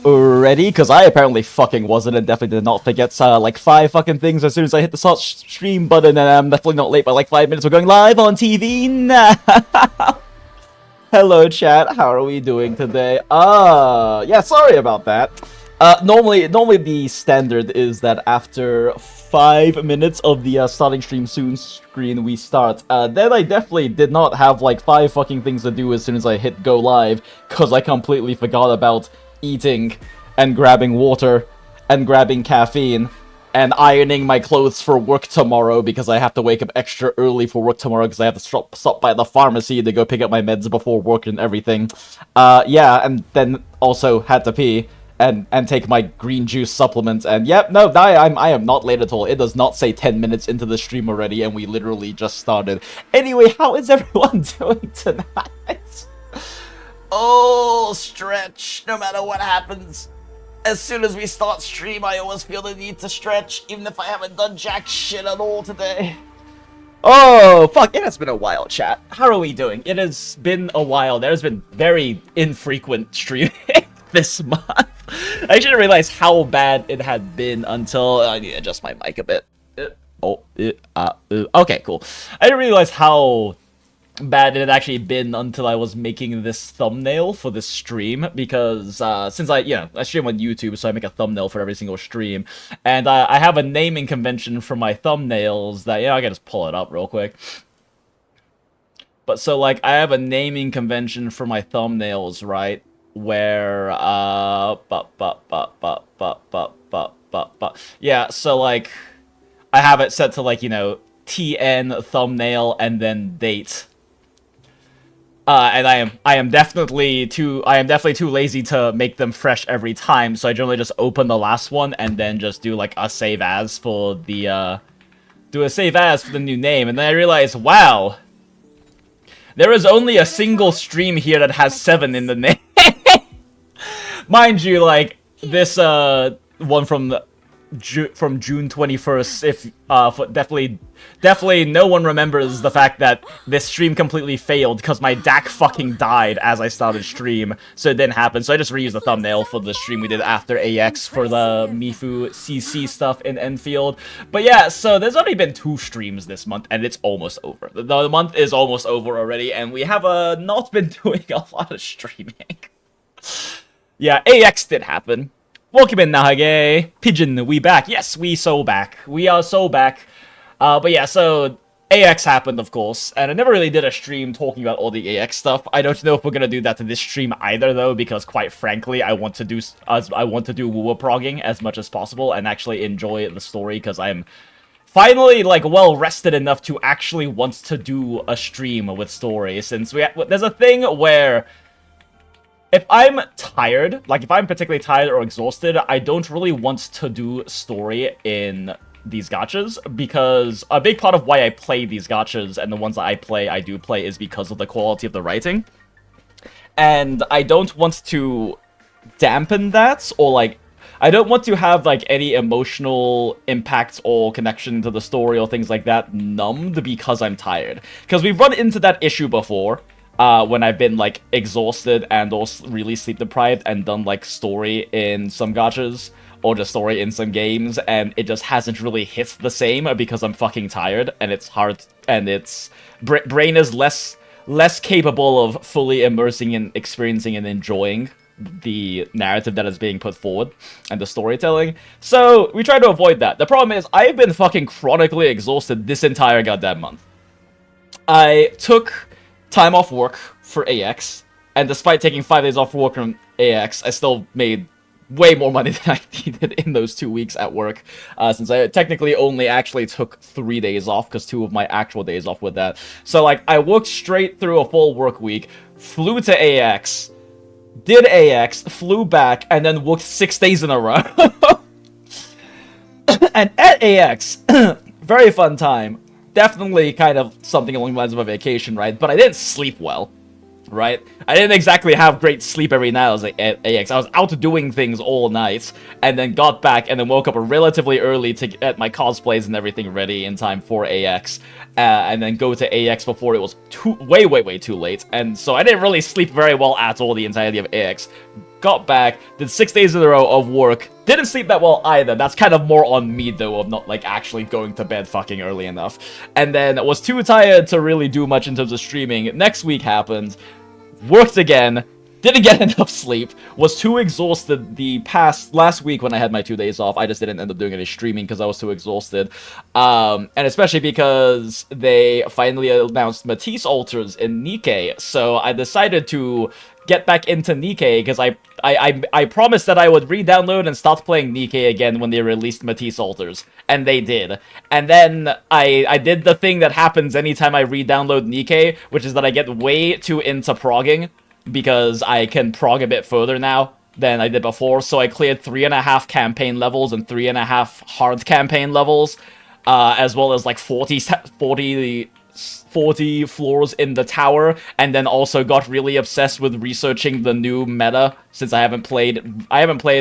Ready? Because I apparently fucking wasn't and definitely did not forget like 5 fucking things as soon as I hit the start stream button, and I'm definitely not late by like 5 minutes. We're going live on TV now. Hello chat, how are we doing today? Yeah, sorry about that. Normally the standard is that after 5 minutes of the starting stream soon screen we start. Then I definitely did not have like 5 fucking things to do as soon as I hit go live, cause I completely forgot about eating and grabbing water and grabbing caffeine and ironing my clothes for work tomorrow because I have to wake up extra early for work tomorrow because I have to stop by the pharmacy to go pick up my meds before work and everything. Yeah, and then also had to pee and take my green juice supplement, and yep, no, I am not late at all. It does not say 10 minutes into the stream already, and we literally just started. Anyway, how is everyone doing tonight? Oh, stretch, no matter what happens. As soon as we start stream, I always feel the need to stretch, even if I haven't done jack shit at all today. Oh, fuck, it has been a while, chat. How are we doing? It has been a while. There's been very infrequent streaming this month. I didn't realize how bad it had been until I need to adjust my mic a bit. Okay, cool. I didn't realize how bad it had actually been until I was making this thumbnail for this stream, because since I stream on YouTube, so I make a thumbnail for every single stream, and I have a naming convention for my thumbnails that, I can just pull it up real quick. But so, like, I have a naming convention for my thumbnails, right, where, yeah, so, like, I have it set to, like, TN thumbnail and then date. And I am definitely too lazy to make them fresh every time, so I generally just open the last one and then just do like a save as for the new name, and then I realize, wow, there is only a single stream here that has 7 in the name. Mind you, like this one from June 21st, if definitely no one remembers the fact that this stream completely failed because my DAC fucking died as I started stream, so it didn't happen. So I just reused the thumbnail for the stream we did after AX for the Mifu CC stuff in Enfield. But yeah, so there's only been 2 streams this month, and it's almost over. The month is almost over already, and we have not been doing a lot of streaming. Yeah, AX did happen. Welcome in, Nahage. Pigeon, we back. Yes, we so back. We are so back. But yeah, so AX happened, of course, and I never really did a stream talking about all the AX stuff. I don't know if we're gonna do that to this stream either, though, because quite frankly, I want to do WuWa progging as much as possible and actually enjoy the story, because I'm finally, like, well rested enough to actually want to do a stream with story, since there's a thing where if I'm tired, like if I'm particularly tired or exhausted, I don't really want to do story in these gachas, because a big part of why I play these gachas, and the ones that I do play, is because of the quality of the writing. And I don't want to dampen that, or like, I don't want to have like any emotional impact or connection to the story or things like that numbed because I'm tired. Because we've run into that issue before. When I've been, like, exhausted and also really sleep-deprived and done, like, story in some gachas, or just story in some games, and it just hasn't really hit the same because I'm fucking tired, and it's hard, and it's... brain is less capable of fully immersing and experiencing and enjoying the narrative that is being put forward, and the storytelling. So, we try to avoid that. The problem is, I've been fucking chronically exhausted this entire goddamn month. I took time off work for AX, and despite taking 5 days off work from AX, I still made way more money than I needed in those 2 weeks at work, since I technically only actually took 3 days off, because 2 of my actual days off with that. So, like, I worked straight through a full work week, flew to AX, did AX, flew back, and then worked 6 days in a row. And at AX, very fun time. Definitely kind of something along the lines of a vacation, right? But I didn't sleep well, right? I didn't exactly have great sleep every night. I was like at AX. I was out doing things all night, and then got back, and then woke up relatively early to get my cosplays and everything ready in time for AX, and then go to AX before it was way too late. And so I didn't really sleep very well at all the entirety of AX. got back, did 6 days in a row of work, didn't sleep that well either. That's kind of more on me, though, of not, like, actually going to bed fucking early enough. And then was too tired to really do much in terms of streaming. Next week happened, worked again, didn't get enough sleep, was too exhausted last week when I had my 2 days off. I just didn't end up doing any streaming because I was too exhausted. And especially because they finally announced Matisse alters in Nikkei. So I decided to get back into Nikkei because I promised that I would re-download and start playing Nikkei again when they released Matisse alters. And they did. And then I did the thing that happens anytime I re-download Nikkei, which is that I get way too into progging, because I can prog a bit further now than I did before. So I cleared 3.5 campaign levels and 3.5 hard campaign levels, as well as like 40 floors in the tower, and then also got really obsessed with researching the new meta, since I haven't played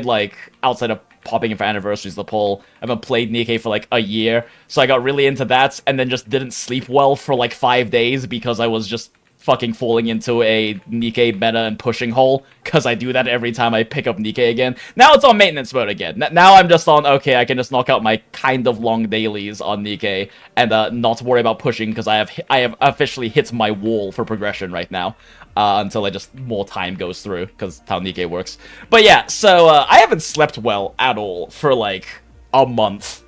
like, outside of popping in for anniversaries, the poll, I haven't played Nikkei for like a year, so I got really into that, and then just didn't sleep well for like 5 days because I was just fucking falling into a Nikkei meta and pushing hole, because I do that every time I pick up Nikkei again. Now it's on maintenance mode again. Now I'm just on, okay, I can just knock out my kind of long dailies on Nikkei and not worry about pushing, because I have officially hit my wall for progression right now. Until more time goes through, because how Nikkei works. But yeah, so I haven't slept well at all for like a month.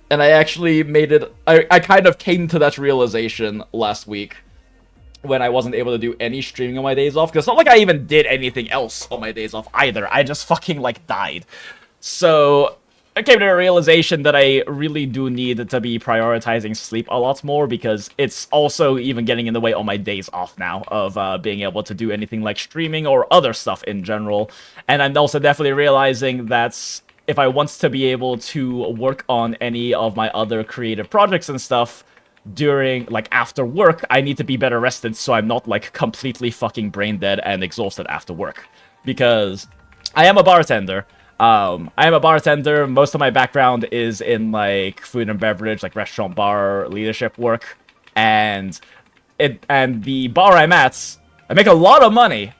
And I actually made it, I kind of came to that realization last week, when I wasn't able to do any streaming on my days off, because it's not like I even did anything else on my days off either. I just fucking, like, died. So I came to a realization that I really do need to be prioritizing sleep a lot more, because it's also even getting in the way on my days off now of being able to do anything like streaming or other stuff in general. And I'm also definitely realizing that if I want to be able to work on any of my other creative projects and stuff during, like, after work, I need to be better rested so I'm not, like, completely fucking brain dead and exhausted after work. Because I am a bartender. Most of my background is in, like, food and beverage, like restaurant, bar, leadership work. And the bar I'm at, I make a lot of money,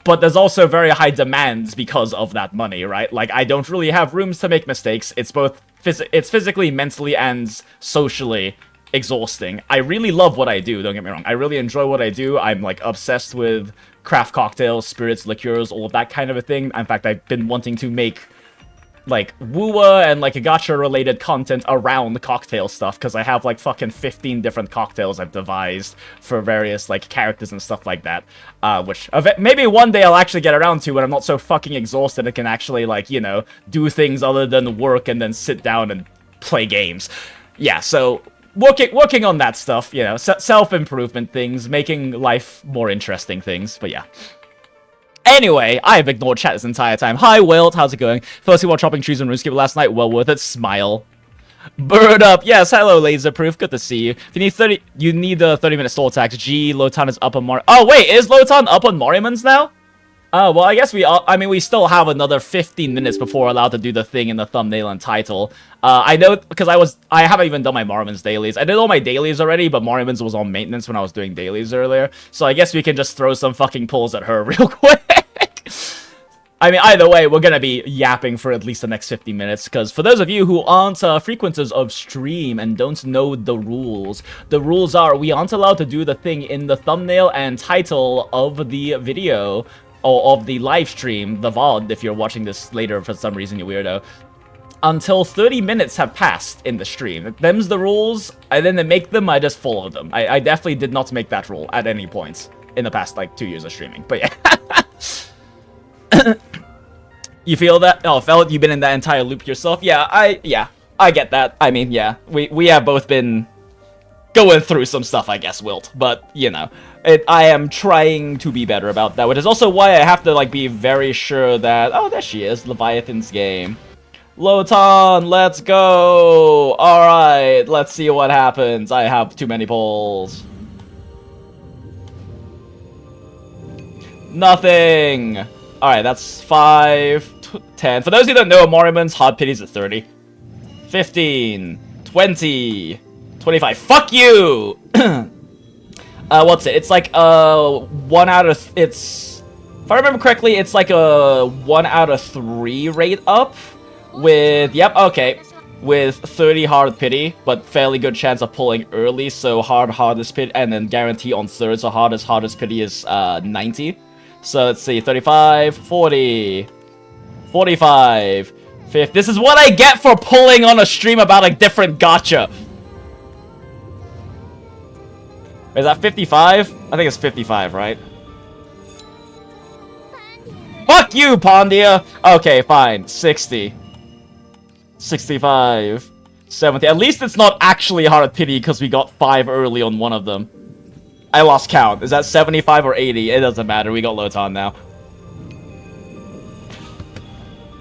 but there's also very high demands because of that money, right? Like, I don't really have rooms to make mistakes. It's both it's physically, mentally, and socially exhausting. I really love what I do, don't get me wrong. I really enjoy what I do. I'm, like, obsessed with craft cocktails, spirits, liqueurs, all of that kind of a thing. In fact, I've been wanting to make, like, WuWa and, like, gacha-related content around the cocktail stuff, because I have, like, fucking 15 different cocktails I've devised for various, like, characters and stuff like that, which maybe one day I'll actually get around to when I'm not so fucking exhausted and can actually, like, you know, do things other than work and then sit down and play games. Yeah, so working on that stuff, you know, self-improvement things, making life more interesting things, but yeah. Anyway, I have ignored chat this entire time. Hi, Wilt, how's it going? Firstly, while chopping trees in RuneScape last night, well worth it, smile. Bird up, yes, hello, Laserproof, good to see you. If you need the 30-minute stall attacks. Gee, Lotan is up on oh, wait, is Lotan up on Moriman's now? Oh, well, I guess we still have another 15 minutes before we're allowed to do the thing in the thumbnail and title. I know, because I haven't even done my Morriman's dailies. I did all my dailies already, but Morriman's was on maintenance when I was doing dailies earlier. So I guess we can just throw some fucking pulls at her real quick. I mean, either way, we're gonna be yapping for at least the next 50 minutes, because for those of you who aren't frequenters of stream and don't know the rules are we aren't allowed to do the thing in the thumbnail and title of the video, or of the live stream, the VOD, if you're watching this later for some reason, you weirdo, until 30 minutes have passed in the stream. Them's the rules. I didn't make them, I just followed them. I definitely did not make that rule at any point in the past, like, 2 years of streaming. But yeah. You feel that? Oh, Felt, you've been in that entire loop yourself? Yeah, I get that. I mean, yeah, we have both been going through some stuff, I guess, Wilt. But, you know, I am trying to be better about that, which is also why I have to, like, be very sure that... Oh, there she is, Leviathan's game. Lotan, let's go! Alright, let's see what happens. I have too many polls. Nothing! Alright, that's 5, 10. For those of you that know, Morriman's hard pity's at 30. 15, 20, 25. Fuck you! What's it? It's like, 1 out of... It's If I remember correctly, it's like a 1 out of 3 rate up with, yep, okay, with 30 hard pity, but fairly good chance of pulling early, so hardest pity, and then guarantee on third, so hardest pity is 90. So let's see, 35, 40, 45, 50. This is what I get for pulling on a stream about a different gacha. Is that 55? I think it's 55, right? Fuck you, Pondia! Okay, fine. 60. 65. 70. At least it's not actually hard pity because we got 5 early on one of them. I lost count. Is that 75 or 80? It doesn't matter. We got Lotan now.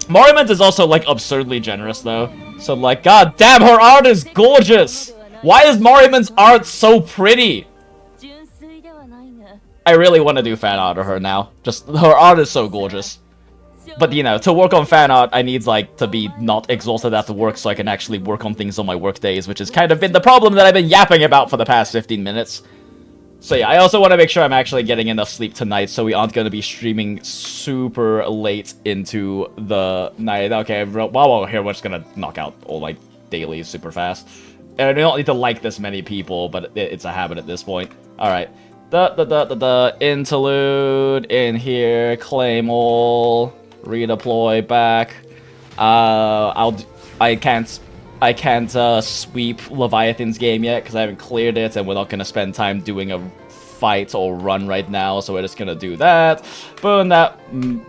Morimans is also, like, absurdly generous, though. So, like, god damn, her art is gorgeous! Why is Moriman's art so pretty? I really want to do fan art of her now. Just, her art is so gorgeous. But, you know, to work on fan art, I need, like, to be not exhausted after work so I can actually work on things on my work days, which has kind of been the problem that I've been yapping about for the past 15 minutes. So yeah, I also want to make sure I'm actually getting enough sleep tonight so we aren't going to be streaming super late into the night. Okay, while we're here, we're just going to knock out all my dailies super fast. And I don't need to like this many people, but it's a habit at this point. Alright. Interlude in here, claim all, redeploy back. I can't sweep Leviathan's game yet because I haven't cleared it, and we're not gonna spend time doing a fight or run right now, so we're just gonna do that. Burn that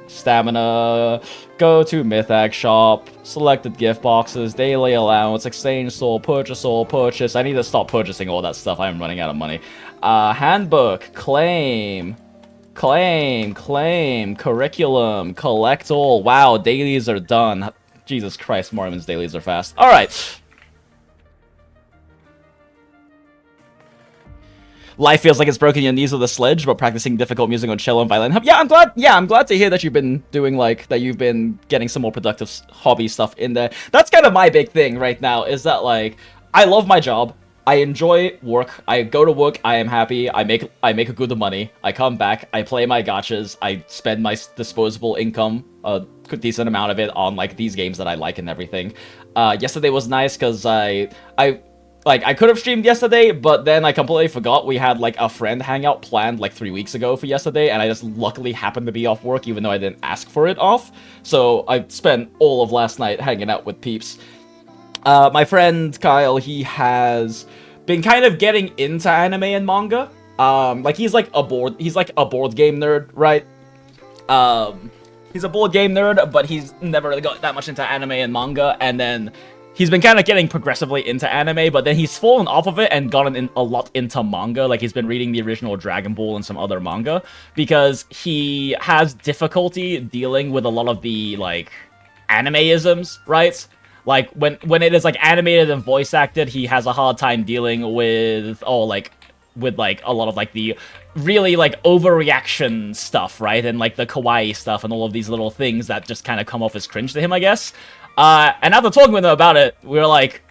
stamina. Go to Mythag shop. Selected gift boxes. Daily allowance. Exchange soul. Purchase. I need to stop purchasing all that stuff. I'm running out of money. Handbook. Claim. Curriculum. Collect all. Wow, dailies are done. Jesus Christ, Mormon's dailies are fast. Alright. Life feels like it's broken your knees with a sledge, but practicing difficult music on cello and violin. Yeah, I'm glad to hear that you've been doing, like, that you've been getting some more productive hobby stuff in there. That's kind of my big thing right now, is that, like, I love my job. I enjoy work. I go to work, I am happy, I make a good money, I come back, I play my gachas, I spend my disposable income, a decent amount of it, on, like, these games that I like and everything. Yesterday was nice, because I could have streamed yesterday, but then I completely forgot we had, like, a friend hangout planned, like, 3 weeks ago for yesterday, and I just luckily happened to be off work, even though I didn't ask for it off. So I spent all of last night hanging out with peeps. My friend Kyle, he has been kind of getting into anime and manga. He's a board game nerd, right? He's a board game nerd, but he's never really got that much into anime and manga, and then he's been kind of getting progressively into anime, but then he's fallen off of it and gotten a lot into manga. Like, he's been reading the original Dragon Ball and some other manga, because he has difficulty dealing with a lot of the, like, anime-isms, right? Like, when it is, like, animated and voice acted, he has a hard time dealing with, a lot of, like, the really, like, overreaction stuff, right? And, like, the kawaii stuff and all of these little things that just kind of come off as cringe to him, I guess. And after talking with him about it, we were like,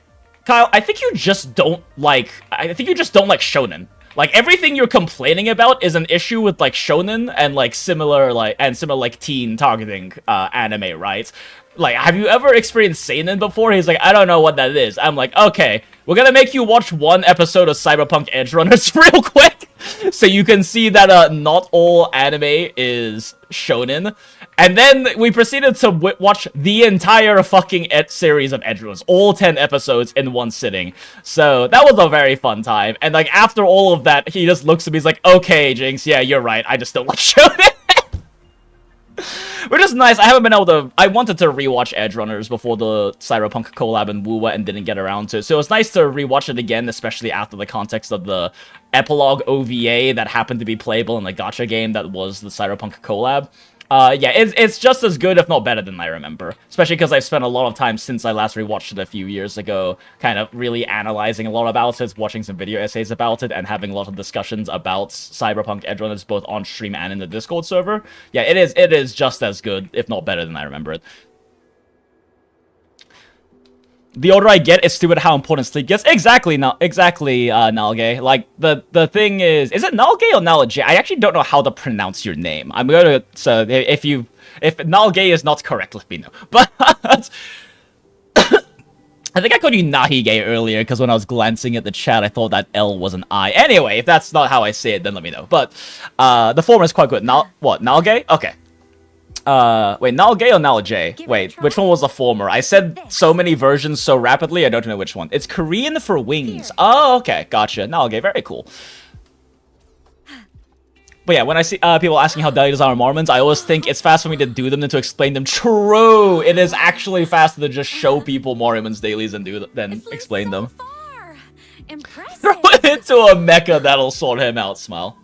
Kyle, I think you just don't like shonen. Like, everything you're complaining about is an issue with, like, shonen and, like, similar teen targeting, anime, right? Like, have you ever experienced seinen before? He's like, I don't know what that is. I'm like, okay, we're gonna make you watch one episode of Cyberpunk Edge Runners real quick, so you can see that, not all anime is shonen. And then we proceeded to watch the entire fucking series of Edge Runners, all 10 episodes in one sitting. So that was a very fun time. And, like, after all of that, he just looks at me, he's like, okay, Jinx, yeah, you're right, I just don't watch shonen. Which is nice. I haven't been able to... I wanted to rewatch Edge Runners before the Cyberpunk collab and WuWa and didn't get around to it. So it's nice to rewatch it again, especially after the context of the epilogue OVA that happened to be playable in the gacha game that was the Cyberpunk collab. Yeah, it's just as good, if not better, than I remember. Especially because I've spent a lot of time since I last rewatched it a few years ago, kind of really analyzing a lot about it, watching some video essays about it, and having a lot of discussions about Cyberpunk Edge Runners both on stream and in the Discord server. Yeah, it is just as good, if not better, than I remember it. The older I get, it's stupid how important sleep gets. Exactly, Nalgay. Like, the thing is it Nalgay or Nalgay? I actually don't know how to pronounce your name. I'm gonna, so if Nalgay is not correct, let me know. But, I think I called you Nahige earlier, because when I was glancing at the chat, I thought that L was an I. Anyway, if that's not how I say it, then let me know. But, the former is quite good. Nalgay? Okay. Wait, Nalgay or Nalgay? Wait, which one was the former? I said so many versions so rapidly, I don't know which one. It's Korean for wings. Oh, okay, gotcha. Nalgay, very cool. But yeah, when I see people asking how deadly are Mormons, I always think it's fast for me to do them than to explain them. True! It is actually faster to just show people Mormons dailies than explain them. Throw it into a mecha, that'll sort him out, smile.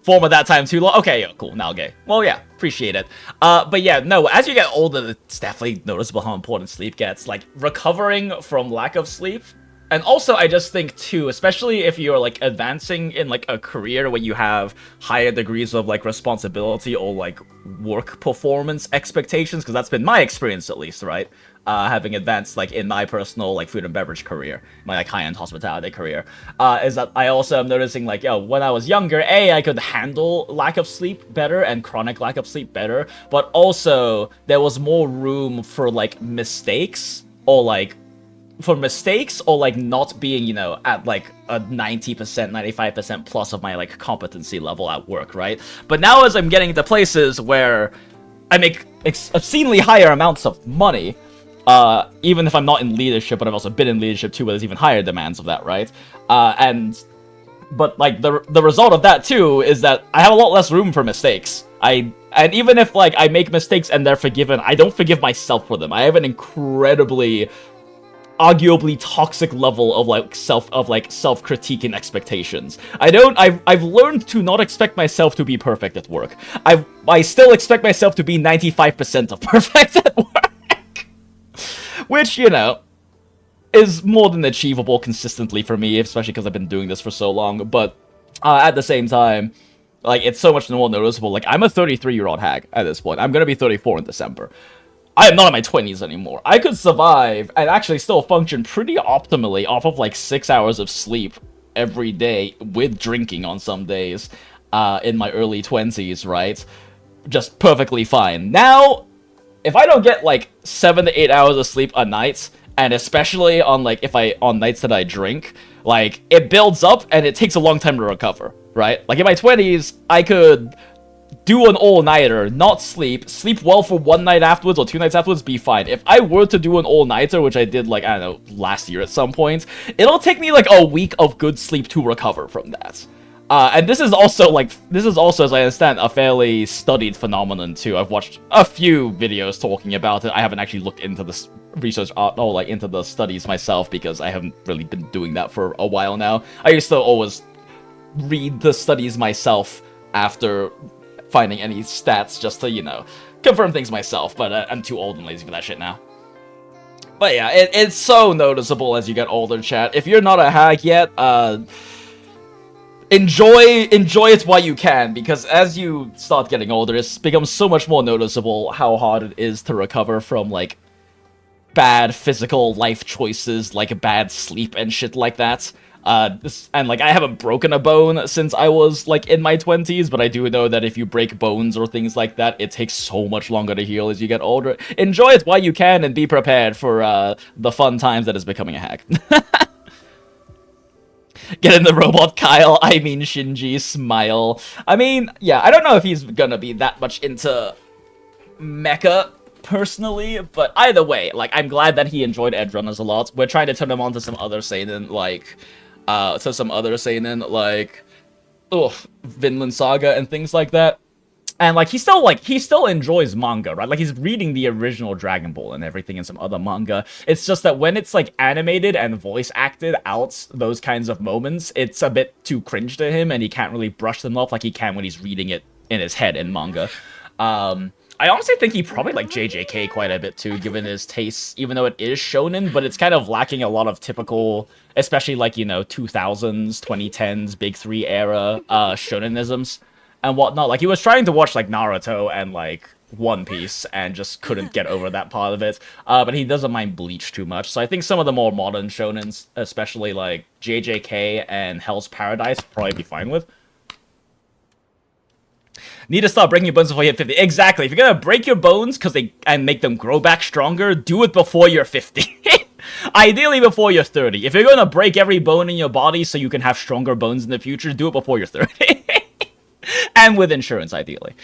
Former that time too long. Okay, yeah, cool. Nalgay. Well, yeah, appreciate it. But yeah, no, as you get older, it's definitely noticeable how important sleep gets. Like, recovering from lack of sleep. And also, I just think, too, especially if you're, like, advancing in, like, a career where you have higher degrees of, like, responsibility or, like, work performance expectations, because that's been my experience, at least, right? Having advanced, like, in my personal, like, food and beverage career, my, like, high-end hospitality career, is that I also am noticing, like, yo, when I was younger, I could handle lack of sleep better and chronic lack of sleep better, but also, there was more room for, like, mistakes, or, like, not being, you know, at, like, a 90%, 95% plus of my, like, competency level at work, right? But now as I'm getting into places where I make obscenely higher amounts of money, even if I'm not in leadership, but I've also been in leadership too, where there's even higher demands of that, right? But, like, the result of that, too, is that I have a lot less room for mistakes. And even if, like, I make mistakes and they're forgiven, I don't forgive myself for them. I have an incredibly arguably toxic level of self-critique and expectations. I've learned to not expect myself to be perfect at work. I still expect myself to be 95% of perfect at work. Which, you know, is more than achievable consistently for me, especially because I've been doing this for so long, but at the same time, like, it's so much more noticeable. Like, I'm a 33-year-old hag at this point. I'm gonna be 34 in December. I am not in my 20s anymore. I could survive and actually still function pretty optimally off of, like, 6 hours of sleep every day, with drinking on some days, in my early 20s, right? Just perfectly fine. Now, if I don't get, like, 7 to 8 hours of sleep a night, and especially on, like, on nights that I drink, like, it builds up and it takes a long time to recover, right? Like, in my 20s, I could do an all-nighter, not sleep well for one night afterwards or 2 nights afterwards, be fine. If I were to do an all-nighter, which I did, like, I don't know, last year at some point, it'll take me, like, a week of good sleep to recover from that. And this is also, as I understand, a fairly studied phenomenon, too. I've watched a few videos talking about it. I haven't actually looked into this research, or, like, into the studies myself, because I haven't really been doing that for a while now. I used to always read the studies myself after finding any stats, just to, you know, confirm things myself, but I'm too old and lazy for that shit now. But yeah, it's so noticeable as you get older, chat. If you're not a hag yet, enjoy it while you can, because as you start getting older, it becomes so much more noticeable how hard it is to recover from, like, bad physical life choices, like bad sleep and shit like that. And, like, I haven't broken a bone since I was, like, in my 20s, but I do know that if you break bones or things like that, it takes so much longer to heal as you get older. Enjoy it while you can, and be prepared for, the fun times that is becoming a hack. Get in the robot, Kyle. I mean, Shinji, smile. I mean, yeah, I don't know if he's gonna be that much into mecha, personally, but either way, like, I'm glad that he enjoyed Edgerunners a lot. We're trying to turn him on to some other seinen, like, Vinland Saga and things like that. And, like, he still enjoys manga, right? Like, he's reading the original Dragon Ball and everything and some other manga. It's just that when it's, like, animated and voice acted out, those kinds of moments, it's a bit too cringe to him, and he can't really brush them off like he can when he's reading it in his head in manga. I honestly think he probably liked JJK quite a bit too, given his tastes, even though it is shonen, but it's kind of lacking a lot of typical, especially, like, you know, 2000s, 2010s, Big 3 era shonenisms and whatnot. Like, he was trying to watch, like, Naruto and, like, One Piece and just couldn't get over that part of it. But he doesn't mind Bleach too much. So I think some of the more modern shonens, especially like JJK and Hell's Paradise, probably be fine with. Need to start breaking your bones before you hit 50. Exactly. If you're gonna break your bones and make them grow back stronger, do it before you're 50. Ideally before you're 30. If you're gonna break every bone in your body so you can have stronger bones in the future, do it before you're 30. And with insurance, ideally.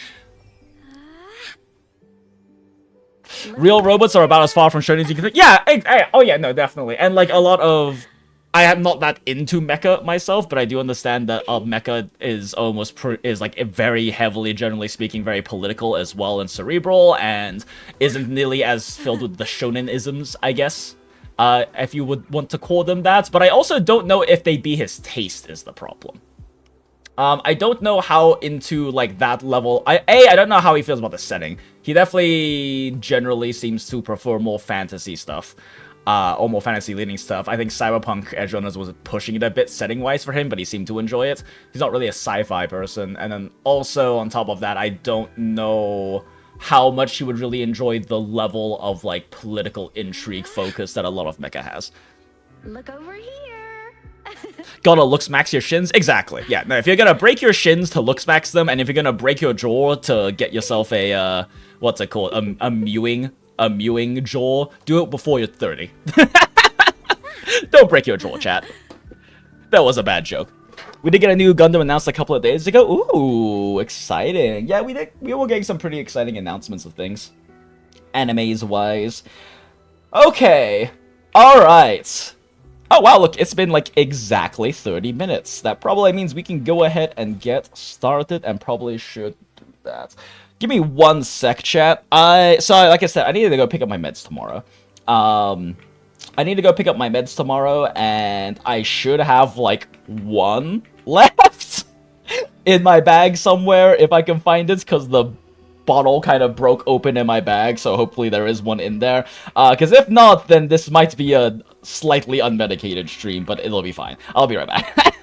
Real robots are about as far from shonen as you can think. Yeah, oh yeah, no, definitely. And like a lot of... I am not that into mecha myself, but I do understand that mecha is like very heavily, generally speaking, very political as well and cerebral, and isn't nearly as filled with the shonen-isms, I guess, if you would want to call them that. But I also don't know if they be his taste is the problem. I don't know how into like that level. I don't know how he feels about the setting. He definitely generally seems to prefer more fantasy stuff. Or more fantasy-leaning stuff. I think Cyberpunk Edgerunners was pushing it a bit setting-wise for him, but he seemed to enjoy it. He's not really a sci-fi person. And then also, on top of that, I don't know how much he would really enjoy the level of, like, political intrigue focus that a lot of mecha has. Look over here. Gotta looks max your shins? Exactly. Yeah, no, if you're gonna break your shins to looks max them, and if you're gonna break your jaw to get yourself a, what's it called? A mewing jaw, do it before you're 30. Don't break your jaw, chat. That was a bad joke. We did get a new Gundam announced a couple of days ago. Ooh, exciting. Yeah, we did. We were getting some pretty exciting announcements of things. Animes-wise. Okay. Alright. Oh, wow, look, it's been, like, exactly 30 minutes. That probably means we can go ahead and get started, and probably should do that. Give me 1 sec, chat. So, like I said, I need to go pick up my meds tomorrow. And I should have, like, 1 left in my bag somewhere, if I can find it, because the bottle kind of broke open in my bag, so hopefully there is 1 in there. Because if not, then this might be a slightly unmedicated stream, but it'll be fine. I'll be right back.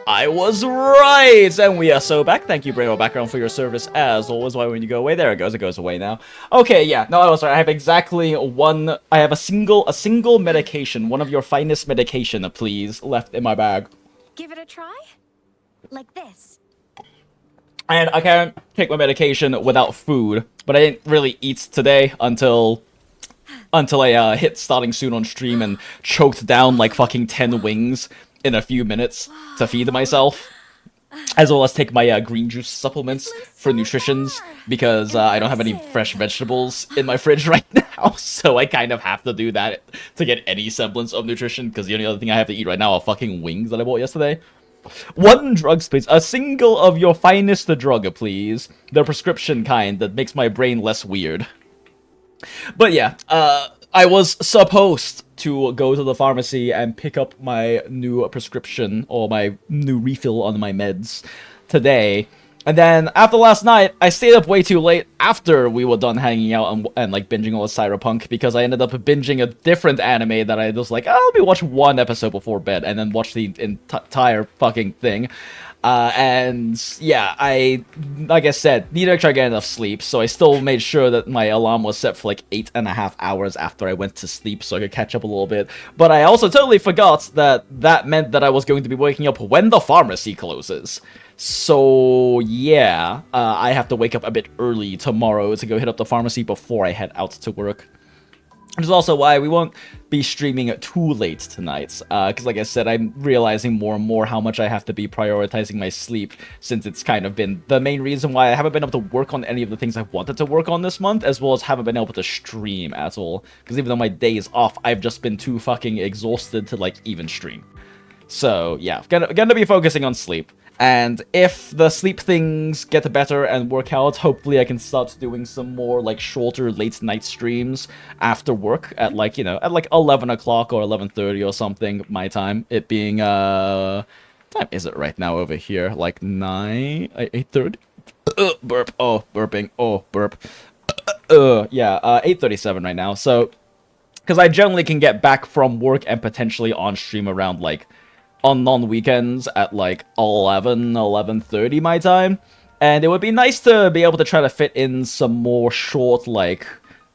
I was right! And we are so back. Thank you, Brainwell Background, for your service as always. Why when you go away? There it goes away now. Okay, yeah, no, I was right. I have exactly one, I have a single medication, one of your finest medication, please, left in my bag. Give it a try? Like this. And I can't take my medication without food, but I didn't really eat today until I hit starting soon on stream and choked down like fucking 10 wings in a few minutes to feed myself, as well as take my green juice supplements for nutritions, because I don't have any fresh vegetables in my fridge right now, so I kind of have to do that to get any semblance of nutrition, because the only other thing I have to eat right now are fucking wings that I bought yesterday. One drug, please. A single of your finest drug, please. The prescription kind that makes my brain less weird. But yeah, I was supposed to go to the pharmacy and pick up my new prescription, or my new refill on my meds today. And then, after last night, I stayed up way too late after we were done hanging out and like, binging all the Cyberpunk, because I ended up binging a different anime that I was like, oh, let me watch one episode before bed, and then watch the entire fucking thing. And yeah, like I said, need to try to get enough sleep, so I still made sure that my alarm was set for like 8.5 hours after I went to sleep so I could catch up a little bit. But I also totally forgot that meant that I was going to be waking up when the pharmacy closes. So yeah, I have to wake up a bit early tomorrow to go hit up the pharmacy before I head out to work. Which is also why we won't be streaming too late tonight, because like I said, I'm realizing more and more how much I have to be prioritizing my sleep, since it's kind of been the main reason why I haven't been able to work on any of the things I wanted to work on this month, as well as haven't been able to stream at all, because even though my day is off, I've just been too fucking exhausted to, like, even stream. So, yeah, gonna be focusing on sleep. And if the sleep things get better and work out, hopefully I can start doing some more, like, shorter late night streams after work at, like, you know, at, like, 11 o'clock or 11:30 or something, my time. It being, what time is it right now over here? Like, 8:30? Burp. Oh, burping. Oh, burp. Yeah, 8:37 right now. So, because I generally can get back from work and potentially on stream around, like, on non-weekends at like 11:30 my time, and it would be nice to be able to try to fit in some more short, like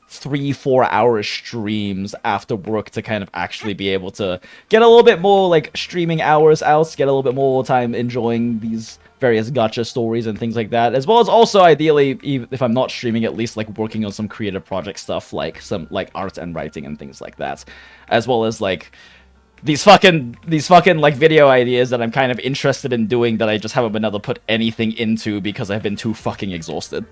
3-4 hour streams after work to kind of actually be able to get a little bit more like streaming hours out, get a little bit more time enjoying these various gacha stories and things like that, as well as also ideally, even if I'm not streaming, at least like working on some creative project stuff, like some like art and writing and things like that, as well as like these fucking like video ideas that I'm kind of interested in doing that I just haven't been able to put anything into because I've been too fucking exhausted.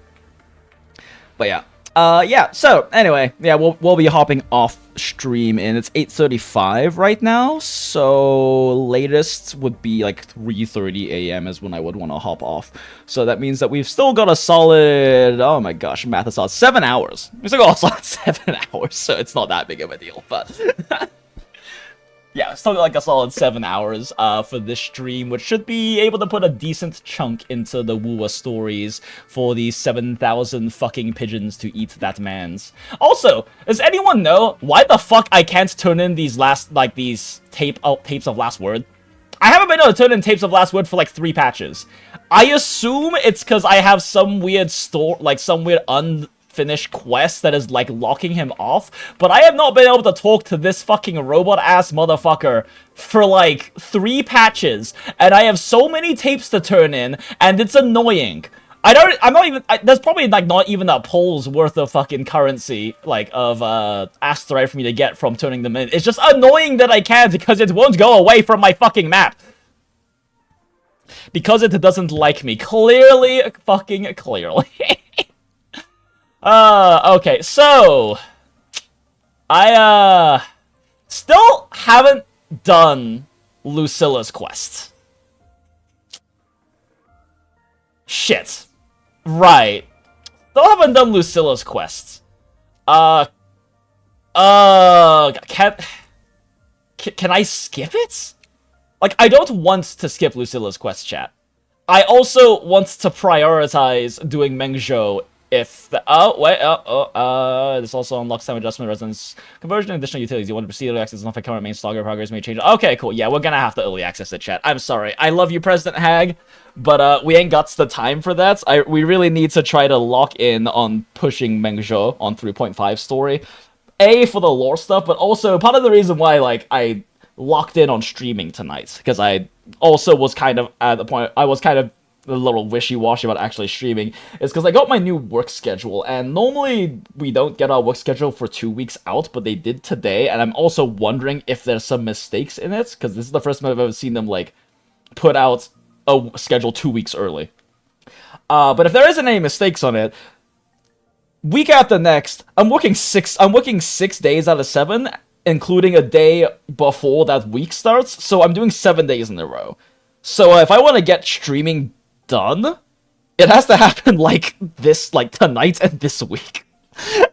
But yeah. Yeah, so anyway, yeah, we'll be hopping off stream, and it's 8:35 right now, so latest would be like 3:30 a.m. is when I would want to hop off. So that means that we've still got a solid, oh my gosh, math is odd, 7 hours. We've still got a solid 7 hours, so it's not that big of a deal, but yeah, still got like a solid 7 hours for this stream, which should be able to put a decent chunk into the WuWa stories for the 7,000 fucking pigeons to eat that man's. Also, does anyone know why the fuck I can't turn in these tapes of Last Word? I haven't been able to turn in tapes of Last Word for like 3 patches. I assume it's because I have some weird unfinished quest that is like locking him off, but I have not been able to talk to this fucking robot ass motherfucker for like 3 patches, and I have so many tapes to turn in, and it's annoying. There's probably like not even a poll's worth of fucking currency, like of asteroid for me to get from turning them in. It's just annoying that I can't, because it won't go away from my fucking map. Because it doesn't like me. Clearly, fucking clearly. Okay, so I still haven't done Lucilla's quest. Shit. Right. Still haven't done Lucilla's quest. Can I skip it? Like, I don't want to skip Lucilla's quest, chat. I also want to prioritize doing Mengzhou if the, this also unlocks time adjustment, residence conversion, and additional utilities. You want to proceed to access enough current main slogger progress may change. Okay, cool. Yeah, we're gonna have to early access the chat. I'm sorry. I love you, President Hag, but we ain't got the time for that. We really need to try to lock in on pushing Mengzhou on 3.5 story. A, for the lore stuff, but also part of the reason why like I locked in on streaming tonight, because I also was kind of at the point I was kind of a little wishy-washy about actually streaming, is because I got my new work schedule, and normally we don't get our work schedule for 2 weeks out, but they did today, and I'm also wondering if there's some mistakes in it, because this is the first time I've ever seen them, like, put out a schedule 2 weeks early. But if there isn't any mistakes on it, week after next, I'm working 6 days out of 7, including a day before that week starts, so I'm doing 7 days in a row. So if I want to get streaming done, it has to happen like this, like tonight and this week.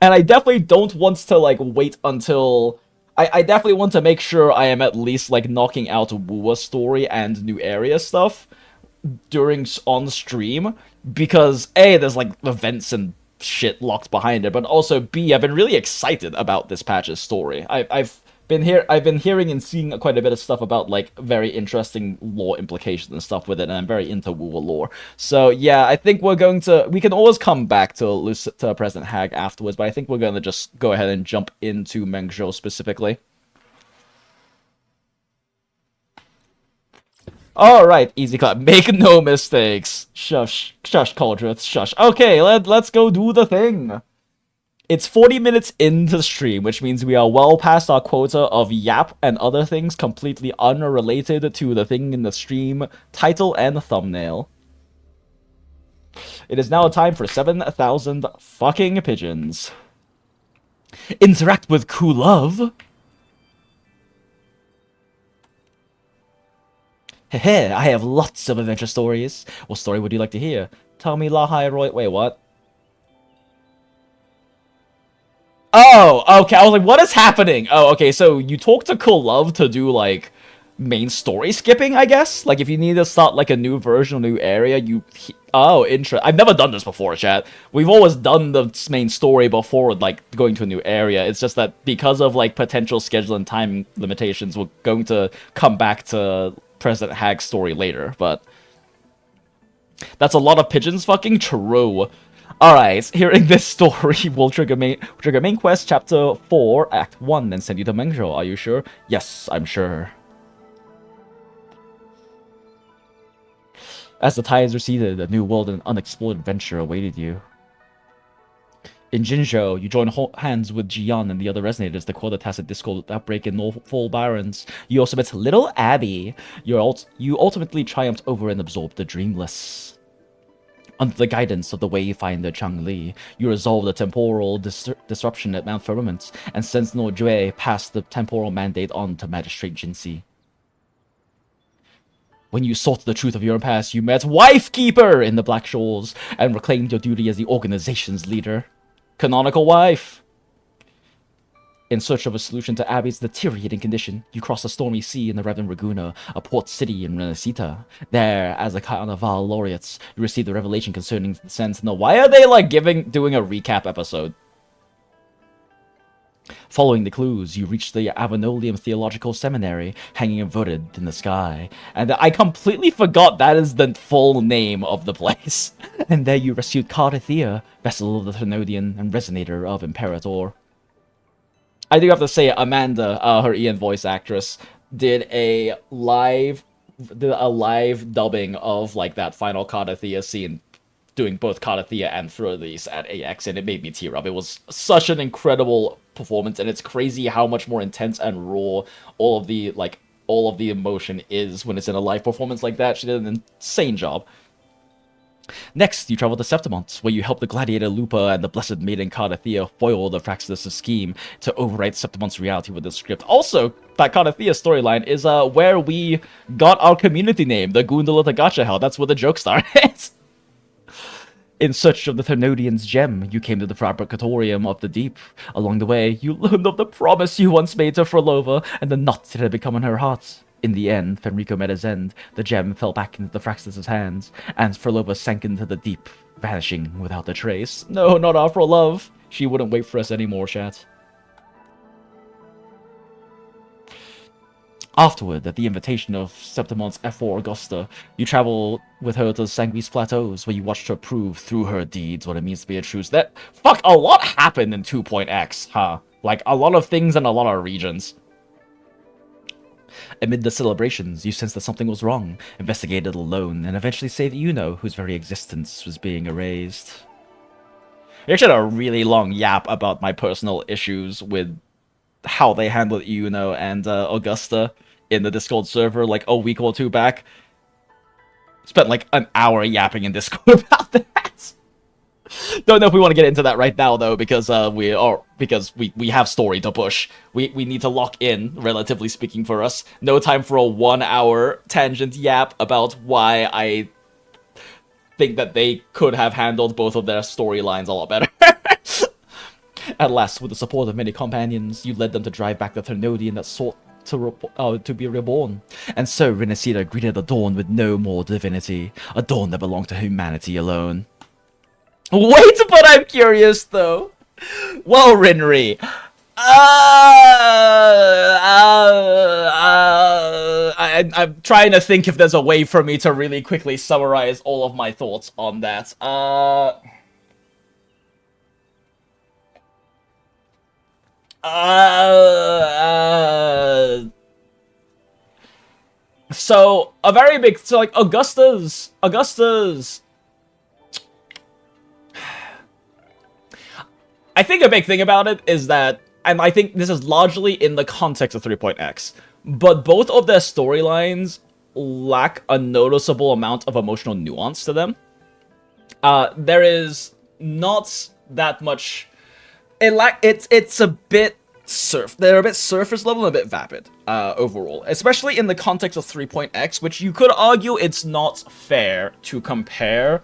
And I definitely don't want to like wait until I definitely want to make sure I am at least like knocking out WuWa story and new area stuff on stream, because A, there's like events and shit locked behind it, but also B, I've been really excited about this patch's story. I've been hearing and seeing quite a bit of stuff about like very interesting lore implications and stuff with it, and I'm very into WuWa lore. So yeah, I think we can always come back to President Hag afterwards, but I think we're going to just go ahead and jump into Mengzhou specifically. Alright, easy clap. Make no mistakes. Shush. Shush, Cauldrith. Shush. Okay, let's go do the thing. It's 40 minutes into the stream, which means we are well past our quota of yap and other things completely unrelated to the thing in the stream title and thumbnail. It is now time for 7,000 fucking pigeons. Interact with cool love. Heh, I have lots of adventure stories. What story would you like to hear? Tell me, Lahai Roy. Wait, what? Oh, okay. I was like, what is happening? Oh, okay. So you talk to Cool Love to do like main story skipping, I guess. Like if you need to start like a new version, a new area, oh, interesting. I've never done this before, chat. We've always done the main story before like going to a new area. It's just that because of like potential schedule and time limitations, we're going to come back to President Hag's story later. But that's a lot of pigeons, fucking true. Alright, hearing this story will trigger main quest chapter 4, act 1, and send you to Mengzhou. Are you sure? Yes, I'm sure. As the tides receded, a new world and unexplored adventure awaited you. In Jinzhou, you join hands with Jian and the other resonators to quell the tacit discord outbreak in Northfall Barrens. You also met Little Abby. You ultimately triumphed over and absorbed the Dreamless. Under the guidance of the Wayfinder Changli, you resolved the temporal disruption at Mount Firmament, and Sentinel Jue passed the temporal mandate on to Magistrate Jinxi. When you sought the truth of your past, you met Wife Keeper in the Black Shores, and reclaimed your duty as the organization's leader. Canonical wife! In search of a solution to Abby's deteriorating condition, you cross the stormy sea in the Revan Raguna, a port city in Renacita. There, as a Carnival laureates, you receive the revelation concerning the Sentinel. Why are they, like, doing a recap episode? Following the clues, you reach the Avenolium Theological Seminary, hanging inverted in the sky. And I completely forgot that is the full name of the place. And there you rescued Cardathea, vessel of the Thenodian and resonator of Imperator. I do have to say, Amanda, her Ian voice actress, did a live dubbing of like that final Cardathea scene, doing both Cardathea and Thrurles at AX, and it made me tear up. It was such an incredible performance, and it's crazy how much more intense and raw all of the emotion is when it's in a live performance like that. She did an insane job. Next, you travel to Septimont, where you help the gladiator Lupa and the blessed maiden Cardathea foil the Fraxidus' scheme to overwrite Septimont's reality with the script. Also, that Cardathea storyline is where we got our community name, the Goondola To Gacha Hell. That's where the joke started. In search of the Thenodian's gem, you came to the Fabricatorium of the Deep. Along the way, you learned of the promise you once made to Frolova and the knot that had become in her heart. In the end, Fenrico met his end. The gem fell back into the Fraxis' hands, and Frolova sank into the deep, vanishing without a trace. No, not after love. She wouldn't wait for us anymore, chat. Afterward, at the invitation of Septimon's F4 Augusta, you travel with her to Sanguis Plateaus, where you watched her prove through her deeds what it means to be a true that. Fuck, a lot happened in 2.x, huh? Like, a lot of things in a lot of regions. Amid the celebrations, you sensed that something was wrong, investigated alone, and eventually saved Yuno, whose very existence was being erased. I actually had a really long yap about my personal issues with how they handled Yuno and Augusta in the Discord server like a week or two back. Spent like an hour yapping in Discord about that. Don't know if we want to get into that right now though, because we have story to push. We need to lock in, relatively speaking, for us. No time for a 1 hour tangent yap about why I think that they could have handled both of their storylines a lot better. At last, with the support of many companions, you led them to drive back the Thermodian that sought to be reborn. And so Renacida greeted the dawn with no more divinity, a dawn that belonged to humanity alone. Wait, but I'm curious though. Well, Rinri, I'm trying to think if there's a way for me to really quickly summarize all of my thoughts on that. So a very big, so like Augusta's I think a big thing about it is that, and I think this is largely in the context of 3.x, but both of their storylines lack a noticeable amount of emotional nuance to them. There is not that much. It's a bit they're a bit surface level and a bit vapid overall, especially in the context of 3.x, which you could argue it's not fair to compare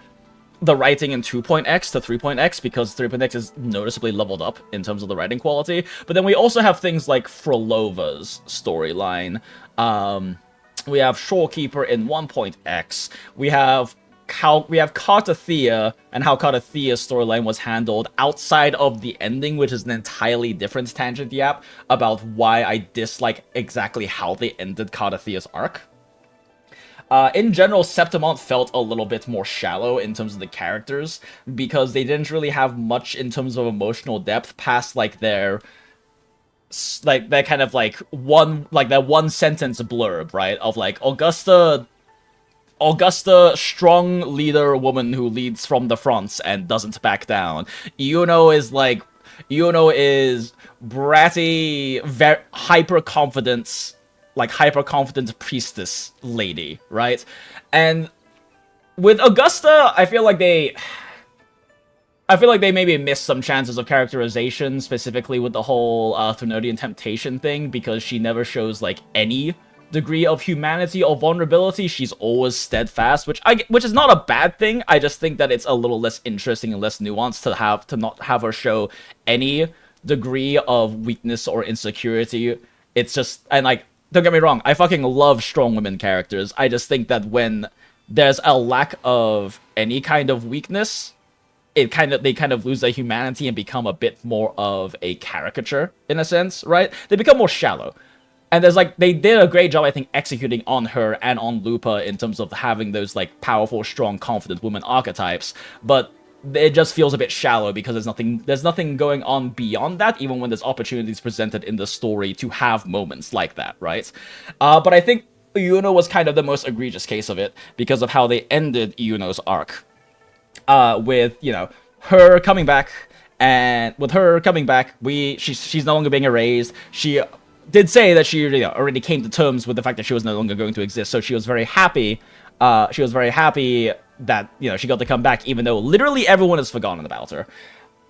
the writing in 2.x to 3.x, because 3.x is noticeably leveled up in terms of the writing quality. But then we also have things like Frolova's storyline. We have Shorekeeper in 1.x. We have Cartathea and how Cartathea's storyline was handled outside of the ending, which is an entirely different tangent yap about why I dislike exactly how they ended Cartathea's arc. In general, Septimont felt a little bit more shallow in terms of the characters, because they didn't really have much in terms of emotional depth past like their kind of like that one sentence blurb, right? Of like Augusta, strong leader woman who leads from the fronts and doesn't back down. Yuno is bratty, hyper confident priestess lady, right? And with Augusta, I feel like they maybe missed some chances of characterization, specifically with the whole Thermodian temptation thing, because she never shows like any degree of humanity or vulnerability. She's always steadfast, which is not a bad thing. I just think that it's a little less interesting and less nuanced to not have her show any degree of weakness or insecurity. It's just, and like, don't get me wrong, I fucking love strong women characters. I just think that when there's a lack of any kind of weakness, they kind of lose their humanity and become a bit more of a caricature in a sense, right? They become more shallow. And there's like, they did a great job, I think, executing on her and on Lupa in terms of having those like powerful, strong, confident woman archetypes, but it just feels a bit shallow because there's nothing going on beyond that, even when there's opportunities presented in the story to have moments like that, right? But I think Yuno was kind of the most egregious case of it because of how they ended Yuno's arc. With, you know, her coming back, and with her coming back, she's no longer being erased. She did say that she already came to terms with the fact that she was no longer going to exist, so she was very happy. She was very happy that, you know, she got to come back, even though literally everyone has forgotten about her.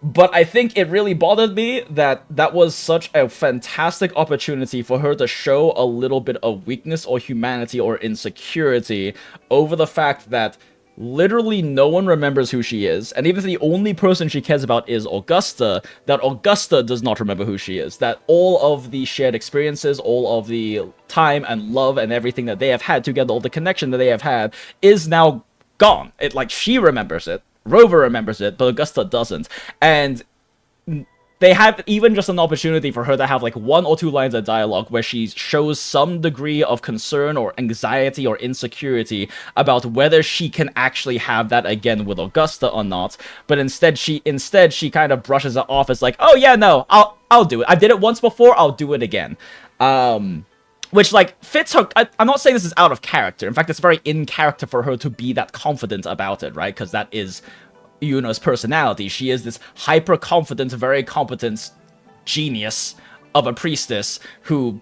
But I think it really bothered me that that was such a fantastic opportunity for her to show a little bit of weakness or humanity or insecurity over the fact that literally no one remembers who she is, and even if the only person she cares about is Augusta, that Augusta does not remember who she is, that all of the shared experiences, all of the time and love and everything that they have had together, all the connection that they have had, is now gone. It, like, she remembers it, Rover remembers it, but Augusta doesn't, and they have even just an opportunity for her to have like 1 or 2 lines of dialogue where she shows some degree of concern or anxiety or insecurity about whether she can actually have that again with Augusta or not. But instead she kind of brushes it off as like, oh yeah, no, I'll do it. I did it once before, I'll do it again. Which, like, fits her. I'm not saying this is out of character. In fact, it's very in character for her to be that confident about it, right? Because that is Yuno's personality. She is this hyper-confident, very competent genius of a priestess who,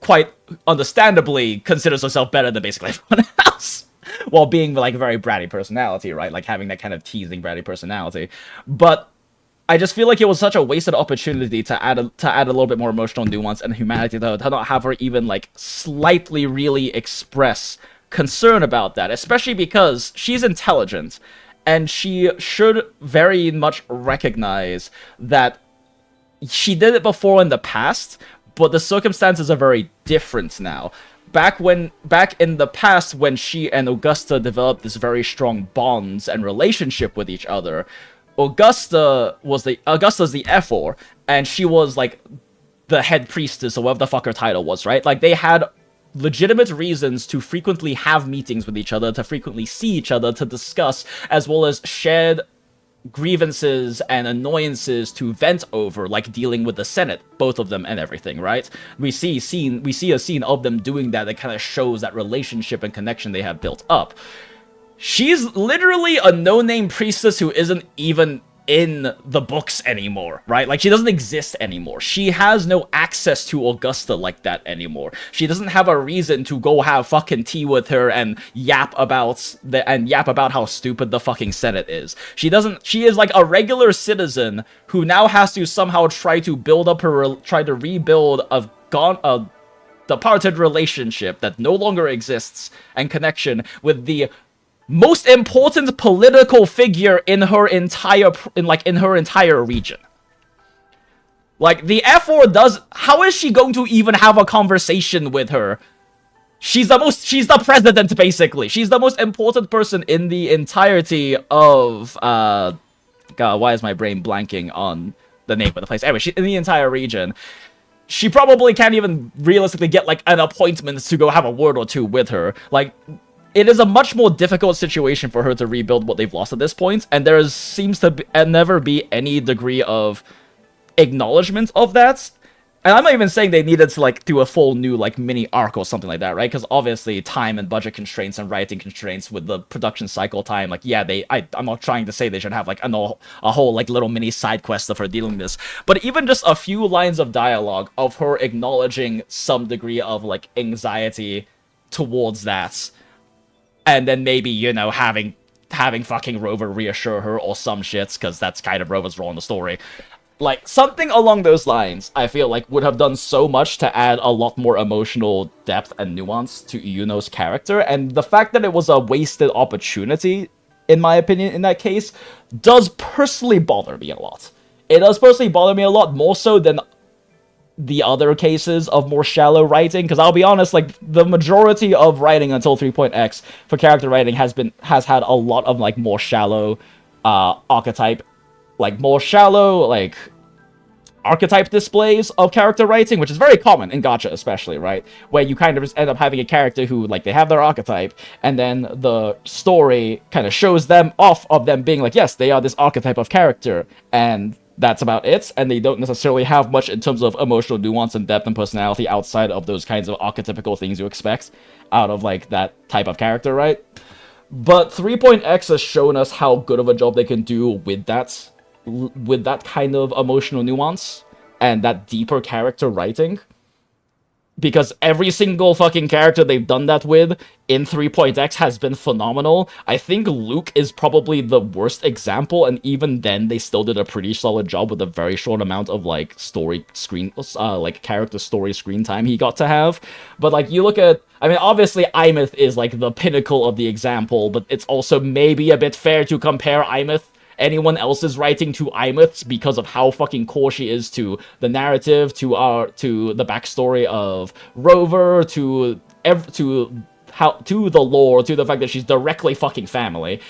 quite understandably, considers herself better than basically everyone else, while being, like, a very bratty personality, right? Like, having that kind of teasing bratty personality. But I just feel like it was such a wasted opportunity to add a little bit more emotional nuance and humanity to not have her even, like, slightly really express concern about that, especially because she's intelligent. And she should very much recognize that she did it before in the past, but the circumstances are very different now. Back in the past, when she and Augusta developed this very strong bonds and relationship with each other, Augusta's the F4, and she was like the head priestess or whatever the fuck her title was, right? Like, they had legitimate reasons to frequently have meetings with each other, to frequently see each other, to discuss, as well as shared grievances and annoyances to vent over, like dealing with the Senate, both of them and everything, right? We see a scene of them doing that kind of shows that relationship and connection they have built up. She's literally a no-name priestess who isn't even in the books anymore, right? Like, she doesn't exist anymore. She has no access to Augusta like that anymore. She doesn't have a reason to go have fucking tea with her and yap about how stupid the fucking Senate is. She is like a regular citizen who now has to somehow try to rebuild a departed relationship that no longer exists and connection with the most important political figure in her entire region. Like, the F4 how is she going to even have a conversation with her? She's the president, basically. She's the most important person in the entirety of, God, why is my brain blanking on the name of the place? Anyway, in the entire region. She probably can't even realistically get, like, an appointment to go have a word or two with her. Like, it is a much more difficult situation for her to rebuild what they've lost at this point, and there seems to never be any degree of acknowledgement of that. And I'm not even saying they needed to, like, do a full new, like, mini arc or something like that, right? Because obviously time and budget constraints and writing constraints with the production cycle time, like, yeah, I'm not trying to say they should have, like, a whole, like, little mini side quest of her dealing with this. But even just a few lines of dialogue of her acknowledging some degree of, like, anxiety towards that, and then maybe, you know, having fucking Rover reassure her or some shits, because that's kind of Rover's role in the story. Like, something along those lines, I feel like, would have done so much to add a lot more emotional depth and nuance to Yuno's character, and the fact that it was a wasted opportunity, in my opinion, in that case, does personally bother me a lot. It does personally bother me a lot, more so than the other cases of more shallow writing, because I'll be honest, like, the majority of writing until 3.x for character writing has had a lot of, like, more shallow archetype displays of character writing, which is very common in gacha especially, right? Where you kind of just end up having a character who, like, they have their archetype, and then the story kind of shows them off of them being like, yes, they are this archetype of character, and that's about it, and they don't necessarily have much in terms of emotional nuance and depth and personality outside of those kinds of archetypical things you expect out of, like, that type of character, right? But 3.x has shown us how good of a job they can do with that kind of emotional nuance and that deeper character writing. because every single fucking character they've done that with in 3.x has been phenomenal. I think Luke is probably the worst example, and even then they still did a pretty solid job with a very short amount of like story screen like character story screen time he got to have. But like you look at, I mean, obviously Imeth is like the pinnacle of the example, but it's also maybe a bit fair to compare anyone else's writing to Imeth's because of how fucking core she is to the narrative, to the backstory of Rover, to the lore, to the fact that she's directly fucking family.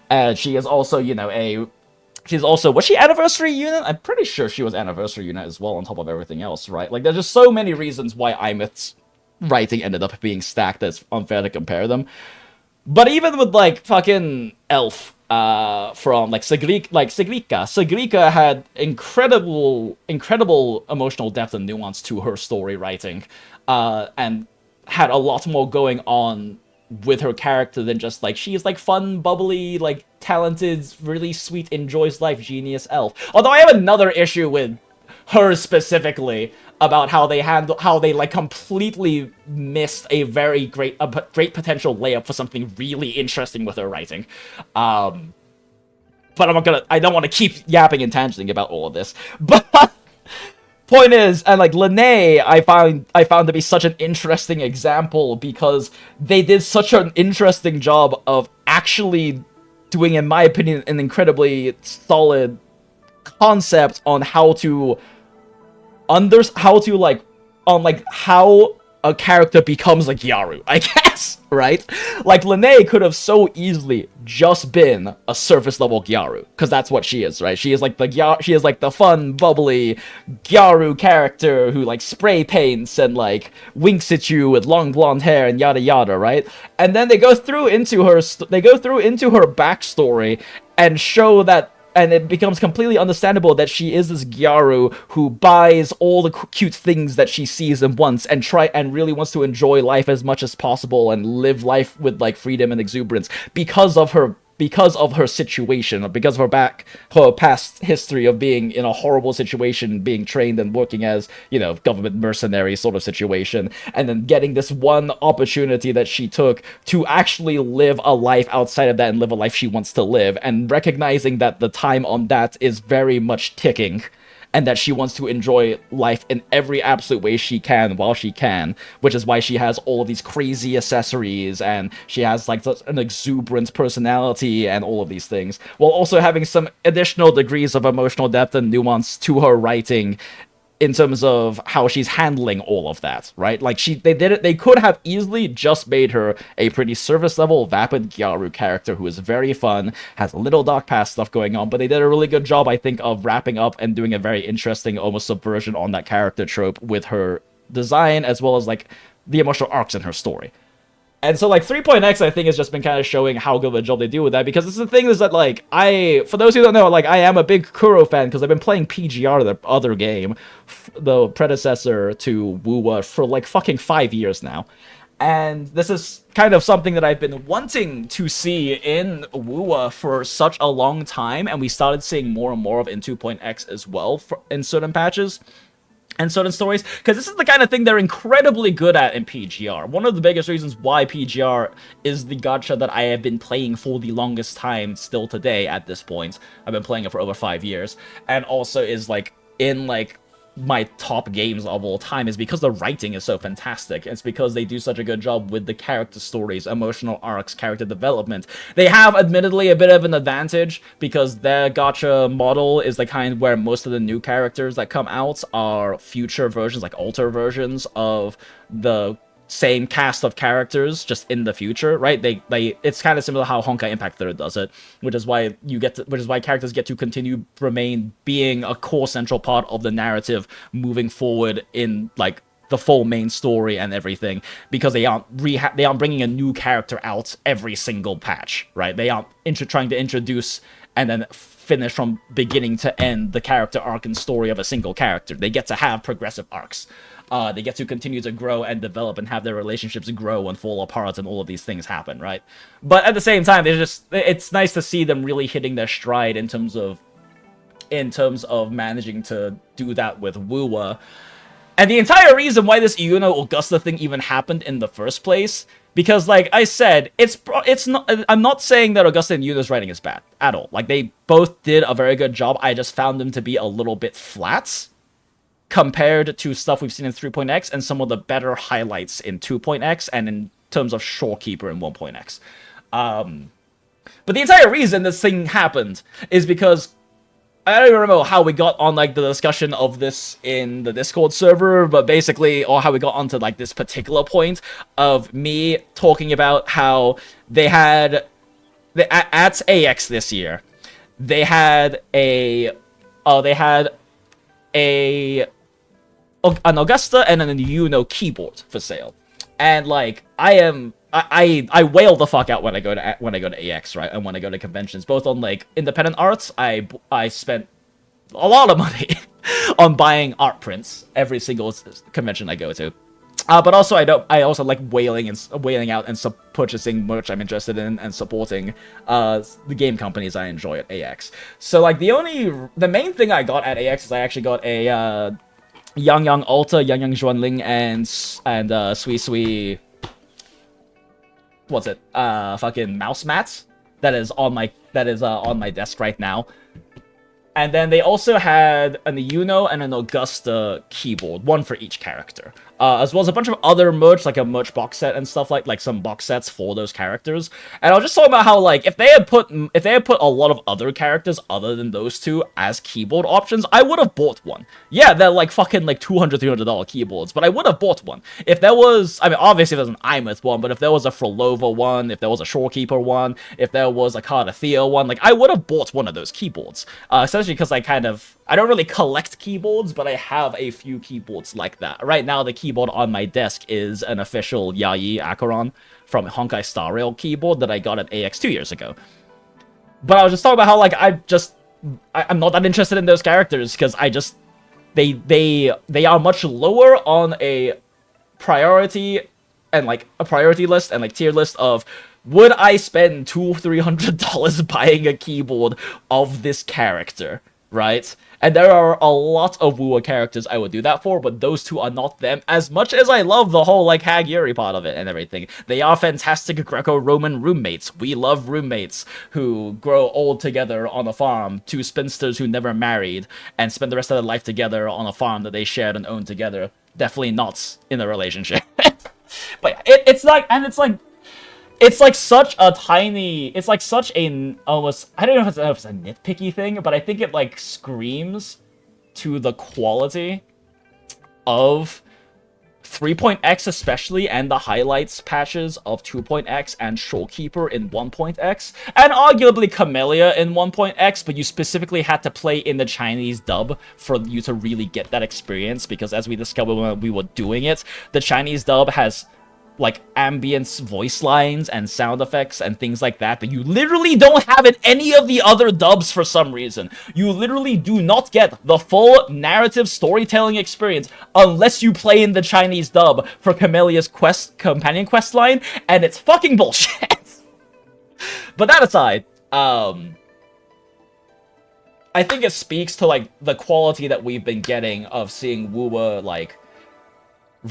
And she is also, you know, she's also, was she Anniversary Unit? I'm pretty sure she was Anniversary Unit as well, on top of everything else, right? Like, there's just so many reasons why Imeth's writing ended up being stacked that it's unfair to compare them. But even with, like, fucking Elf, from, like, Sigrika had incredible emotional depth and nuance to her story writing, and had a lot more going on with her character than just, like, she's, like, fun, bubbly, like, talented, really sweet, enjoys life, genius elf. Although I have another issue with her specifically about how they like completely missed a very great potential layup for something really interesting with her writing. But I don't want to keep yapping and tangenting about all of this. But point is, and like Lene, I found to be such an interesting example because they did such an interesting job of actually doing, in my opinion, an incredibly solid concept on how how a character becomes a Gyaru, I guess, right? Like, Lene could have so easily just been a surface level Gyaru, because that's what she is, right? She is like the fun, bubbly Gyaru character who like spray paints and like winks at you with long blonde hair and yada yada, right? And then they go through into her backstory and show that. And it becomes completely understandable that she is this Gyaru who buys all the cute things that she sees and wants, and really wants to enjoy life as much as possible and live life with like freedom and exuberance because of her situation, because of her past history of being in a horrible situation, being trained and working as, you know, government mercenary sort of situation, and then getting this one opportunity that she took to actually live a life outside of that and live a life she wants to live, and recognizing that the time on that is very much ticking, and that she wants to enjoy life in every absolute way she can while she can, which is why she has all of these crazy accessories, and she has like an exuberant personality and all of these things, while also having some additional degrees of emotional depth and nuance to her writing in terms of how she's handling all of that, right? Like, they could have easily just made her a pretty surface-level, vapid Gyaru character who is very fun, has a little dark past stuff going on, but they did a really good job, I think, of wrapping up and doing a very interesting, almost subversion on that character trope with her design, as well as, like, the emotional arcs in her story. And so, like, 3.x, I think, has just been kind of showing how good of a job they do with that, because the thing is that, like, for those who don't know, like, I am a big Kuro fan, because I've been playing PGR, the other game, the predecessor to WuWa, for, like, fucking 5 years now. And this is kind of something that I've been wanting to see in WuWa for such a long time, and we started seeing more and more of in 2.x as well, in certain patches and certain stories, because this is the kind of thing they're incredibly good at in PGR. One of the biggest reasons why PGR is the gacha that I have been playing for the longest time still today at this point. I've been playing it for over 5 years, and also is like in like my top games of all time, is because the writing is so fantastic. It's because they do such a good job with the character stories, emotional arcs, character development. They have admittedly a bit of an advantage because their gacha model is the kind where most of the new characters that come out are future versions, like alter versions of the same cast of characters, just in the future, right? It's kind of similar to how Honkai Impact 3 does it, which is why characters get to remain being a core central part of the narrative moving forward in like the full main story and everything, because they aren't bringing a new character out every single patch, right? They aren't trying to introduce and then finish from beginning to end the character arc and story of a single character. They get to have progressive arcs. They get to continue to grow and develop and have their relationships grow and fall apart and all of these things happen, right? But at the same time, it's nice to see them really hitting their stride in terms of managing to do that with WuWa. And the entire reason why this Augusta thing even happened in the first place, because, like I said, it's not. I'm not saying that Augusta and Yuno's writing is bad at all. Like, they both did a very good job. I just found them to be a little bit flat compared to stuff we've seen in 3.x and some of the better highlights in 2.x and in terms of Shorekeeper in 1.x. But the entire reason this thing happened is because I don't even remember how we got on, like, the discussion of this in the Discord server, but basically, or how we got onto, like, this particular point of me talking about how they had, at AX this year, they had an Augusta and an Yuno keyboard for sale. And, like, I wail the fuck out when I go to AX, right? And when I go to conventions, both on, like, independent arts, I spent a lot of money on buying art prints every single convention I go to. But also I also like wailing out and purchasing merch I'm interested in and supporting the game companies I enjoy at AX. So, like, the main thing I got at AX is I actually got a YANGYANG Alta, YANGYANG XUANLING, and Sui. What's it? Fucking mouse mats that is on my desk right now. And then they also had an Yuno and an Augusta keyboard, one for each character. As well as a bunch of other merch, like a merch box set and stuff, like some box sets for those characters. And I was just talking about how, like, if they had put a lot of other characters other than those two as keyboard options, I would have bought one. Yeah, they're like fucking like $200-$300 keyboards, but I would have bought one. If there was, I mean, obviously there's an Imeth one, but if there was a Frolova one, if there was a Shorekeeper one, if there was a Cardathea one, like, I would have bought one of those keyboards. Especially because I don't really collect keyboards, but I have a few keyboards like that. Right now, the keyboard on my desk is an official Yayi Acheron from Honkai Star Rail keyboard that I got at AX 2 years ago. But I was just talking about how, like, I'm not that interested in those characters, because they are much lower on a priority and, like, a priority list and, like, tier list of, would I spend $200-$300 buying a keyboard of this character, right? And there are a lot of WuWa characters I would do that for, but those two are not them, as much as I love the whole, like, Hag Yuri part of it and everything. They are fantastic Greco-Roman roommates. We love roommates who grow old together on a farm, two spinsters who never married, and spend the rest of their life together on a farm that they shared and owned together. Definitely not in a relationship. But it's such a tiny, it's like such a, almost, I don't know if it's a nitpicky thing, but I think it, like, screams to the quality of 3.x especially, and the highlights patches of 2.x and Shorekeeper in 1.x, and arguably Camellia in 1.x, but you specifically had to play in the Chinese dub for you to really get that experience, because as we discovered when we were doing it, the Chinese dub has, like, ambience voice lines and sound effects and things like that you literally don't have in any of the other dubs for some reason. You literally do not get the full narrative storytelling experience unless you play in the Chinese dub for Camellia's companion quest line, and it's fucking bullshit. But that aside, I think it speaks to, like, the quality that we've been getting of seeing WuWa, like,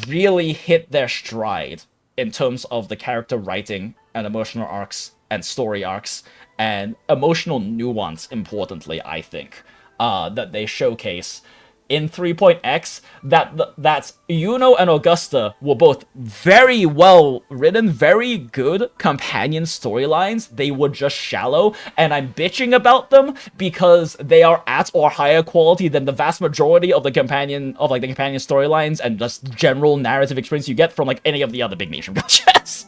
really hit their stride in terms of the character writing and emotional arcs and story arcs and emotional nuance, importantly, I think, that they showcase in 3.x, that's Yuno and Augusta were both very well written, very good companion storylines. They were just shallow, and I'm bitching about them because they are at or higher quality than the vast majority of the companion storylines and just general narrative experience you get from, like, any of the other big nation gachas.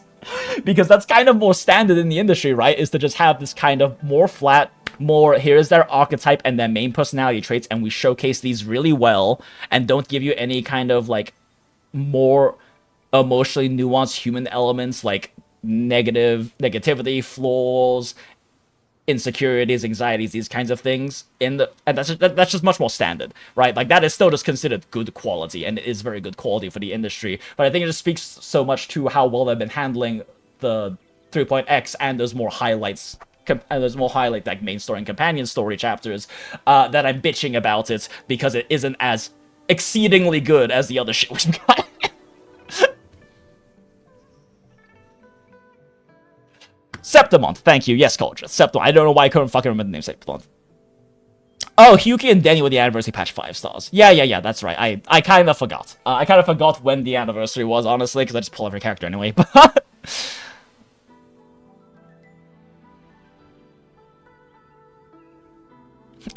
Because that's kind of more standard in the industry, right? Is to just have this kind of more flat, more, here's their archetype and their main personality traits, and we showcase these really well, and don't give you any kind of, like, more emotionally nuanced human elements, like negativity, flaws, insecurities, anxieties, these kinds of things. And that's just much more standard, right? Like, that is still just considered good quality, and it is very good quality for the industry. But I think it just speaks so much to how well they've been handling the 3.x, and there's more highlights. And there's more like, main story and companion story chapters, that I'm bitching about it because it isn't as exceedingly good as the other shit we've got. Septimont, thank you. Yes, Culture. Septimont. I don't know why I couldn't fucking remember the name Septimont. Oh, Hyuki and Danny with the anniversary patch 5 stars. Yeah, that's right. I kind of forgot. I kind of forgot when the anniversary was, honestly, because I just pull every character anyway. But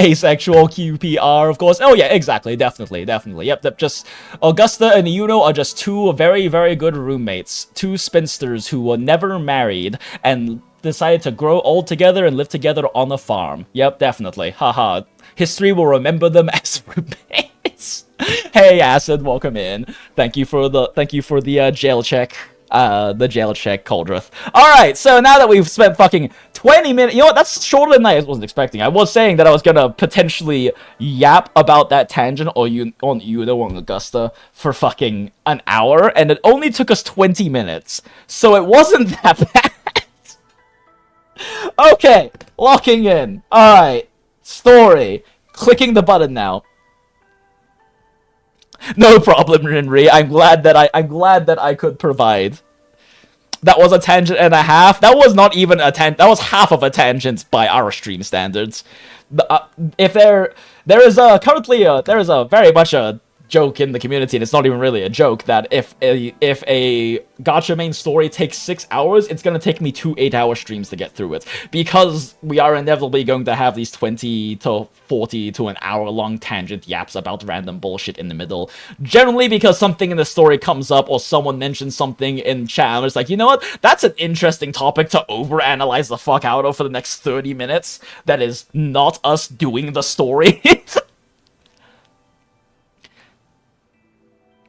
asexual QPR, of course. Oh yeah, exactly, definitely. Yep, just Augusta and Yuno are just two very, very good roommates. Two spinsters who were never married and decided to grow old together and live together on a farm. Yep, definitely. Haha. History will remember them as roommates. Hey, Acid, welcome in. Thank you for the jail check. The jail check, Coldrith. Alright, so now that we've spent fucking 20 minutes... You know what, that's shorter than I wasn't expecting. I was saying that I was gonna potentially yap about that tangent on Yuno and Augusta for fucking an hour, and it only took us 20 minutes. So it wasn't that bad. Okay, locking in. Alright, story. Clicking the button now. No problem, Rinri. I'm glad that I could provide. That was a tangent and a half. That was not even a that was half of a tangent by our stream standards. If there is a very much a joke in the community, and it's not even really a joke, that if a gacha main story takes 6 hours, it's gonna take me 2 8-hour streams to get through it, because we are inevitably going to have these 20 to 40 to an hour long tangent yaps about random bullshit in the middle, generally because something in the story comes up or someone mentions something in chat and it's like, you know what, that's an interesting topic to overanalyze the fuck out of for the next 30 minutes that is not us doing the story.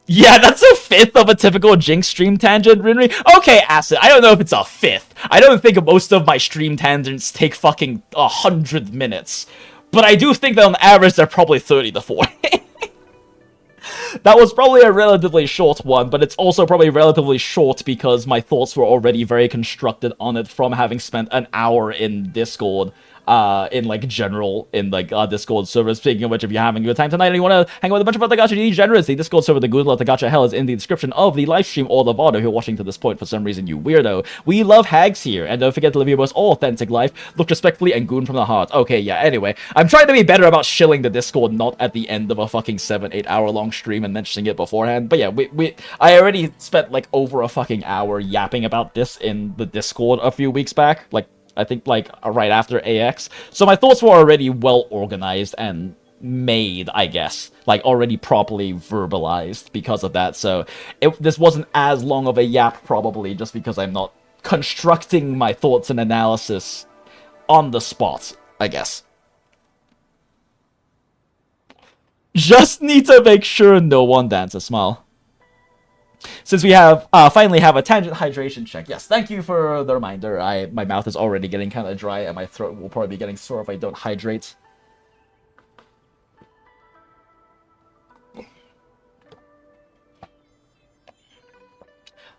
Yeah, that's a fifth of a typical Jinx stream tangent, Rinri. Okay, Acid, I don't know if it's a fifth. I don't think most of my stream tangents take fucking 100 minutes. But I do think that on average, they're probably 30 to 40. That was probably a relatively short one, but it's also probably relatively short because my thoughts were already very constructed on it from having spent an hour in Discord. In like general, in like Discord server. Speaking of which, if you're having a good time tonight and you want to hang out with a bunch of other gacha degenerates, the Discord server, the Goondola To Gacha Hell, is in the description of the live stream or the VOD. If you're watching to this point for some reason, you weirdo. We love Hags here, and don't forget to live your most authentic life, look respectfully, and goon from the heart. Okay, yeah, anyway, I'm trying to be better about shilling the Discord, not at the end of a fucking 7-8 hour long stream and mentioning it beforehand. But yeah, I already spent like over a fucking hour yapping about this in the Discord a few weeks back, like I think like right after AX. So my thoughts were already well organized and made, I guess. Like already properly verbalized because of that. So this wasn't as long of a yap probably just because I'm not constructing my thoughts and analysis on the spot, I guess. Just need to make sure no one dances. Smile. Since we have finally have a tangent hydration check. Yes, thank you for the reminder. My mouth is already getting kind of dry and my throat will probably be getting sore if I don't hydrate.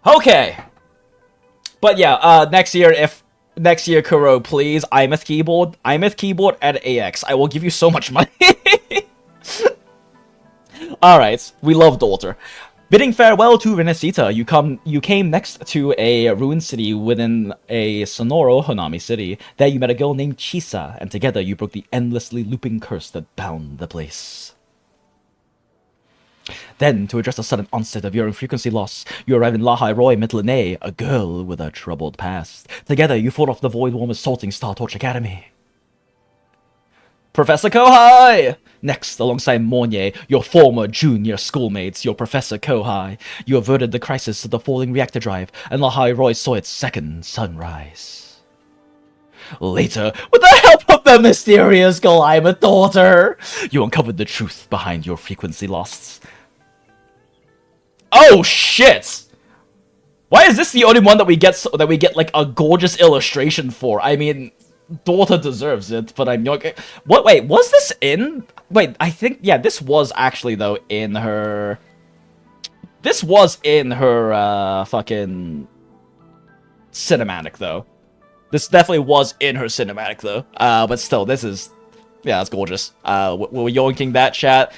Okay. But yeah, next year, Kuro, please, IMF keyboard at AX. I will give you so much money. Alright, we love Daughter. Bidding farewell to Renesita, you came next to a ruined city within a Sonoro Honami city. There you met a girl named Chisa, and together you broke the endlessly looping curse that bound the place. Then, to address the sudden onset of your frequency loss, you arrive in Lahai Roy Mitlane, a girl with a troubled past. Together you fought off the Void Worm assaulting Star Torch Academy. Professor Kohai! Next, alongside Mornier, your former junior schoolmates, your Professor Kohai, you averted the crisis of the falling reactor drive, and Lahai Roy saw its second sunrise. Later, with the help of the mysterious Goliath Daughter, you uncovered the truth behind your frequency loss. Oh shit! Why is this the only one that we get like a gorgeous illustration for? I mean, Daughter deserves it, but I'm not. What? Wait, was this in? Wait, I think yeah, this was actually though in her. This was in her fucking cinematic though. This definitely was in her cinematic though. But still, this is yeah, that's gorgeous. We're yoinking that chat.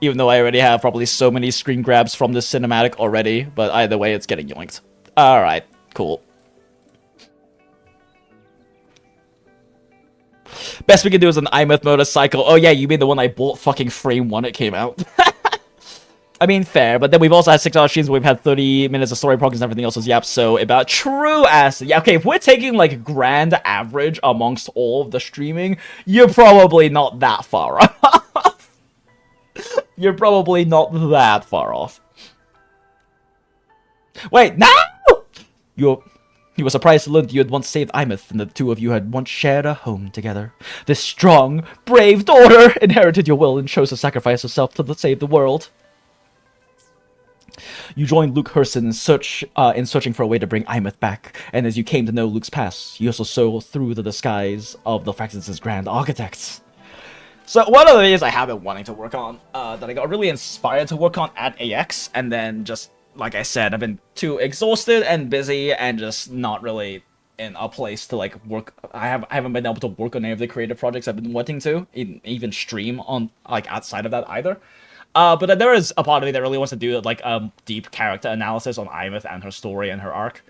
Even though I already have probably so many screen grabs from this cinematic already, but either way, it's getting yoinked. Alright, cool. Best we can do is an iMyth motorcycle. Oh yeah, you mean the one I bought fucking frame 1 it came out. I mean, fair, but then we've also had 6-hour streams where we've had 30 minutes of story progress and everything else was yap, so about true ass. Yeah, okay, if we're taking, like, grand average amongst all of the streaming, you're probably not that far off. You're probably not that far off. Wait, no! You were surprised to learn that you had once saved iMyth, and the two of you had once shared a home together. This strong, brave daughter inherited your will and chose to sacrifice herself to save the world. You joined Luke Hurston in searching for a way to bring iMyth back, and as you came to know Luke's past, you also saw through the disguise of the Fraxis' Grand Architects. So one of the things I have been wanting to work on, that I got really inspired to work on at AX, and then just, like I said, I've been too exhausted and busy and just not really in a place to, like, work. I haven't been able to work on any of the creative projects I've been wanting to, even stream on, like, outside of that either. But then there is a part of me that really wants to do, like, a deep character analysis on iMyth and her story and her arc.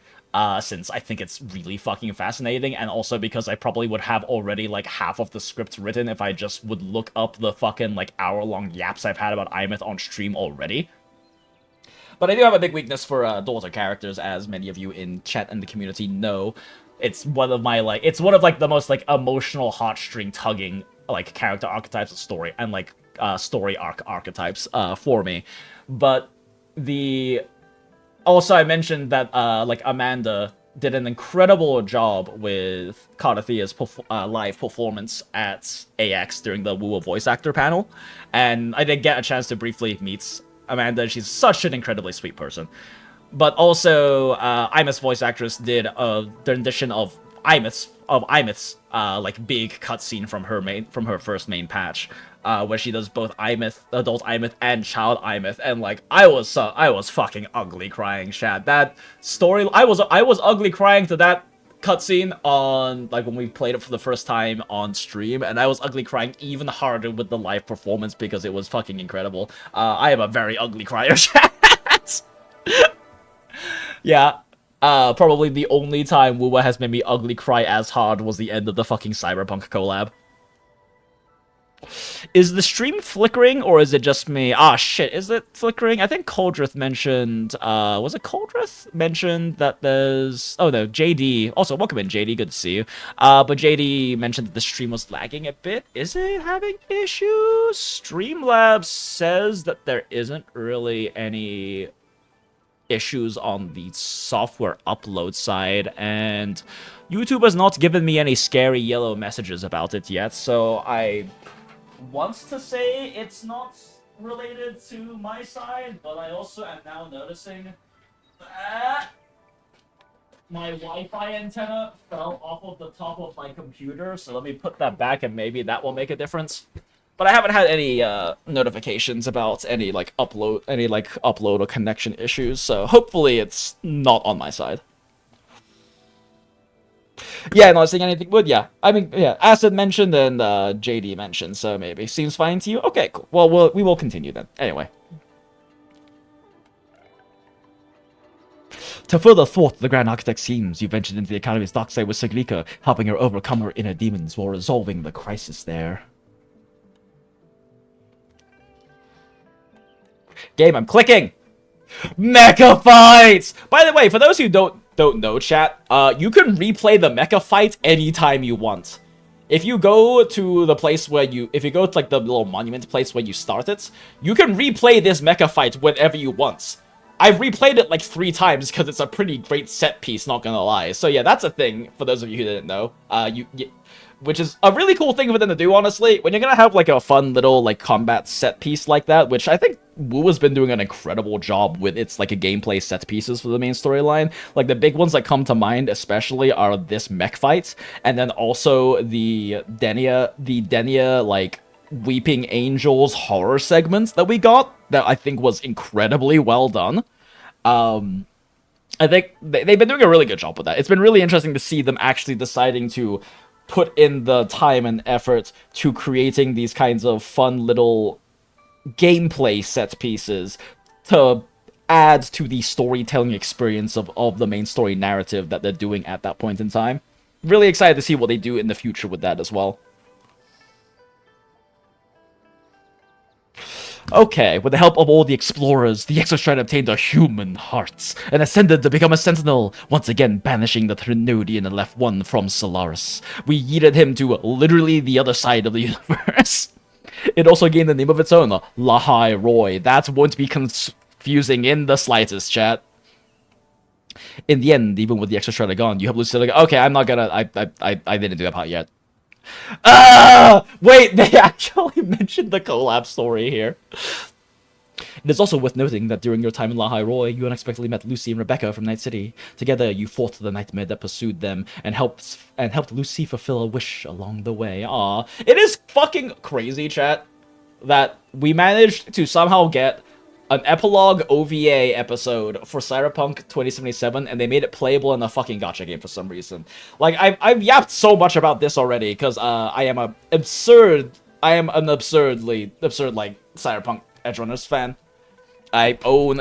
Since I think it's really fucking fascinating, and also because I probably would have already, like, half of the script written if I just would look up the fucking, like, hour-long yaps I've had about iMyth on stream already. But I do have a big weakness for daughter characters, as many of you in chat and the community know. It's one of my, like, the most, like, emotional, heartstring-tugging, like, character archetypes of story, and, like, story arc archetypes, for me. But also, I mentioned that, like, Amanda did an incredible job with Cardathia's live performance at AX during the WuWa voice actor panel, and I did get a chance to briefly meet Amanda. She's such an incredibly sweet person. But also, iMyth's voice actress did a rendition of iMyth's like, big cutscene from her first main patch, where she does both iMyth, adult iMyth, and child iMyth, and, like, I was fucking ugly crying, Shad. That story, I was ugly crying to that cutscene on, like, when we played it for the first time on stream, and I was ugly crying even harder with the live performance because it was fucking incredible. I am a very ugly crier, Shad. Yeah. Probably the only time WuWa has made me ugly cry as hard was the end of the fucking Cyberpunk collab. Is the stream flickering, or is it just me? Ah, shit, is it flickering? I think Coldrith mentioned, was it Coldrith? Mentioned that there's... Oh, no, JD. Also, welcome in, JD, good to see you. But JD mentioned that the stream was lagging a bit. Is it having issues? Streamlabs says that there isn't really any issues on the software upload side, and YouTube has not given me any scary yellow messages about it yet, so I want to say it's not related to my side, but I also am now noticing that my Wi-Fi antenna fell off of the top of my computer, so let me put that back and maybe that will make a difference. But I haven't had any notifications about any upload or connection issues, so hopefully it's not on my side. Yeah, not seeing anything good. Yeah, I mean, yeah, Acid mentioned and JD mentioned, so maybe seems fine to you. Okay, cool. Well, we will continue then. Anyway, to further thwart the Grand Architect's schemes, you ventured into the Academy's dark side with Siglika, helping her overcome her inner demons while resolving the crisis there. Game, I'm clicking! Mecha fights! By the way, for those who don't know, chat, you can replay the mecha fight anytime you want. If you go to the place where if you go to, like, the little monument place where you start it, you can replay this mecha fight whenever you want. I've replayed it like 3 times because it's a pretty great set piece, not gonna lie. So yeah, that's a thing for those of you who didn't know. Which is a really cool thing for them to do, honestly. When you're gonna have, like, a fun little, like, combat set piece like that, which I think WuWa's been doing an incredible job with its, like, a gameplay set pieces for the main storyline. Like, the big ones that come to mind especially are this mech fight, and then also the Denia, like, Weeping Angels horror segments that we got, that I think was incredibly well done. I think they've been doing a really good job with that. It's been really interesting to see them actually deciding to put in the time and effort to creating these kinds of fun little gameplay set pieces to add to the storytelling experience of the main story narrative that they're doing at that point in time. Really excited to see what they do in the future with that as well. Okay, with the help of all the explorers, the Exostrad obtained a human hearts and ascended to become a sentinel, once again banishing the Trinodian and left one from Solaris. We yeeted him to literally the other side of the universe. It also gained a name of its own, Lahai Roy. That won't be confusing in the slightest, chat. In the end, even with the Exostrad gone, you have Lucy like, okay, I'm not gonna, I didn't do that part yet. Wait, they actually mentioned the collab story here. It is also worth noting that during your time in Lahai Roy, you unexpectedly met Lucy and Rebecca from Night City. Together, you fought the nightmare that pursued them and helped Lucy fulfill a wish along the way. Aw, it is fucking crazy, chat, that we managed to somehow get an epilogue OVA episode for Cyberpunk 2077, and they made it playable in a fucking gacha game for some reason. Like, I've yapped so much about this already, because I am an absurd, like, Cyberpunk Edgerunners fan. I own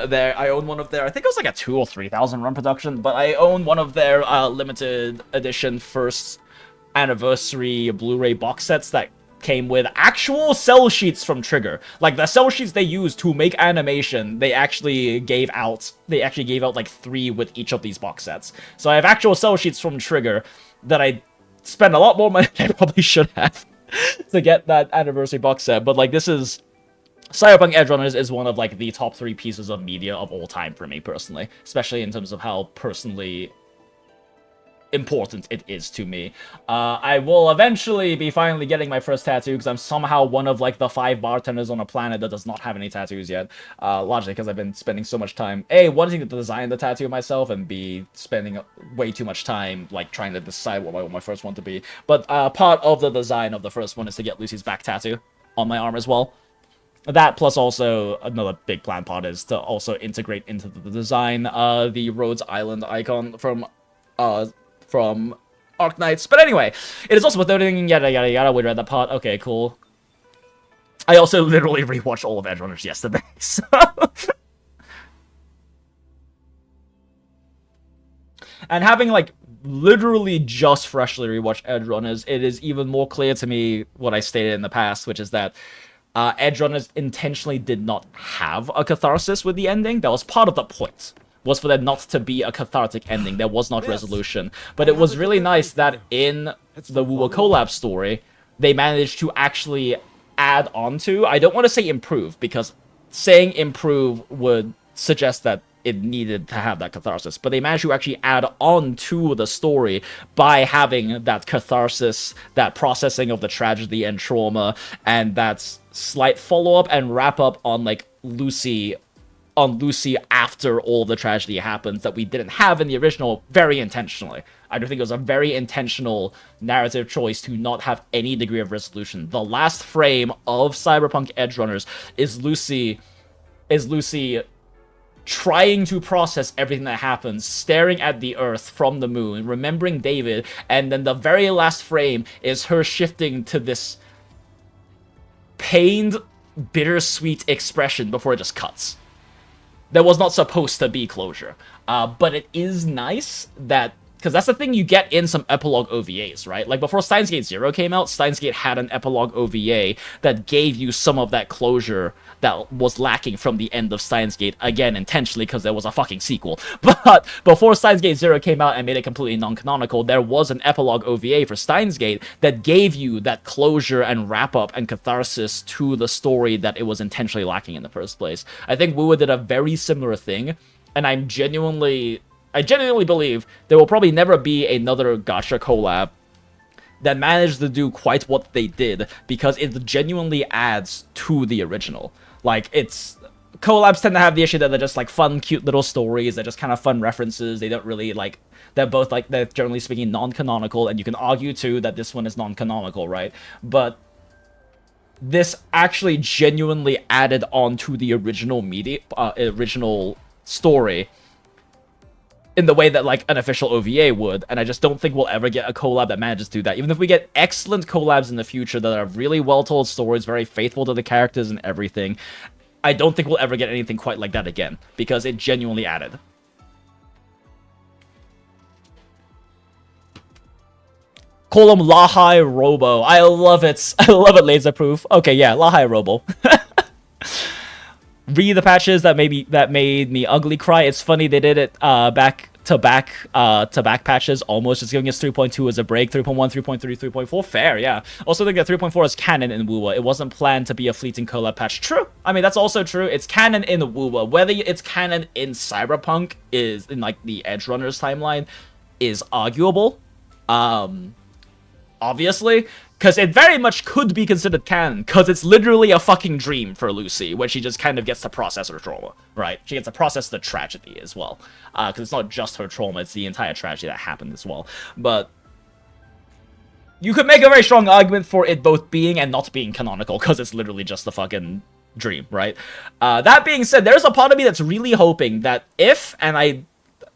one of their, I think it was like a 2,000 or 3,000 run production, but I own one of their limited edition first anniversary Blu-ray box sets that came with actual cell sheets from Trigger. Like, the cell sheets they used to make animation, they actually gave out like 3 with each of these box sets. So I have actual cell sheets from Trigger that I spent a lot more money than I probably should have to get that anniversary box set. But like, this is Cyberpunk Edgerunners is one of like the top 3 pieces of media of all time for me personally, especially in terms of how personally important it is to me. I will eventually be finally getting my first tattoo, because I'm somehow one of like the 5 bartenders on a planet that does not have any tattoos yet. Largely because I've been spending so much time, A, wanting to design the tattoo myself, and B, spending way too much time like trying to decide what I want my first one to be. But part of the design of the first one is to get Lucy's back tattoo on my arm as well. That, plus also another big plan part is to also integrate into the design the Rhodes Island icon from Arknights. But anyway, it is also worth noting, yada yada yada, we read that part. Okay, cool. I also literally rewatched all of Edgerunners yesterday, so... And having, like, literally just freshly rewatched Edgerunners, it is even more clear to me what I stated in the past, which is that Edgerunners intentionally did not have a catharsis with the ending. That was part of the point, was for there not to be a cathartic ending. There was not resolution. But it was really nice that in the WuWa collab story, they managed to actually add on to, I don't want to say improve, because saying improve would suggest that it needed to have that catharsis, but they managed to actually add on to the story by having that catharsis, that processing of the tragedy and trauma, and that slight follow-up and wrap-up on, like, Lucy after all the tragedy happens that we didn't have in the original, very intentionally. I do think it was a very intentional narrative choice to not have any degree of resolution. The last frame of Cyberpunk Edgerunners is Lucy trying to process everything that happens, staring at the Earth from the moon, remembering David, and then the very last frame is her shifting to this pained, bittersweet expression before it just cuts. There was not supposed to be closure. But it is nice that, because that's the thing you get in some epilogue OVAs, right? Like, before Steins Gate Zero came out, Steins Gate had an epilogue OVA that gave you some of that closure that was lacking from the end of Steins Gate, again, intentionally, because there was a fucking sequel. But before Steins Gate Zero came out and made it completely non-canonical, there was an epilogue OVA for Steins Gate that gave you that closure and wrap-up and catharsis to the story that it was intentionally lacking in the first place. I think WuWa did a very similar thing, and I genuinely believe there will probably never be another gacha collab that managed to do quite what they did, because it genuinely adds to the original. Like, collabs tend to have the issue that they're just, like, fun, cute little stories, they're just kind of fun references, they don't really, like, they're both, like, they're generally speaking non-canonical, and you can argue, too, that this one is non-canonical, right? But this actually genuinely added on to the original original story, in the way that like an official OVA would, and I just don't think we'll ever get a collab that manages to do that. Even if we get excellent collabs in the future that are really well told stories, very faithful to the characters and everything, I don't think we'll ever get anything quite like that again, because it genuinely added. Call him Lahai Robo. I love it. I love it, Laserproof. Okay, yeah, Lahai Robo. Read the patches that made me ugly cry. It's funny they did it back to back patches almost, just giving us 3.2 as a break, 3.1, 3.3, 3.4. Fair, yeah. Also, think that 3.4 is canon in WuWa. It wasn't planned to be a fleeting collab patch. True. I mean, that's also true. It's canon in WuWa. Whether it's canon in Cyberpunk is in like the Edgerunners timeline is arguable. Obviously, because it very much could be considered canon, because it's literally a fucking dream for Lucy, when she just kind of gets to process her trauma, right? She gets to process the tragedy as well, because it's not just her trauma, it's the entire tragedy that happened as well. But you could make a very strong argument for it both being and not being canonical, because it's literally just a fucking dream, right? That being said, there's a part of me that's really hoping that if, and I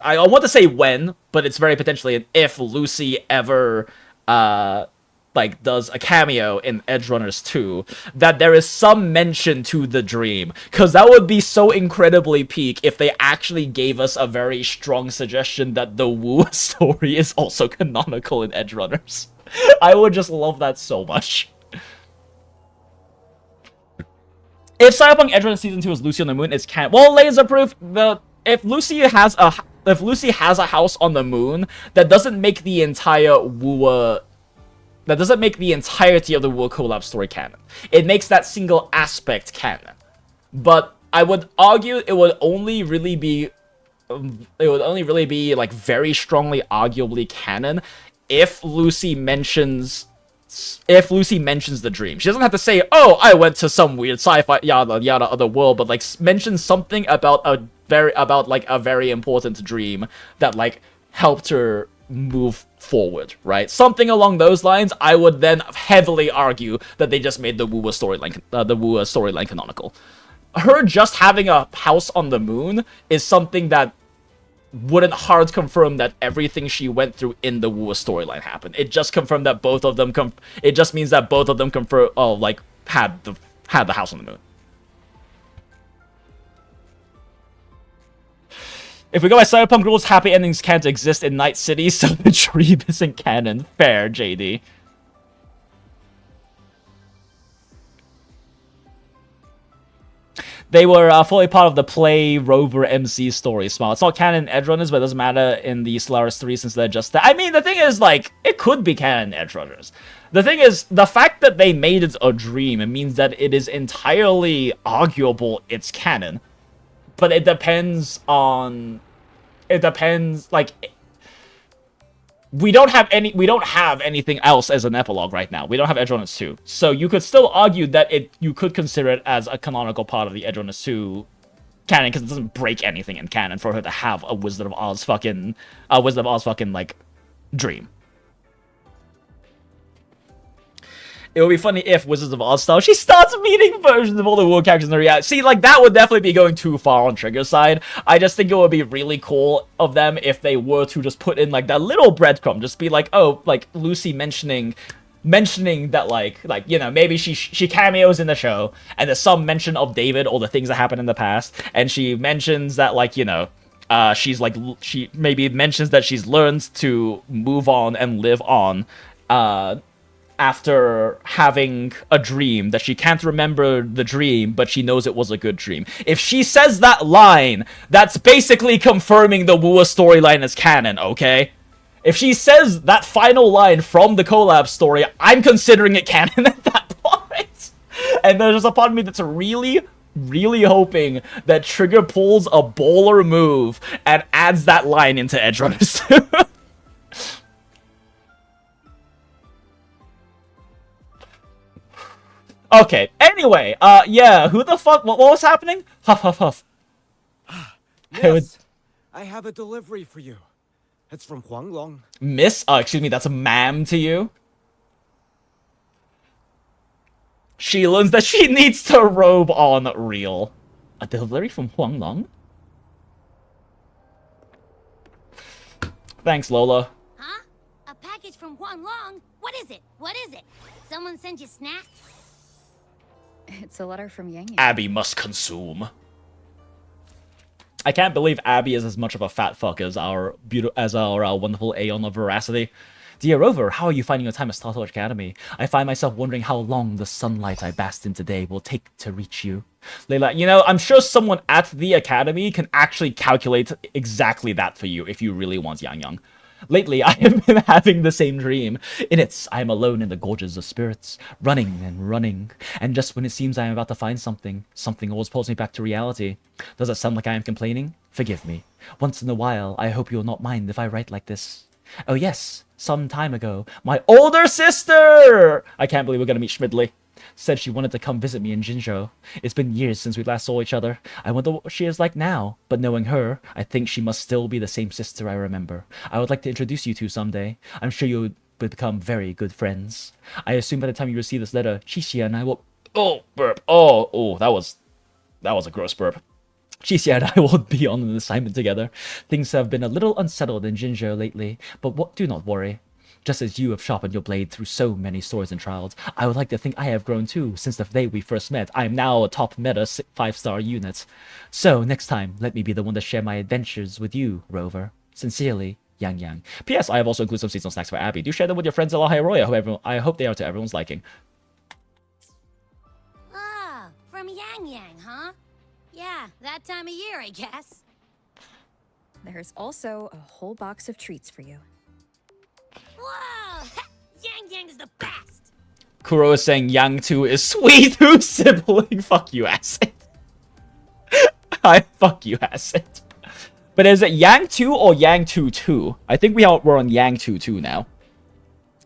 want to say when, but it's very potentially an if Lucy ever like does a cameo in Edgerunners 2, that there is some mention to the dream, because that would be so incredibly peak if they actually gave us a very strong suggestion that the WuWa story is also canonical in Edgerunners. I would just love that so much. If Cyberpunk Edgerunners Season 2 is Lucy on the Moon, it's canon. Well, Laserproof, if Lucy has a house on the moon, that doesn't make the entire WuWa... That doesn't make the entirety of the WuWa collab story canon. It makes that single aspect canon. But I would argue it would only really be... like, very strongly arguably canon if Lucy mentions... If Lucy mentions the dream. She doesn't have to say, oh, I went to some weird sci-fi yada yada other world, but like mention something about a very important dream that like helped her move forward, right? Something along those lines. I would then heavily argue that they just made the WuWa storyline canonical. Her just having a house on the moon is something that wouldn't hard confirm that everything she went through in the WuWa storyline happened. It just confirmed that both of them it just means that both of them had the house on the moon. If we go by Cyberpunk rules, happy endings can't exist in Night City, so the dream isn't canon. Fair, JD. They were fully part of the Play Rover MC story. Small. It's not canon in Edgerunners, but it doesn't matter in the Solaris 3 since they're just that. I mean, the thing is, like, it could be canon in Edgerunners. The thing is, the fact that they made it a dream, it means that it is entirely arguable it's canon. But it depends on... It depends, like... We don't have anything else as an epilogue right now. We don't have Edgerunners 2. So you could still argue that you could consider it as a canonical part of the Edgerunners 2 canon, because it doesn't break anything in canon for her to have a Wizard of Oz fucking like dream. It would be funny if Wizards of Oz style, she starts meeting versions of all the WuWa characters in the reality. See, like, that would definitely be going too far on Trigger's side. I just think it would be really cool of them if they were to just put in, like, that little breadcrumb. Just be like, oh, like, Lucy mentioning that, like, you know, maybe she cameos in the show, and there's some mention of David or the things that happened in the past, and she mentions that, like, you know, she maybe mentions that she's learned to move on and live on, after having a dream, that she can't remember the dream, but she knows it was a good dream. If she says that line, that's basically confirming the WuWa storyline as canon, okay? If she says that final line from the collab story, I'm considering it canon at that point. And there's a part of me that's really hoping that Trigger pulls a baller move and adds that line into Edgerunners 2. Okay, anyway, yeah, who the fuck, what was happening? Huff, huff, huff. Yes, I have a delivery for you. It's from Huanglong. Miss? Excuse me, that's a ma'am to you? She learns that she needs to robe on real. A delivery from Huanglong? Thanks, Lola. Huh? A package from YANGYANG? What is it? What is it? Someone sent you snacks? It's a letter from YANGYANG. Abby must consume. I can't believe Abby is as much of a fat fuck as our wonderful Aeon of Veracity. Dear Rover, how are you finding your time at Startorch Academy? I find myself wondering how long the sunlight I basked in today will take to reach you. Layla, you know, I'm sure someone at the academy can actually calculate exactly that for you if you really want YANGYANG. Lately, I have been having the same dream. In it, I am alone in the gorges of spirits, running and running. And just when it seems I am about to find something, something always pulls me back to reality. Does it sound like I am complaining? Forgive me. Once in a while, I hope you will not mind if I write like this. Oh yes, some time ago, my older sister! I can't believe we're gonna meet Schmidley. Said she wanted to come visit me in Jinzhou. It's been years since we last saw each other. I wonder what she is like now, but knowing her, I think she must still be the same sister I remember. I would like to introduce you two someday. I'm sure you would become very good friends. I assume by the time you receive this letter, Qixia and I will... Oh, burp. Oh, that was a gross burp. Qixia and I will be on an assignment together. Things have been a little unsettled in Jinzhou lately, but do not worry. Just as you have sharpened your blade through so many swords and trials, I would like to think I have grown too. Since the day we first met, I am now a top meta 5-star unit. So, next time, let me be the one to share my adventures with you, Rover. Sincerely, YANGYANG. P.S. I have also included some seasonal snacks for Abby. Do share them with your friends at La Roya. I hope they are to everyone's liking. Ah, from YANGYANG, huh? Yeah, that time of year, I guess. There's also a whole box of treats for you. Whoa! YANGYANG's the best! Kuro is saying Yang 2 is sweet. Who's sibling? Fuck you, Acid. Fuck you, Acid. But is it Yang 2 or Yang 2 2? I think we're on Yang 2 2 now.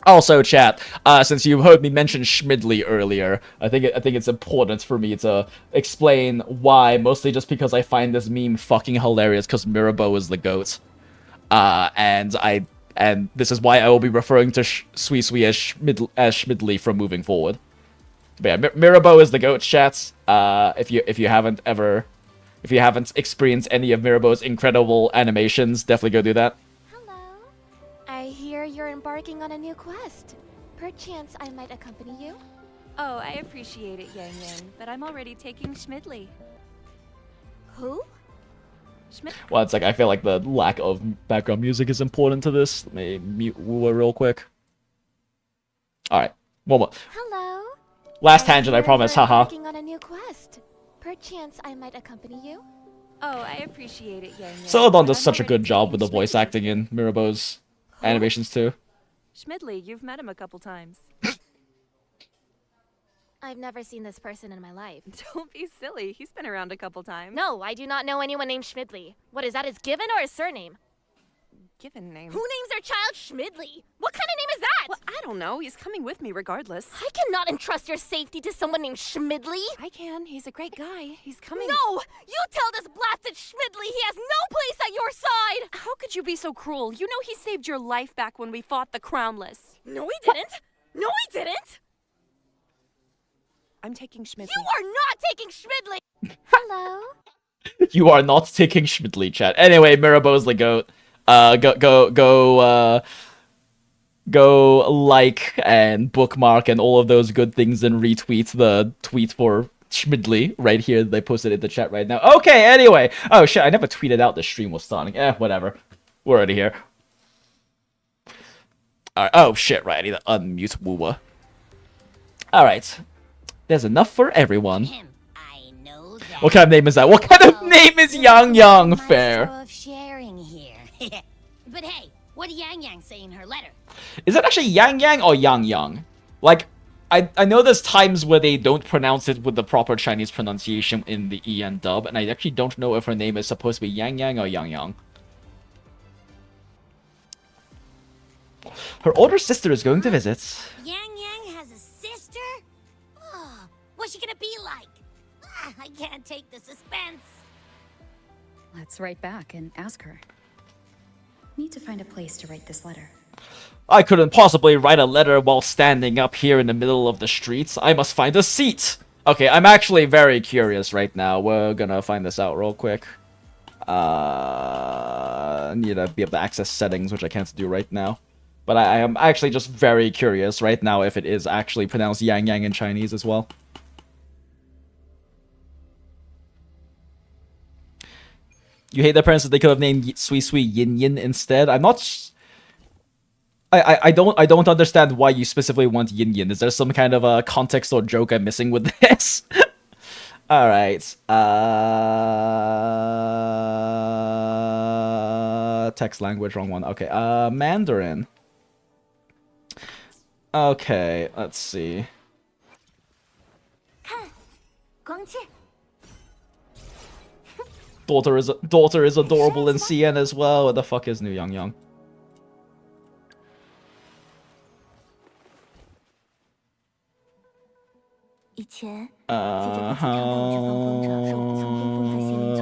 Also, chat, since you heard me mention Schmidley earlier, I think it's important for me to explain why, mostly just because I find this meme fucking hilarious because Mirabeau is the GOAT. And this is why I will be referring to Sui Sui as Schmidley from moving forward. But yeah, Mirabeau is the GOAT, chat. If you haven't experienced any of Mirabeau's incredible animations, definitely go do that. Hello. I hear you're embarking on a new quest. Perchance I might accompany you. Oh, I appreciate it, YANGYANG, but I'm already taking Schmidley. Who? Well, it's like, I feel like the lack of background music is important to this. Let me mute WuWa real quick. Alright, one more. Hello. Last tangent, I promise, haha. Embarking on a new quest. Perchance I might accompany you. Oh, I appreciate it, YANGYANG. Celadon but does I'm such a already good job with the taking voice Schmidley. acting in Mirabeau's animations too. Schmidley, you've met him a couple times. I've never seen this person in my life. Don't be silly. He's been around a couple times. No, I do not know anyone named Schmidley. What is that, his given or his surname? Given name. Who names their child Schmidley? What kind of name is that? Well, I don't know. He's coming with me regardless. I cannot entrust your safety to someone named Schmidley. I can. He's a great guy. He's coming. No! You tell this blasted Schmidley he has no place at your side! How could you be so cruel? You know he saved your life back when we fought the Crownless. No, he didn't! No, he didn't! I'm taking Schmidley. You are not taking Schmidley! Hello? You are not taking Schmidley, chat. Anyway, Mirabeau's the GOAT. Go like and bookmark and all of those good things and retweet the tweet for Schmidley right here. They posted it in the chat right now. Okay, anyway. Oh shit, I never tweeted out the stream was starting. Whatever. We're already here. Alright. Oh shit, right. I need to unmute WuWa. Alright. There's enough for everyone. I know that. What kind of name is that? What kind of name is YANGYANG? Fair. Of sharing here. But hey, what did YANGYANG say in her letter? Is it actually YANGYANG or YANGYANG? Like, I know there's times where they don't pronounce it with the proper Chinese pronunciation in the EN dub, and I actually don't know if her name is supposed to be YANGYANG or YANGYANG. Her older sister is going to visit. YANGYANG has a sister? Oh, what's she gonna be like? I can't take the suspense. Let's write back and ask her. Need to find a place to write this letter. I couldn't possibly write a letter while standing up here in the middle of the streets. I must find a seat. Okay, I'm actually very curious right now. We're gonna find this out real quick. need to be able to access settings, which I can't do right now. But I am actually just very curious right now if it is actually pronounced Yang Yang in Chinese as well. You hate their parents that they could have named Sui Sui Yin Yin instead? I'm not... I don't understand why you specifically want Yin Yin. Is there some kind of a context or joke I'm missing with this? Alright. Text language, wrong one. Okay, Mandarin. Okay, let's see. Daughter is adorable in CN as well. What the fuck is New Yangyang? I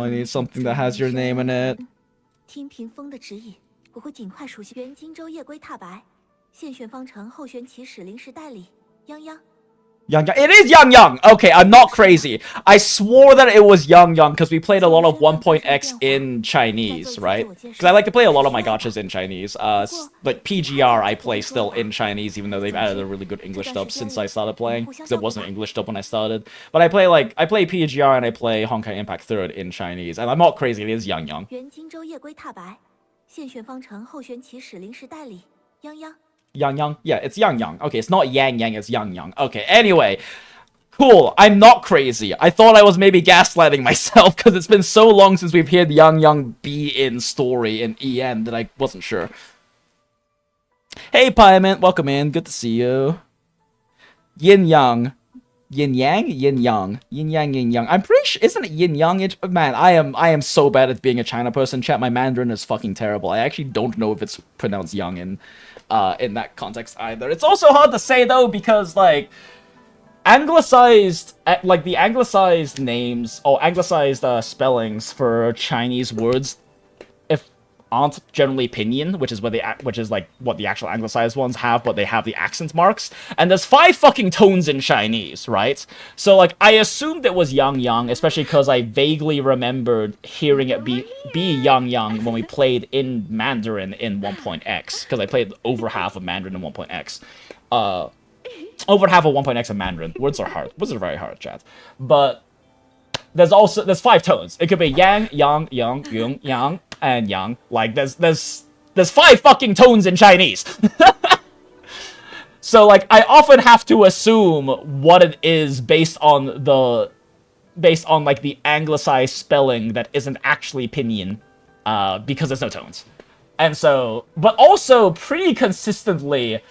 need something that has your name in it. 听屏风的指引，我会尽快熟悉。原荆州夜归踏白，现选方城候选起始临时代理泱泱。 Yangyang. It is Yangyang! Okay, I'm not crazy. I swore that it was Yangyang because we played a lot of 1.x in Chinese, right? Because I like to play a lot of my gachas in Chinese. Like PGR I play still in Chinese, even though they've added a really good English dub since I started playing. Because it wasn't English dub when I started. But I play PGR and I play Honkai Impact 3rd in Chinese. And I'm not crazy, it is Yangyang. 原荆州夜归踏白，现选方城候选起始临时代理泱泱。 Yangyang? Yeah, it's Yangyang. Okay, it's not Yang Yang, it's Yangyang. Okay, anyway. Cool, I'm not crazy. I thought I was maybe gaslighting myself because it's been so long since we've heard Yangyang be in story in EN that I wasn't sure. Hey, Pyman, welcome in. Good to see you. Yin Yang. Yin Yang? Yin Yang. Yin Yang, Yin Yang. I'm pretty sure, isn't it Yin Yang? Man, I am so bad at being a China person. Chat, my Mandarin is fucking terrible. I actually don't know if it's pronounced Yang in that context either. It's also hard to say though because like anglicized the anglicized names or anglicized spellings for Chinese words aren't generally pinyin, which is like what the actual anglicized ones have, but they have the accent marks. And there's 5 fucking tones in Chinese, right? So like I assumed it was Yang Yang, especially because I vaguely remembered hearing it be Yang Yang when we played in Mandarin in 1.x, because I played over half of Mandarin in 1.x. Over half of 1.x in Mandarin. Words are hard. Words are very hard, chat. But there's 5 tones. It could be Yang, Yang, Yang, Yung, Yang, and Yang. Like there's 5 fucking tones in Chinese. So like I often have to assume what it is based on like the anglicized spelling that isn't actually pinyin, because there's no tones. And so, but also pretty consistently,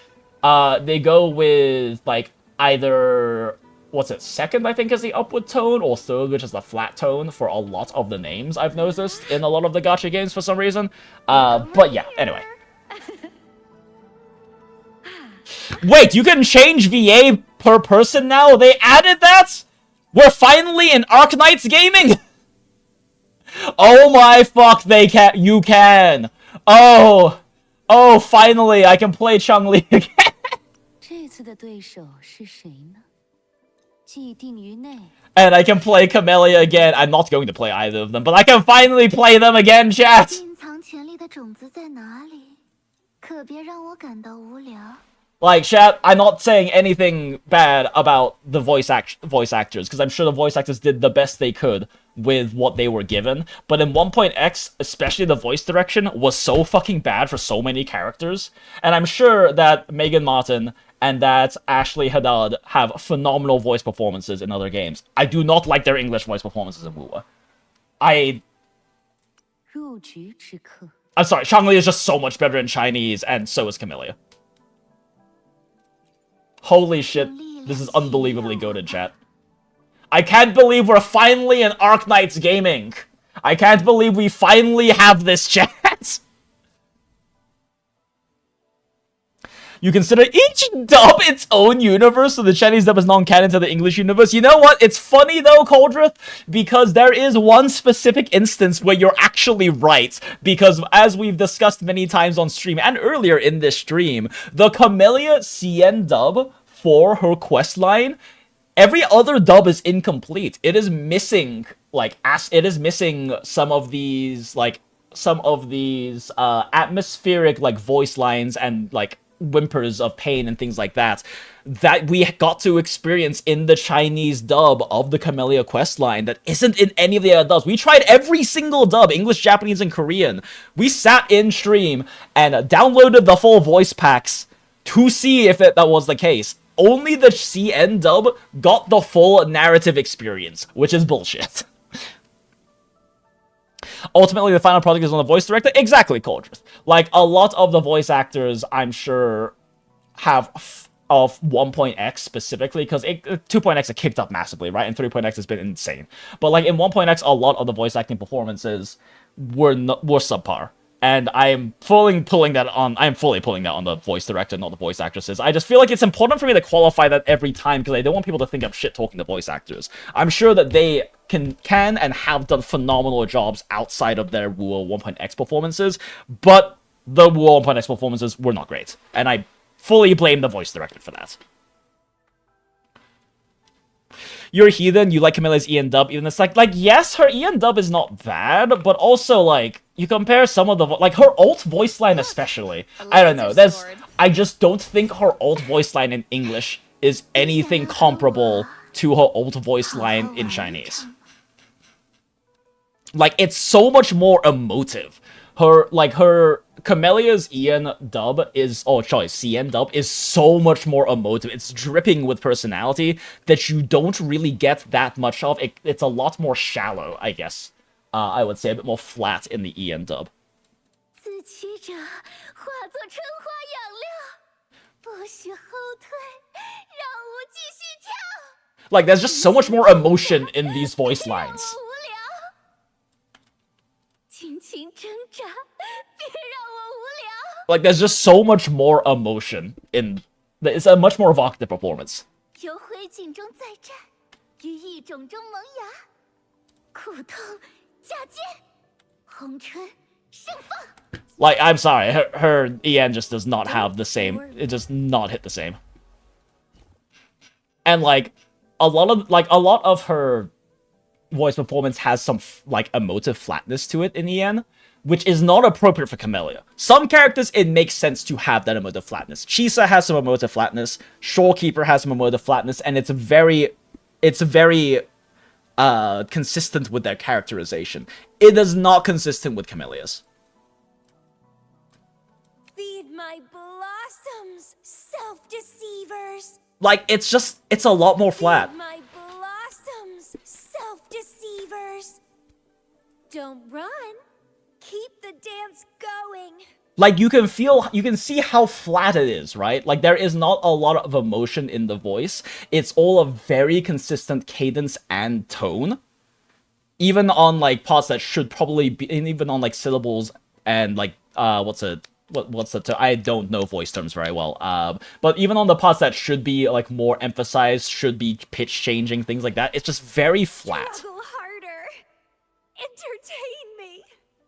they go with like either what's it, second I think is the upward tone, or third, which is the flat tone for a lot of the names I've noticed in a lot of the gacha games for some reason. But yeah, anyway. Wait, you can change VA per person now? They added that? We're finally in Arknights Gaming? Oh my fuck, you can! Oh, finally, I can play Chun-Li again! And I can play Camellia again. I'm not going to play either of them, but I can finally play them again, chat! Like, chat, I'm not saying anything bad about the voice actors, because I'm sure the voice actors did the best they could with what they were given, but in 1.x, especially the voice direction, was so fucking bad for so many characters, and I'm sure that Megan Martin and that Ashley Haddad have phenomenal voice performances in other games. I do not like their English voice performances in WuWa. I'm sorry, Chun-Li is just so much better in Chinese, and so is Camellia. Holy shit, this is unbelievably goated, chat. I can't believe we're finally in Arknights Gaming. I can't believe we finally have this, chat. You consider each dub its own universe, so the Chinese dub is non-canon to the English universe. You know what? It's funny though, Coldrith, because there is one specific instance where you're actually right. Because as we've discussed many times on stream and earlier in this stream, the Camellia CN dub for her quest line, every other dub is incomplete. It is missing, like, it is missing some of these, like, some of these atmospheric like voice lines and like whimpers of pain and things like that we got to experience in the Chinese dub of the Camellia questline that isn't in any of the other dubs. We tried every single dub, English, Japanese, and Korean. We sat in stream and downloaded the full voice packs to see if that was the case. Only the CN dub got the full narrative experience, which is bullshit. Ultimately, the final product is on the voice director. Exactly, Coldrith. Like, a lot of the voice actors, I'm sure, have of 1.x specifically, because 2.x it kicked up massively, right? And 3.x has been insane. But, like, in 1.x, a lot of the voice acting performances were subpar. And I'm fully pulling that on the voice director, not the voice actresses. I just feel like it's important for me to qualify that every time, because I don't want people to think I'm shit talking to voice actors. I'm sure that they can and have done phenomenal jobs outside of their WuWa 1.x performances, but the WuWa 1.x performances were not great. And I fully blame the voice director for that. You're a heathen, you like Camilla's Ian dub, even it's like, yes, her Ian dub is not bad, but also, like, you compare some of the, like, her alt voice line especially, I don't know, I just don't think her alt voice line in English is anything comparable to her alt voice line in Chinese. Like, it's so much more emotive. Her Camellia's Ian dub is, CN dub is so much more emotive. It's dripping with personality that you don't really get that much of. It's a lot more shallow, I guess. I would say a bit more flat in the Ian dub. Like, there's just so much more emotion in these voice lines. Like, there's just so much more emotion in... It's a much more evocative performance. Like, I'm sorry, her EN just does not have the same... It does not hit the same. And, like, a lot of her voice performance has some, like, emotive flatness to it in EN, which is not appropriate for Camellia. Some characters, it makes sense to have that emotive flatness. Chisa has some emotive flatness, Shorekeeper has some emotive flatness, and it's very consistent with their characterization. It is not consistent with Camellia's. Feed my blossoms, self-deceivers. Like, it's a lot more flat. Feed my blossoms, self-deceivers. Don't run. Keep the dance going. Like, you can see how flat it is, right? Like, there is not a lot of emotion in the voice. It's all a very consistent cadence and tone. Even on, like, parts that should probably be, and even on, like, syllables and, like, I don't know voice terms very well. But even on the parts that should be, like, more emphasized, should be pitch changing, things like that, it's just very flat. Struggle harder. Entertain me.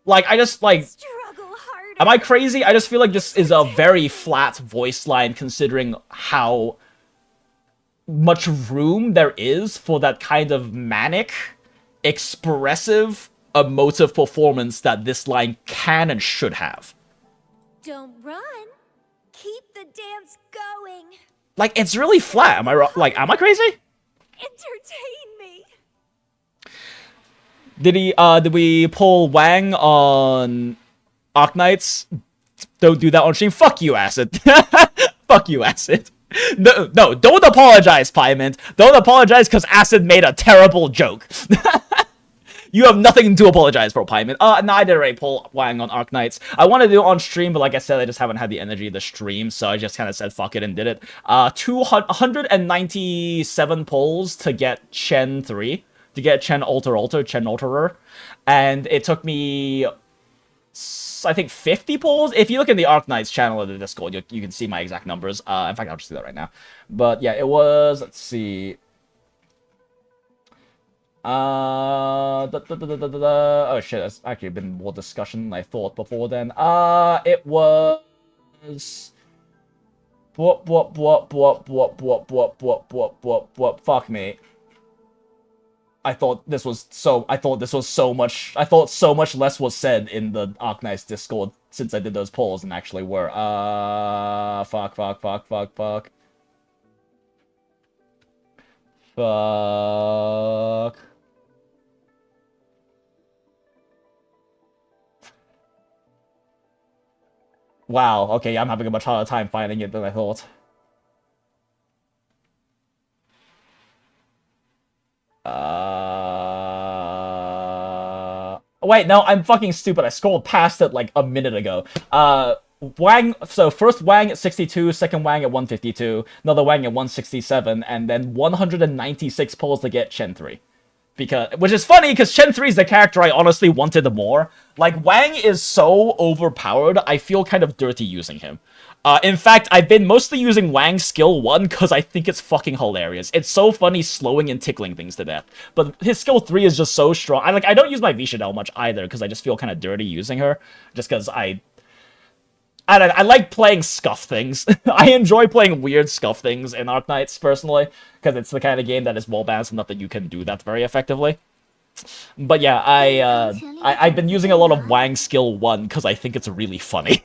Like, I just, like... Struggle harder. Am I crazy? I just feel like this is a very flat voice line considering how much room there is for that kind of manic, expressive, emotive performance that this line can and should have. Don't run. Keep the dance going. Like, it's really flat. Am I wrong? Like, am I crazy? Entertain me. Did we pull Wang on Arknights? Don't do that on stream. Fuck you, Acid. Fuck you, Acid. No, don't apologize, Pyment. Don't apologize because Acid made a terrible joke. You have nothing to apologize for, Pyment. No, I did already pull Wang on Arknights. I wanted to do it on stream, but like I said, I just haven't had the energy to stream, so I just kind of said fuck it and did it. 197 pulls to get Chen 3. To get Chen Alterer, and it took me, I think, 50 pulls. If you look in the Arknights channel of the Discord, you can see my exact numbers. In fact, I'll just do that right now. But yeah, it was, let's see. Oh shit, that's actually been more discussion than I thought before then. It was... Fuck me. I thought so much less was said in the Arknight's Discord since I did those polls than actually were. Fuck. Wow, okay, I'm having a much harder time finding it than I thought. Wait, no, I'm fucking stupid. I scrolled past it like a minute ago. Wang, so first Wang at 62, second Wang at 152, another Wang at 167, and then 196 polls to get Chen 3. Which is funny, because Chen 3 is the character I honestly wanted more. Like, Wang is so overpowered, I feel kind of dirty using him. In fact, I've been mostly using Wang's skill 1 because I think it's fucking hilarious. It's so funny slowing and tickling things to death. But his skill 3 is just so strong. I don't use my V-Chanel much either because I just feel kind of dirty using her. Just because I like playing scuff things. I enjoy playing weird scuff things in Arknights, personally, because it's the kind of game that is well-balanced enough that you can do that very effectively. But yeah, I've been using a lot of Wang's skill 1 because I think it's really funny.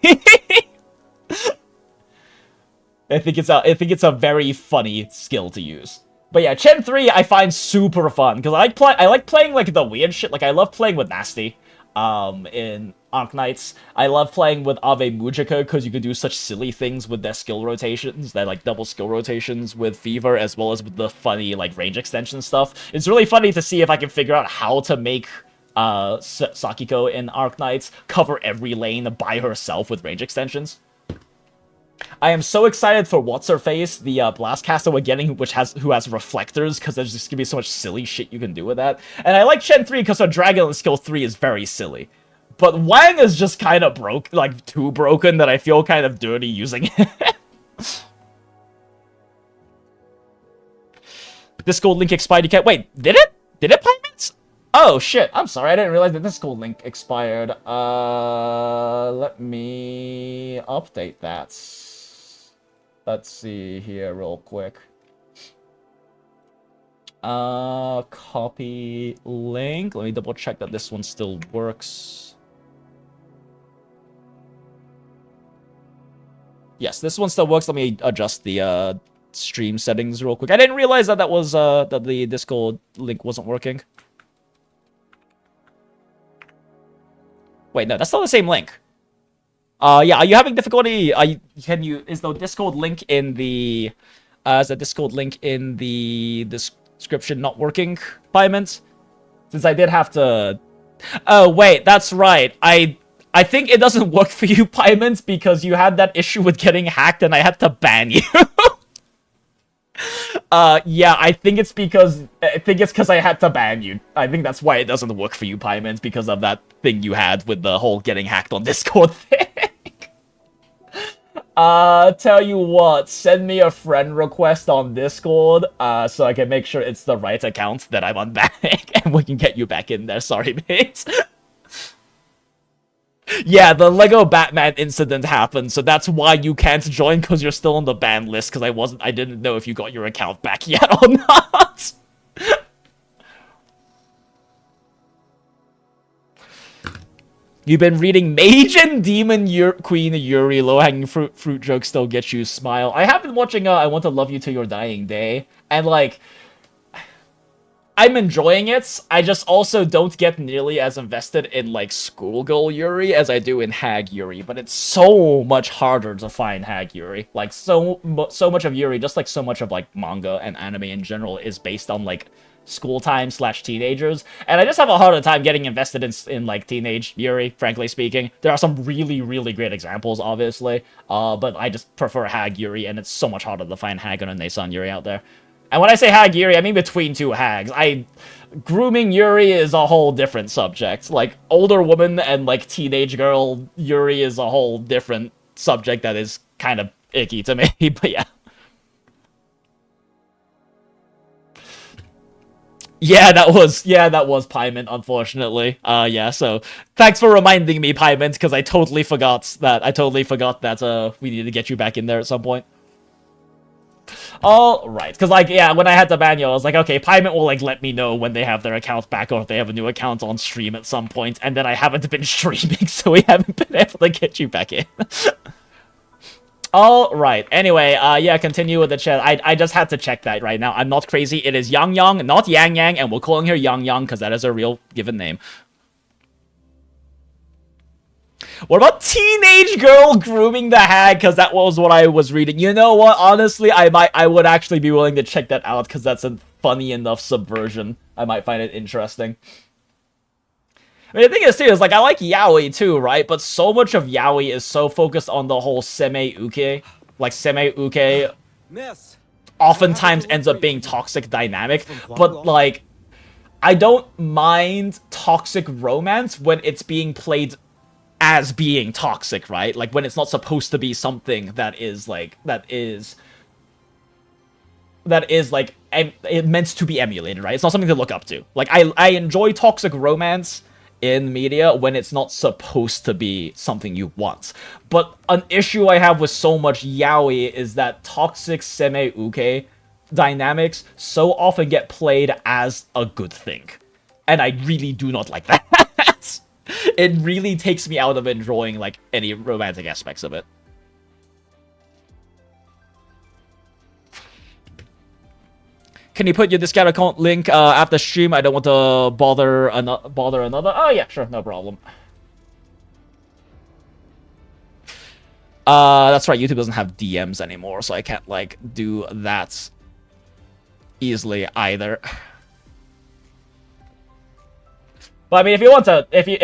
I think it's a very funny skill to use. But yeah, Chen 3 I find super fun because I like playing like the weird shit. Like I love playing with Nasty in Arknights. I love playing with Ave Mujika because you can do such silly things with their skill rotations. They're like double skill rotations with Fever as well as with the funny like range extension stuff. It's really funny to see if I can figure out how to make Sakiko in Arknights cover every lane by herself with range extensions. I am so excited for What's-Her-Face, the Blastcaster we're getting, who has reflectors, because there's just gonna be so much silly shit you can do with that. And I like Chen 3 because her Dragon skill 3 is very silly. But Wang is just kind of too broken that I feel kind of dirty using it. Discord link expired, you can't- wait, did it? Did it, Pirates? Oh shit, I'm sorry, I didn't realize that Discord link expired. Let me update that. Let's see here real quick. Copy link. Let me double check that this one still works. Yes, this one still works. Let me adjust the stream settings real quick. I didn't realize that that the Discord link wasn't working. Wait, no, that's still the same link. Yeah, are you having difficulty? Is the Discord link in the description not working, Pyment? Since I did have to... Oh, wait, that's right. I think it doesn't work for you, Pyment, because you had that issue with getting hacked and I had to ban you. Yeah, I think it's because I had to ban you. I think that's why it doesn't work for you, Pyment, because of that thing you had with the whole getting hacked on Discord thing. Tell you what, send me a friend request on Discord, so I can make sure it's the right account that I'm on back, and we can get you back in there. Sorry, mate. Yeah, the Lego Batman incident happened, so that's why you can't join, because you're still on the ban list, because I didn't know if you got your account back yet or not. You've been reading Mage and Demon Queen Yuri, low-hanging fruit jokes still get you smile. I have been watching I Want to Love You Till Your Dying Day, and like, I'm enjoying it. I just also don't get nearly as invested in like Schoolgirl Yuri as I do in Hag Yuri, but it's so much harder to find Hag Yuri. Like so much of Yuri, just like so much of like manga and anime in general, is based on like school time / teenagers, and I just have a harder time getting invested in like teenage Yuri, frankly speaking. There are some really great examples, obviously, but I just prefer Hag Yuri, and it's so much harder to find Hag and Nesan Yuri out there. And when I say Hag Yuri, I mean between two Hags. Grooming Yuri is a whole different subject. Like, older woman and like teenage girl Yuri is a whole different subject that is kind of icky to me, but yeah. Yeah, that was Pyment, unfortunately. Yeah, so thanks for reminding me, Pyment, because I totally forgot that we needed to get you back in there at some point. All right, because like yeah, when I had the manual, I was like, okay, Pyment will like let me know when they have their account back or if they have a new account on stream at some point, and then I haven't been streaming, so we haven't been able to get you back in. All right. Anyway, yeah, continue with the chat. I just had to check that right now. I'm not crazy. It is YANGYANG, not YANGYANG, and we're calling her YANGYANG because that is her real given name. What about teenage girl grooming the hag? Because that was what I was reading. You know what? Honestly, I would actually be willing to check that out because that's a funny enough subversion. I might find it interesting. I mean, the thing is, too, is, like, I like yaoi, too, right? But so much of yaoi is so focused on the whole seme-uke. Like, seme-uke oftentimes ends up being toxic dynamic. But, like, I don't mind toxic romance when it's being played as being toxic, right? Like, when it's not supposed to be something that is, like, that is, like, it meant to be emulated, right? It's not something to look up to. Like, I enjoy toxic romance in media when it's not supposed to be something you want. But an issue I have with so much yaoi is that toxic seme-uke dynamics so often get played as a good thing. And I really do not like that. It really takes me out of enjoying, like, any romantic aspects of it. Can you put your Discord account link after stream? I don't want to bother another. Oh yeah, sure, no problem. That's right. YouTube doesn't have DMs anymore, so I can't like do that easily either. But I mean, if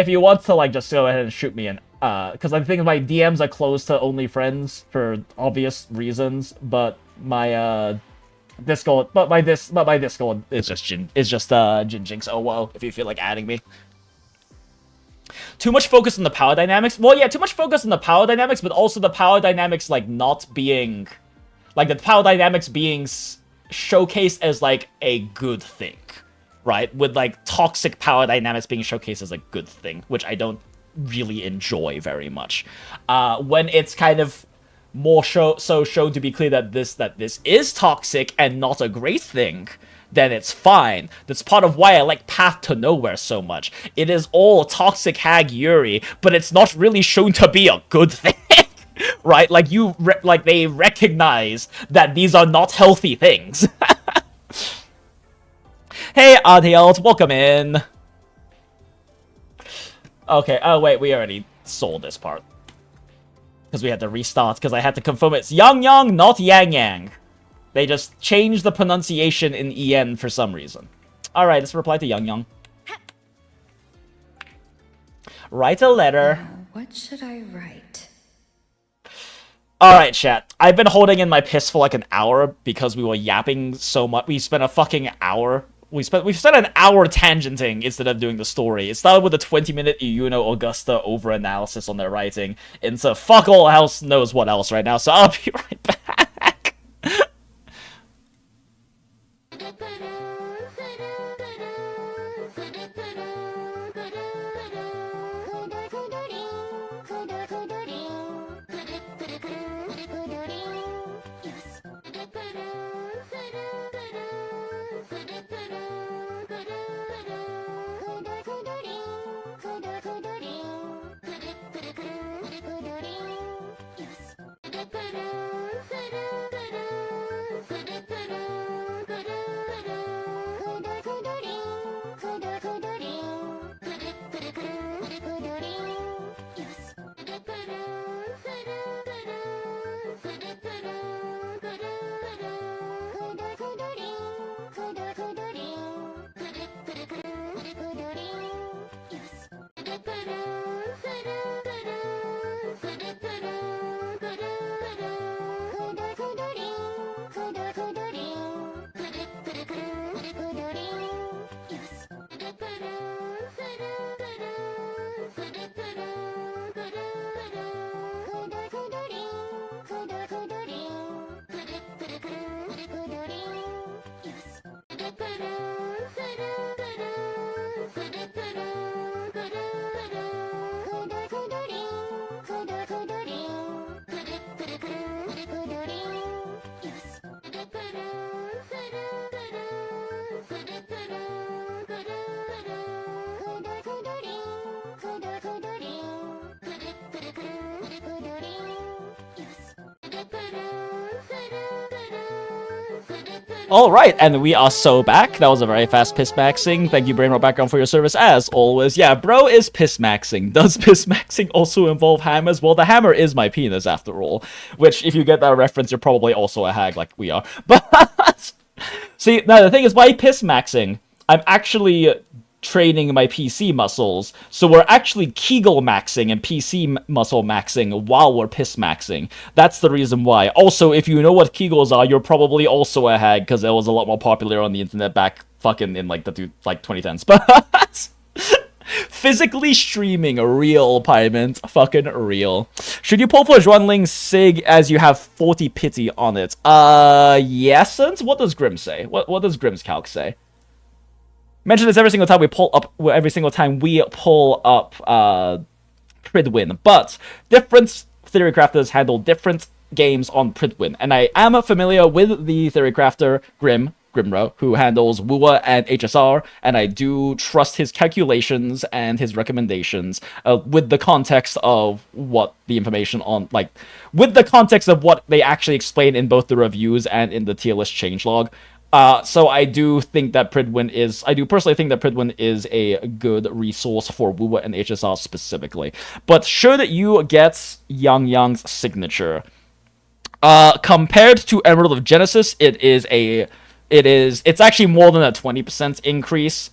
you want to like just go ahead and shoot me in, because I think my DMs are closed to only friends for obvious reasons, but my Discord, but my Discord is just JinJinx. Oh whoa! If you feel like adding me. Too much focus on the power dynamics. Well, yeah, too much focus on the power dynamics, but also the power dynamics like not being, like the power dynamics being showcased as like a good thing, right? With like toxic power dynamics being showcased as a good thing, which I don't really enjoy very much. When it's kind of more shown to be clear that this is toxic and not a great thing, then it's fine. That's part of why I like Path to Nowhere so much. It is all toxic hag Yuri, but it's not really shown to be a good thing, right? Like they recognize that these are not healthy things. Hey, Adiels, welcome in. Okay. Oh wait, we already saw this part. Because we had to restart, because I had to confirm it's YANGYANG, not YANGYANG. They just changed the pronunciation in EN for some reason. Alright, let's reply to YANGYANG. Write a letter. What should I write? Alright, chat. I've been holding in my piss for like an hour because we were yapping so much. We spent a fucking hour. We've spent an hour tangenting instead of doing the story. It started with a 20-minute Yuno Augusta over-analysis on their writing into fuck all else knows what else right now, so I'll be right back. Alright, and we are so back. That was a very fast piss maxing. Thank you, Brainrot Background, for your service as always. Yeah, bro is piss maxing. Does piss maxing also involve hammers? Well, the hammer is my penis after all. Which, if you get that reference, you're probably also a hag like we are. But, see, now the thing is, by piss maxing, I'm actually training my PC muscles, so we're actually Kegel maxing and PC muscle maxing while we're piss maxing. That's the reason why. Also, if you know what Kegels are, you're probably also a hag, because it was a lot more popular on the internet back fucking in like the 2010s. But physically streaming, real, Pyment, fucking real. Should you pull for XUANLING Sig as you have 40 pity on it? Yes. What does Grim say? What does Grim's calc say? Mention this every single time we pull up Pridwin, but different theory crafters handle different games on Pridwin, and I am familiar with the theory crafter Grimro, who handles WuWa and HSR, and I do trust his calculations and his recommendations with the context of what the information on, like, with the context of what they actually explain in both the reviews and in the tier list changelog. So I do think that I do personally think that Pridwin is a good resource for WuWa and HSR specifically. But should you get Yangyang's signature, compared to Emerald of Genesis, it's actually more than a 20% increase.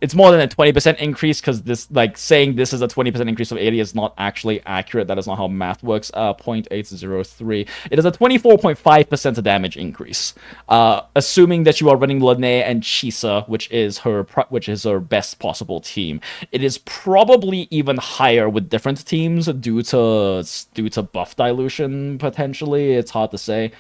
It's more than a 20% increase, because this, like, saying this is a 20% increase of 80 is not actually accurate. That is not how math works. 0.803. It is a 24.5% damage increase. Assuming that you are running Lene and Chisa, which is her best possible team. It is probably even higher with different teams due to buff dilution, potentially. It's hard to say.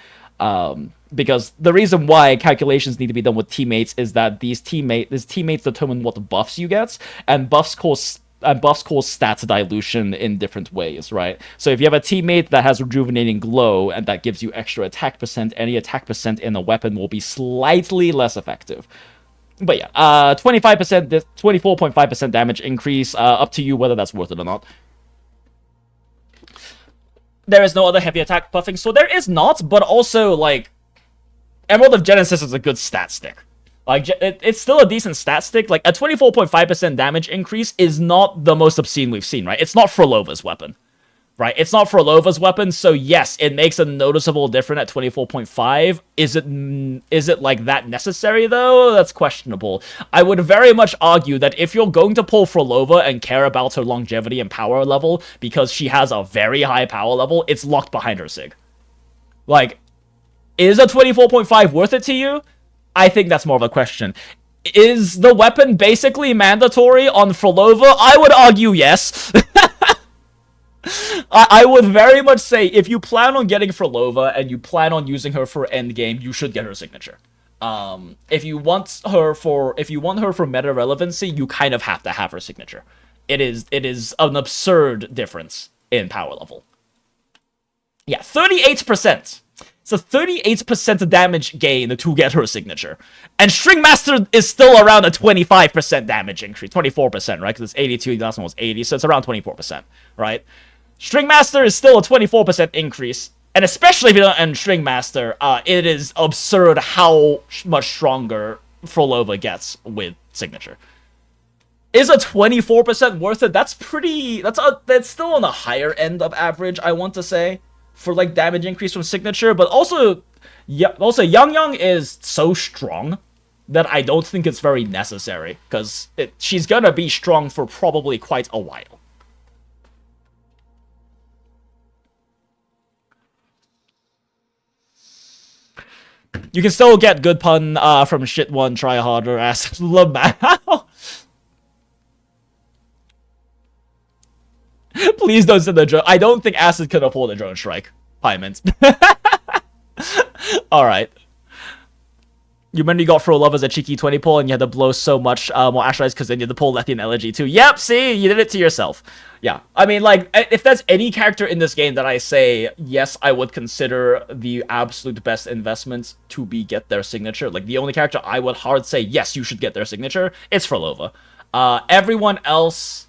Because the reason why calculations need to be done with teammates is that these teammates determine what buffs you get, and buffs cause stats dilution in different ways, right? So if you have a teammate that has rejuvenating glow and that gives you extra attack percent, any attack percent in a weapon will be slightly less effective. But yeah, 25%, 24.5% damage increase. Up to you whether that's worth it or not. There is no other heavy attack buffing, so there is not, but also, like, Emerald of Genesis is a good stat stick. Like, it's still a decent stat stick. Like, a 24.5% damage increase is not the most obscene we've seen, right? It's not Frolova's weapon, right? It's not Frolova's weapon, so yes, it makes a noticeable difference at 24.5. Is it, like, that necessary, though? That's questionable. I would very much argue that if you're going to pull Frolova and care about her longevity and power level, because she has a very high power level, it's locked behind her Sig. Like, is a 24.5 worth it to you? I think that's more of a question. Is the weapon basically mandatory on Frolova? I would argue yes. I would very much say if you plan on getting Frolova and you plan on using her for endgame, you should get her signature. If you want her for meta relevancy, you kind of have to have her signature. It is an absurd difference in power level. Yeah, 38%. It's a 38% damage gain to get her signature. And String Master is still around a 25% damage increase. 24%, right? Because it's 82, the last one was 80, so it's around 24%, right? String Master is still a 24% increase. And especially if you don't end String Master, it is absurd how much stronger Frolova gets with signature. Is a 24% worth it? That's still on the higher end of average, I want to say, for, like, damage increase from signature, but also YANGYANG is so strong that I don't think it's very necessary, because she's gonna be strong for probably quite a while. You can still get good pun from shit one, try harder, ass Lamau. Please don't send the drone. I don't think Acid can afford a drone strike. Pyment. Alright. You remember you got Frolova as a cheeky 20 pull and you had to blow so much more Ashrise because then you had to pull Letty and Elegy too. Yep, see? You did it to yourself. Yeah. I mean, like, if there's any character in this game that I say, yes, I would consider the absolute best investment to get their signature, like, the only character I would hard say, yes, you should get their signature, it's Frolova. Everyone else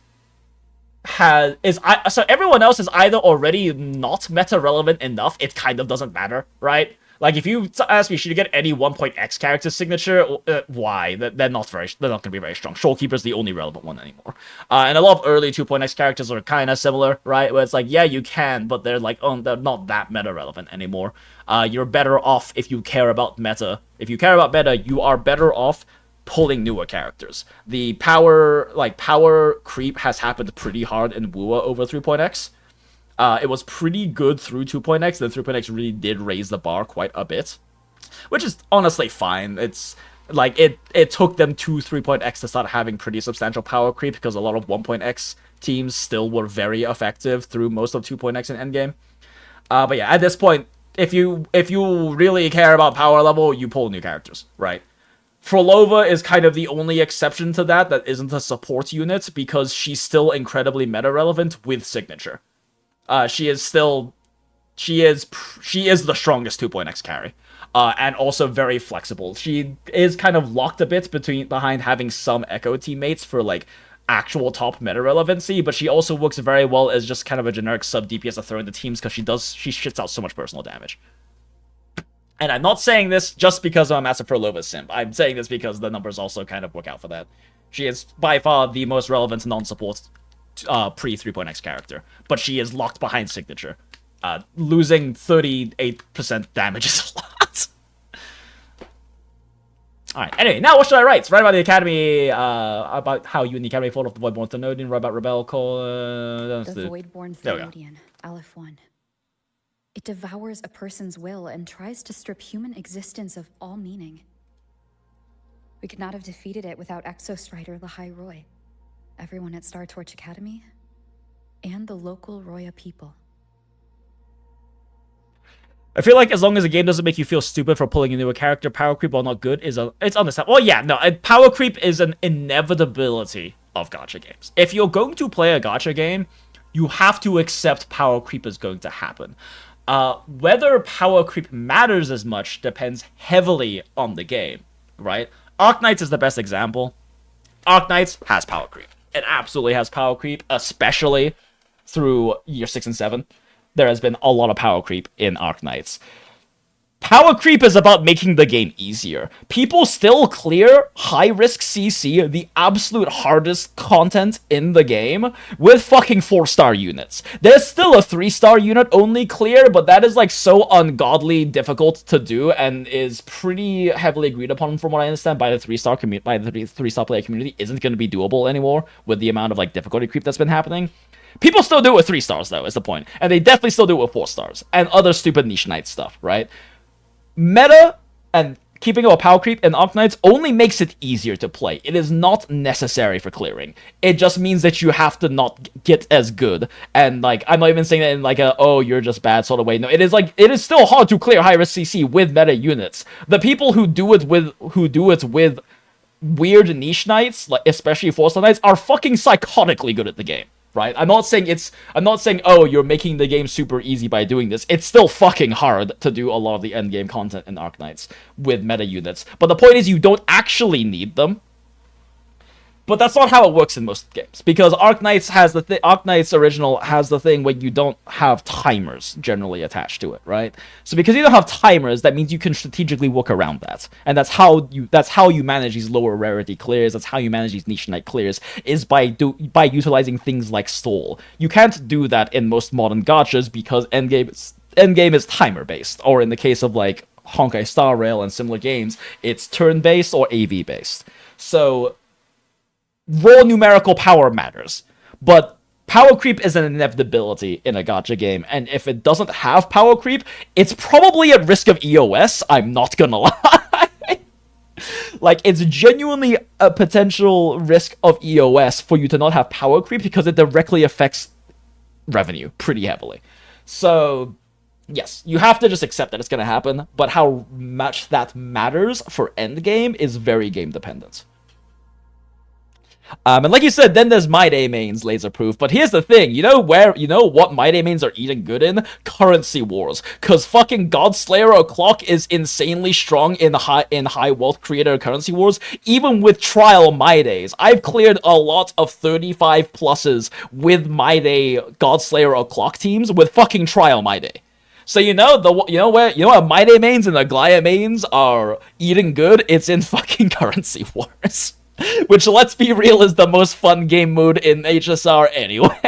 everyone else is either already not meta relevant enough, it kind of doesn't matter, right? Like, if you ask me, should you get any 1.x character signature? Why? They're not going to be very strong. Shoalkeeper's the only relevant one anymore. And a lot of early 2.x characters are kind of similar, right? Where it's like, yeah, you can, but they're like, oh, they're not that meta relevant anymore. You're better off if you care about meta. If you care about meta, you are better off pulling newer characters. The power creep has happened pretty hard in WuWa over 3.x. It was pretty good through 2.x, then 3.x really did raise the bar quite a bit, which is honestly fine. It's like it took them to 3.x to start having pretty substantial power creep, because a lot of 1.x teams still were very effective through most of 2.x and endgame. But yeah, at this point, if you really care about power level, you pull new characters, right? Frolova is kind of the only exception to that isn't a support unit, because she's still incredibly meta relevant with signature. She is the strongest 2.x carry, and also very flexible. She is kind of locked a bit behind having some Echo teammates for like actual top meta relevancy, but she also works very well as just kind of a generic sub DPS to throw into teams, because she shits out so much personal damage. And I'm not saying this just because I'm a massive Frolova simp. I'm saying this because the numbers also kind of work out for that. She is by far the most relevant non-support pre-3.x character, but she is locked behind signature. Losing 38% damage is a lot. Alright, anyway, now what should I write? Write about the Academy, about how you and the Academy fought off the Voidborn Thenodian, write about Rebel Call, The Voidborn Thenodian, Aleph 1. It devours a person's will and tries to strip human existence of all meaning. We could not have defeated it without Exostrider Lahai Roy, everyone at Star Torch Academy, and the local Roya people. I feel like as long as the game doesn't make you feel stupid for pulling into a character, power creep, while not good, it's understandable. Well, yeah, no, power creep is an inevitability of gacha games. If you're going to play a gacha game, you have to accept power creep is going to happen. Whether power creep matters as much depends heavily on the game, right? Arknights is the best example. Arknights has power creep. It absolutely has power creep, especially through year 6 and 7. There has been a lot of power creep in Arknights. Power creep is about making the game easier. People still clear high-risk CC, the absolute hardest content in the game, with fucking 4-star units. There's still a 3-star unit only clear, but that is like so ungodly difficult to do and is pretty heavily agreed upon, from what I understand, by the 3-star player community. Isn't going to be doable anymore with the amount of like difficulty creep that's been happening. People still do it with 3 stars though, is the point. And they definitely still do it with 4 stars and other stupid niche knight stuff, right? Meta and keeping up a power creep in Arknights only makes it easier to play. It is not necessary for clearing. It just means that you have to not get as good. And like, I'm not even saying that in like a, oh, you're just bad sort of way. No, it is still hard to clear high risk CC with meta units. The people who do it with weird niche knights, like especially 4-star knights, are fucking psychotically good at the game. Right? I'm not saying, oh, you're making the game super easy by doing this. It's still fucking hard to do a lot of the endgame content in Arknights with meta units. But the point is, you don't actually need them. But that's not how it works in most games, because Arknights original has the thing where you don't have timers generally attached to it, right? So because you don't have timers, that means you can strategically work around that, and that's how you manage these lower rarity clears. That's how you manage these niche knight clears, is by utilizing things like stall. You can't do that in most modern gachas because endgame is timer based, or in the case of like Honkai Star Rail and similar games, it's turn based or AV based. So raw numerical power matters, but power creep is an inevitability in a gacha game, and if it doesn't have power creep, it's probably at risk of EOS, I'm not gonna lie. Like, it's genuinely a potential risk of EOS for you to not have power creep, because it directly affects revenue pretty heavily. So yes, you have to just accept that it's gonna happen, but how much that matters for endgame is very game dependent. And like you said, then there's My Day mains, laser proof. But here's the thing, you know what My Day mains are eating good in? Currency wars. Cause fucking Godslayer O'Clock is insanely strong in high wealth creator currency wars, even with trial My Days. I've cleared a lot of 35 pluses with My Day Godslayer O'Clock teams with fucking trial My Day. So you know where My Day mains and Aglaya mains are eating good? It's in fucking Currency Wars. Which, let's be real, is the most fun game mode in HSR anyway.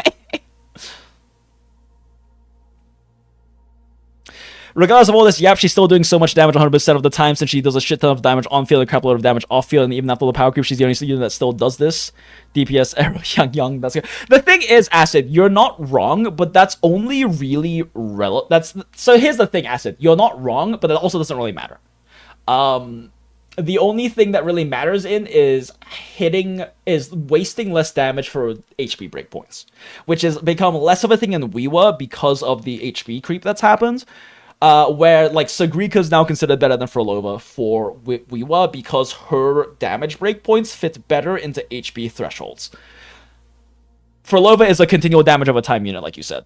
Regardless of all this, yep, she's still doing so much damage 100% of the time since she does a shit ton of damage on field and a crap load of damage off field, and even after the power creep, she's the only unit that still does this. DPS, arrow, YANGYANG, that's good. The thing is, Acid, you're not wrong, but that's only really so here's the thing, Acid, you're not wrong, but it also doesn't really matter. The only thing that really matters is wasting less damage for HP breakpoints, which has become less of a thing in WuWa because of the HP creep that's happened. Where, like, Sagrika's now considered better than Frolova for WuWa because her damage breakpoints fit better into HP thresholds. Frolova is a continual damage over time unit, like you said.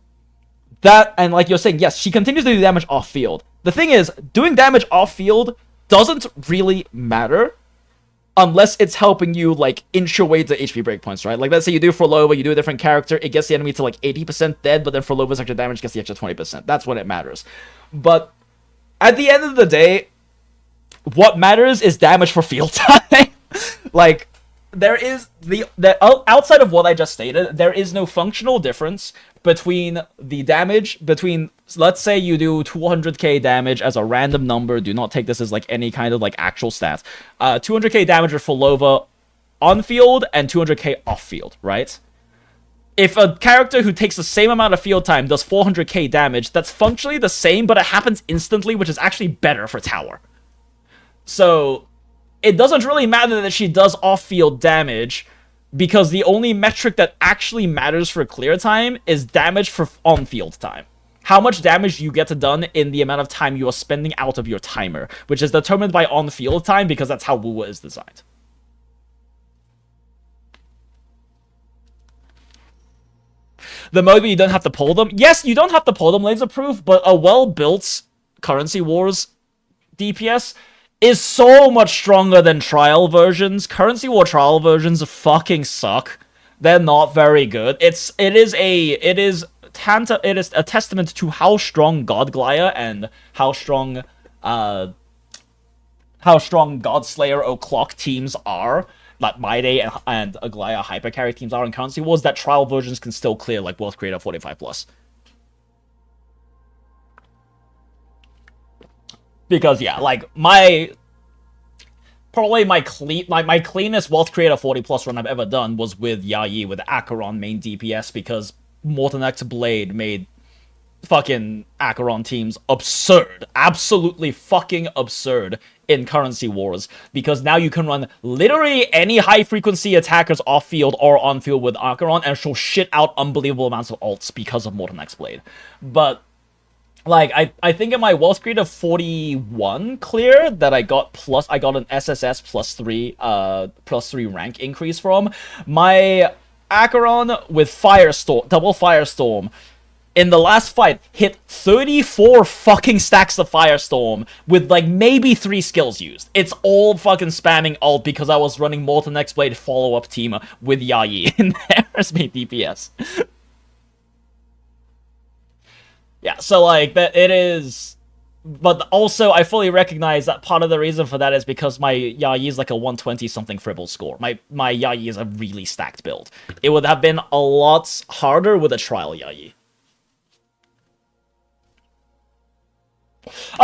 That, and like you're saying, yes, she continues to do damage off-field. The thing is, doing damage off-field doesn't really matter unless it's helping you, like, inch your way to HP breakpoints, right? Like, let's say you do Frolova, you do a different character, it gets the enemy to, like, 80% dead, but then Frolova's extra damage gets the extra 20%. That's when it matters. But at the end of the day, what matters is damage for field time. Like, there is outside of what I just stated, there is no functional difference between the damage between, let's say you do 200k damage as a random number, do not take this as like any kind of like actual stats. 200k damage for Frolova on field and 200k off field, right? If a character who takes the same amount of field time does 400k damage, that's functionally the same, but it happens instantly, which is actually better for tower. So it doesn't really matter that she does off-field damage, because the only metric that actually matters for clear time is damage for on-field time. How much damage you get done in the amount of time you are spending out of your timer, which is determined by on-field time, because that's how WuWa is designed. The mode where you don't have to pull them. Yes, you don't have to pull them, Laser Proof, but a well-built Currency Wars DPS is so much stronger than trial versions. Currency War trial versions fucking suck. They're not very good. It is a testament to how strong God Glaya and how strong Godslayer O'Clock teams are, like My Day and Aglaya Hypercarry teams are in Currency Wars, that trial versions can still clear like World Creator 45+. Because yeah, like my cleanest Wealth Creator 40+ run I've ever done was with Yayi with Acheron main DPS, because Morton X Blade made fucking Acheron teams absurd. Absolutely fucking absurd in Currency Wars, because now you can run literally any high-frequency attackers off-field or on-field with Acheron, and she'll shit out unbelievable amounts of ults because of Morton X Blade. But like, I think in my Wealth Creator 41 clear that I got an SSS +3 rank increase from, my Acheron with Firestorm, double Firestorm, in the last fight, hit 34 fucking stacks of Firestorm with, like, maybe 3 skills used. It's all fucking spamming ult because I was running Molten X-Blade follow-up team with Yayi in there as my DPS. Yeah, so, like, that it is... But also, I fully recognize that part of the reason for that is because my Yayi is like a 120-something Fribble score. My Yayi is a really stacked build. It would have been a lot harder with a trial Yayi.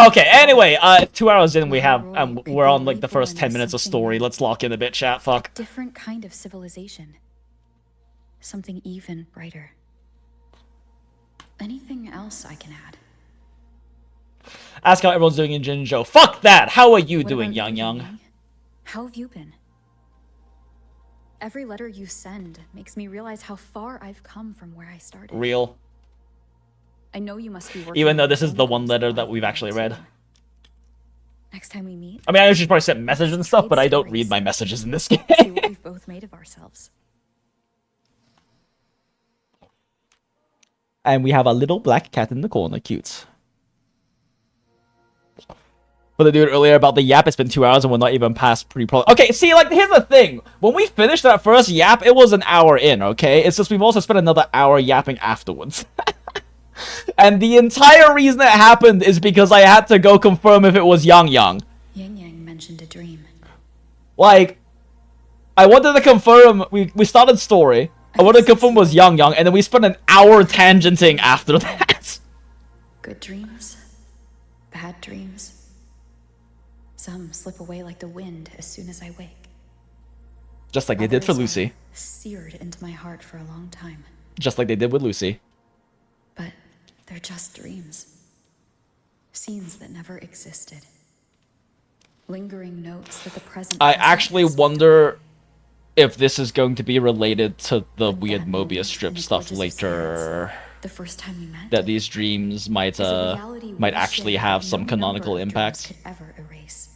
Okay, anyway, 2 hours in, we're on, like, the first 10 minutes of story. Let's lock in a bit, chat, fuck. Different kind of civilization. Something even brighter. Anything else I can add? Ask how everyone's doing in Jinjo. Fuck that! How are you doing, YANGYANG? How have you been? Every letter you send makes me realize how far I've come from where I started. Real. I know you must be working. Even though this is the one letter that we've actually read. Next time we meet. I mean, I should probably send messages and stuff, but I don't read my messages in this game. See what we've both made of ourselves. And we have a little black cat in the corner. Cute. For the dude earlier about the yap, it's been 2 hours and we're not even past pre-pro. Okay, see, like, here's the thing. When we finished that first yap, it was an hour in, okay? It's just we've also spent another hour yapping afterwards. And the entire reason it happened is because I had to go confirm if it was YANGYANG. Yang mentioned a dream. Like, I wanted to confirm, we started story, I wanted to confirm it was YANGYANG, and then we spent an hour tangenting after that. Good dreams, bad dreams. Some slip away like the wind as soon as I wake. Just like they did for Others Lucy. are seared into my heart for a long time. Just like they did with Lucy. But they're just dreams. Scenes that never existed. Lingering notes that the present I hasn't actually yet wonder if this is going to be related to the But weird that Mobius moment strip in the stuff gorgeous later. expanse, the first time we met. That these dreams might is a reality we actually share have that some no canonical number of dreams impact. could ever erase.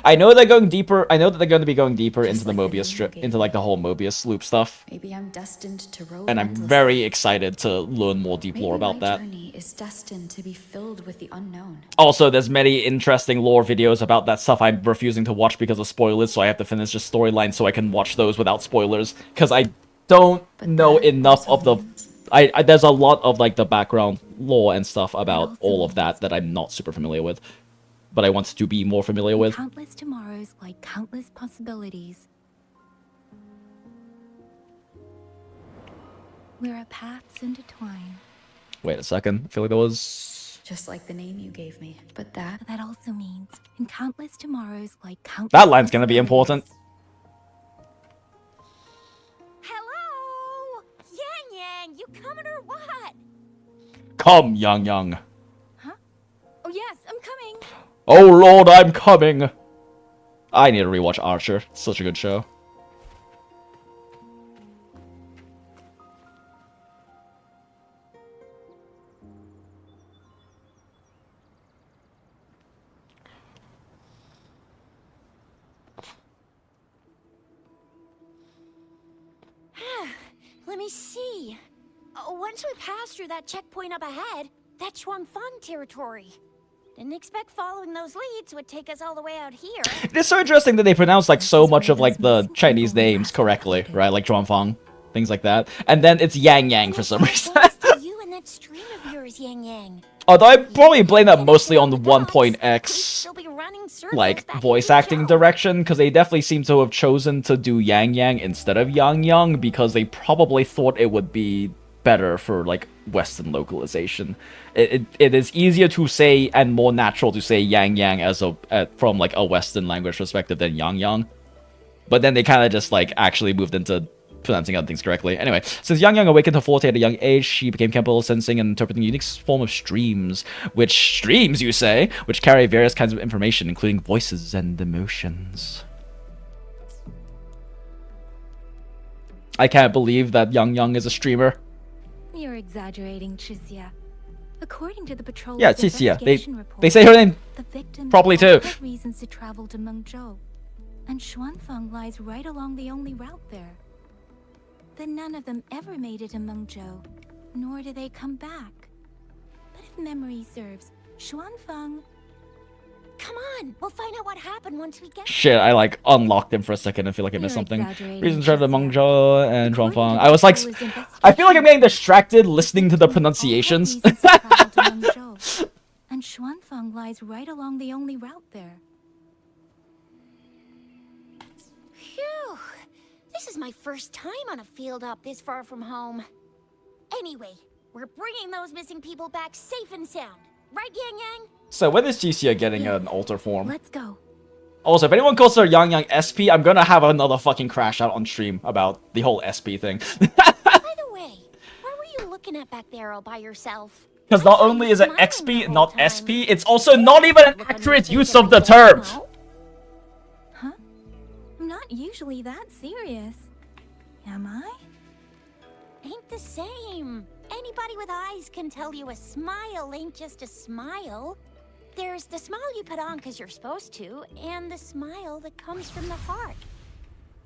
I know they're going deeper. I know that they're going to be going deeper Just into the like the Mobius name strip, you into gave like the whole Mobius loop stuff. Maybe I'm destined to rove And I'm endlessly. very excited to learn more deep lore Maybe about my that. journey is destined to be filled with the unknown. Also, there's many interesting lore videos about that stuff I'm refusing to watch because of spoilers, so I have to finish the storyline so I can watch those without spoilers, because I don't But know that enough also of the... means there's a lot of, like, the background lore and stuff about also all of means- that that I'm not super familiar with, but I want to be more familiar with. Countless tomorrows like countless possibilities. Where our paths intertwine. Wait a second, I feel like there was... just like the name you gave me. But that But that also means in countless tomorrows like countless That line's gonna be important. Hello? Yang Yang, you coming or what? Come, YANGYANG. Oh yes, I'm coming. Oh lord, I'm coming! I need to rewatch Archer. It's such a good show. Let me see. Once we pass through that checkpoint up ahead, that's Xuanfang territory. Didn't expect following those leads would take us all the way out here. It's so interesting that they pronounce like so much of like the Chinese names correctly, right? Like Zhuangfang, things like that. And then it's YANGYANG for some reason. Thanks to you and that stream of yours, Yang Yang. Although I probably blame that mostly on the 1.x She'll be running circles like back voice in the acting show. direction, because they definitely seem to have chosen to do YANGYANG instead of YANGYANG because they probably thought it would be better for like Western localization. It is easier to say and more natural to say YANGYANG as a from like a Western language perspective than YANGYANG. But then they kind of just like actually moved into pronouncing other things correctly. Anyway, since YANGYANG awakened her forte at a young age, she became capable of sensing and interpreting a unique form of streams. Which streams, you say? Which carry various kinds of information, including voices and emotions. I can't believe that YANGYANG is a streamer. You're exaggerating, Chixia. According to the patrol's Yeah, Chixia. investigation report, They say her name the victim properly had too. good reasons to travel to Mengzhou, and Xuanfang lies right along the only route there. Then none of them ever made it to Mengzhou, nor do they come back. But if memory serves, Xuanfang... Come on, we'll find out what happened once we get Shit, I like unlocked him for a second. I feel like I missed You're something. exaggerating, Reason to try to Chixia. Mengzhou and According to Zhuangfang. the I was like, patrol's I feel like I'm getting investigation, distracted listening to the victims all had pronunciations. reasons to travel to Mengzhou, and Xuanfang lies right along the only route there. Phew. This is my first time on a field op this far from home. Anyway, we're bringing those missing people back safe and sound. Right, Yang Yang? So when is Chixia getting an alter form? Let's go. Also, if anyone calls her YANGYANG SP, I'm gonna have another fucking crash out on stream about the whole SP thing. By the way, what were you looking at back there all by yourself? Because I not saw only you is it smiling the XP, whole not time. SP, it's also not even an Look on your accurate face use every of the day, term. no? Huh? I'm not usually that serious. Am I? Ain't the same. Anybody with eyes can tell you a smile ain't just a smile. There's the smile you put on because you're supposed to, and the smile that comes from the heart.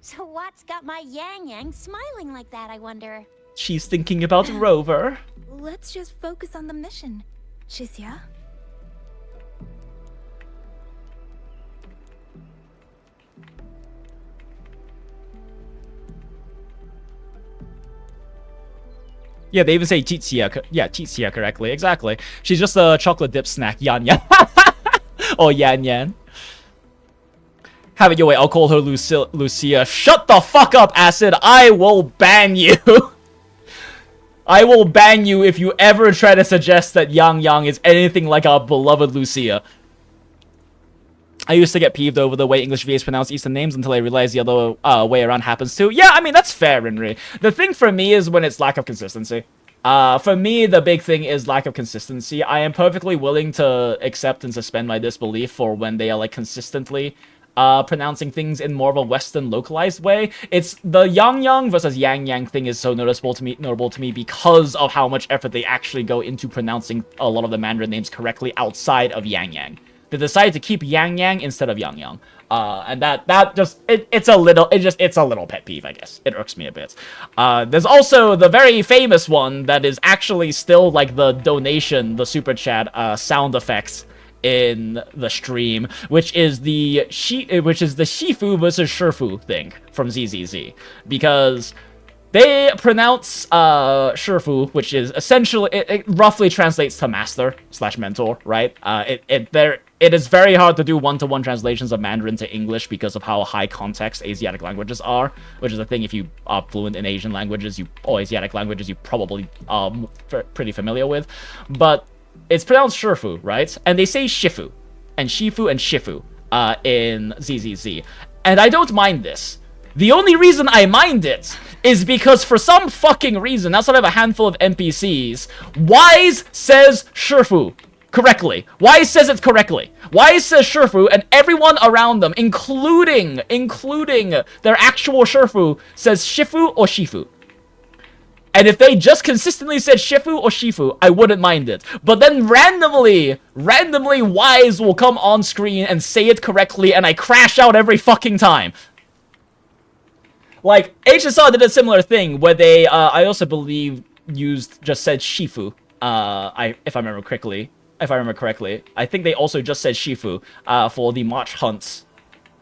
So what's got my Yang Yang smiling like that, I wonder? She's thinking about Rover. Let's just focus on the mission. Chixia? Yeah, they even say Jitsia. Yeah, Jitsia correctly. Exactly. She's just a chocolate dip snack. YANYANG. Or YANYANG. Have it your way. I'll call her Lucia. Shut the fuck up, Acid. I will ban you. I will ban you if you ever try to suggest that YANGYANG is anything like our beloved Lucia. I used to get peeved over the way English VAs pronounce Eastern names until I realized the other way around happens too. Yeah, I mean, that's fair, Rinri. The thing for me is when it's lack of consistency. For me, the big thing is lack of consistency. I am perfectly willing to accept and suspend my disbelief for when they are, like, consistently pronouncing things in more of a Western localized way. It's the YANGYANG versus YANGYANG thing is so notable to me because of how much effort they actually go into pronouncing a lot of the Mandarin names correctly outside of YANGYANG. They decided to keep YANGYANG instead of YANGYANG. And that just, it's a little pet peeve, I guess. It irks me a bit. There's also the very famous one that is actually still like the donation, the super chat, sound effects in the stream, which is the Shifu versus Shifu thing from ZZZ. Because they pronounce Shifu, which is essentially, it roughly translates to master / mentor, right? It is very hard to do one-to-one translations of Mandarin to English because of how high context Asiatic languages are, which is a thing if you are fluent in Asian languages, or Asiatic languages, you probably are pretty familiar with. But it's pronounced Shifu, right? And they say Shifu, and Shifu, and Shifu in ZZZ. And I don't mind this. The only reason I mind it is because for some fucking reason, outside of a handful of NPCs, Wise says Shifu correctly. Wise says it correctly. Wise says Shifu, and everyone around them, including their actual Shifu, says Shifu or Shifu. And if they just consistently said Shifu or Shifu, I wouldn't mind it. But then randomly, Wise will come on screen and say it correctly, and I crash out every fucking time. Like, HSR did a similar thing, where they, I also believe, just said Shifu, if I remember correctly. I think they also just said Shifu, for the March Hunt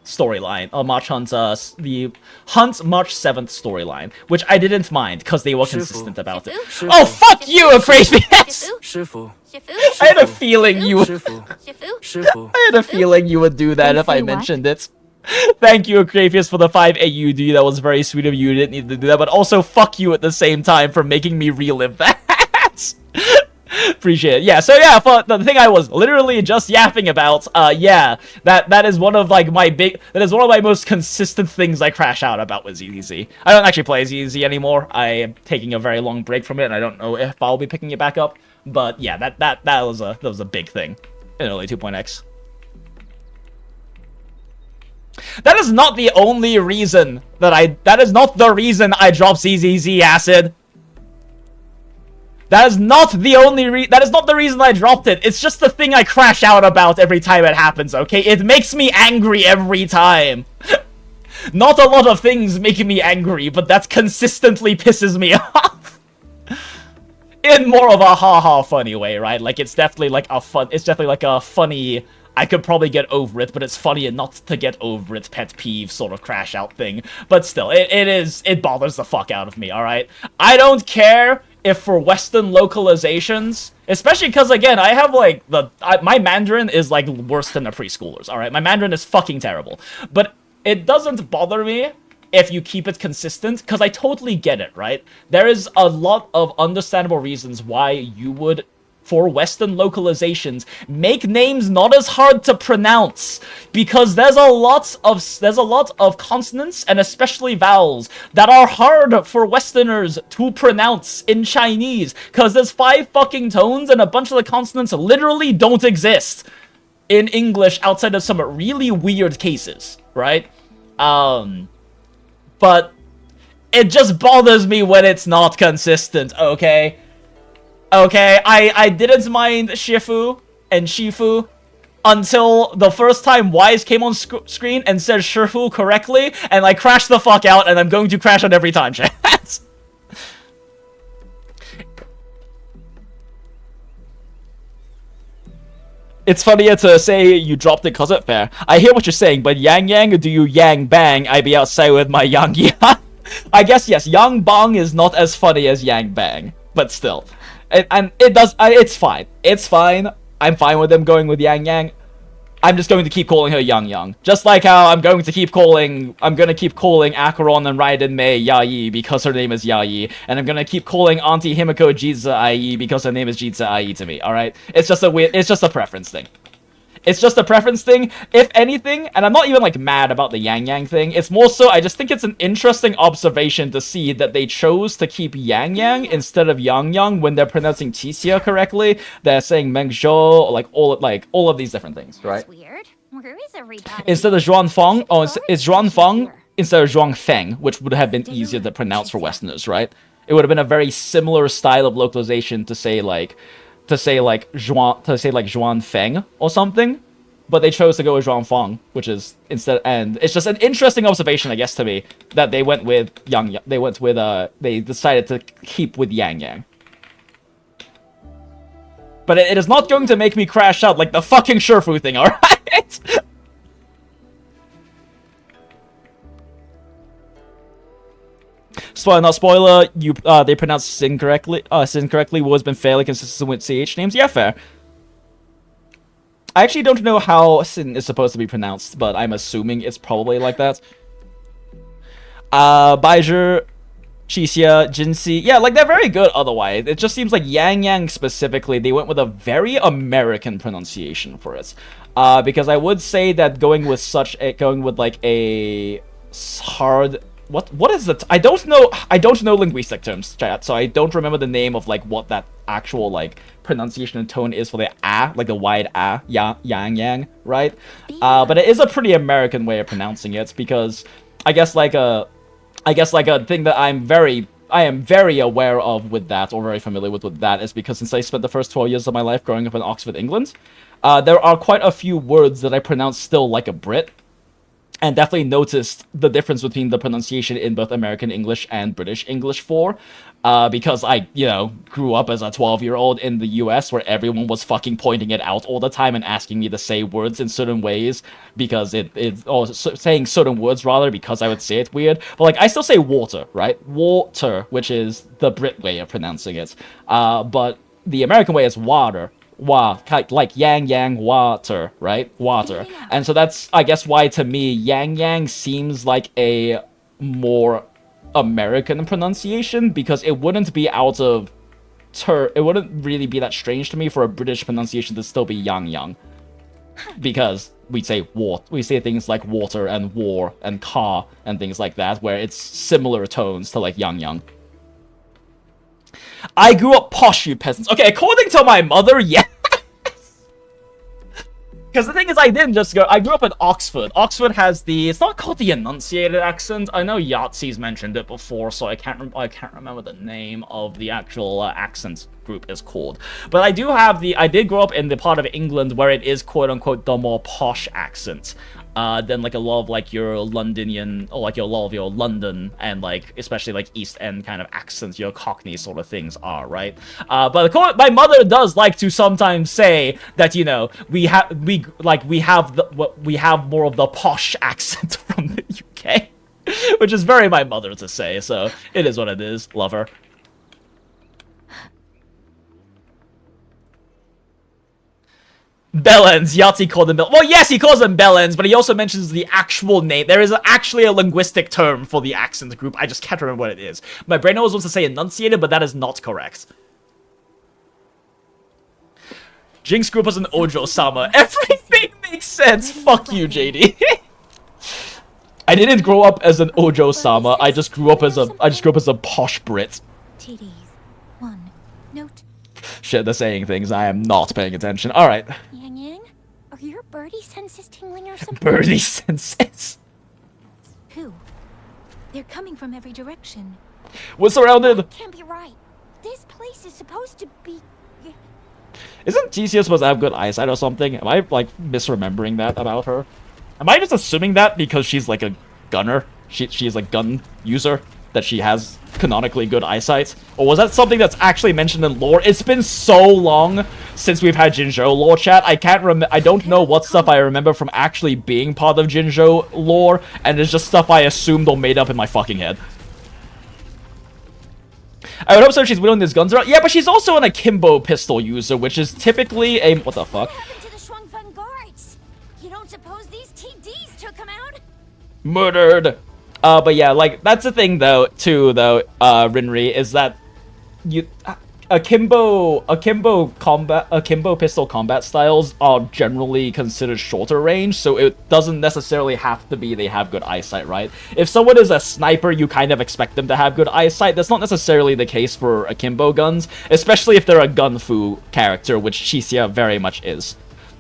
storyline, or March Hunt, the Hunt March 7th storyline, which I didn't mind, because they were consistent about it. Shifu. Oh, fuck you, Afraid-Yes! Shifu. I had a feeling you would... Shifu. I had a feeling you would do that if I mentioned it. Thank you, Acrapius, for the 5 AUD. That was very sweet of you. You didn't need to do that, but also fuck you at the same time for making me relive that. Appreciate it. Yeah, so yeah, for the thing I was literally just yapping about, yeah, that is one of like that is one of my most consistent things I crash out about with ZZZ. I don't actually play ZZZ anymore. I am taking a very long break from it, and I don't know if I'll be picking it back up. But yeah, that was a big thing in early 2.x. That is not the only reason that is not the reason I dropped ZZZ, Acid. That is not the reason I dropped it. It's just the thing I crash out about every time it happens, okay? It makes me angry every time. Not a lot of things make me angry, but that consistently pisses me off. In more of a haha funny way, right? Like, it's definitely like a funny, I could probably get over it, but it's funny and not to get over it pet peeve sort of crash out thing. But still, it bothers the fuck out of me, alright? I don't care if for Western localizations, especially because, again, I have, like, my Mandarin is, like, worse than a preschooler's, alright? My Mandarin is fucking terrible. But it doesn't bother me if you keep it consistent, because I totally get it, right? There is a lot of understandable reasons why you would, for Western localizations, make names not as hard to pronounce, because there's a lot of consonants and especially vowels that are hard for Westerners to pronounce in Chinese, because there's 5 fucking tones and a bunch of the consonants literally don't exist in English outside of some really weird cases, right? But it just bothers me when it's not consistent, okay? Okay, I didn't mind Shifu and Shifu until the first time Wise came on screen and said Shifu correctly, and I crashed the fuck out, and I'm going to crash out every time, chat. It's funnier to say you dropped it cause it fair. I hear what you're saying, but YANGYANG, do you yang bang? I be outside with my YANGYANG. I guess yes, yang bang is not as funny as yang bang. but still. And it does, it's fine. It's fine. I'm fine with them going with Yang Yang. I'm just going to keep calling her Yang Yang. Just like how I'm going to keep calling Acheron and Raiden Mei Yayi because her name is Yayi. And I'm going to keep calling Auntie Himiko Jiza Ai because her name is Jiza Ai to me, alright? It's just a preference thing. It's just a preference thing. If anything, and I'm not even like mad about the Yang Yang thing, it's more so I just think it's an interesting observation to see that they chose to keep Yang Yang instead of Yang Yang when they're pronouncing Tixia correctly. They're saying Mengzhou, like all of these different things, right? That's weird. Where is everybody? Instead of Zhuanfeng, it's Zhuanfeng instead of Zhuangfeng, which would have been easier to pronounce for Westerners, right? It would have been a very similar style of localization to say like Zhuanfeng or something, but they chose to go with Zhuanfeng, which is instead, and it's just an interesting observation, I guess, to me that they went with they decided to keep with Yang Yang. But it is not going to make me crash out like the fucking Shifu thing, alright? Not spoiler, they pronounced Sin correctly. Sin correctly has been fairly consistent with CH names. Yeah, fair. I actually don't know how Sin is supposed to be pronounced, but I'm assuming it's probably like that. Baijer, Chixia, Jinxi, yeah, like they're very good otherwise. It just seems like Yang Yang specifically, they went with a very American pronunciation for it. Because I would say that going with like a hard... What is it? I don't know linguistic terms, chat, so I don't remember the name of like what that actual like pronunciation and tone is for the ah, like the wide ah, yang yang, right? But it is a pretty American way of pronouncing it because I guess like a thing that I am very aware of with that, or very familiar with that, is because since I spent the first 12 years of my life growing up in Oxford, England, there are quite a few words that I pronounce still like a Brit. And definitely noticed the difference between the pronunciation in both American English and British English because I, grew up as a 12-year-old in the US where everyone was fucking pointing it out all the time and asking me to say words in certain ways because saying certain words rather because I would say it weird. But like I still say water, right? Water, which is the Brit way of pronouncing it. But the American way is water. Like Yang Yang water, right? Water. And so that's, I guess, why to me Yang Yang seems like a more American pronunciation, because it wouldn't be it wouldn't really be that strange to me for a British pronunciation to still be Yang Yang. Because we say things like water and war and car and things like that, where it's similar tones to like Yang Yang. I grew up posh, you peasants. Okay, according to my mother, yes. Because the thing is, I grew up in Oxford. Oxford has it's not called the enunciated accent. I know Yahtzee's mentioned it before, so I can't remember the name of the actual accent group is called. But I did grow up in the part of England where it is quote-unquote the more posh accent. Than like a lot of like your Londonian, or like a lot of your London and like especially like East End kind of accents, your Cockney sort of things are, right? But my mother does like to sometimes say that we have more of the posh accent from the UK, which is very my mother to say. So it is what it is. Love her. Bellends. Yahtzee called them Well, yes, he calls them Bellends, but he also mentions the actual name. There is actually a linguistic term for the accent group. I just can't remember what it is. My brain always wants to say enunciated, but that is not correct. Jinx grew up as an Ojo-sama. Everything makes sense. Fuck you, JD. I didn't grow up as an Ojo-sama. I just grew up as a posh Brit. TDs. 1. Note. Shit, they're saying things. I am not paying attention. Alright. Yang Yang, are your birdie senses tingling or something? Birdie senses? Who? They're coming from every direction. We're surrounded. That can't be right. This place is supposed to be... Isn't Tixia supposed to have good eyesight or something? Am I, like, misremembering that about her? Am I just assuming that because she's, like, a gunner? She's a gun user? That she has canonically good eyesight? Or was that something that's actually mentioned in lore? It's been so long since we've had Jinzhou lore, chat. I don't know what stuff I remember from actually being part of Jinzhou lore, and it's just stuff I assumed or made up in my fucking head. I would hope so. She's wheeling these guns around. Yeah, but she's also an akimbo pistol user, which is typically a what the fuck? What happened to the Shuangfeng guards? You don't suppose these TDs took them out? Murdered. But yeah, like that's the thing though, Rinri, is that akimbo pistol combat styles are generally considered shorter range, so it doesn't necessarily have to be they have good eyesight, right? If someone is a sniper, you kind of expect them to have good eyesight. That's not necessarily the case for akimbo guns, especially if they're a gunfu character, which Shisia very much is.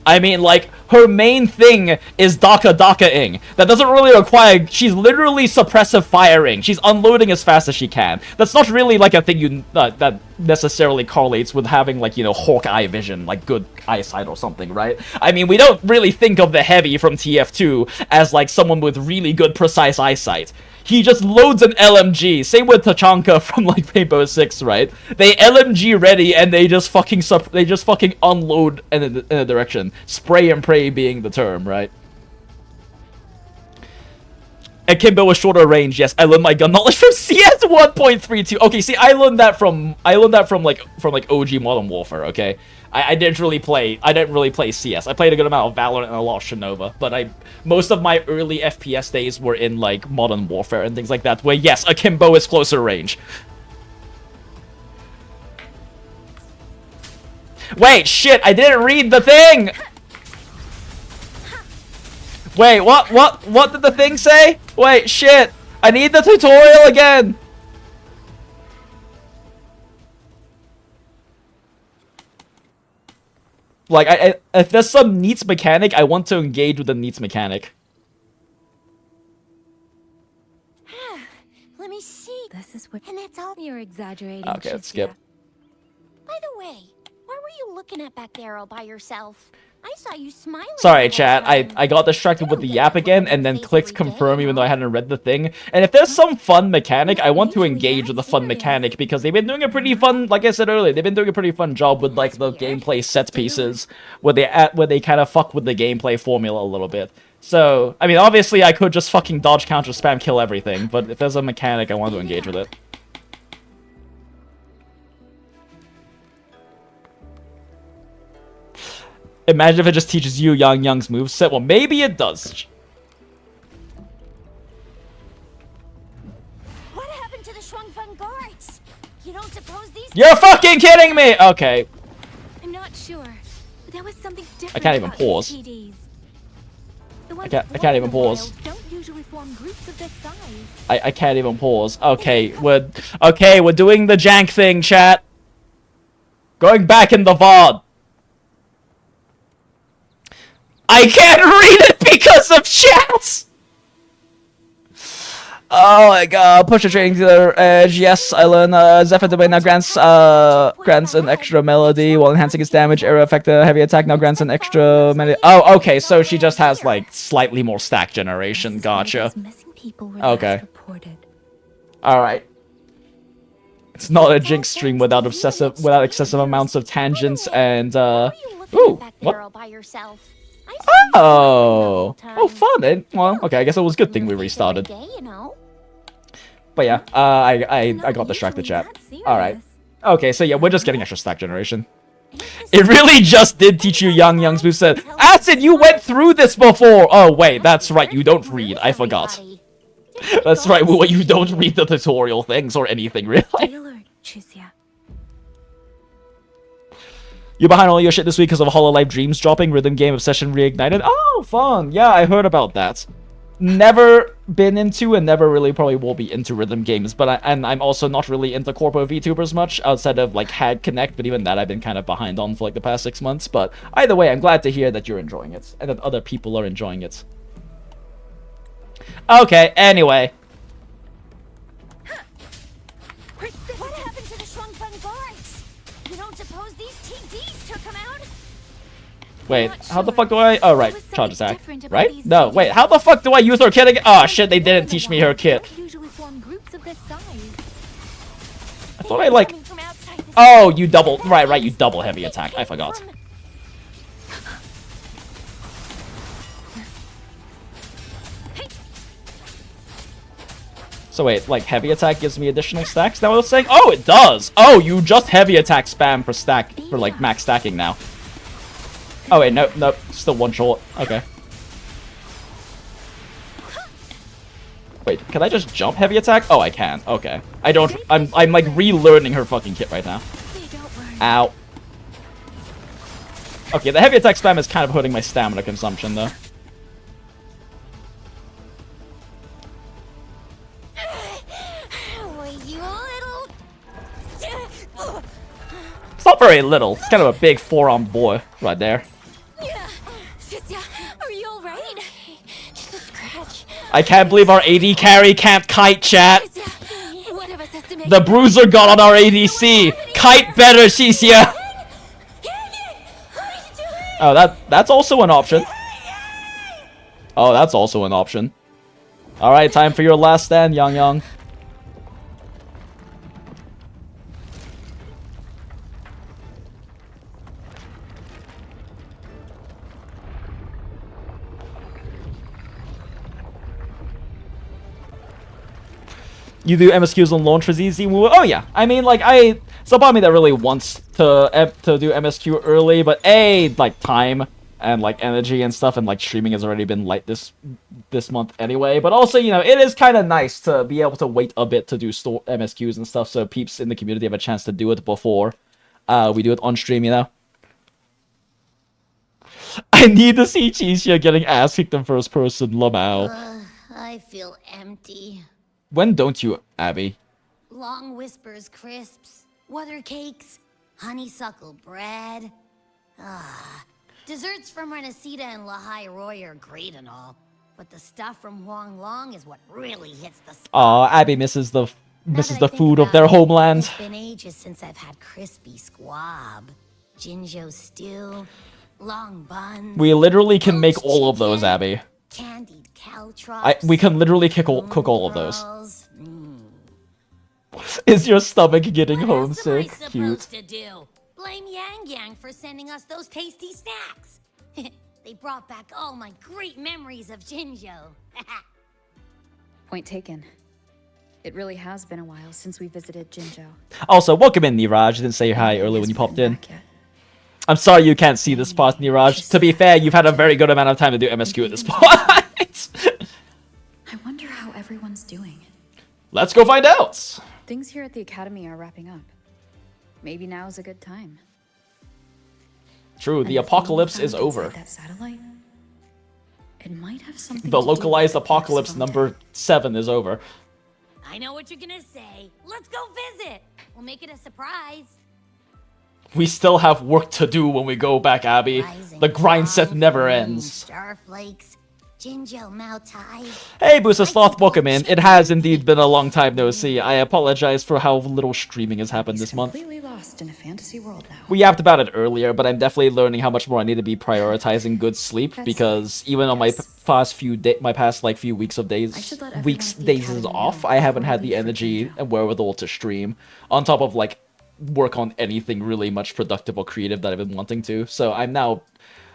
I mean, like, her main thing is Daka-ing. That doesn't really require... She's literally suppressive firing. She's unloading as fast as she can. That's not really, like, a thing you... that necessarily correlates with having, like, you know, Hawkeye vision, like, good eyesight or something, right? I mean, we don't really think of the Heavy from TF2 as, like, someone with really good, precise eyesight. He just loads an LMG. Same with Tachanka from like Rainbow Six, right? They LMG ready and they just fucking unload in a direction. Spray and pray being the term, right? Akimbo was shorter range. Yes, I learned my gun knowledge from CS 1.32. Okay, see, I learned that from like OG Modern Warfare. Okay, I didn't really play CS. I played a good amount of Valorant and a lot of Shinova, but most of my early FPS days were in like Modern Warfare and things like that, where yes, Akimbo is closer range. Wait, shit, I didn't read the thing! Wait, what did the thing say? Wait, shit, I need the tutorial again! Like, if there's some needs mechanic, I want to engage with the needs mechanic. Let me see. This is what... And that's all. You're exaggerating, Okay, let's skip. By the way, what were you looking at back there all by yourself? I saw you smiling. Sorry, chat. I got distracted with the yap again and then clicked confirm even though I hadn't read the thing. And if there's some fun mechanic, I want to engage with the fun mechanic because they've been doing a pretty fun, like I said earlier, they've been doing a pretty fun job with like the gameplay set pieces where they kind of fuck with the gameplay formula a little bit. So, I mean, obviously I could just fucking dodge, counter, spam, kill everything, but if there's a mechanic, I want to engage with it. Imagine if it just teaches you YANGYANG's moveset. Well, maybe it does. What happened to the Shuangfeng guards? You don't suppose these... You're fucking kidding me! Okay. I'm not sure. But there was something different. I can't even pause. I can't even pause. Don't usually form groups of this size. I can't even pause. Okay, we're doing the jank thing, chat. Going back in the VOD. I can't read it because of chat! Oh my god, push the training to the edge. Yes, I learn Zephyr domain now grants an extra melody while enhancing its damage. Arrow effect the heavy attack now grants an extra melody. Oh, okay, so she just has like slightly more stack generation. Gotcha. Okay. Alright. It's not a Jinx stream without excessive amounts of tangents and ooh, what? Oh, fun. Well, okay, I guess it was a good thing we restarted. But yeah, I got distracted, chat. Alright. Okay, so yeah, we're just getting extra stack generation. It really just did teach you YANGYANG's moveset. Acid, you went through this before! Oh, wait, that's right, you don't read. I forgot. That's right, WuWa, you don't read the tutorial things or anything, really. You're behind all your shit this week because of Hololive Dreams dropping, Rhythm Game Obsession Reignited. Oh, fun! Yeah, I heard about that. Never been into and never really probably will be into rhythm games, but I'm also not really into corpo VTubers much outside of like Hag Connect, but even that I've been kind of behind on for like the past 6 months. But either way, I'm glad to hear that you're enjoying it and that other people are enjoying it. Okay, anyway. What happened to the Shuangfeng guards? You don't suppose these TDs took them out? Wait, how the fuck do I... Oh, right. Charge attack. Right? No, wait. How the fuck do I use her kit again? Oh, shit. They didn't teach me her kit. I thought I, like... Oh, you double... Right. You double heavy attack. I forgot. So wait, like heavy attack gives me additional stacks? That what I was saying? Oh, it does! Oh, you just heavy attack spam for like max stacking now. Oh wait, nope, nope, still one short. Okay. Wait, can I just jump heavy attack? Oh, I can. Okay. I don't. I'm like relearning her fucking kit right now. Ow. Okay, the heavy attack spam is kind of hurting my stamina consumption though. It's not very little. It's kind of a big forearm boy right there. Are you alright? Just a scratch. I can't believe our AD carry can't kite, chat. One of us has to make The bruiser got on our ADC. Kite better, Xixia. Oh, that's also an option. Oh, that's also an option. Alright, time for your last stand, YANGYANG. You do MSQs on launch was easy? Oh yeah, I mean, like, it's a part of me that really wants to do MSQ early, but like, time and, like, energy and stuff, and, like, streaming has already been light this month anyway, but also, you know, it is kind of nice to be able to wait a bit to do MSQs and stuff, so peeps in the community have a chance to do it before we do it on stream, you know? I need to see Qixia getting ass kicked in first person, Lamau. I feel empty. When don't you, Abby? Long whispers crisps, weather cakes, honeysuckle bread. Desserts from Renacita and Lahai Roy are great and all, but the stuff from Huang Long is what really hits the spot. Aw, Abby misses the food of their homeland. It's been ages since I've had crispy squab, Jinjo stew, long buns. We literally can make all of those, Abby. Candied cow trops. We can literally cook all of those. Is your stomach getting homesick? Cute. To do? Blame YANGYANG for sending us those tasty snacks. They brought back all my great memories of Jinjo. Point taken. It really has been a while since we visited Jinjo. Also, welcome in, Niraj. Didn't say hi earlier when you popped in. I'm sorry you can't see this part, Niraj. To be fair, you've had a very good amount of time to do MSQ at this point. I wonder how everyone's doing. Let's go find out. Things here at the academy are wrapping up. Maybe now's a good time. True, the apocalypse is over. That satellite, it might have something. The localized apocalypse number 7 is over. I know what you're gonna say. Let's go visit. We'll make it a surprise. We still have work to do when we go back, Abby. The grind set never ends. Starflakes, Jinjo Mao Tai. Hey, Booster Sloth, welcome in. It has indeed been a long time no see. I apologize for how little streaming has happened this month. Completely lost in a fantasy world now. We yapped about it earlier, but I'm definitely learning how much more I need to be prioritizing good sleep, because even on my past few weeks of days off, I haven't had the energy and wherewithal to stream. On top of like work on anything really much productive or creative that I've been wanting to. So I'm now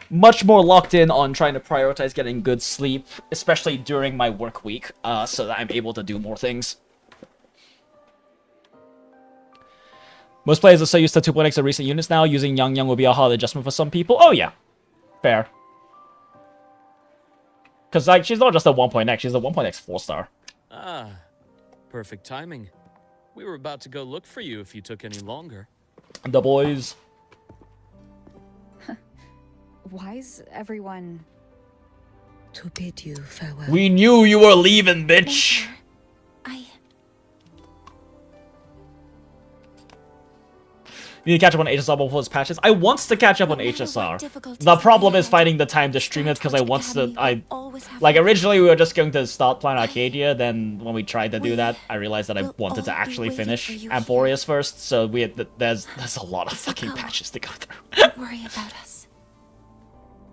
much more locked in on trying to prioritize getting good sleep, especially during my work week, so that I'm able to do more things. Most players are so used to 2.x of recent units now, using YANGYANG will be a hard adjustment for some people. Oh yeah, fair. Because like, she's not just a 1.x, she's a 1.x 4-star. Ah, perfect timing. We were about to go look for you if you took any longer. The boys. Why is everyone... To bid you farewell. We knew you were leaving, bitch! You need to catch up on HSR before its patches. I want to catch up on HSR. The problem is finding the time to stream it because I want to... Like, originally we were just going to start playing Arcadia, then when we tried to do that, I realized that I wanted to actually finish Amphorius first, so there's a lot of fucking patches to go through. Don't worry about us.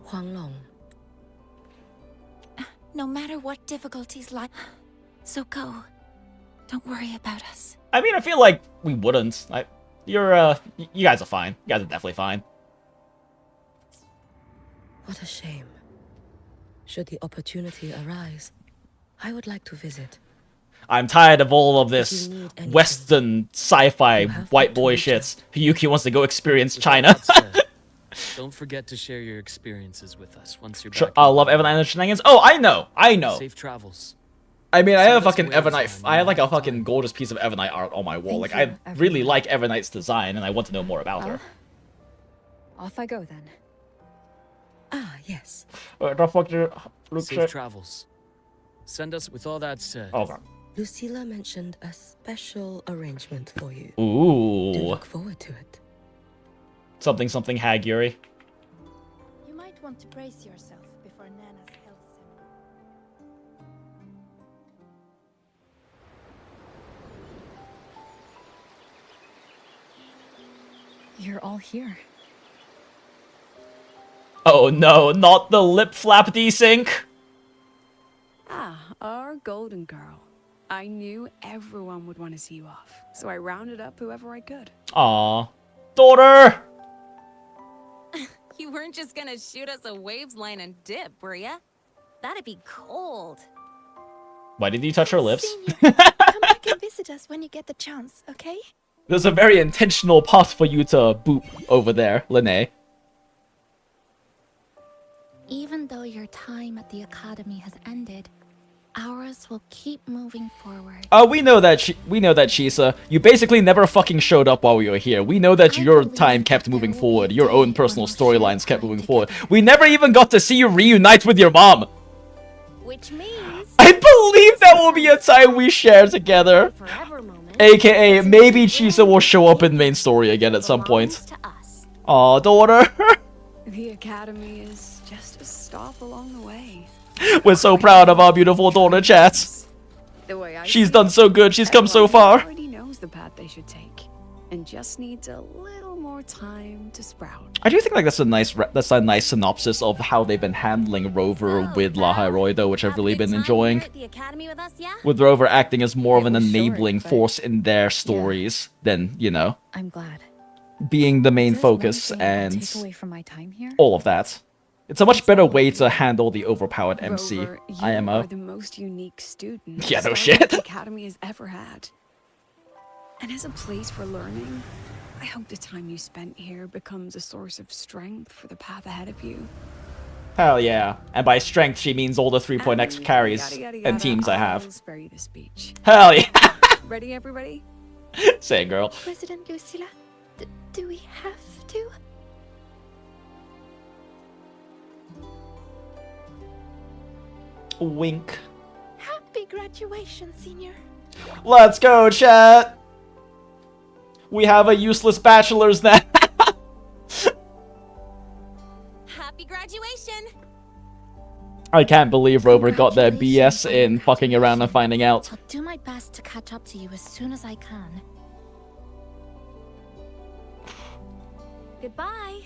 Huanglong. No matter what difficulties lie, so go. Don't worry about us. I mean, I feel like we wouldn't. You guys are fine. You guys are definitely fine. What a shame. Should the opportunity arise, I would like to visit. I'm tired of all of If you this need anything, Western sci-fi you have white me to boy reach shit. Hiyuki wants to go experience With China. all that said, don't forget to share your experiences with us once you're back. I love Evernight and Shenanigans. Oh, I know. Safe travels. I mean, I have a Send us fucking waves Evernight. line I have like a anytime. fucking gorgeous piece of Evernight art on my wall. Thank Like, you, I really Evernight. like Evernight's design, and I want to know more about her. Off I go then. Ah, yes. What the fuck did Luke say? Safe travels. Send us. With all that said, Okay. Lucilla mentioned a special arrangement for you. Do Ooh. look forward to it. Something Hag Yuri. You might want to brace yourself before Nana's health seminar. You're all here. Oh no, not the lip flap desync. Ah, our golden girl. I knew everyone would want to see you off, so I rounded up whoever I could. Aw. Daughter! You weren't just gonna shoot us a waves line and dip, were ya? That'd be cold. Why did you touch her lips? Come back and visit us when you get the chance, okay? There's a very intentional path for you to boop over there, Lene. Even though your time at the academy has ended, ours will keep moving forward. We know that Shisa. You basically never fucking showed up while we were here. We know that your time kept moving forward. Your own personal storylines kept moving forward. We never even got to see you reunite with your mom. Which means I believe that will be a time we share together. forever moment. AKA, maybe Chisa will show up in main story again at some point. belongs to us. Aw, daughter. The academy is just a stop along the way. We're so proud of our beautiful daughter, chat. The way I She's see done it, so good. She's come so everyone far. already knows the path they should take, and just needs a little more time to sprout. I do think like that's a nice synopsis of how they've been handling Rover with Lahairoi, though, which I've really been enjoying. At the academy with us, yeah? With Rover acting as more of an It was short, enabling but force in their stories than, you know, I'm glad. being the main If there's one focus thing I'll and take away from my time here, all of that. It's a much better way to handle the overpowered MC, Rover, you IMO. are the most unique student Yeah, no Starlight shit. Academy has ever had. And as a place for learning, I hope the time you spent here becomes a source of strength for the path ahead of you. Hell yeah. And by strength, she means all the 3.x And carries yada, and yada, teams I I'll have. spare you the speech. Hell yeah. Ready, everybody? Say, girl. President Lucilla, do we have to? Wink. Happy graduation, senior. Let's go, chat. We have a useless bachelor's now. Happy graduation. I can't believe Rover got their BS in fucking around and finding out. I'll do my best to catch up to you as soon as I can. Goodbye.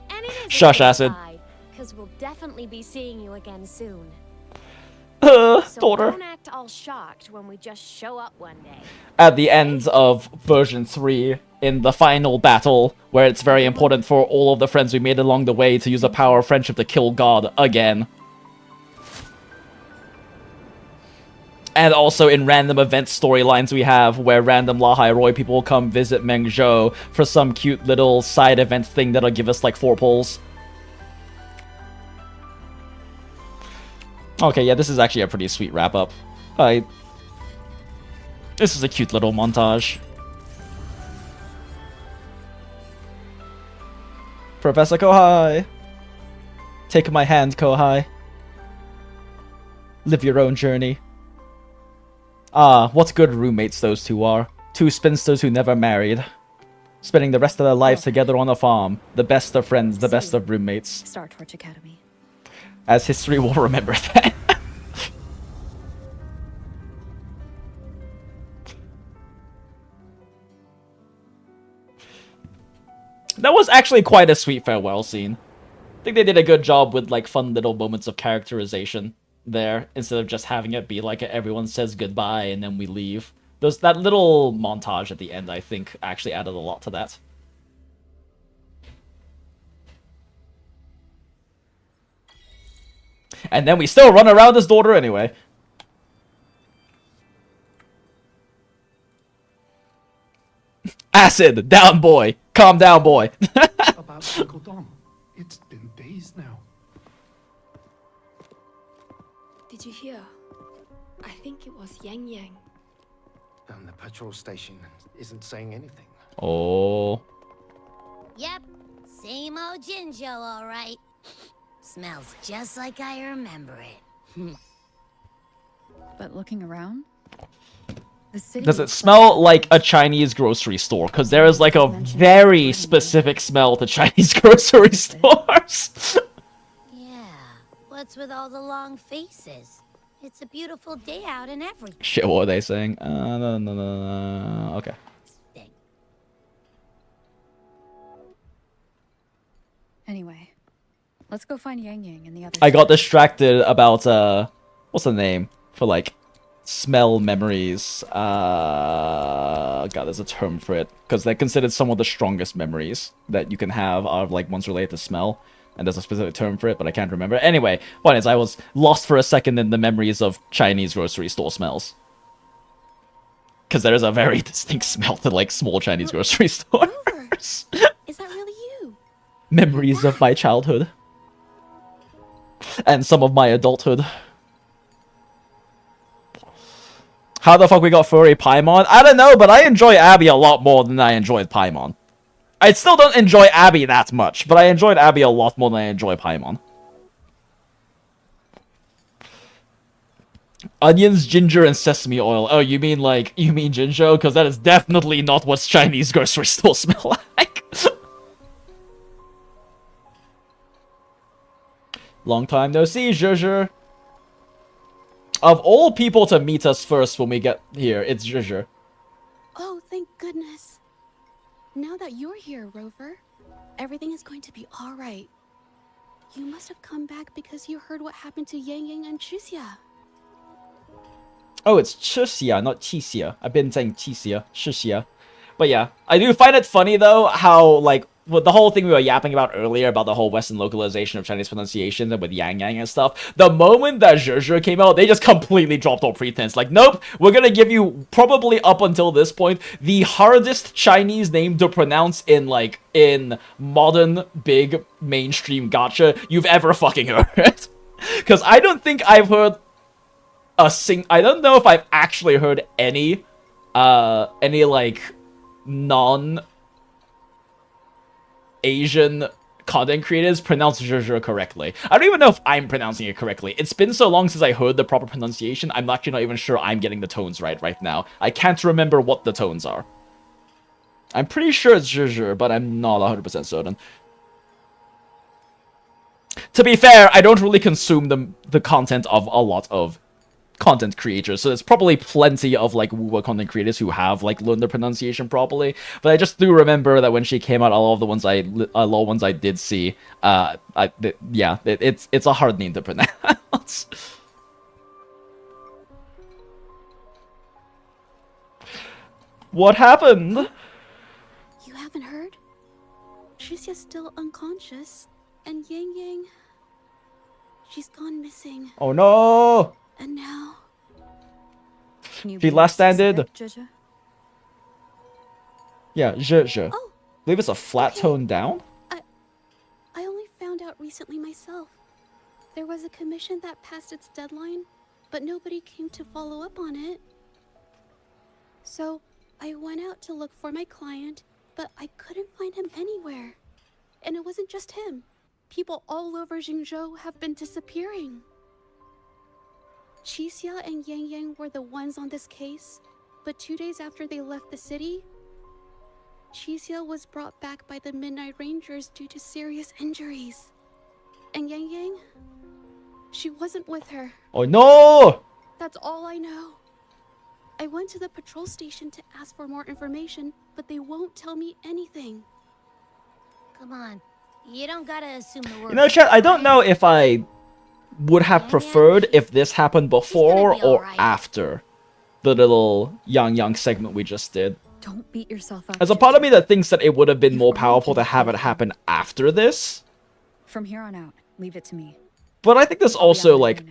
And it is Shush, Acid. because we'll definitely be seeing you again soon. So Daughter. don't act all shocked when we just show up one day. At the end of version 3, in the final battle, where it's very important for all of the friends we made along the way to use the power of friendship to kill God again. And also in random event storylines we have, where random Lahairoi people will come visit Mengzhou for some cute little side event thing that'll give us like 4 pulls. Okay, yeah, this is actually a pretty sweet wrap-up. This is a cute little montage. Professor Kohai! Take my hand, Kohai. Live your own journey. Ah, what good roommates those two are. 2 spinsters who never married. Spending the rest of their lives together on a farm. The best of friends, the best of roommates. Star Torch Academy. As history will remember that. That was actually quite a sweet farewell scene. I think they did a good job with like fun little moments of characterization there, instead of just having it be like everyone says goodbye and then we leave. That little montage at the end, I think, actually added a lot to that. And then we still run around his daughter anyway. Acid! Down, boy! Calm down, boy! About Uncle Dom. It's been days now. Did you hear? I think it was YANGYANG. And the patrol station isn't saying anything. Oh. Yep, same old Jinjo, all right. Smells just like I remember it. But looking around, the city Does it smell like a Chinese grocery store? Because there is like a very specific smell to Chinese grocery stores. Yeah, what's with all the long faces? It's a beautiful day out and everything. Shit, what are they saying? No. Okay. Anyway, let's go find YANGYANG and the others. I got distracted about what's the name for like smell memories? God, there's a term for it because they're considered some of the strongest memories that you can have are like ones related to smell, and there's a specific term for it, but I can't remember. Anyway, point is, I was lost for a second in the memories of Chinese grocery store smells because there is a very distinct smell to like small Chinese grocery stores. Is that really you? Memories of my childhood and some of my adulthood. How the fuck we got furry Paimon? I don't know, but I enjoy Abby a lot more than I enjoyed Paimon. I still don't enjoy Abby that much, but I enjoyed Abby a lot more than I enjoy Paimon. Onions, ginger, and sesame oil. Oh, you mean Jinjo? Because that is definitely not what Chinese grocery stores smell like. Long time no see, Zhezhe. Of all people to meet us first when we get here, it's Zhezhe. Oh, thank goodness. Now that you're here, Rover, everything is going to be all right. You must have come back because you heard what happened to YANGYANG and Chixia. Oh, it's Chixia, not Chixia. I've been saying Chixia, Chixia. But yeah, I do find it funny though how like with the whole thing we were yapping about earlier about the whole Western localization of Chinese pronunciation and with YANGYANG and stuff, the moment that Zhezhe came out, they just completely dropped all pretense. Like, nope, we're gonna give you, probably up until this point, the hardest Chinese name to pronounce in modern, big, mainstream gacha you've ever fucking heard. Because I don't think I've heard I don't know if I've actually heard any like, non-Asian content creators pronounce Zhezhe correctly. I don't even know if I'm pronouncing it correctly. It's been so long since I heard the proper pronunciation, I'm actually not even sure I'm getting the tones right now. I can't remember what the tones are. I'm pretty sure it's Zhezhe, but I'm not 100% certain. To be fair, I don't really consume the content of a lot of content creators, so there's probably plenty of like WuWa content creators who have like learned the pronunciation properly, but I just do remember that when she came out, a lot of the ones I did see, yeah, it's a hard name to pronounce. What happened? You haven't heard? Chixia's still unconscious, and YANGYANG, she's gone missing. Oh no! And now... She last ended. Yeah, Zhezhe. Oh, I believe it's a flat tone down. I only found out recently myself. There was a commission that passed its deadline, but nobody came to follow up on it. So I went out to look for my client, but I couldn't find him anywhere. And it wasn't just him. People all over Jingzhou have been disappearing. Chixia and YANGYANG were the ones on this case, but 2 days after they left the city, Chixia was brought back by the Midnight Rangers due to serious injuries. And YANGYANG, she wasn't with her. Oh no! That's all I know. I went to the patrol station to ask for more information, but they won't tell me anything. Come on, you don't gotta assume the worst. You know, chat, I don't know if I would have preferred if this happened before or after the little YANGYANG segment we just did. Don't beat yourself up. There's a part of me that thinks that it would have been more powerful to have it happen after this. From here on out, leave it to me. But I think there's also, like,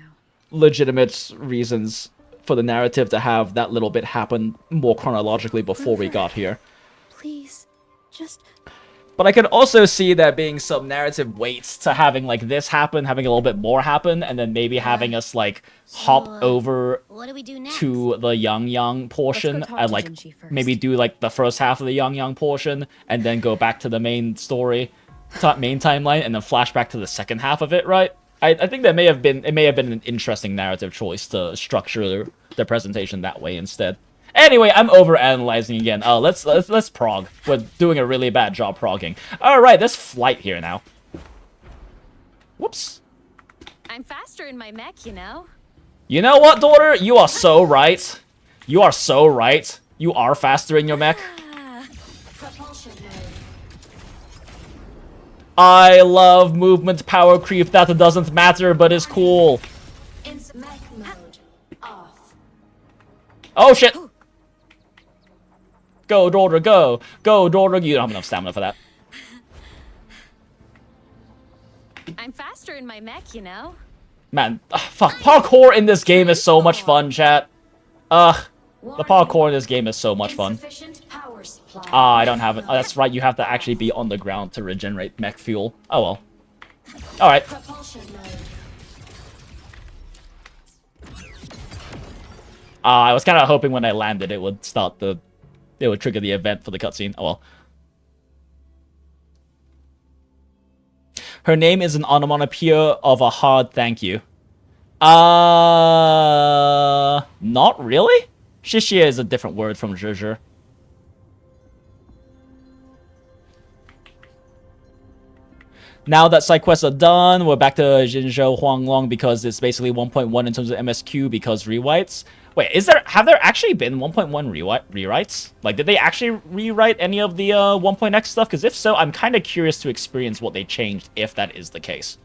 legitimate reasons for the narrative to have that little bit happen more chronologically before we got here. Please, just... But I could also see there being some narrative weight to having like this happen, having a little bit more happen, and then maybe having us like hop over What do we do next? to the YANGYANG portion and like maybe do like the first half of the YANGYANG portion and then go back to the main story, main timeline, and then flash back to the second half of it, right? I think that may have been an interesting narrative choice to structure the presentation that way instead. Anyway, I'm over analyzing again. Let's prog. We're doing a really bad job progging. All right, there's flight here now. Whoops. I'm faster in my mech, you know. You know what, daughter? You are so right. You are so right. You are faster in your mech. I love movement power creep that doesn't matter, but is cool. Oh shit! Go, daughter, go! Go, daughter! You don't have enough stamina for that. I'm faster in my mech, you know. Man, fuck. Parkour in this game is so much fun, chat. The parkour in this game is so much fun. Ah, I don't have it. Oh, that's right, you have to actually be on the ground to regenerate mech fuel. Oh well. Alright. I was kind of hoping when I landed it would start the... It would trigger the event for the cutscene. Oh well. Her name is an onomatopoeia of a hard thank you. Not really? Shishie is a different word from Zhuzher. Now that side quests are done, we're back to Jinzhou Huanglong because it's basically 1.1 in terms of MSQ because rewrites. Wait, have there actually been 1.1 rewrites? Like, did they actually rewrite any of the 1.x stuff? Because if so, I'm kind of curious to experience what they changed, if that is the case.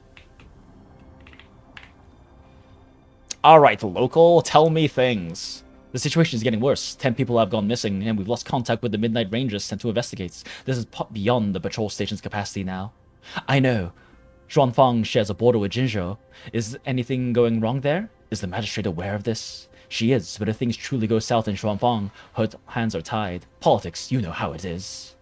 Alright, local, tell me things. The situation is getting worse. 10 people have gone missing, and we've lost contact with the Midnight Rangers sent to investigate. This is beyond the patrol station's capacity now. I know. Xuanfang shares a border with Jinzhou. Is anything going wrong there? Is the magistrate aware of this? She is, but if things truly go south in Xuanfang, her hands are tied. Politics, you know how it is.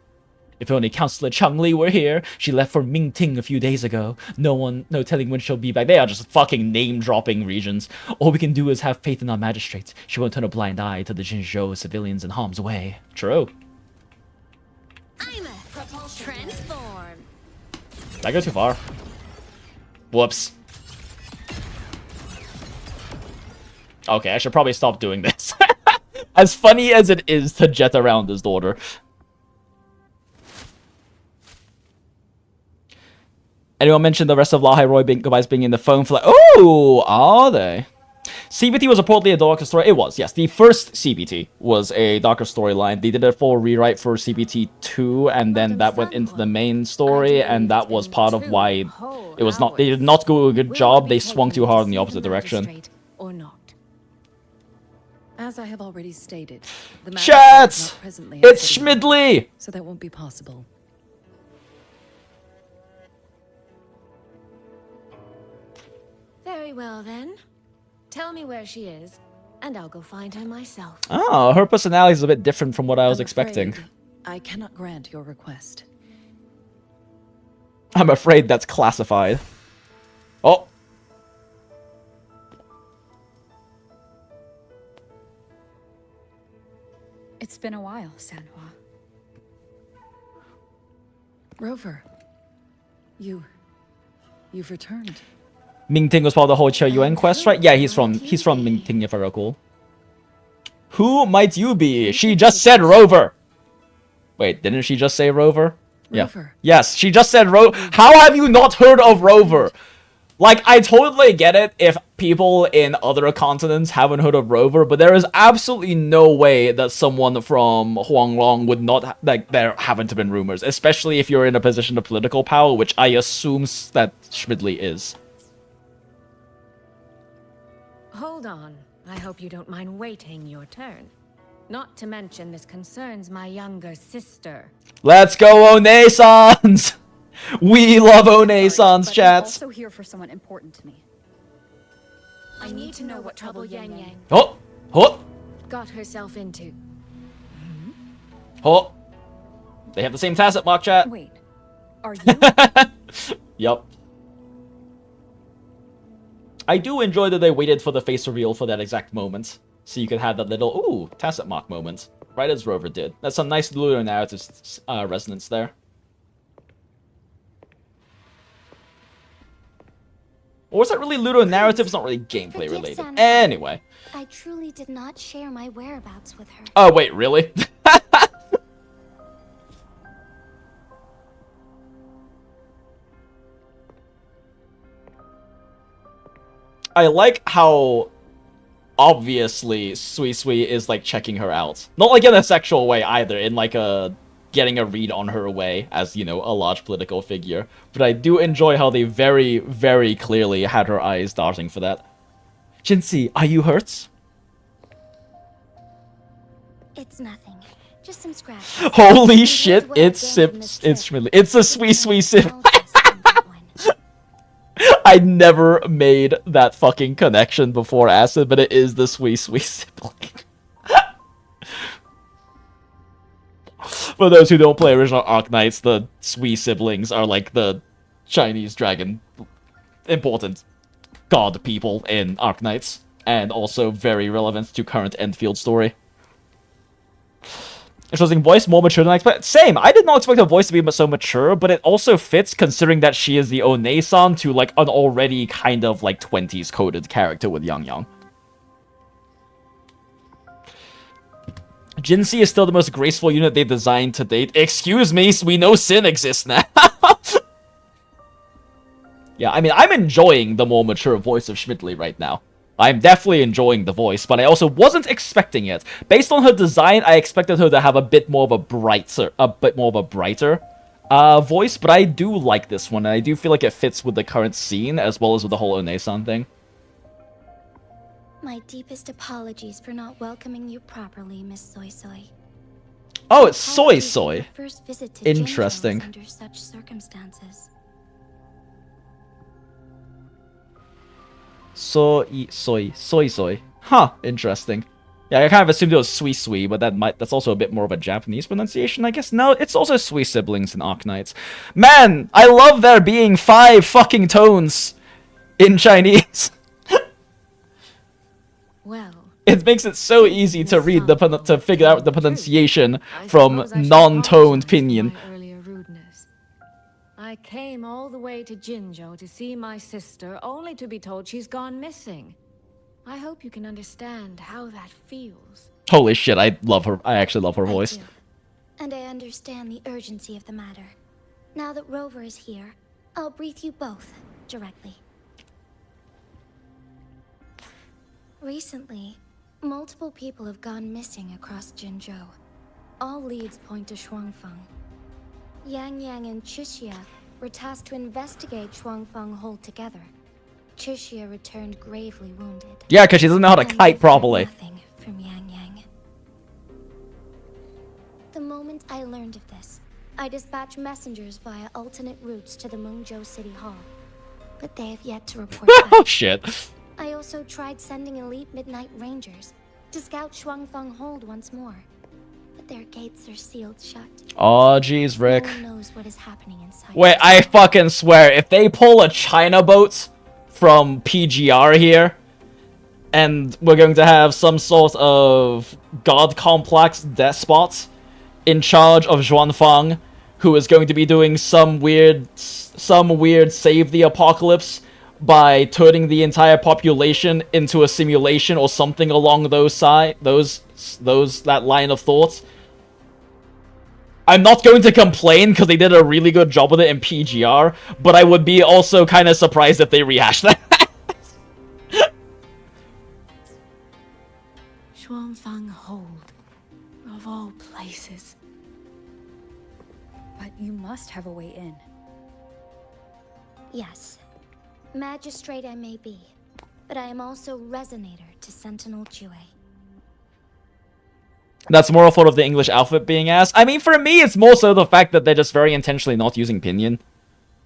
If only Councillor Changli were here. She left for Mingting a few days ago. No telling when she'll be back. They are just fucking name-dropping regions. All we can do is have faith in our magistrate. She won't turn a blind eye to the Jinzhou civilians in harm's way. True. I'm a transform. Did I go too far? Whoops. Okay, I should probably stop doing this. As funny as it is to jet around his daughter. Anyone mentioned the rest of Lahai Roy guys being in the phone for like, oh, are they? CBT was reportedly a darker story. It was, yes. The first CBT was a darker storyline. They did a full rewrite for CBT 2, and then that went into the main story, and that was part of why it was not. They did not do a good job. They swung too hard in the opposite direction. Or not. As I have already stated, the Chats! It's Schmidley! So that won't be possible. Very well then. Tell me where she is, and I'll go find her myself. Oh, her personality is a bit different from what I was expecting. I cannot grant your request. I'm afraid that's classified. Oh. It's been a while, Sanhua. Rover, you've returned. Mingting was part of the whole Qiao Yuan quest, right? Yeah, he's from Mingting, if I recall. Who might you be? She just said Rover. Wait, didn't she just say Rover? Rover. Yeah. Yes, she just said Rover. How have you not heard of Rover? Like, I totally get it if people in other continents haven't heard of Rover, but there is absolutely no way that someone from Huanglong would not, like, there haven't been rumors, especially if you're in a position of political power, which I assume that Schmidley is. Hold on. I hope you don't mind waiting your turn. Not to mention this concerns my younger sister. Let's go, One-sans! We love One-sans, chats! I'm also here for someone important to me. I need to know what trouble YANGYANG Oh! got herself into. Oh! They have the same tacit mark, chat. Wait, are you? Yup. I do enjoy that they waited for the face reveal for that exact moment, so you could have that little, ooh, tacit mark moment, right as Rover did. That's some nice ludo narrative resonance there. Or was that really ludo narrative? It's not really gameplay related. Anna. Anyway. I truly did not share my whereabouts with her. Oh, wait, really? I like how obviously Sui is like checking her out. Not like in a sexual way either, in like a getting a read on her way as, you know, a large political figure. But I do enjoy how they very, very clearly had her eyes darting for that. Jinxie, are you hurt? It's nothing. Just some scratches. Holy shit, it's Schmidley. It's a Sui sip. I never made that fucking connection before Acid, but it is the Sui sibling. For those who don't play original Arknights, the Sui siblings are like the Chinese dragon important god people in Arknights, and also very relevant to current Enfield story. Interesting voice, more mature than I expected. Same, I did not expect her voice to be so mature, but it also fits considering that she is the One-san to like an already kind of like 20s coded character with YANGYANG. Jinxie is still the most graceful unit they've designed to date. Excuse me, we know Sin exists now. Yeah, I mean, I'm enjoying the more mature voice of Schmidley right now. I'm definitely enjoying the voice, but I also wasn't expecting it. Based on her design, I expected her to have a bit more of a brighter voice, but I do like this one, and I do feel like it fits with the current scene, as well as with the whole One-san thing. My deepest apologies for not welcoming you properly, Miss Soy Soy. Oh, it's Soy Soy. First visit to Interesting. JinJinx under such circumstances. Soy. Huh, interesting. Yeah, I kind of assumed it was Sui, but that's also a bit more of a Japanese pronunciation, I guess. No, it's also Sui siblings in Arknights. Man, I love there being 5 fucking tones in Chinese. Well, it makes it so easy to read to figure out the pronunciation from non-toned pinyin. I came all the way to Jinzhou to see my sister, only to be told she's gone missing. I hope you can understand how that feels. Holy shit, I love her. I actually love her voice. I do. And I understand the urgency of the matter. Now that Rover is here, I'll brief you both directly. Recently, multiple people have gone missing across Jinzhou. All leads point to Shuangfang. YANGYANG and Chixia were tasked to investigate Shuangfang hold together. Chixia returned gravely wounded. Yeah, because she doesn't know how to kite properly. Nothing from YANGYANG. The moment I learned of this, I dispatched messengers via alternate routes to the Mengzhou City Hall, but they have yet to report back. Oh shit. I also tried sending elite Midnight Rangers to scout Shuangfang hold once more, but their gates are sealed shut. Oh jeez, Rick. No one knows what is happening inside. Wait, I fucking swear, if they pull a China boat from PGR here, and we're going to have some sort of god complex despot in charge of Xuanfang, who is going to be doing some weird save the apocalypse by turning the entire population into a simulation or something along that line of thought. I'm not going to complain because they did a really good job with it in PGR, but I would be also kind of surprised if they rehashed that. Shuangfang hold, of all places. But you must have a way in. Yes. Magistrate I may be, but I am also Resonator to Sentinel Jue. That's more a fault of the English alphabet being asked. I mean, for me, it's more so the fact that they're just very intentionally not using pinyin.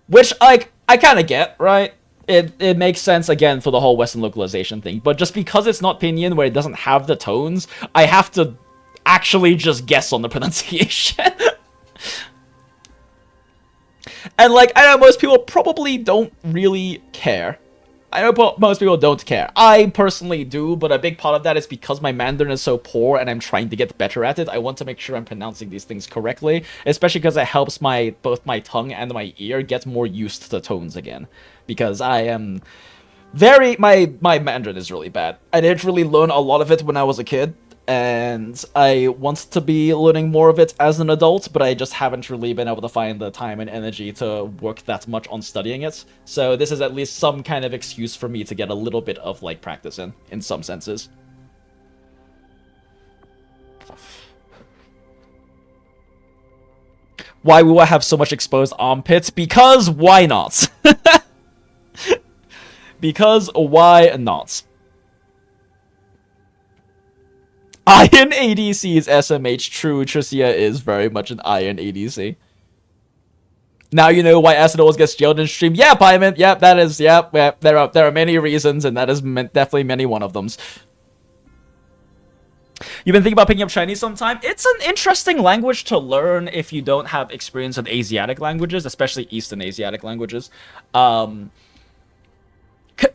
Which, like, I kind of get, right? It makes sense, again, for the whole Western localization thing. But just because it's not pinyin, where it doesn't have the tones, I have to actually just guess on the pronunciation. And like, I know most people probably don't really care. I know most people don't care. I personally do, but a big part of that is because my Mandarin is so poor and I'm trying to get better at it. I want to make sure I'm pronouncing these things correctly, especially because it helps both my tongue and my ear get more used to the tones again. Because I am my Mandarin is really bad. I didn't really learn a lot of it when I was a kid, and I want to be learning more of it as an adult, but I just haven't really been able to find the time and energy to work that much on studying it. So this is at least some kind of excuse for me to get a little bit of, like, practice in some senses. Why will I have so much exposed armpits? Because why not? Because why not? Iron ADC is SMH. True, Tricia is very much an Iron ADC. Now you know why Acid always gets jailed in stream. Yeah, Pyman. Yep, that is. Yep. There are many reasons, and that is definitely many one of them. You've been thinking about picking up Chinese sometime? It's an interesting language to learn if you don't have experience with Asiatic languages, especially Eastern Asiatic languages.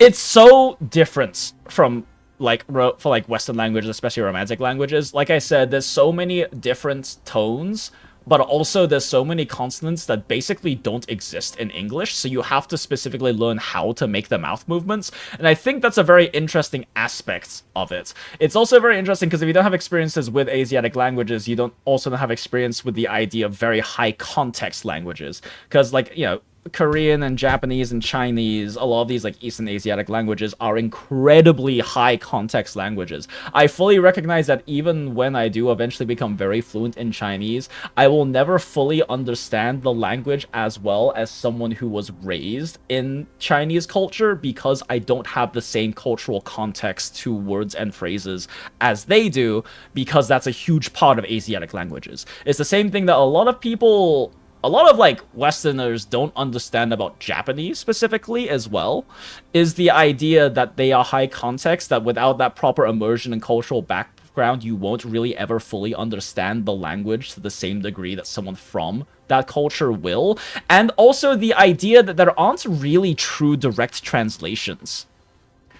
It's so different from for Western languages, especially Romantic languages. Like I said, there's so many different tones, but also there's so many consonants that basically don't exist in English, so you have to specifically learn how to make the mouth movements, and I think that's a very interesting aspect of it. It's also very interesting because if you don't have experiences with Asiatic languages, you don't have experience with the idea of very high context languages, because, like, you know, Korean and Japanese and Chinese, a lot of these like Eastern Asiatic languages are incredibly high context languages. I fully recognize that even when I do eventually become very fluent in Chinese, I will never fully understand the language as well as someone who was raised in Chinese culture, because I don't have the same cultural context to words and phrases as they do, because that's a huge part of Asiatic languages. It's the same thing that a lot of like Westerners don't understand about Japanese specifically as well, is the idea that they are high context, that without that proper immersion and cultural background, you won't really ever fully understand the language to the same degree that someone from that culture will. And also the idea that there aren't really true direct translations.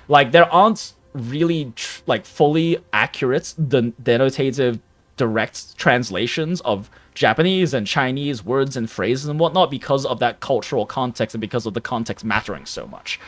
Like, there aren't really fully accurate denotative direct translations of Japanese and Chinese words and phrases and whatnot, because of that cultural context and because of the context mattering so much.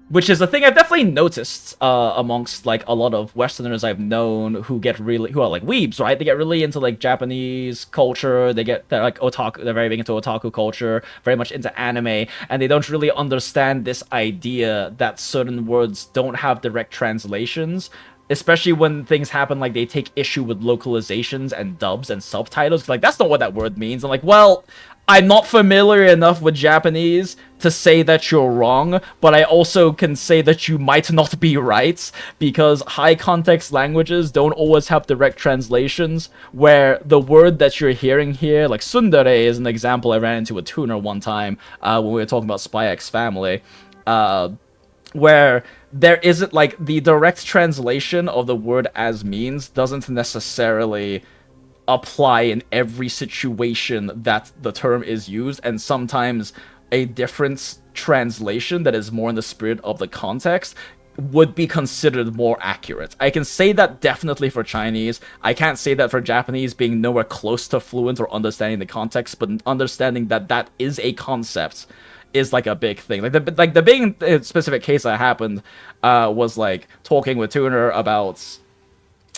Which is a thing I've definitely noticed amongst like a lot of Westerners I've known who are like weebs, right? They get really into like Japanese culture, they're like otaku, they're very big into otaku culture, very much into anime, and they don't really understand this idea that certain words don't have direct translations, especially when things happen like they take issue with localizations and dubs and subtitles. Like, that's not what that word means. I'm like, well, I'm not familiar enough with Japanese to say that you're wrong, but I also can say that you might not be right, because high context languages don't always have direct translations, where the word that you're hearing here, like tsundere is an example I ran into with Tuner one time when we were talking about Spy X Family, where there isn't, like, the direct translation of the word as means doesn't necessarily apply in every situation that the term is used, and sometimes a different translation that is more in the spirit of the context would be considered more accurate. I can say that definitely for Chinese. I can't say that for Japanese, being nowhere close to fluent or understanding the context, but understanding that that is a concept is like a big thing. Like the big specific case that happened was like talking with Tuner about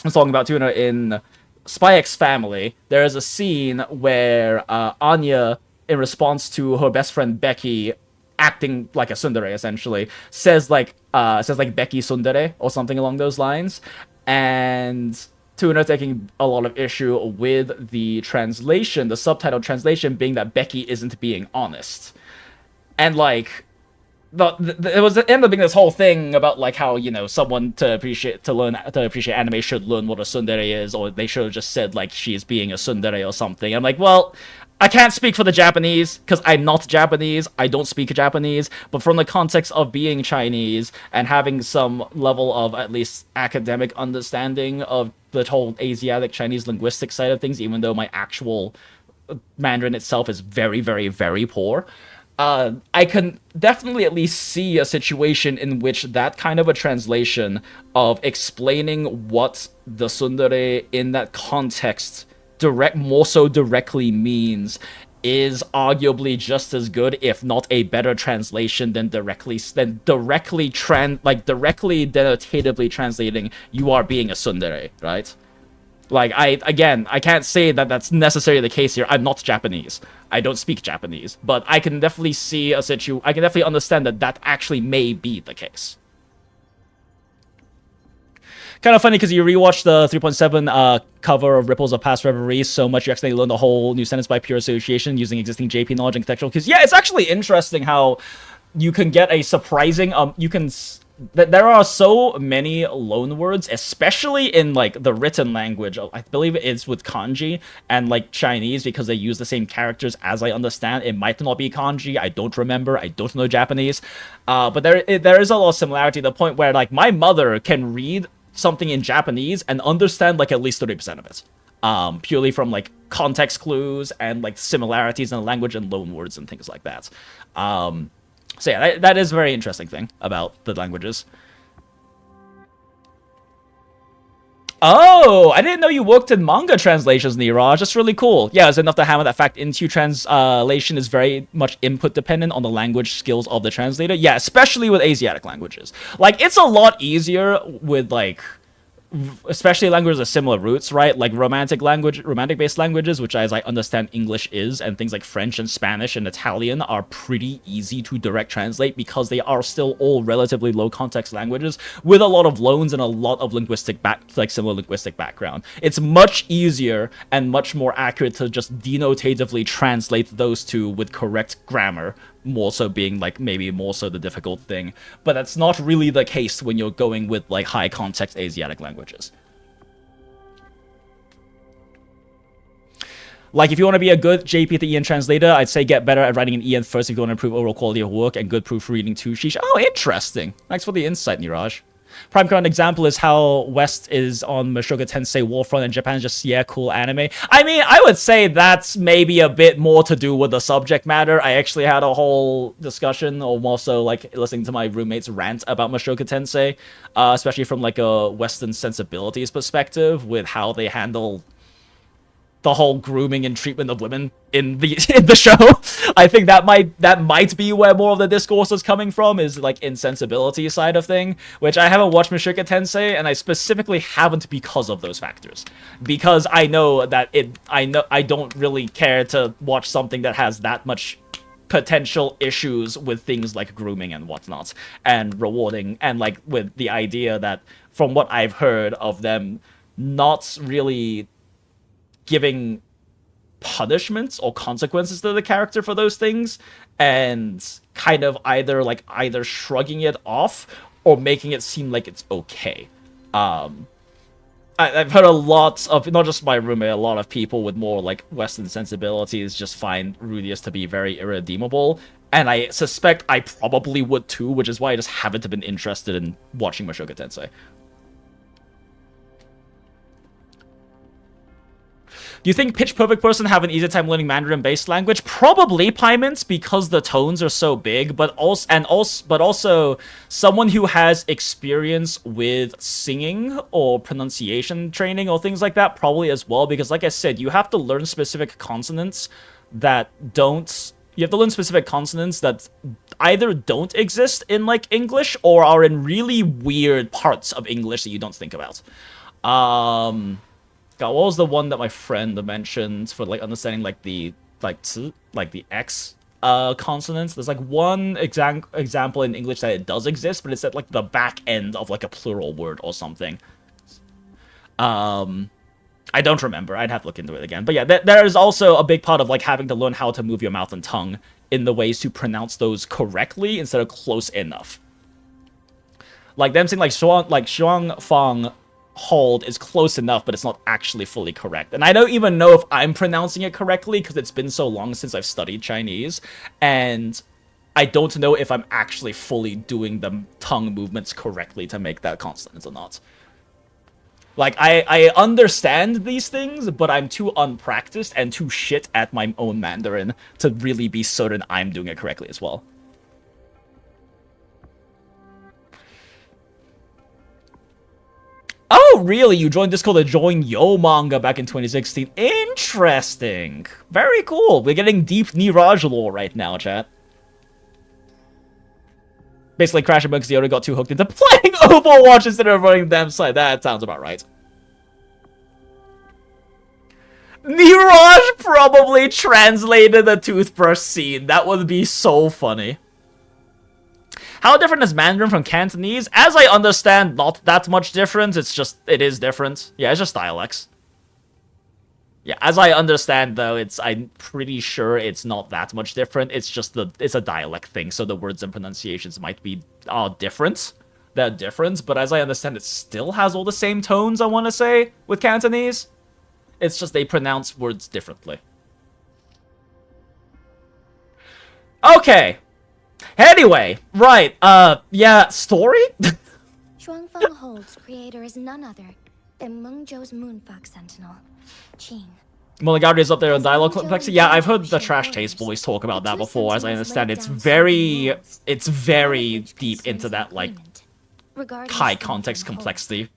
in Spy X Family. There is a scene where Anya, in response to her best friend Becky acting like a tsundere, essentially, says like Becky tsundere or something along those lines, and Tuner taking a lot of issue with the translation, the subtitle translation being that Becky isn't being honest. And like, it was ended up being this whole thing about like how, you know, someone to appreciate anime should learn what a tsundere is, or they should have just said like she's being a tsundere or something. I'm like, well, I can't speak for the Japanese because I'm not Japanese. I don't speak Japanese, but from the context of being Chinese and having some level of at least academic understanding of the whole Asiatic Chinese linguistic side of things, even though my actual Mandarin itself is very, very, very poor. I can definitely at least see a situation in which that kind of a translation of explaining what the tsundere in that context more so directly means is arguably just as good, if not a better translation than directly denotatively translating "you are being a tsundere," right? Like, I can't say that that's necessarily the case here. I'm not Japanese. I don't speak Japanese, but I can definitely see I can definitely understand that actually may be the case. Kind of funny because you rewatch the 3.7 cover of Ripples of Past Reveries so much you accidentally learn the whole new sentence by pure association using existing JP knowledge and contextual cues. Yeah, it's actually interesting how you can get a surprising there are so many loan words, especially in like the written language. I believe it's with kanji and like Chinese, because they use the same characters as I understand. It might not be kanji. I don't remember. I don't know Japanese. But there is a lot of similarity to the point where like my mother can read something in Japanese and understand like at least 30% of it. Purely from like context clues and like similarities in the language and loan words and things like that. So yeah, that is a very interesting thing about the languages. Oh, I didn't know you worked in manga translations, Niraj. That's really cool. Yeah, it's enough to hammer that fact into. Translation is very much input dependent on the language skills of the translator. Yeah, especially with Asiatic languages. Like, it's a lot easier with, like, especially languages of similar roots, right? Like romantic-based languages, which as I understand English is, and things like French and Spanish and Italian are pretty easy to direct translate because they are still all relatively low context languages with a lot of loans and a lot of similar linguistic background. It's much easier and much more accurate to just denotatively translate those two with correct grammar, more so being like maybe more so the difficult thing. But that's not really the case when you're going with like high context Asiatic languages. Like, if you want to be a good JP-to-EN translator, I'd say get better at writing in EN first if you want to improve overall quality of work, and good proofreading too, sheesh. Oh, interesting. Thanks for the insight, Niraj. Prime current example is how West is on Mushoku Tensei Warfront and Japan is just, yeah, cool anime. I mean, I would say that's maybe a bit more to do with the subject matter. I actually had a whole discussion, or more so like listening to my roommate's rant about Mushoku Tensei, especially from like a Western sensibilities perspective with how they handle the whole grooming and treatment of women in the show. I think that might be where more of the discourse is coming from, is like insensibility side of thing, which I haven't watched Mushoku Tensei, and I specifically haven't because of those factors. Because I know that I don't really care to watch something that has that much potential issues with things like grooming and whatnot, and rewarding, and like with the idea that from what I've heard of them not really giving punishments or consequences to the character for those things, and kind of either shrugging it off or making it seem like it's okay. I've heard a lot of, not just my roommate, a lot of people with more like Western sensibilities just find Rudius to be very irredeemable, and I suspect I probably would too, which is why I just haven't been interested in watching Mushoku Tensei. Do you think Pitch Perfect person have an easier time learning Mandarin-based language? Probably, Paimons, because the tones are so big, but also someone who has experience with singing or pronunciation training or things like that probably as well, because like I said, you have to learn specific consonants that either don't exist in like English or are in really weird parts of English that you don't think about. God, what was the one that my friend mentioned for like understanding like the X consonants? There's like one example in English that it does exist, but it's at like the back end of like a plural word or something. I don't remember. I'd have to look into it again. But yeah, there is also a big part of like having to learn how to move your mouth and tongue in the ways to pronounce those correctly instead of close enough. Like them saying like Shuang Fang hold is close enough, but it's not actually fully correct. And I don't even know if I'm pronouncing it correctly because it's been so long since I've studied Chinese, and I don't know if I'm actually fully doing the tongue movements correctly to make that consonant or not. Like, I understand these things, but I'm too unpracticed and too shit at my own Mandarin to really be certain I'm doing it correctly as well. Oh, really? You joined Discord to join Yo Manga back in 2016. Interesting. Very cool. We're getting deep Niraj lore right now, chat. Basically, crashing because Yoda got too hooked into playing Overwatch instead of running the damn site. That sounds about right. Niraj probably translated the toothbrush scene. That would be so funny. How different is Mandarin from Cantonese? As I understand, not that much difference. It's just, it is different. Yeah, it's just dialects. Yeah, as I understand, though, I'm pretty sure it's not that much different. It's just it's a dialect thing, so the words and pronunciations might be different. They're different, but as I understand, it still has all the same tones, I want to say, with Cantonese. It's just they pronounce words differently. Okay. Anyway, right, yeah, story? Xuanfang Hold's creator is none other than Mengzhou's Moonfox Sentinel, Qin. Monogatari is up there on dialogue complexity. Yeah, I've heard the Trash Taste boys talk about that before. As I understand, it's very deep into that, like, high context complexity.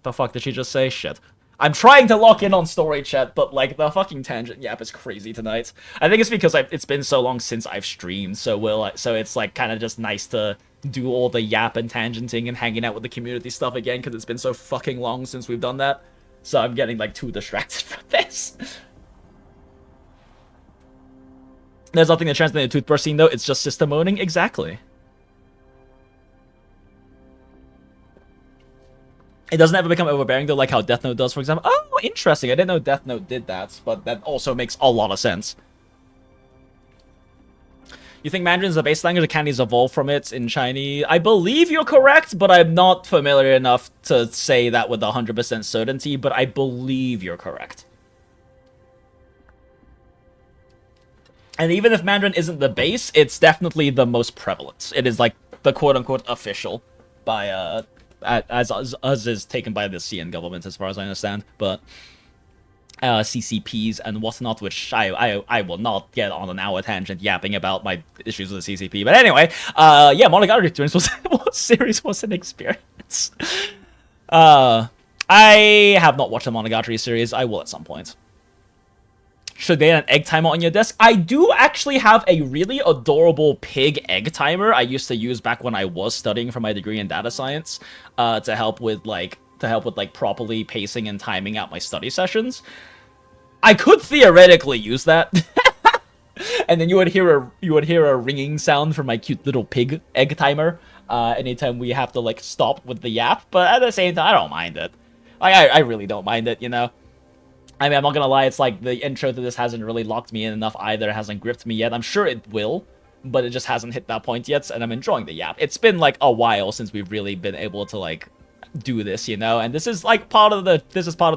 The fuck did she just say? Shit. I'm trying to lock in on story chat, but, like, the fucking tangent yap is crazy tonight. I think it's because it's been so long since I've streamed, so it's, like, kind of just nice to do all the yap and tangenting and hanging out with the community stuff again, because it's been so fucking long since we've done that. So I'm getting, like, too distracted from this. There's nothing to translate the toothbrush scene, though. It's just system owning. Exactly. It doesn't ever become overbearing, though, like how Death Note does, for example. Oh, interesting. I didn't know Death Note did that, but that also makes a lot of sense. You think Mandarin is the base language, or Cantonese evolve from it in Chinese? I believe you're correct, but I'm not familiar enough to say that with 100% certainty, but I believe you're correct. And even if Mandarin isn't the base, it's definitely the most prevalent. It is, like, the quote-unquote official by, as is taken by the CN government, as far as I understand, but CCPs and whatnot, which I will not get on an hour tangent yapping about my issues with the CCP. But anyway, yeah, Monogatari experience series was an experience. I have not watched the Monogatari series. I will at some point. Should they have an egg timer on your desk? I do actually have a really adorable pig egg timer I used to use back when I was studying for my degree in data science, to help with properly pacing and timing out my study sessions. I could theoretically use that. And then you would hear a ringing sound from my cute little pig egg timer anytime we have to, like, stop with the yap, but at the same time I don't mind it. I really don't mind it, you know. I mean, I'm not gonna lie, it's like the intro to this hasn't really locked me in enough either. It hasn't gripped me yet. I'm sure it will, but it just hasn't hit that point yet, and I'm enjoying the yap. It's been, like, a while since we've really been able to, like, do this, you know? And this is, like, part of the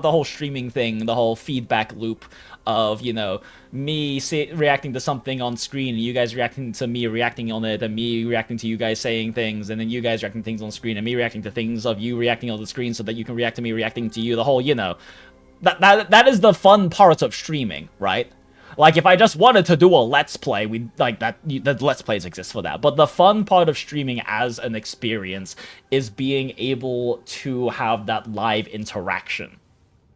whole streaming thing, the whole feedback loop of, you know, me reacting to something on screen, and you guys reacting to me reacting on it, and me reacting to you guys saying things, and then you guys reacting to things on screen, and me reacting to things of you reacting on the screen so that you can react to me reacting to you. The whole, you know... That is the fun part of streaming, right? Like, if I just wanted to do a Let's Play, the Let's Plays exist for that. But the fun part of streaming as an experience is being able to have that live interaction.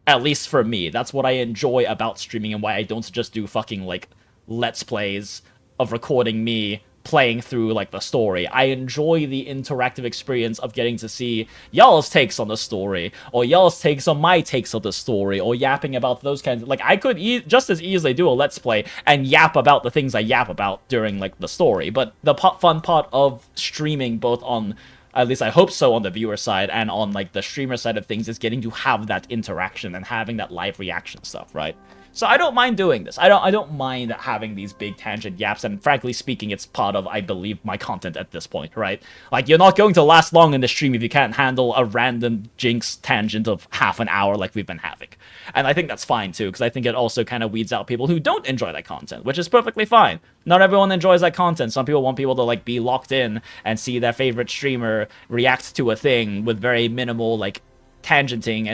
At least for me. That's what I enjoy about streaming and why I don't just do fucking, like, Let's Plays of recording me playing through, like, the story. I enjoy the interactive experience of getting to see y'all's takes on the story, or y'all's takes on my takes of the story, or yapping about those kinds of... Like, I could just as easily do a Let's Play and yap about the things I yap about during, like, the story, but the fun part of streaming, both on... At least I hope so on the viewer side and on, like, the streamer side of things, is getting to have that interaction and having that live reaction stuff, right? So I don't mind doing this. I don't mind having these big tangent yaps, and frankly speaking, it's part of, I believe, my content at this point, right? Like, you're not going to last long in the stream if you can't handle a random Jinx tangent of half an hour like we've been having. And I think that's fine, too, because I think it also kind of weeds out people who don't enjoy that content, which is perfectly fine. Not everyone enjoys that content. Some people want people to, like, be locked in and see their favorite streamer character react to a thing with very minimal, like, tangenting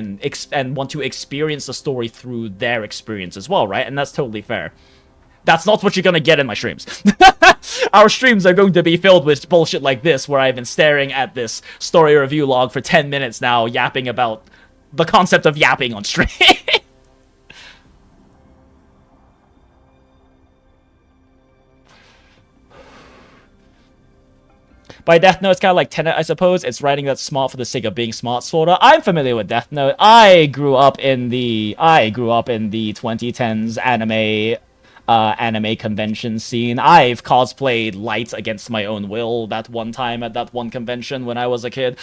and want to experience the story through their experience as well, right? And that's totally fair. That's not what you're gonna get in my streams. Our streams are going to be filled with bullshit like this, where I've been staring at this story review log for 10 minutes now, yapping about the concept of yapping on stream. By Death Note, it's kind of like Tenet, I suppose. It's writing that's smart for the sake of being smart, sorta. I'm familiar with Death Note. I grew up in the 2010s anime convention scene. I've cosplayed Light against my own will that one time at that one convention when I was a kid.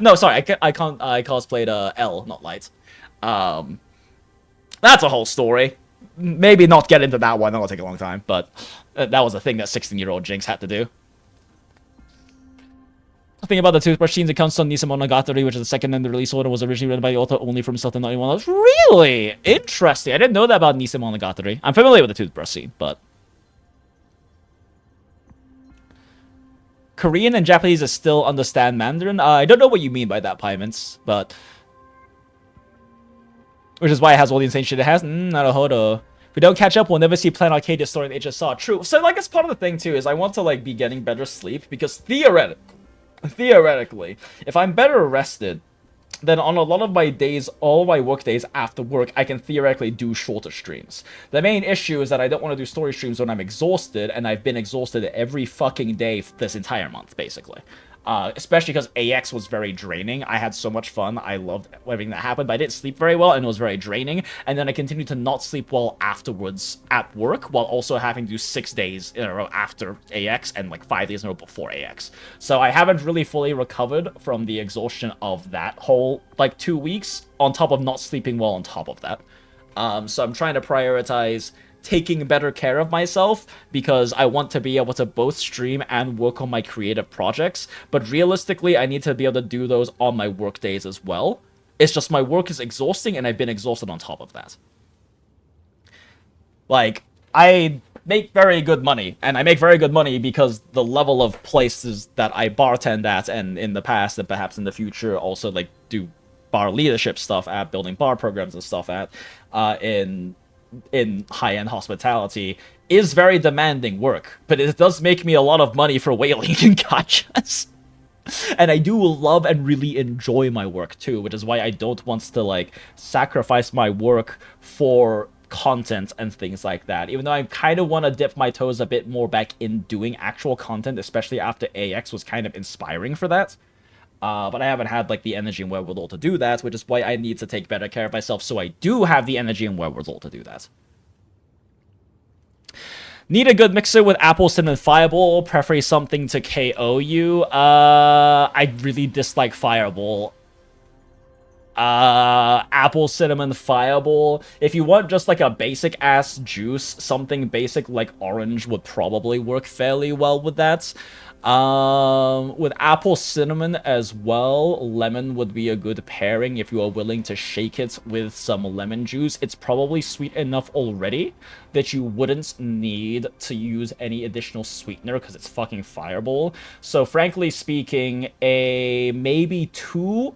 No, sorry, I cosplayed L, not Light. That's a whole story. Maybe not get into that one, that'll take a long time, but that was a thing that 16-year-old Jinx had to do. Thing about the toothbrush scenes, it comes on Nisa Monogatari, which is the second in the release order, was originally written by the author only from himself and not anyone else. Really? Interesting. I didn't know that about Nisa Monogatari. I'm familiar with the toothbrush scene, but... Korean and Japanese is still understand Mandarin? I don't know what you mean by that, Paiments, but... Which is why it has all the insane shit it has. Naruhodo. If we don't catch up, we'll never see Plan Arcadia story in HSR. True. So, like, that's part of the thing, too, is I want to, like, be getting better sleep, because theoretically, if I'm better rested, then on a lot of my days, all my work days after work, I can theoretically do shorter streams. The main issue is that I don't want to do story streams when I'm exhausted, and I've been exhausted every fucking day this entire month, basically. Especially because AX was very draining. I had so much fun. I loved everything that happened, but I didn't sleep very well, and it was very draining. And then I continued to not sleep well afterwards at work, while also having to do 6 days in a row after AX, and like 5 days in a row before AX. So I haven't really fully recovered from the exhaustion of that whole, like, 2 weeks, on top of not sleeping well on top of that. So I'm trying to prioritize taking better care of myself, because I want to be able to both stream and work on my creative projects, but realistically I need to be able to do those on my work days as well. It's just my work is exhausting, and I've been exhausted on top of that. Like, I make very good money, and I make very good money because the level of places that I bartend at, and in the past and perhaps in the future also, like, do bar leadership stuff at, building bar programs and stuff at, in high-end hospitality, is very demanding work, but it does make me a lot of money for whaling and gachas. And I do love and really enjoy my work too, which is why I don't want to, like, sacrifice my work for content and things like that, even though I kind of want to dip my toes a bit more back in doing actual content, especially after AX was kind of inspiring for that. But I haven't had, like, the energy and wherewithal to do that, which is why I need to take better care of myself, so I do have the energy and wherewithal to do that. Need a good mixer with apple, cinnamon, fireball, preferably something to KO you. I really dislike fireball. Apple, cinnamon, fireball. If you want just, like, a basic-ass juice, something basic like orange would probably work fairly well with that. With apple cinnamon as well, lemon would be a good pairing if you are willing to shake it with some lemon juice. It's probably sweet enough already that you wouldn't need to use any additional sweetener because it's fucking fireball. So frankly speaking, a maybe 2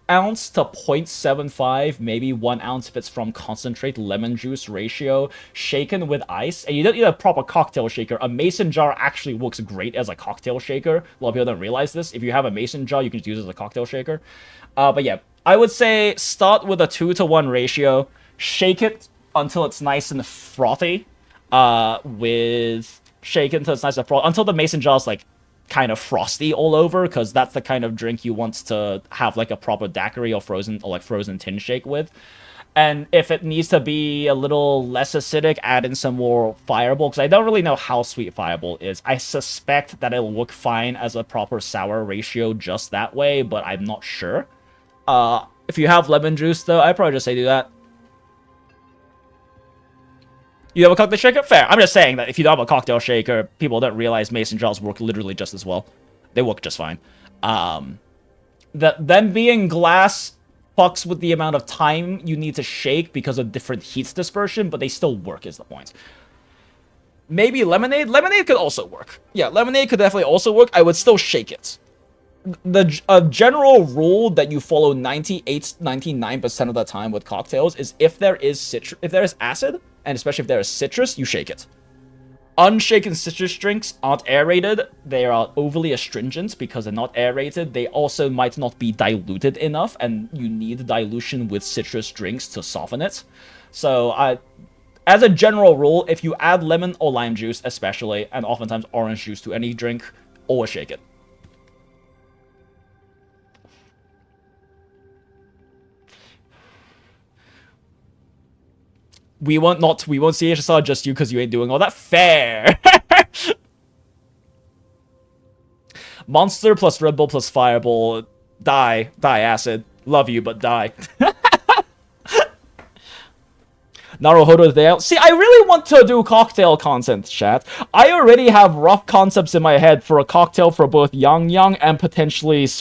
ounce to 0.75, maybe 1 ounce if it's from concentrate lemon juice ratio, shaken with ice. And you don't need a proper cocktail shaker. A mason jar actually works great as a cocktail shaker. A lot of people don't realize this. If you have a mason jar, you can just use it as a cocktail shaker. But yeah, I would say start with a 2-to-1 ratio. Shake it until it's nice and frothy. Shake it until it's nice and frothy. Until the mason jar is, like, kind of frosty all over, because that's the kind of drink you want to have, like, a proper daiquiri or frozen tin shake with. And if it needs to be a little less acidic, add in some more fireball, because I don't really know how sweet fireball is. I suspect that it'll look fine as a proper sour ratio just that way, but I'm not sure. If you have lemon juice, though, I'd probably just say do that. You have a cocktail shaker? Fair. I'm just saying that if you don't have a cocktail shaker, people don't realize mason jars work literally just as well. They work just fine. Them being glass fucks with the amount of time you need to shake because of different heat dispersion, but they still work is the point. Maybe lemonade? Lemonade could also work. Yeah, lemonade could definitely also work. I would still shake it. a general rule that you follow 99% of the time with cocktails is if there is acid, and especially if there is citrus, you shake it. Unshaken citrus drinks aren't aerated. They are overly astringent because they're not aerated. They also might not be diluted enough, and you need dilution with citrus drinks to soften it. So, as a general rule, if you add lemon or lime juice, especially, and oftentimes orange juice to any drink, always shake it. We won't see HSR, just you because you ain't doing all that. Fair. Monster plus Red Bull plus Fireball. Die acid. Love you, but die. Naruhodo there. See, I really want to do cocktail content, chat. I already have rough concepts in my head for a cocktail for both YANGYANG and potentially is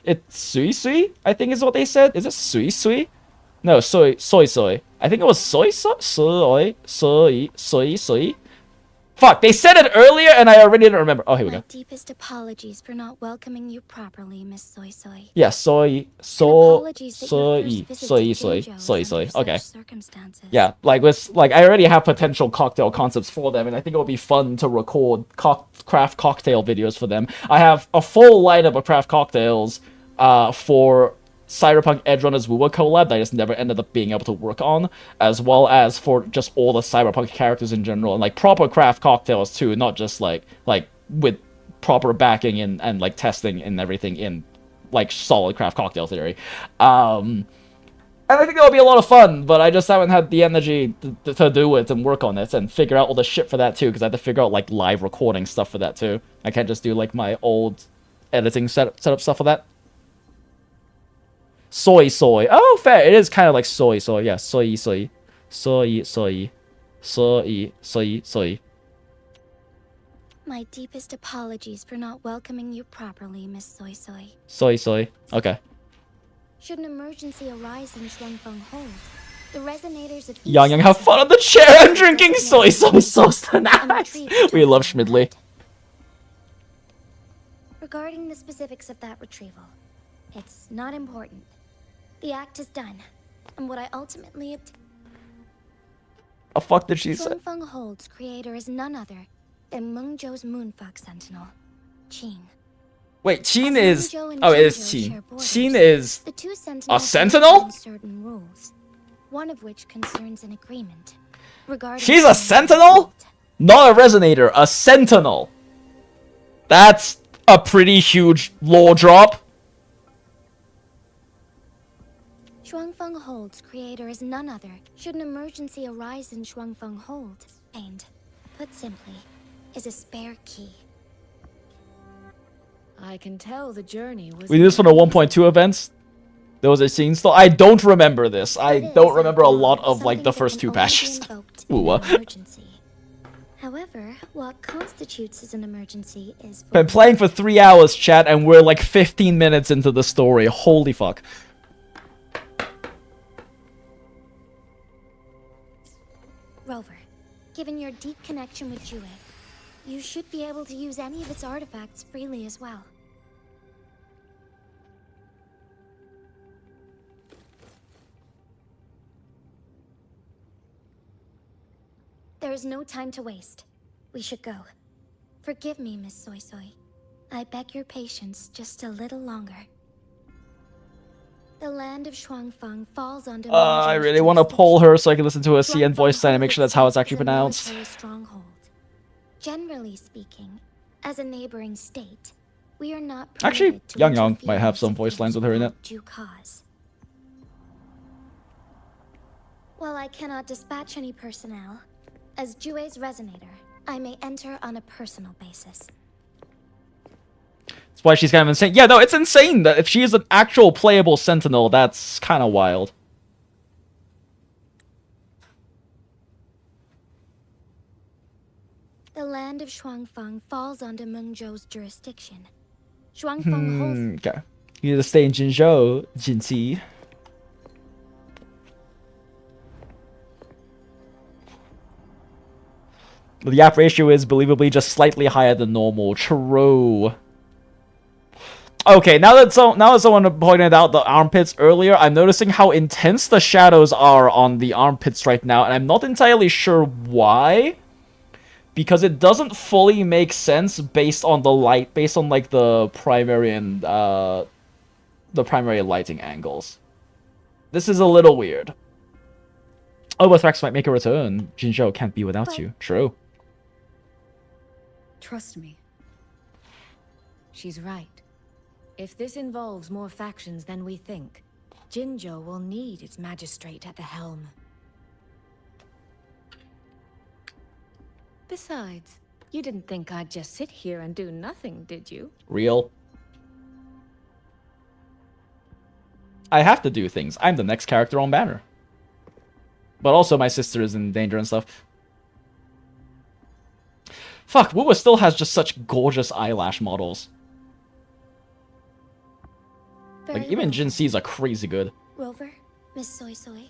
it Sui Sui? I think is what they said. Is it Sui Sui? No, soy. I think it was soy. Fuck, they said it earlier and I already didn't remember. Oh, here we go. My deepest apologies for not welcoming you properly, Miss Soy Soy. Yeah, soy. Okay. Yeah, I already have potential cocktail concepts for them, and I think it would be fun to record craft cocktail videos for them. I have a full lineup of craft cocktails for Cyberpunk Edgerunners WuWa collab that I just never ended up being able to work on, as well as for just all the Cyberpunk characters in general, and proper craft cocktails too, not just like with proper backing and testing and everything in solid craft cocktail theory. And I think that would be a lot of fun, but I just haven't had the energy to do it and work on it and figure out all the shit for that too, because I have to figure out live recording stuff for that too. I can't just do my old editing setup stuff for that. Soy. Oh, fair. It is kind of like soy. Yeah, soy. My deepest apologies for not welcoming you properly, Miss Soy Soy. Soy. Okay. Should an emergency arise in Shuangfeng Hold, the resonators of YANGYANG have fun on the chair and drinking soy sauce tonight. We love Schmidley. Regarding the specifics of that retrieval, it's not important. The act is done, and what I ultimately The fuck did she say? Shuangfeng Hold's creator is none other than Mengzhou's Moonfox Sentinel, Qin. Wait, Qin is... Oh, it is Qin. Qin is a sentinel? Certain rules, one of which concerns an agreement regarding... She's a sentinel? Not a resonator, a sentinel. That's a pretty huge lore drop. Shuangfeng Hold's creator is none other. Should an emergency arise in Shuangfeng Hold, and, put simply, is a spare key. I can tell the journey was... We did this for the 1.2 events. There was a scene still. I don't remember this. I don't remember a lot of the first two patches. However, what constitutes as an emergency is... Been playing for 3 hours, chat, and we're 15 minutes into the story. Holy fuck. Rover, given your deep connection with Jue, you should be able to use any of its artifacts freely as well. There is no time to waste. We should go. Forgive me, Miss Soy Soy. I beg your patience just a little longer. The land of Shuangfeng falls under... I really want to pull her so I can listen to her CN voice sign and make sure that's how it's actually pronounced. Stronghold. Generally speaking, as a neighboring state, we are not... Actually, YANGYANG might have some voice lines with her in it. While I cannot dispatch any personnel, as Jue's resonator, I may enter on a personal basis. That's why she's kind of insane. Yeah, no, it's insane that if she is an actual playable sentinel, that's kind of wild. The land of Shuangfeng falls under Mengzhou's jurisdiction. Shuangfeng holds... Okay. You need to stay in Jinzhou, Jinxi. The app ratio is believably just slightly higher than normal. True. Okay, now that someone pointed out the armpits earlier, I'm noticing how intense the shadows are on the armpits right now, and I'm not entirely sure why. Because it doesn't fully make sense based on the light, based on like the primary and the primary lighting angles. This is a little weird. Oh, but Thrax might make a return. Jinzhou can't be without you. True. Trust me. She's right. If this involves more factions than we think, Jinzhou will need its magistrate at the helm. Besides, you didn't think I'd just sit here and do nothing, did you? Real. I have to do things. I'm the next character on Banner. But also my sister is in danger and stuff. Fuck, WuWa still has just such gorgeous eyelash models. Like, even Jin C's are crazy good. Rover, Miss Soy Soy.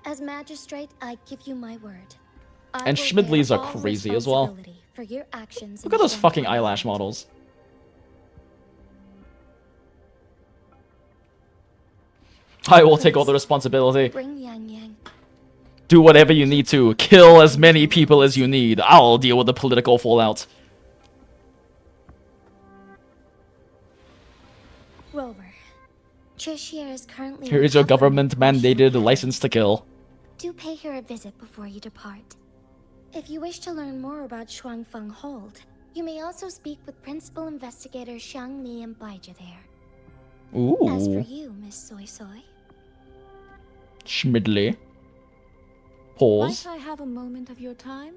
As magistrate, I give you my word. And Schmidley's are crazy as well. For your actions. Look at those fucking eyelash models. I will take all the responsibility. Bring YANGYANG. Do whatever you need to. Kill as many people as you need. I'll deal with the political fallout. Rover, Tricia is currently. Here is your government-mandated license to kill. Do pay her a visit before you depart. If you wish to learn more about Shuangfeng Hold, you may also speak with Principal Investigator Xiang Li and Baija there. Ooh. As for you, Miss Soy Soy. Schmidley. Pause. Might I have a moment of your time?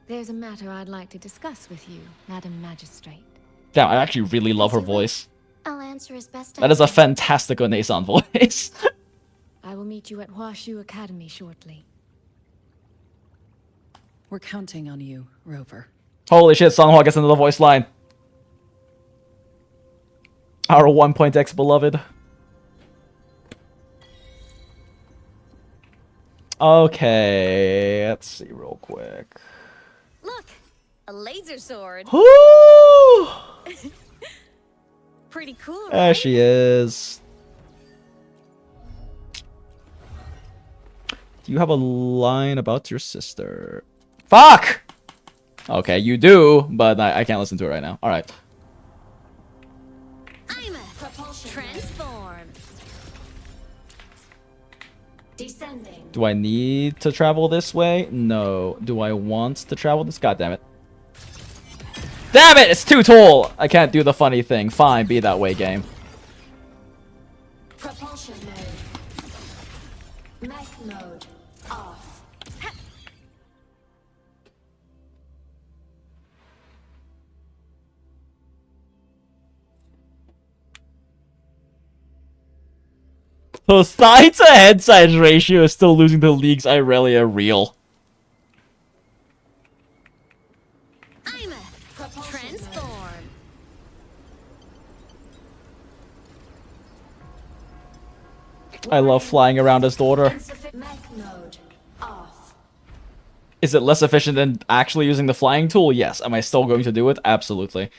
There's a matter I'd like to discuss with you, Madam Magistrate. Damn, I actually really love her voice. I'll answer as best I That is a can. fantastic Renaissance voice. I will meet you at Huashu Academy shortly. We're counting on you, Rover. Holy shit, Songhua gets into the voice line. Our 1.x beloved. Okay, let's see real quick. Look, a laser sword. Woo! Pretty cool, right? There she is. Do you have a line about your sister? Fuck! Okay, you do, but I can't listen to it right now. Alright. I'm a propulsion transform. Descending. Do I need to travel this way? No. Do I want to travel this? God damn it. Damn it! It's too tall! I can't do the funny thing. Fine, be that way, game. Propulsion mode. Mech mode off. The side to head size ratio is still losing to League's Irelia real. I'm a transform. I love flying around as daughter. Mech mode off. Is it less efficient than actually using the flying tool? Yes. Am I still going to do it? Absolutely.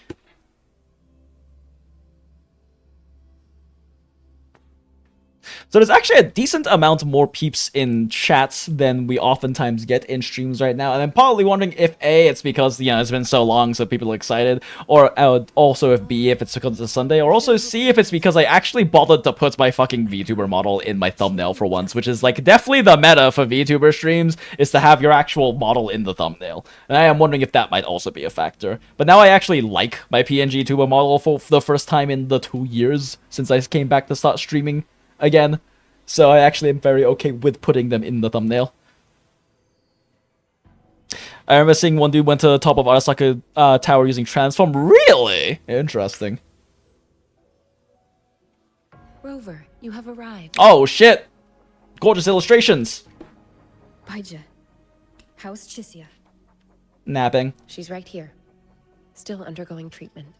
So there's actually a decent amount more peeps in chats than we oftentimes get in streams right now. And I'm probably wondering if A, it's because, you know, it's been so long so people are excited. Or also if B, if it's because it's Sunday. Or also C, if it's because I actually bothered to put my fucking VTuber model in my thumbnail for once. Which is like definitely the meta for VTuber streams, is to have your actual model in the thumbnail. And I am wondering if that might also be a factor. But now I actually like my PNG tuber model for the first time in the 2 years since I came back to start streaming again. So I actually am very okay with putting them in the thumbnail. I remember seeing one dude went to the top of Arasaka Tower using Transform. Really? Interesting. Rover, you have arrived. Oh shit! Gorgeous illustrations! Baija, how's Chisia? Napping. She's right here. Still undergoing treatment.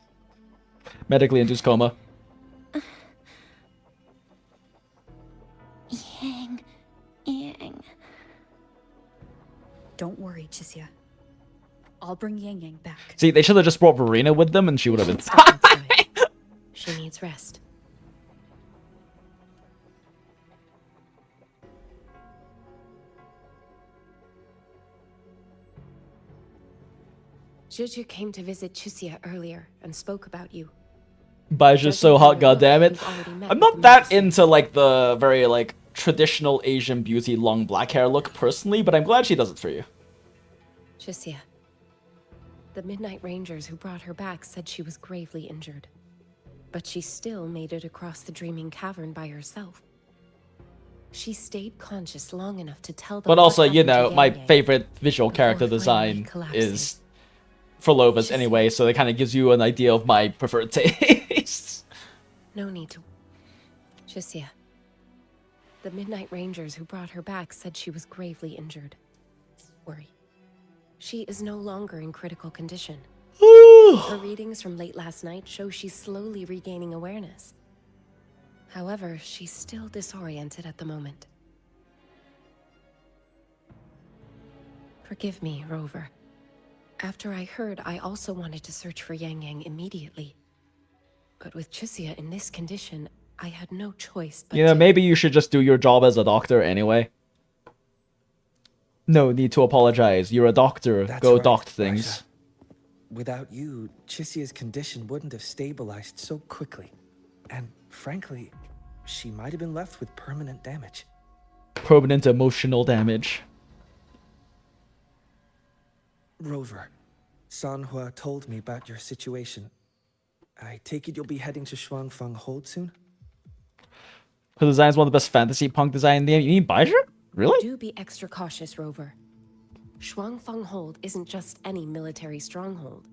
Medically induced coma. Yang. Don't worry, Chisia. I'll bring YANGYANG back. See, they should have just brought Verena with them and she would have been Please rest. Juju came to visit Chusia earlier and spoke about you. Baiju's so hot, goddammit. I'm not that into like the very like traditional Asian beauty long black hair look personally, but I'm glad she does it for you. Chusia. The Midnight Rangers who brought her back said she was gravely injured. But she still made it across the Dreaming Cavern by herself. She stayed conscious long enough to tell them. But also, you know, my Yang favorite visual character design is for Lovas anyway, so it kind of gives you an idea of my preferred tastes. No need to. Chusia. The Midnight Rangers who brought her back said she was gravely injured. Worry. She is no longer in critical condition. Her readings from late last night show she's slowly regaining awareness. However, she's still disoriented at the moment. Forgive me, Rover. After I heard, I also wanted to search for YANGYANG immediately. But with Chusia in this condition, I had no choice but you know, maybe you should just do your job as a doctor anyway. No need to apologize. You're a doctor. Go right, doct things. Raja. Without you, Chisia's condition wouldn't have stabilized so quickly. And frankly, she might have been left with permanent damage. Permanent emotional damage. Rover, Sanhua told me about your situation. I take it you'll be heading to Shuangfang Hold soon? Her design is one of the best fantasy punk design in the game. You mean Baizu? Really? Do be extra cautious, Rover. Shuangfang Hold isn't just any military stronghold.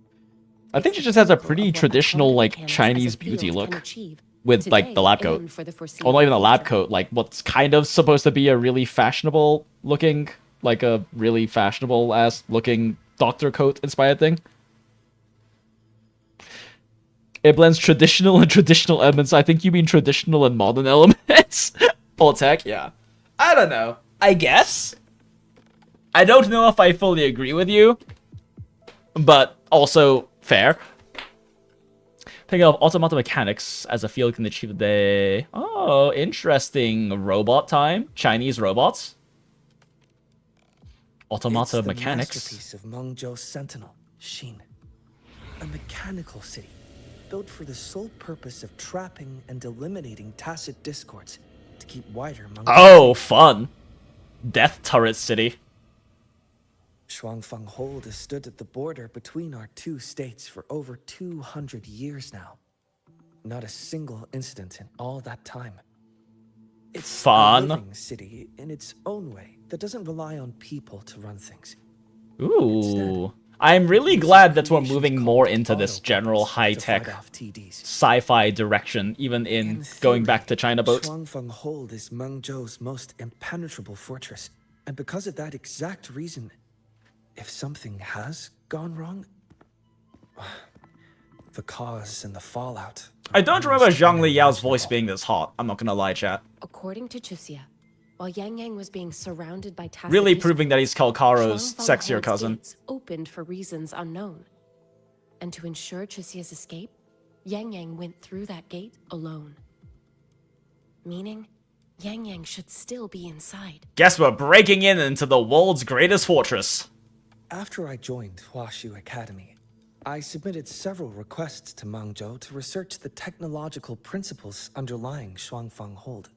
I think she just has a pretty traditional, like, Chinese beauty look. With, like, the lab coat. Or not even a lab coat, like, what's kind of supposed to be a really fashionable looking, like a really fashionable-ass looking doctor coat inspired thing. It blends traditional and traditional elements. I think you mean traditional and modern elements. Or tech, yeah. I don't know. I guess? I don't know if I fully agree with you. But also, fair. Thinking of automata mechanics as a field can achieve the... Oh, interesting. Robot time. Chinese robots. Automata mechanics. It's the masterpiece of Mengzhou's Sentinel, Xin. A mechanical city, built for the sole purpose of trapping and eliminating tacit discords to keep wider Mengzhou. Oh, fun. Death Turret City. Shuangfang Hold has stood at the border between our two states for over 200 years now. Not a single incident in all that time. It's fun. A living city in its own way that doesn't rely on people to run things. Ooh. Instead, I'm really glad that we're moving more into this general high-tech sci-fi direction, even in going back to China boat. Shuangfang Hold is Mengzhou's most impenetrable fortress. And because of that exact reason, if something has gone wrong, the cause and the fallout... I don't remember Zhang Li Yao's voice being this hot. I'm not gonna lie, chat. According to Chusia, while YANGYANG was being surrounded by tacit Really proving that he's Kalkaro's Shuangfang sexier Hold's cousin. gates opened for reasons unknown. And to ensure Chusia's escape, YANGYANG went through that gate alone. Meaning, YANGYANG should still be inside. Guess we're breaking into the world's greatest fortress. After I joined Huaxu Academy, I submitted several requests to Mengzhou to research the technological principles underlying Shuangfang Hold.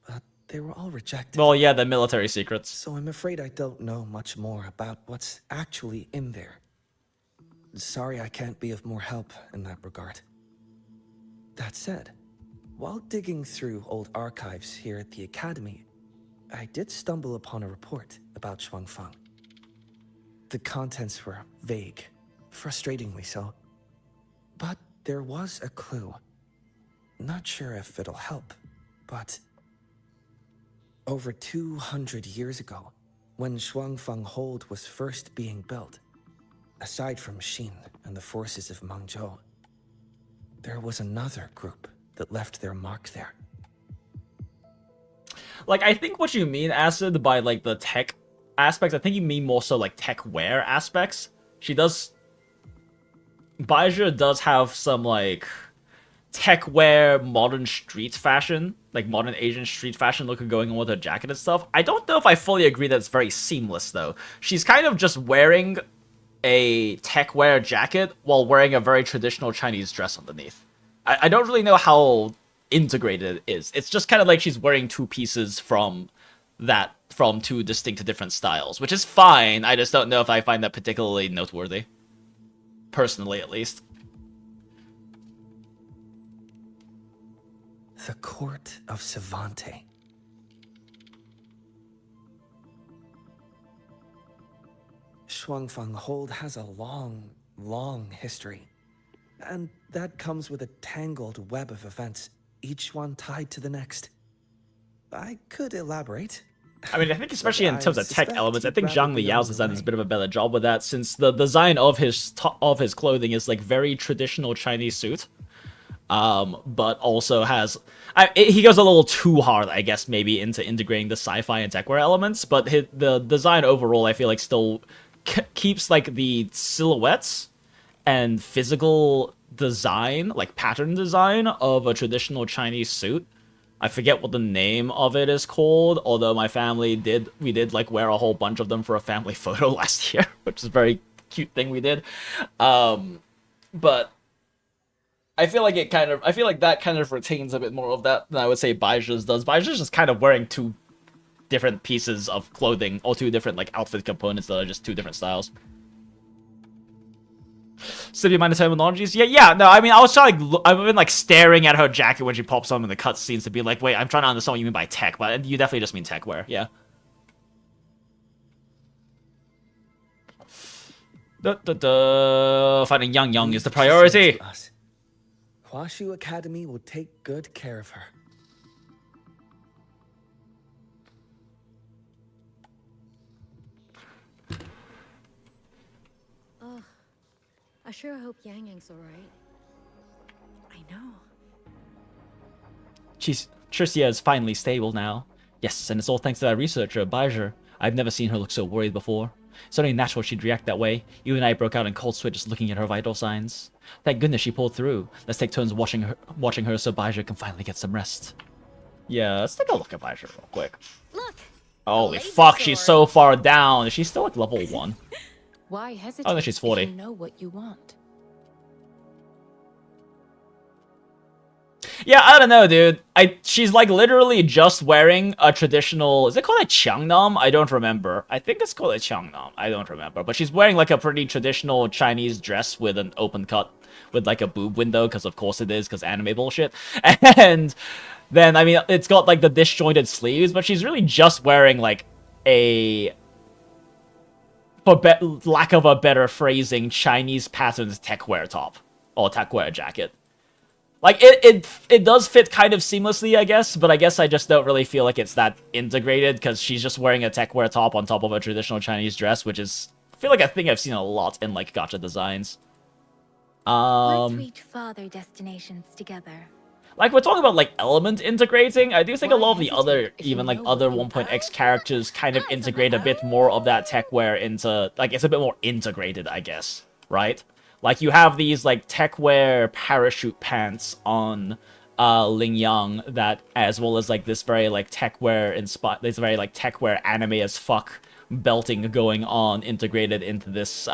But they were all rejected. Well, yeah, the military secrets. So I'm afraid I don't know much more about what's actually in there. Sorry I can't be of more help in that regard. That said, while digging through old archives here at the Academy, I did stumble upon a report about Shuangfang. The contents were vague, frustratingly so. But there was a clue. Not sure if it'll help, but... Over 200 years ago, when Shuangfang Hold was first being built, aside from Xin and the forces of Mengzhou, there was another group that left their mark there. Like, I think what you mean, Acid, by, like, the tech aspects, I think you mean more so, like, tech wear aspects. She does... Baizu does have some, like, techwear modern street fashion, like modern Asian street fashion look going on with her jacket and stuff. I don't know if I fully agree that it's very seamless though. She's kind of just wearing a techwear jacket while wearing a very traditional Chinese dress underneath. I don't really know how integrated it is. It's just kind of like she's wearing two pieces from two distinct different styles, which is fine. I just don't know if I find that particularly noteworthy. Personally, at least. The court of Savante. Shuangfang Hold has a long, long history. And that comes with a tangled web of events, each one tied to the next. I could elaborate. I mean, I think especially in terms of tech elements, I think Zhang Liao's design does a bit of a better job with that, since the design of his clothing is like very traditional Chinese suit. But also has... he goes a little too hard, I guess, maybe into integrating the sci-fi and techwear elements, but the design overall, I feel like, still keeps, like, the silhouettes and physical design, like, pattern design of a traditional Chinese suit. I forget what the name of it is called, although my family did like, wear a whole bunch of them for a family photo last year, which is a very cute thing we did. But... I feel like that kind of retains a bit more of that than I would say Baiji's does. Baiji's just kind of wearing two different pieces of clothing, or two different like outfit components that are just two different styles. City minor terminologies? Yeah, no, I mean, I was trying, like, I've been, like, staring at her jacket when she pops on in the cutscenes to be like, wait, I'm trying to understand what you mean by tech, but you definitely just mean techwear, yeah. Finding YANGYANG is the priority. Huashu Academy will take good care of her. Oh, I sure hope Yangyang's alright. I know. Tricia is finally stable now. Yes, and it's all thanks to that researcher, Baizhi. I've never seen her look so worried before. It's only natural she'd react that way. You and I broke out in cold sweat just looking at her vital signs. Thank goodness she pulled through. Let's take turns watching her so Baizhi can finally get some rest. Yeah, let's take a look at Baizhi real quick. Look! Holy fuck, she's so far down. Is she still at level 1? Why hesitate? Oh, no, she's 40. If you know what you want. Yeah, I don't know, dude. She's like literally just wearing a traditional... Is it called a qiangnam? I don't remember. I think it's called a qiangnam. I don't remember. But she's wearing like a pretty traditional Chinese dress with an open cut with like a boob window, because of course it is, because anime bullshit. And then, I mean, it's got like the disjointed sleeves, but she's really just wearing like a... For lack of a better phrasing, Chinese patterns techwear top. Or techwear jacket. Like, it does fit kind of seamlessly, I guess, but I guess I just don't really feel like it's that integrated, because she's just wearing a techwear top on top of a traditional Chinese dress, which is, I feel like a thing I've seen a lot in, like, gacha designs. Let's reach farther destinations together. Like, we're talking about, like, element integrating. I do think a lot of the other, even, like, other 1.x characters kind of integrate a bit more of that techwear into, like, it's a bit more integrated, I guess, right? Like, you have these, like, techwear parachute pants on Ling Yang that, as well as, like, this very, like, this very, like, techwear anime-as-fuck belting going on integrated into this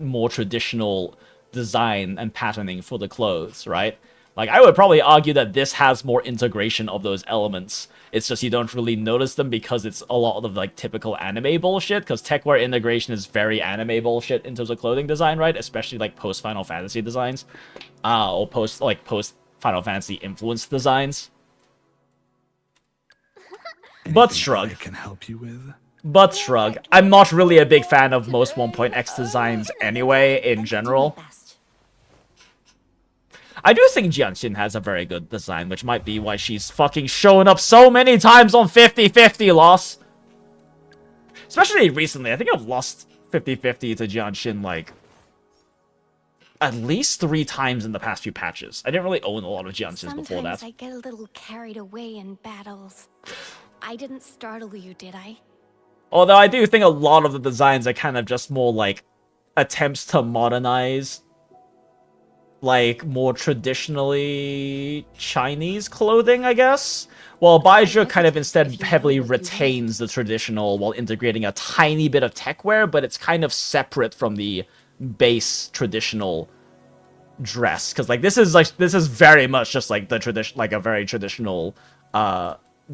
more traditional design and patterning for the clothes, right? Like, I would probably argue that this has more integration of those elements. It's just you don't really notice them because it's a lot of, like, typical anime bullshit, because techwear integration is very anime bullshit in terms of clothing design, right? Especially, like, post-Final Fantasy designs. Or post-Final Fantasy influenced designs. But shrug. I can help you with? But shrug. I'm not really a big fan of most 1.x designs anyway, in general. I do think Jianxin has a very good design, which might be why she's fucking showing up so many times on 50-50 loss. Especially recently. I think I've lost 50-50 to Jianxin, like, at least 3 times in the past few patches. I didn't really own a lot of Jianxins before that. Sometimes I get a little carried away in battles. I didn't startle you, did I? Although I do think a lot of the designs are kind of just more, like, attempts to modernize like, more traditionally Chinese clothing, I guess. Well, Baizhi kind of instead heavily retains the traditional while integrating a tiny bit of techwear, but it's kind of separate from the base traditional dress. Because, like, this is very much just, like, the tradition, like, a very traditional,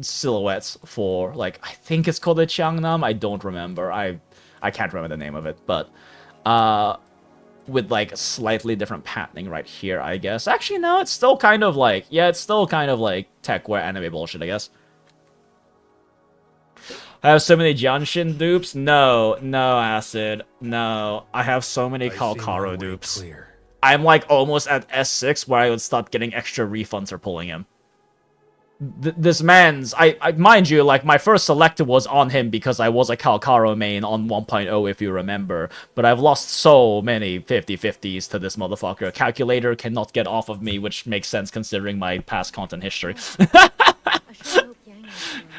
silhouettes for, like, I think it's called a Qiangnam. I don't remember. I can't remember the name of it, but with like slightly different patterning right here, I guess. Actually, no, it's still kind of like, yeah, it's still kind of like techwear anime bullshit, I guess. I have so many Jianshin dupes. No, Acid. No, I have so many Kalkaro dupes. I'm like almost at S6 where I would start getting extra refunds for pulling him. This man's, I mind you, like, my first selector was on him because I was a Kalkaro main on 1.0, if you remember. But I've lost so many 50-50s to this motherfucker. Calculator cannot get off of me, which makes sense considering my past content history.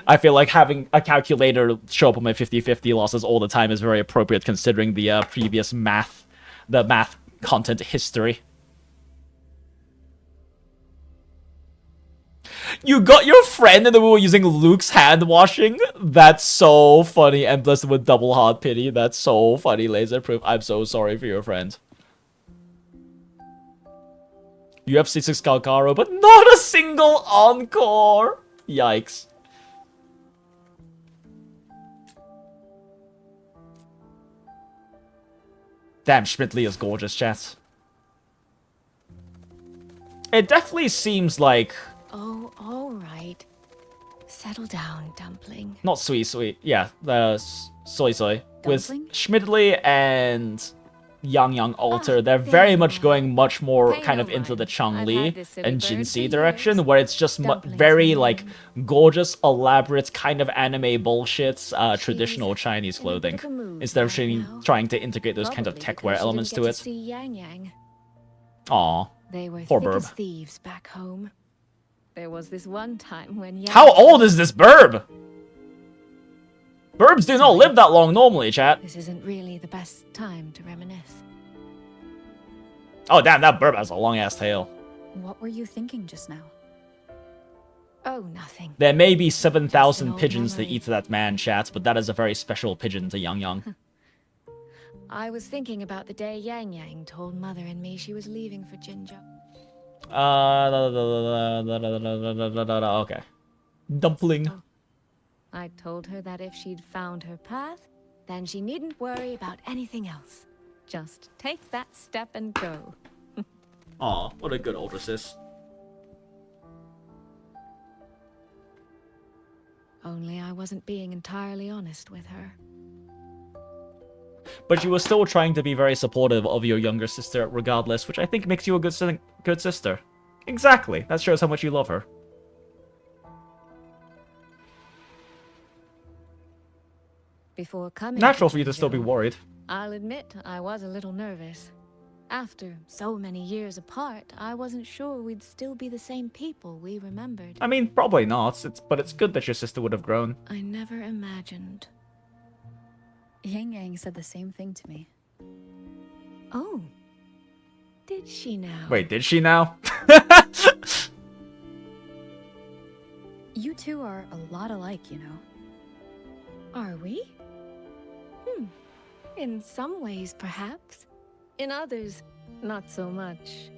I feel like having a calculator show up on my 50-50 losses all the time is very appropriate considering the previous math content history. You got your friend and then we were using Luke's hand washing? That's so funny. And blessed with double hard pity. That's so funny, Laserproof. I'm so sorry for your friend. UFC 6 Kalkaro, but not a single encore. Yikes. Damn, Schmidtly is gorgeous, chat. It definitely seems like... Oh, all right. Settle down, Dumpling. Not sweet. Yeah, the soy. With Schmidtly and YANGYANG Alter, they're very much going much more kind of into the Changli and Jinsei direction, where it's just very, like, gorgeous, elaborate, kind of anime bullshit, traditional Chinese clothing, instead of trying to integrate those kinds of techwear elements to it. Aw, poor Burb. Thieves back home. There was this one time when How old is this Burb? Burbs do not live that long normally, chat. This isn't really the best time to reminisce. Oh, damn, that Burb has a long-ass tail. What were you thinking just now? Oh, nothing. There may be 7,000 pigeons to eat to that man, chat, but that is a very special pigeon to YANGYANG. I was thinking about the day YANGYANG told Mother and me she was leaving for Jinzhou. Okay. Dumpling. Oh. I told her that if she'd found her path, then she needn't worry about anything else. Just take that step and go. Aw, what a good older sis. Only I wasn't being entirely honest with her. But you were still trying to be very supportive of your younger sister regardless, which I think makes you a good sister. Exactly. That shows how much you love her. Before coming Natural for you to still be worried. I'll admit I was a little nervous. After so many years apart, I wasn't sure we'd still be the same people we remembered. I mean, probably not, but it's good that your sister would have grown. I never imagined. YANGYANG said the same thing to me. Oh. Did she now? Wait, did she now? You two are a lot alike, you know. Are we? In some ways, perhaps. In others, not so much.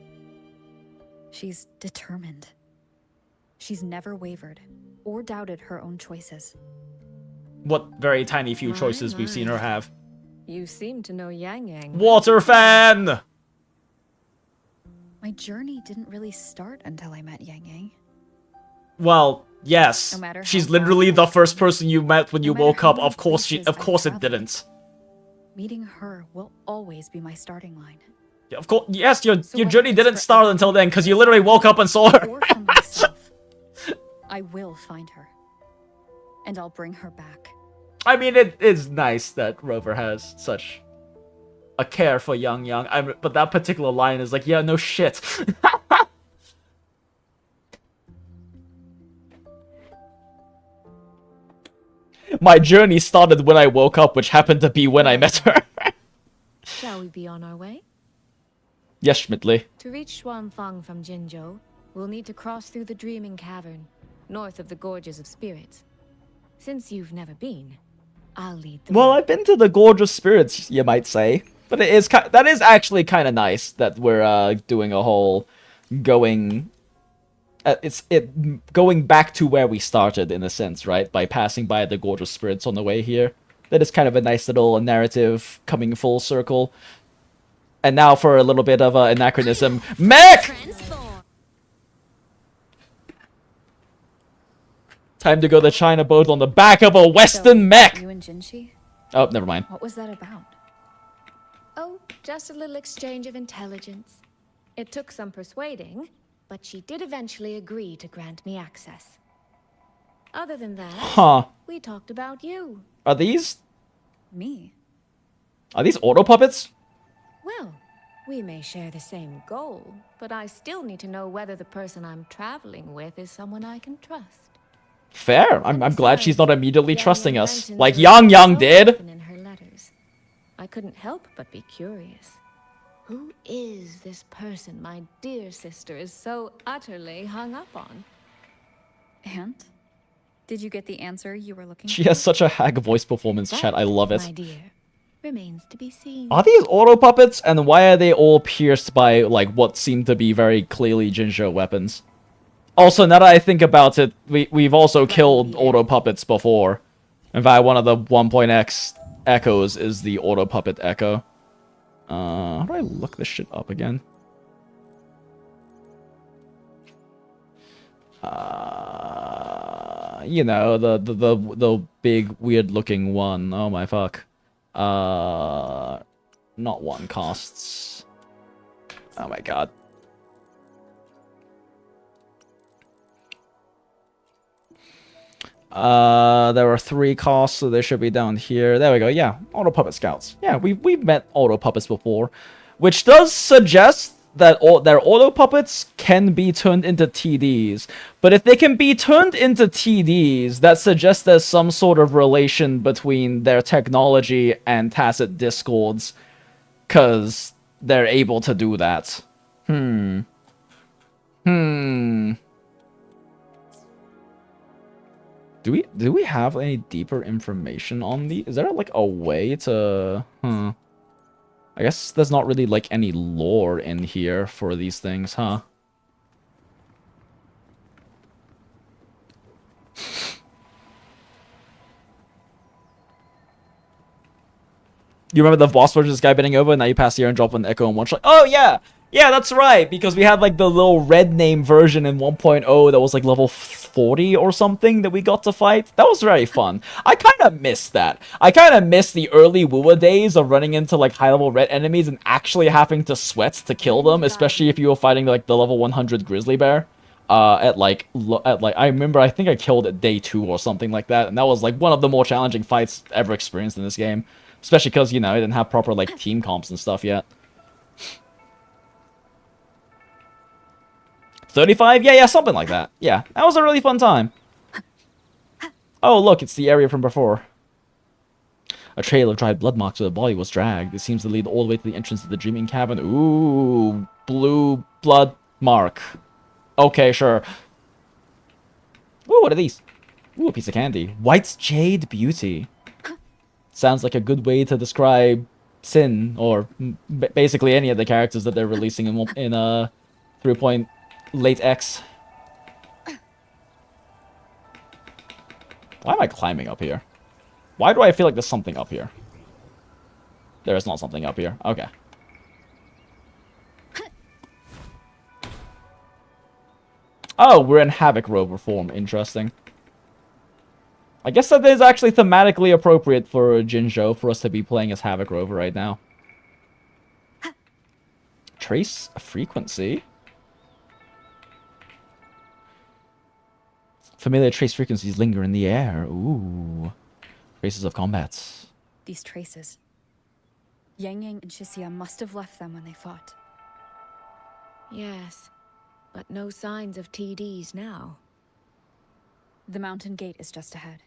She's determined. She's never wavered or doubted her own choices. What very tiny few choices we've seen her have. You seem to know YANGYANG. Water fan! My journey didn't really start until I met YANGYANG. Well, yes. No She's literally the first person you met when you woke up. Of course it didn't. Meeting her will always be my starting line. Yeah, of course, yes, your journey didn't start until then, because you literally woke up and saw her. Or for myself. I will find her. And I'll bring her back. I mean, it is nice that Rover has such a care for YANGYANG, but that particular line is like, yeah, no shit. My journey started when I woke up, which happened to be when I met her. Shall we be on our way? Yes, Schmidtly. To reach Xuanfang from Jinzhou, we'll need to cross through the Dreaming Cavern, north of the Gorges of Spirits. Since you've never been, I'll lead the Well, way. I've been to the Gorge of Spirits, you might say. But that is actually kind of nice that we're doing a whole going... going back to where we started, in a sense, right? By passing by the Gorge of Spirits on the way here. That is kind of a nice little narrative coming full circle. And now for a little bit of anachronism. Mech! Time to go to China boat on the back of a Western mech! You and Jinxi? Oh, never mind. What was that about? Oh, just a little exchange of intelligence. It took some persuading, but she did eventually agree to grant me access. Other than that, Huh. we talked about you. Are these... Me? Are these auto puppets? Well, we may share the same goal, but I still need to know whether the person I'm traveling with is someone I can trust. Fair. I'm glad she's not immediately trusting us. mentions Like her YANGYANG so did. often in her letters. I couldn't help but be curious. Who is this person my dear sister is so utterly hung up on? And? Did you get the answer you were looking She for? has such a hag voice performance, chat. I love it. My dear, remains to be seen. Are these auto puppets? And why are they all pierced by, like, what seem to be very clearly Jinzhou weapons? Also, now that I think about it, we've also killed auto puppets before. In fact, one of the 1.x echoes is the auto puppet echo. How do I look this shit up again? You know, the big weird looking one. Oh my fuck. Not one costs. Oh my god. There are 3 costs, so they should be down here. There we go. Yeah, auto puppet scouts. Yeah, we've met auto puppets before, which does suggest that their auto puppets can be turned into TDs. But if they can be turned into TDs, that suggests there's some sort of relation between their technology and tacit discords, because they're able to do that. Do we have any deeper information on the? Is there like a way to? I guess there's not really like any lore in here for these things, huh? You remember the boss versus guy bending over, and now you pass here and drop an echo and one shot. Oh yeah! Yeah, that's right, because we had like the little red name version in 1.0 that was like level 40 or something that we got to fight. That was very fun. I kind of miss that. I kind of miss the early WuWa days of running into like high level red enemies and actually having to sweat to kill them, especially if you were fighting like the level 100 grizzly bear. At like I remember, I think I killed at day 2 or something like that, and that was like one of the more challenging fights ever experienced in this game, especially because, you know, it didn't have proper like team comps and stuff yet. 35? Yeah, something like that. Yeah, that was a really fun time. Oh, look, it's the area from before. A trail of dried blood marks where the body was dragged. It seems to lead all the way to the entrance of the Dreaming Cavern. Ooh, blue blood mark. Okay, sure. Ooh, what are these? Ooh, a piece of candy. White's Jade Beauty. Sounds like a good way to describe Sin, or basically any of the characters that they're releasing in 3. Late X. Why am I climbing up here? Why do I feel like there's something up here? There is not something up here. Okay. Oh, we're in Havoc Rover form. Interesting. I guess that is actually thematically appropriate for Jinzhou for us to be playing as Havoc Rover right now. Trace frequency. Familiar trace frequencies linger in the air. Ooh. Traces of combat. These traces. YANGYANG and Shixia must have left them when they fought. Yes, but no signs of TDs now. The mountain gate is just ahead.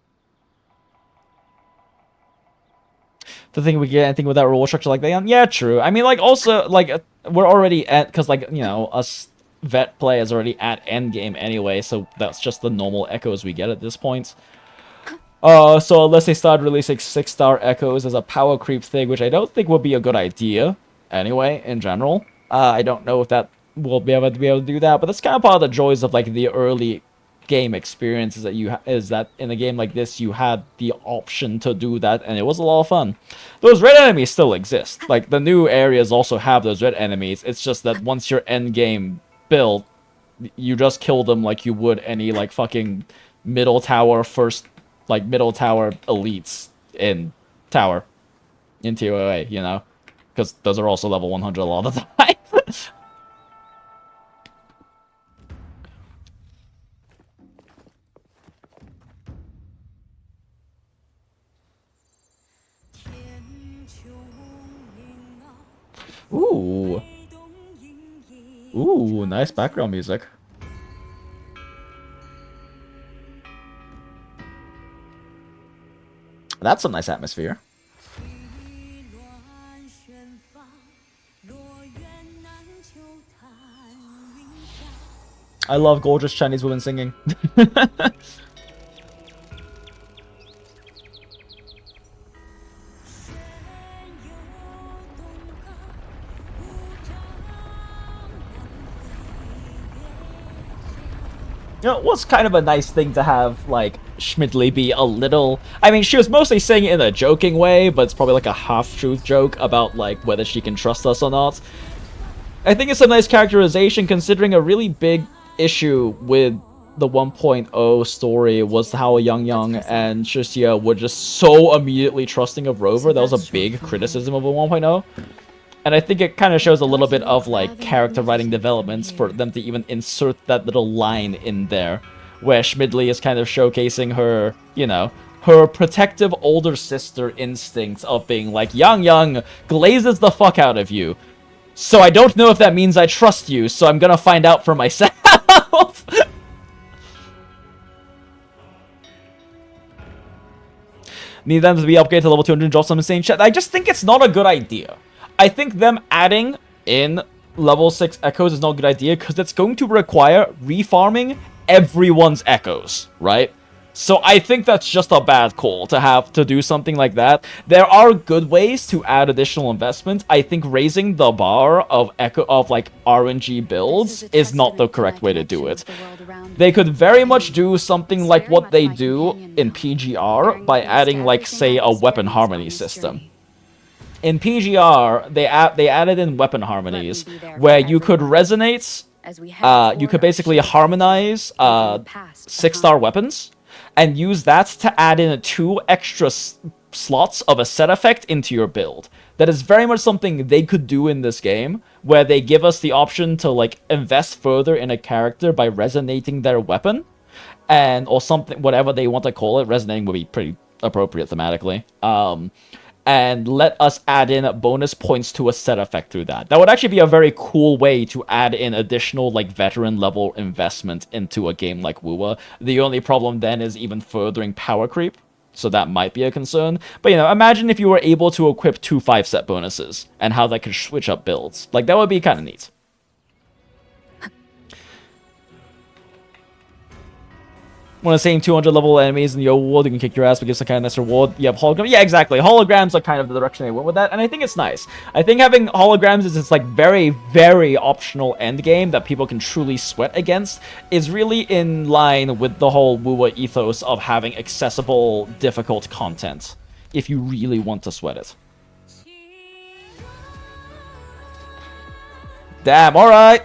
To think we get anything with that rule structure like that. Yeah, true. I mean, like, also, like, we're already at, because, like, you know, us vet players already at endgame anyway, so that's just the normal echoes we get at this point. So unless they start releasing 6-star echoes as a power creep thing, which I don't think would be a good idea, anyway, in general. I don't know if that we'll be able to do that, but that's kind of part of the joys of, like, the early game experience, is that in a game like this you had the option to do that, and it was a lot of fun. Those red enemies still exist. Like, the new areas also have those red enemies. It's just that once your end game built, you just kill them like you would any, like, fucking middle tower middle tower elites in TOA, you know, because those are also level 100 a lot of the time. Ooh. Ooh, nice background music. That's a nice atmosphere. I love gorgeous Chinese women singing. You know, it was kind of a nice thing to have, like, Schmidley be a little... I mean, she was mostly saying it in a joking way, but it's probably like a half-truth joke about, like, whether she can trust us or not. I think it's a nice characterization, considering a really big issue with the 1.0 story was how YANGYANG and Shixia were just so immediately trusting of Rover. That was a big criticism of a 1.0. And I think it kind of shows a little bit of, like, character writing developments for them to even insert that little line in there, where Schmidley is kind of showcasing her, you know, her protective older sister instincts of being like, YANGYANG glazes the fuck out of you. So I don't know if that means I trust you, so I'm gonna find out for myself. Need them to be upgraded to level 200 and drop some insane shit. I just think it's not a good idea. I think them adding in level 6 echoes is not a good idea, because it's going to require refarming everyone's echoes, right? So I think that's just a bad call to have to do something like that. There are good ways to add additional investment. I think raising the bar of like RNG builds is not the correct way to do it. They could very much do something like what they do in PGR by adding, like, say, a weapon harmony system. In PGR, they added in weapon harmonies where you could resonate, you could basically harmonize 6-star weapons and use that to add in 2 extra slots of a set effect into your build. That is very much something they could do in this game, where they give us the option to, like, invest further in a character by resonating their weapon, or something, whatever they want to call it. Resonating would be pretty appropriate thematically. And let us add in bonus points to a set effect through that. That would actually be a very cool way to add in additional, like, veteran level investment into a game like WuWa. The only problem then is even furthering power creep, so that might be a concern. But, you know, imagine if you were able to equip 2 5-set bonuses and how that could switch up builds. Like, that would be kind of neat. When the same 200 level enemies in the overworld, you can kick your ass but give some kind of nice reward. You have holograms. Yeah, exactly. Holograms are kind of the direction they went with that, and I think it's nice. I think having holograms is this, like, very, very optional endgame that people can truly sweat against is really in line with the whole WuWa ethos of having accessible, difficult content, if you really want to sweat it. Damn, alright.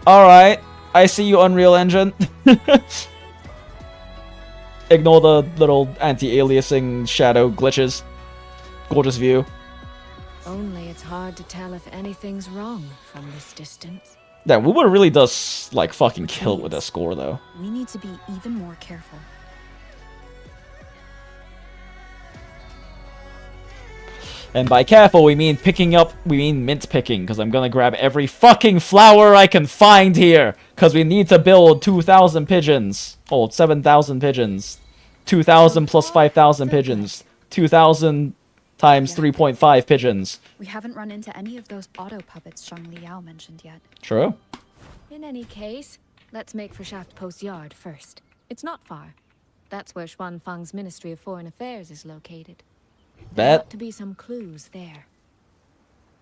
Alright. I see you, Unreal Engine. Ignore the little anti-aliasing shadow glitches. Gorgeous view. Only it's hard to tell if anything's wrong from this distance. Yeah, WuWa really does, like, fucking kill with their score, though. We need to be even more careful. And by careful, we mean mint picking, because I'm gonna grab every fucking flower I can find here, because we need to build 2,000 pigeons. Oh, 7,000 pigeons. 2,000 plus 5,000 pigeons. 2,000 times 3.5 pigeons. We haven't run into any of those auto puppets Shang Liao mentioned yet. True. In any case, let's make for Shaft Post Yard first. It's not far. That's where Xuanfang's Ministry of Foreign Affairs is located. There ought to be some clues there.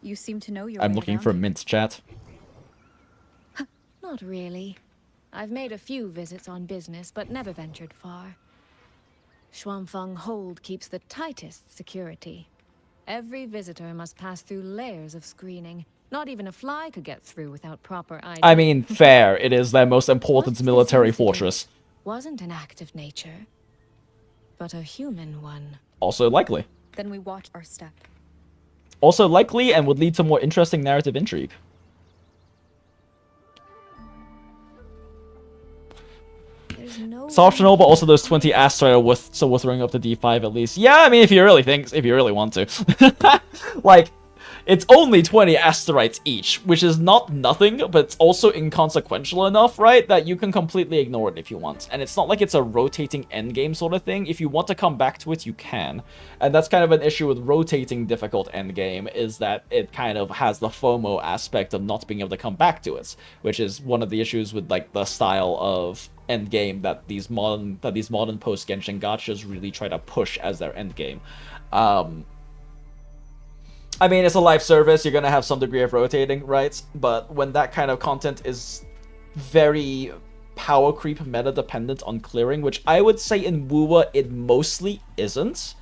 You seem to know your I'm way looking around for here. Mint's chat. Not really. I've made a few visits on business, but never ventured far. Xuanfang Hold keeps the tightest security. Every visitor must pass through layers of screening. Not even a fly could get through without proper ID. I mean, fair. It is their most important military fortress. Wasn't an act of nature, but a human one. Also likely. Then we watch our step. Also likely and would lead to more interesting narrative intrigue. It's optional, but also those 20 asteroid are worth Wuthering up to D5 at least. Yeah, I mean, if you really want to. Like, it's only 20 asteroids each, which is not nothing, but it's also inconsequential enough, right, that you can completely ignore it if you want. And it's not like it's a rotating endgame sort of thing. If you want to come back to it, you can. And that's kind of an issue with rotating difficult endgame, is that it kind of has the FOMO aspect of not being able to come back to it, which is one of the issues with, like, the style of endgame that these modern post-Genshin gachas really try to push as their endgame. I mean, it's a live service, you're gonna have some degree of rotating, right? But when that kind of content is very power creep meta dependent on clearing, which I would say in WuWa it mostly isn't,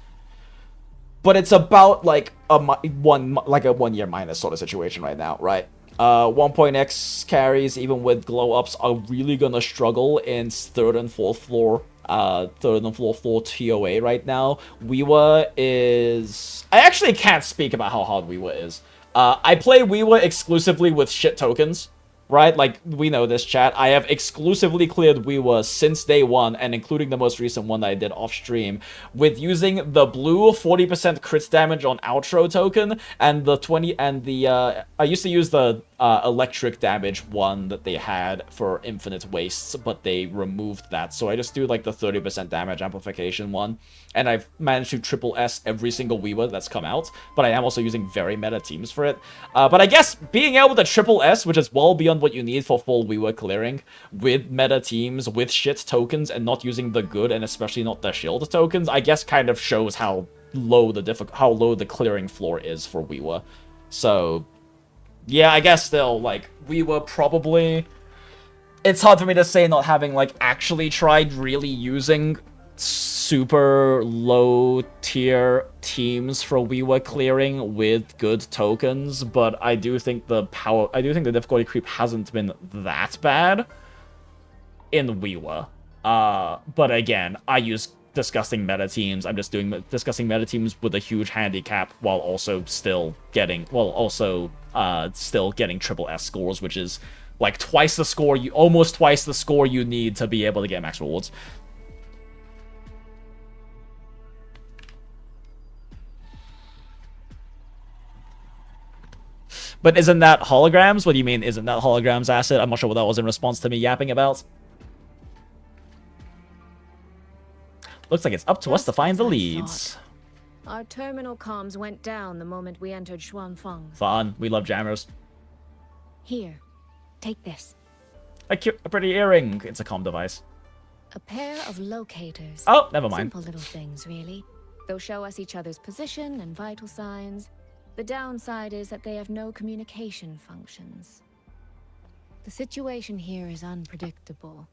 but it's about like a 1 year minus sort of situation right now, right? 1.x carries, even with glow ups, are really gonna struggle in third and fourth floor TOA right now. WuWa is... I actually can't speak about how hard WuWa is. I play WuWa exclusively with shit tokens, right? Like, we know this, chat. I have exclusively cleared WuWa since day one, and including the most recent one that I did off stream, with using the blue 40% crit damage on outro token, and the 20, and the, I used to use the electric damage one that they had for infinite wastes, but they removed that, so I just do like the 30% damage amplification one, and I've managed to triple S every single WuWa that's come out, but I am also using very meta teams for it. But I guess being able to triple S, which is well beyond what you need for full WuWa clearing, with meta teams, with shit tokens, and not using the good, and especially not the shield tokens, I guess kind of shows how low the clearing floor is for WuWa. So yeah, I guess still, like, WuWa probably... It's hard for me to say, not having, like, actually tried really using super low tier teams for WuWa clearing with good tokens, but I do think the difficulty creep hasn't been that bad in WuWa. But again, I use discussing meta teams. I'm just doing discussing meta teams with a huge handicap while also still getting triple S scores, which is like almost twice the score you need to be able to get max rewards. But isn't that holograms? What do you mean, isn't that holograms asset? I'm not sure what that was in response to me yapping about. Looks like it's up to us to find the leads. Our terminal comms went down the moment we entered Xuanfang. Fun. We love jammers. Here, take this. A pretty earring. It's a comm device. A pair of locators. Oh, never mind. Simple little things, really. They'll show us each other's position and vital signs. The downside is that they have no communication functions. The situation here is unpredictable.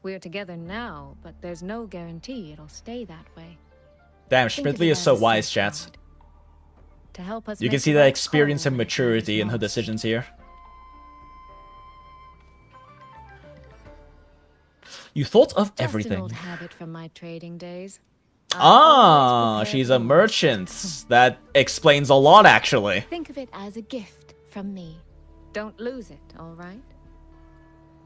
We're together now, but there's no guarantee it'll stay that way. Damn, Schmidtly is so wise, chats. To help us, you can see that experience and maturity in her decisions here. You thought of everything. Just an old habit from my trading days. Ah, she's a merchant. That explains a lot, actually. Think of it as a gift from me. Don't lose it, all right?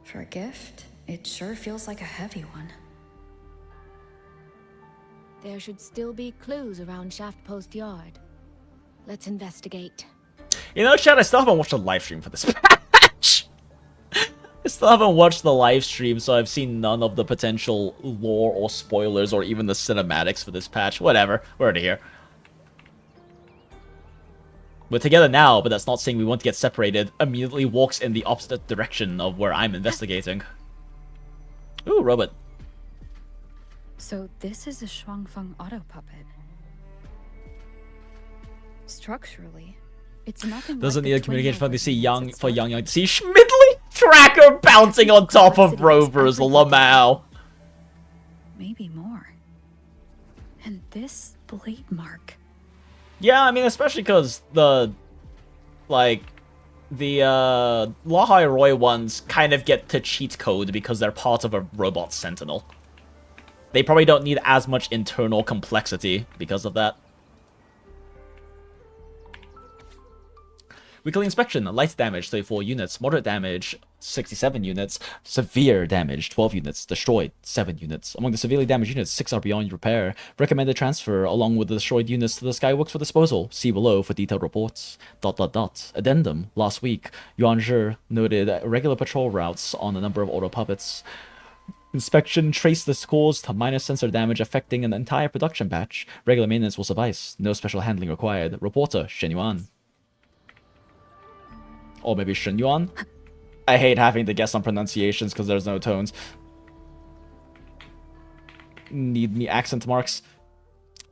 For a gift, it sure feels like a heavy one. There should still be clues around Shaft Post Yard. Let's investigate. You know, chat, I still haven't watched a live stream for this patch. I still haven't watched the live stream, so I've seen none of the potential lore or spoilers or even the cinematics for this patch. Whatever, we're already here. We're together now, but that's not saying we want to get separated. Immediately walks in the opposite direction of where I'm investigating. Ooh, robot. So this is a Shuangfeng auto puppet. Structurally, it's nothing. Doesn't like need the a communication phone to see twin for Yang to see Schmidtly tracker bouncing on top of Rover's Lamau. Maybe more. And this blade mark. Yeah, I mean, especially because the Lahai Roy ones kind of get to cheat code because they're part of a robot sentinel. They probably don't need as much internal complexity because of that. Weekly inspection, light damage 34 units, moderate damage 67 units, severe damage 12 units, destroyed 7 units. Among the severely damaged units, 6 are beyond repair. Recommended transfer along with the destroyed units to the Skyworks for disposal. See below for detailed reports. ... Addendum. Last week, Yuan Zhe noted regular patrol routes on a number of auto puppets. Inspection traced the cause to minor sensor damage affecting an entire production batch. Regular maintenance will suffice. No special handling required. Reporter, Shen Yuan. Or maybe Shen Yuan? I hate having to guess on pronunciations because there's no tones. Need me accent marks?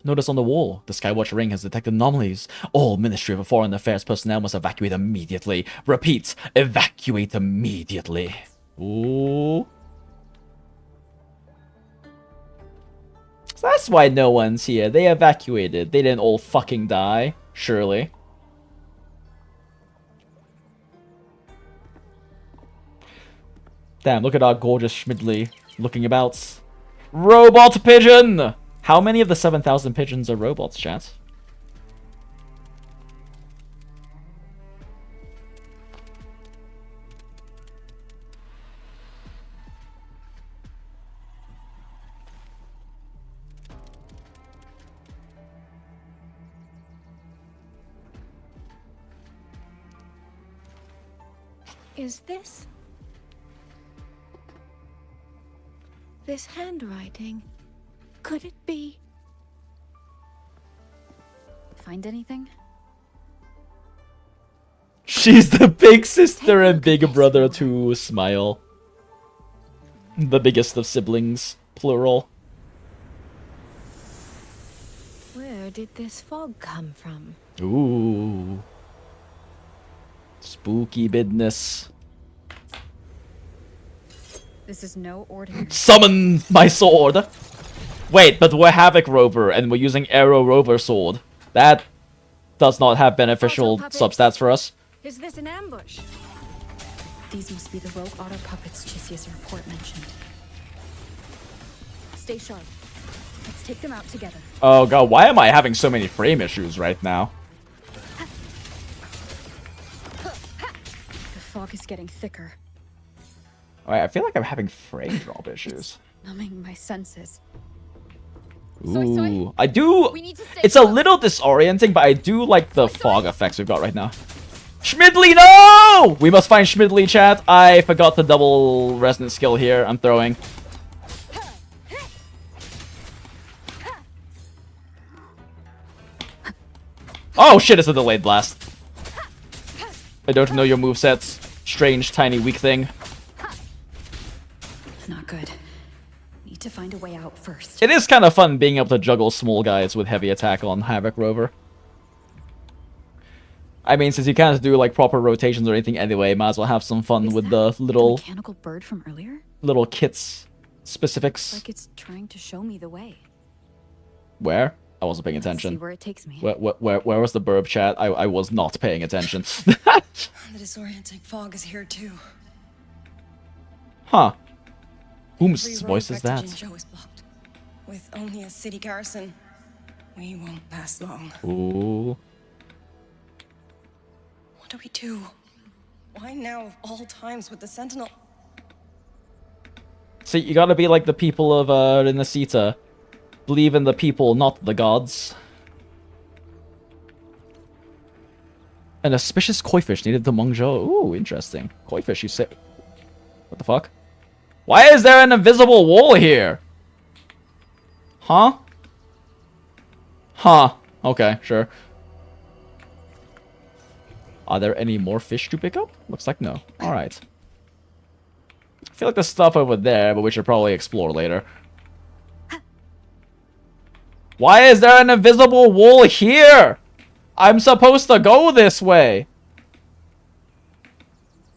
Notice on the wall, the Skywatch ring has detected anomalies. All Ministry of Foreign Affairs personnel must evacuate immediately. Repeat, evacuate immediately. Ooh. So that's why no one's here. They evacuated. They didn't all fucking die, surely. Damn, look at our gorgeous Schmidtly looking about. Robot pigeon! How many of the 7,000 pigeons are robots, chat? Is this handwriting? Could it be? Find anything? She's the big sister and big brother to Smile. The biggest of siblings, plural. Where did this fog come from? Ooh. Spooky business. This is no ordinary. Summon my sword! Wait, but we're Havoc Rover and we're using Arrow Rover sword. That does not have beneficial substats for us. Is this an ambush? These must be the rogue auto puppets Chisia's report mentioned. Stay sharp. Let's take them out together. Oh god, why am I having so many frame issues right now? The fog is getting thicker. Alright, I feel like I'm having frame drop issues. Numbing my senses. Ooh, I do. It's a little disorienting, but I do like the fog effects we've got right now. Schmidtly, no! We must find Schmidtly, chat. I forgot the double resonance skill here. I'm throwing. Oh shit, it's a delayed blast. I don't know your movesets. Strange, tiny, weak thing. Not good. Need to find a way out first. It is kind of fun being able to juggle small guys with heavy attack on Havoc Rover. I mean, since you can't do like proper rotations or anything anyway, might as well have some fun with the little mechanical bird from earlier. Little kits specifics. Like it's trying to show me the way. Where? I wasn't paying attention. See where it takes me. Where was the burb chat? I was not paying attention. The disorienting fog is here too. Huh. Whose voice is that? Jinzhou is blocked. With only a city garrison, we won't last long. Ooh. What do we do? Why now of all times with the Sentinel? See, you gotta be like the people of Rinasita. Believe in the people, not the gods. An auspicious koi fish needed to Mengzhou. Ooh, interesting. Koi fish, you say? What the fuck? Why is there an invisible wall here? Huh? Huh. Okay, sure. Are there any more fish to pick up? Looks like no. Alright. I feel like there's stuff over there, but we should probably explore later. Why is there an invisible wall here? I'm supposed to go this way.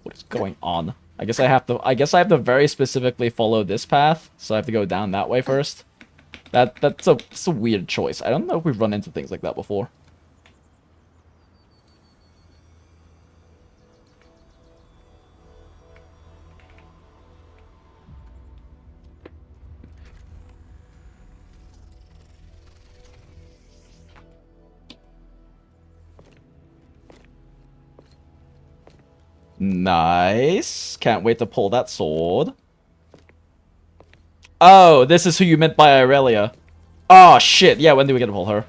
What is going on? I guess I have to very specifically follow this path, so I have to go down that way first. That's a weird choice. I don't know if we've run into things like that before. Nice. Can't wait to pull that sword. Oh, this is who you meant by Aurelia. Oh, shit. Yeah, when do we get to pull her?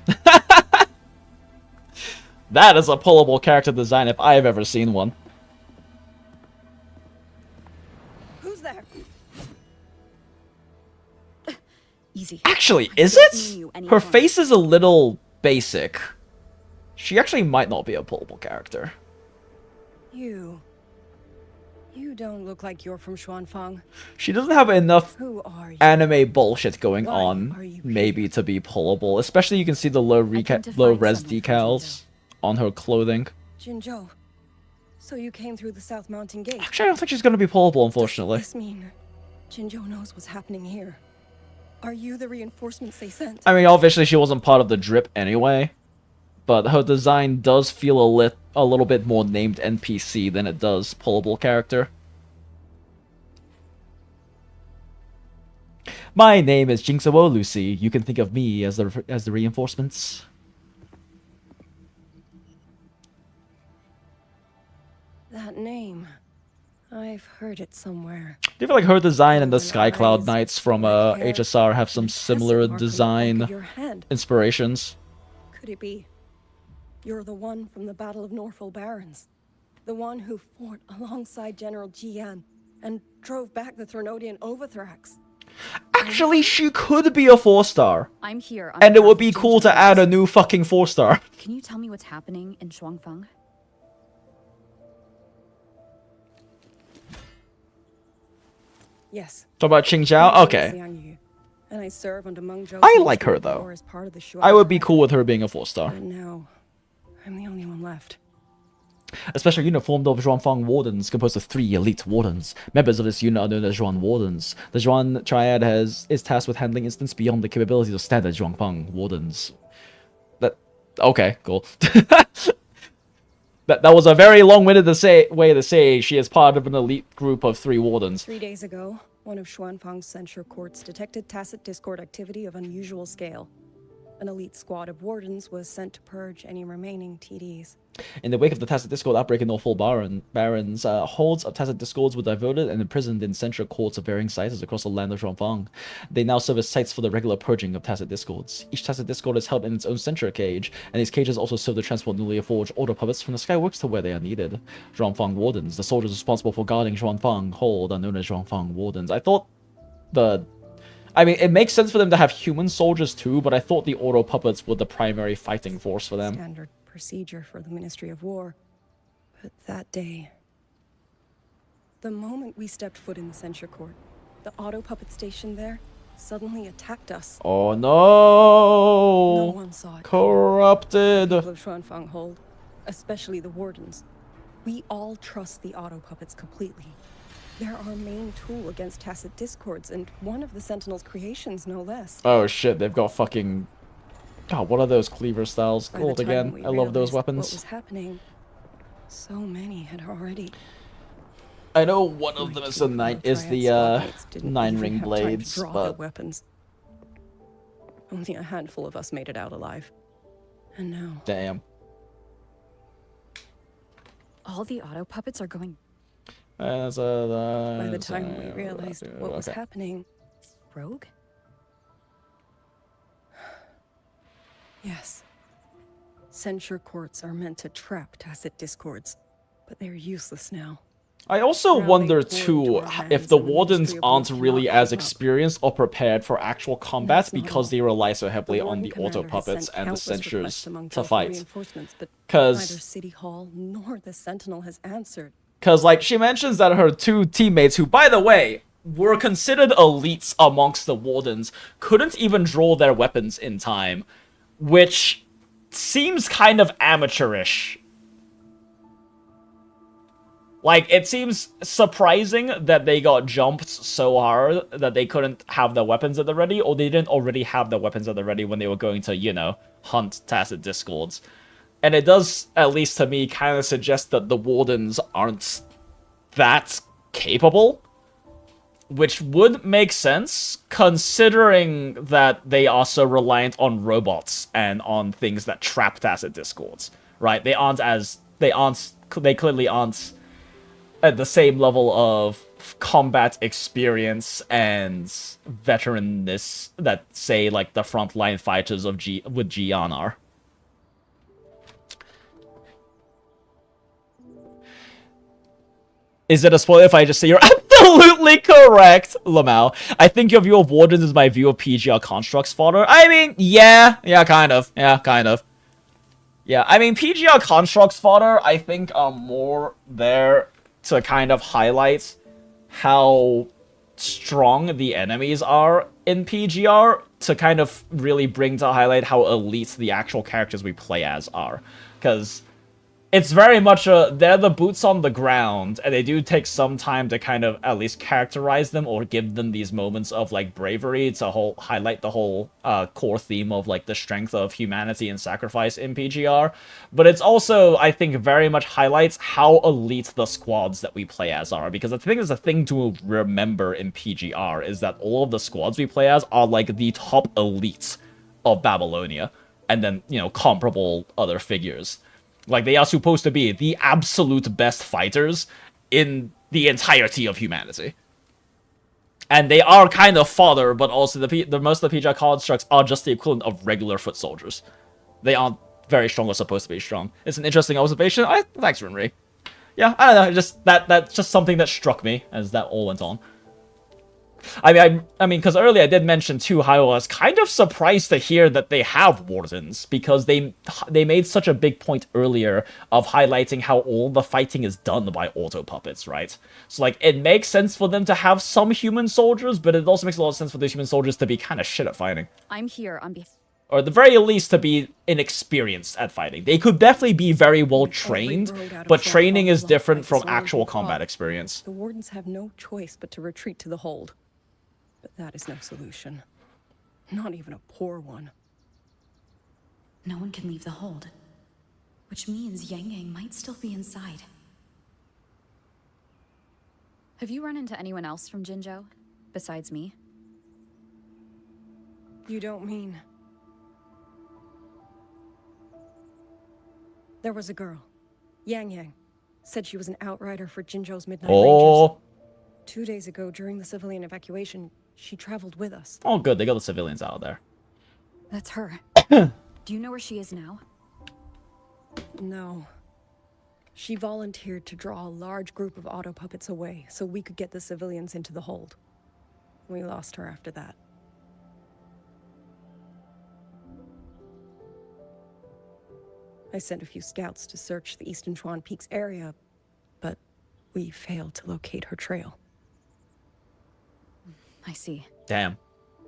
That is a pullable character design if I've ever seen one. Who's there? Easy. Actually, is it? Her face is a little basic. She actually might not be a pullable character. You don't look like you're from Xuanfang. She doesn't have enough Who are you? anime bullshit going Why on, are you maybe, to be pullable. Especially you can see the low res decals on her clothing. Jinzhou. So you came through the South Mountain Gate. Actually, I don't think she's going to be pullable, unfortunately. Does this mean Jinzhou knows what's happening here? Are you the reinforcements they sent? I mean, obviously she wasn't part of the drip anyway, but her design does feel a little bit more named NPC than it does pullable character. My name is Jinxuo Lucy. You can think of me as the reinforcements. That name. I've heard it somewhere. Do you feel like her design and the Skycloud Knights from HSR have some similar design inspirations? Could it be? You're the one from the Battle of Norfolk Barrens. The one who fought alongside General Jian and drove back the Threnodian Overthrax. Actually, she could be a 4-star. I'm here. And it would be cool to add a new fucking 4-star. Can you tell me what's happening in Xuanfang? Yes. Talk about Qingzhao? Okay. And I serve under Meng Zhou. I like her, though. I would be cool with her being a 4-star. And now, I'm the only one left. A special unit formed of Xuanfang Wardens, composed of 3 elite Wardens. Members of this unit are known as Xuan Wardens. The Xuan Triad is tasked with handling incidents beyond the capabilities of standard Xuanfang Wardens. Okay, cool. That was a very long-winded way to say she is part of an elite group of 3 Wardens. 3 days ago, one of Xuanfang's censure courts detected tacit discord activity of unusual scale. An elite squad of wardens was sent to purge any remaining TDs. In the wake of the Tacit Discord outbreak in Norfolk Barrens, hordes of Tacit Discords were diverted and imprisoned in central courts of varying sizes across the land of Xuanfang. They now serve as sites for the regular purging of Tacit Discords. Each Tacit Discord is held in its own central cage, and these cages also serve to transport newly forged order puppets from the Skyworks to where they are needed. Xuanfang Wardens, the soldiers responsible for guarding Xuanfang Hold, are known as Xuanfang Wardens. I thought I mean, it makes sense for them to have human soldiers too, but I thought the auto puppets were the primary fighting force for them. Standard procedure for the Ministry of War. But that day, the moment we stepped foot in the censure court, the auto puppet station there suddenly attacked us. Oh no! No one saw it. Corrupted. The people of Xuanfang Hold, especially the wardens. We all trust the auto puppets completely. They're our main tool against tacit discords, and one of the Sentinel's creations, no less. Oh shit, they've got fucking... God, what are those cleaver styles called again? I love those weapons. What was happening? So many had already... I know one of them is the 9-ring blades, but... weapons. Only a handful of us made it out alive. And now... Damn. All the auto puppets are going... By the time we realized what was happening... Rogue? Yes. Censure courts are meant to trap tacit discords, but they're useless now. I also wonder too if the wardens aren't really as experienced or prepared for actual combat because they rely so heavily on the auto puppets and the censures to fight. Neither City Hall nor the Sentinel has answered. Because, like, she mentions that her two teammates, who, by the way, were considered elites amongst the wardens, couldn't even draw their weapons in time, which seems kind of amateurish. Like, it seems surprising that they got jumped so hard that they couldn't have their weapons at the ready, or they didn't already have their weapons at the ready when they were going to, you know, hunt Tacit Discords. And it does, at least to me, kind of suggest that the wardens aren't that capable, which would make sense, considering that they are so reliant on robots and on things that trap Tacit Discords, right? They clearly aren't at the same level of combat experience and veteranness that, say, like, the frontline fighters of with Gian are. Is it a spoiler if I just say you're absolutely correct, Lamau? I think your view of Wardens is my view of PGR constructs fodder. I mean, yeah, kind of. Yeah, kind of. Yeah, I mean, PGR constructs fodder, I think, are more there to kind of highlight how strong the enemies are in PGR, to kind of really bring to highlight how elite the actual characters we play as are. Because it's very much they're the boots on the ground, and they do take some time to kind of at least characterize them or give them these moments of, like, bravery to highlight the whole core theme of, like, the strength of humanity and sacrifice in PGR. But it's also, I think, very much highlights how elite the squads that we play as are, because I think it's a thing to remember in PGR is that all of the squads we play as are, like, the top elites of Babylonia, and then, you know, comparable other figures. Like, they are supposed to be the absolute best fighters in the entirety of humanity. And they are kind of fodder, but also the most of the PGR constructs are just the equivalent of regular foot soldiers. They aren't very strong or supposed to be strong. It's an interesting observation. Thanks, Rinri. Yeah, I don't know, that's just something that struck me as that all went on. I mean, because earlier I did mention too how I was kind of surprised to hear that they have wardens, because they made such a big point earlier of highlighting how all the fighting is done by auto puppets, right? So, like, it makes sense for them to have some human soldiers, but it also makes a lot of sense for those human soldiers to be kind of shit at fighting. I'm here on behalf. Or at the very least to be inexperienced at fighting. They could definitely be very well trained, but training is different from actual combat experience. The wardens have no choice but to retreat to the hold. But that is no solution. Not even a poor one. No one can leave the hold, which means YANGYANG might still be inside. Have you run into anyone else from Jinzhou, besides me? You don't mean... There was a girl, YANGYANG. Said she was an outrider for Jinzhou's Midnight Rangers. 2 days ago, during the civilian evacuation, she traveled with us. Oh, good. They got the civilians out of there. That's her. Do you know where she is now? No. She volunteered to draw a large group of auto puppets away so we could get the civilians into the hold. We lost her after that. I sent a few scouts to search the Eastern Chuan Peaks area, but we failed to locate her trail. I see. Damn.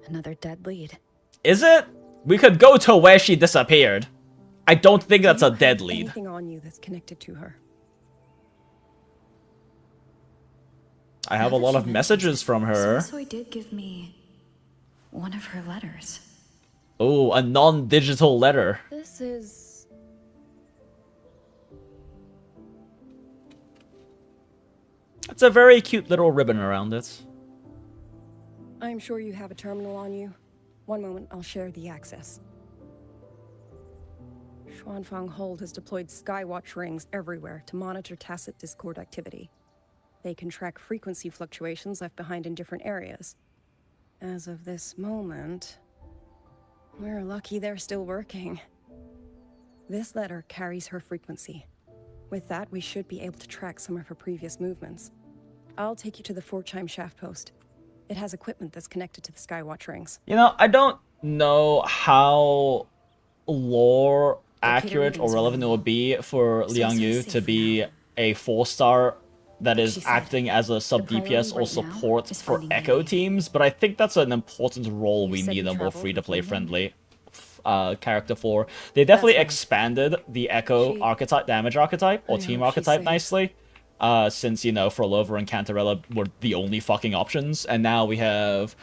Another dead lead. Is it? We could go to where she disappeared. I don't think that's a dead lead. Anything on you that's connected to her? I have a lot of messages from her. Soy did give me one of her letters. Oh, a non-digital letter. This is... It's a very cute little ribbon around it. I'm sure you have a terminal on you. One moment, I'll share the access. Xuanfang Hold has deployed Skywatch rings everywhere to monitor Tacit Discord activity. They can track frequency fluctuations left behind in different areas. As of this moment, we're lucky they're still working. This letter carries her frequency. With that, we should be able to track some of her previous movements. I'll take you to the 4-chime shaft post. It has equipment that's connected to the Skywatch rings. You know, I don't know how lore accurate or relevant it would be for Liang Yu to be a 4-star that is acting as a sub DPS or support for Echo teams, but I think that's an important role we need a more free-to-play friendly character for. They definitely expanded the Echo archetype, damage archetype, or team archetype nicely, since, you know, Frolova and Cantarella were the only fucking options, and now we have...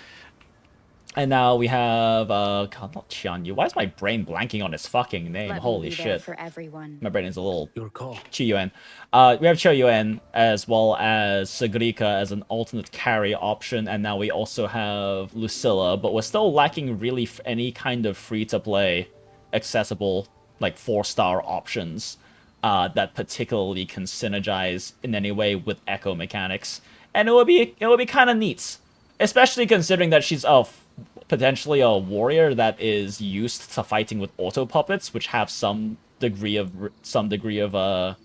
God, not Qianyu. Why is my brain blanking on his fucking name? Holy shit. For everyone. My brain is a little... Qiyuan. We have Qiyuan as well as Sagrika as an alternate carry option, and now we also have Lucilla, but we're still lacking really any kind of free-to-play accessible, like, 4-star options that particularly can synergize in any way with Echo mechanics. And it would be kind of neat. Especially considering that she's potentially a warrior that is used to fighting with auto puppets, which have some degree of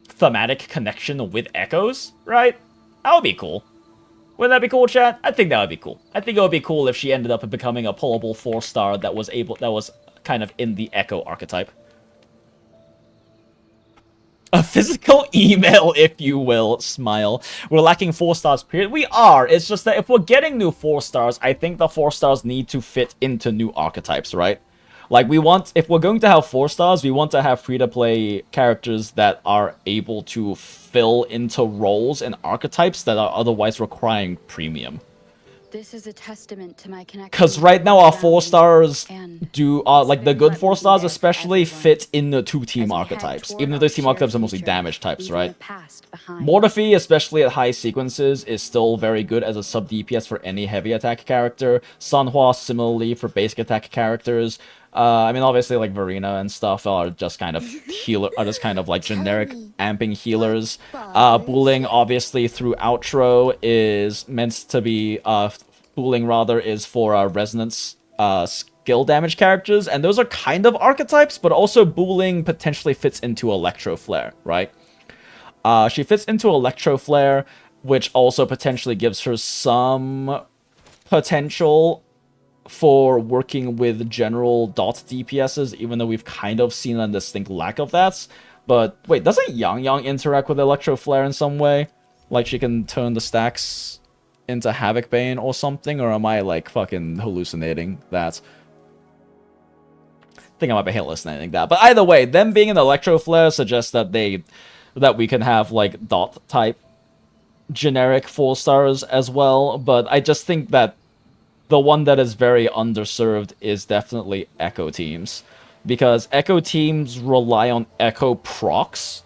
thematic connection with echoes, right? That would be cool. Wouldn't that be cool, chat? I think that would be cool. I think it would be cool if she ended up becoming a pullable 4-star that was kind of in the echo archetype. A physical email, if you will, smile. We're lacking 4 stars, period. We are. It's just that if we're getting new 4 stars, I think the 4 stars need to fit into new archetypes, right? Like, if we're going to have 4 stars, we want to have free-to-play characters that are able to fill into roles and archetypes that are otherwise requiring premium. This is a testament to my connection. Because right now our 4 stars do, like the good 4 stars especially, fit in the 2-team archetypes. Even though those team archetypes are mostly damage types, right? Mortophy, especially at high sequences, is still very good as a sub DPS for any heavy attack character. Sanhua, similarly, for basic attack characters. I mean, obviously, like Verena and stuff are just kind of like generic amping healers. Buling, obviously, through outro is meant to be Buling rather is for resonance skill damage characters, and those are kind of archetypes, but also Buling potentially fits into Electro Flare, right? She fits into Electro Flare, which also potentially gives her some potential for working with general dot DPSs, even though we've kind of seen a distinct lack of that. But wait, doesn't YANGYANG interact with Electro Flare in some way? Like she can turn the stacks into Havoc Bane or something? Or am I like fucking hallucinating that? I think I might be hallucinating that. But either way, them being an Electro Flare suggests that we can have like dot type generic 4 stars as well. But I just think that the one that is very underserved is definitely Echo teams. Because Echo teams rely on Echo procs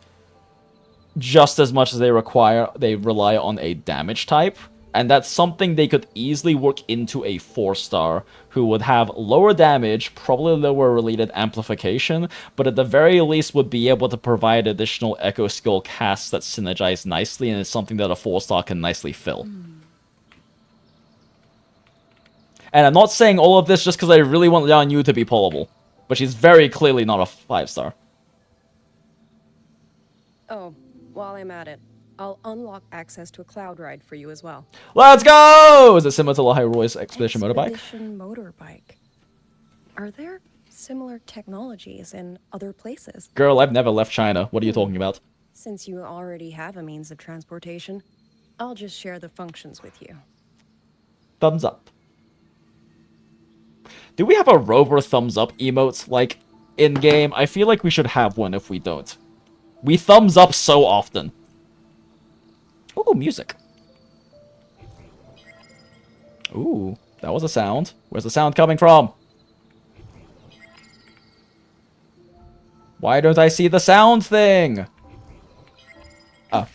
just as much as they rely on a damage type. And that's something they could easily work into a 4-star who would have lower damage, probably lower related amplification, but at the very least would be able to provide additional Echo skill casts that synergize nicely, and it's something that a 4-star can nicely fill. And I'm not saying all of this just because I really want Liang Yu to be pullable. But she's very clearly not a 5-star. Oh, while I'm at it, I'll unlock access to a cloud ride for you as well. Let's go! Is it similar to Lahai Roy's Expedition Motorbike? Expedition Motorbike. Are there similar technologies in other places? Girl, I've never left China. What are you talking about? Since you already have a means of transportation, I'll just share the functions with you. Thumbs up. Do we have a rover thumbs up emote, like, in-game? I feel like we should have one if we don't. We thumbs up so often. Ooh, music. Ooh, that was a sound. Where's the sound coming from? Why don't I see the sound thing? Oh.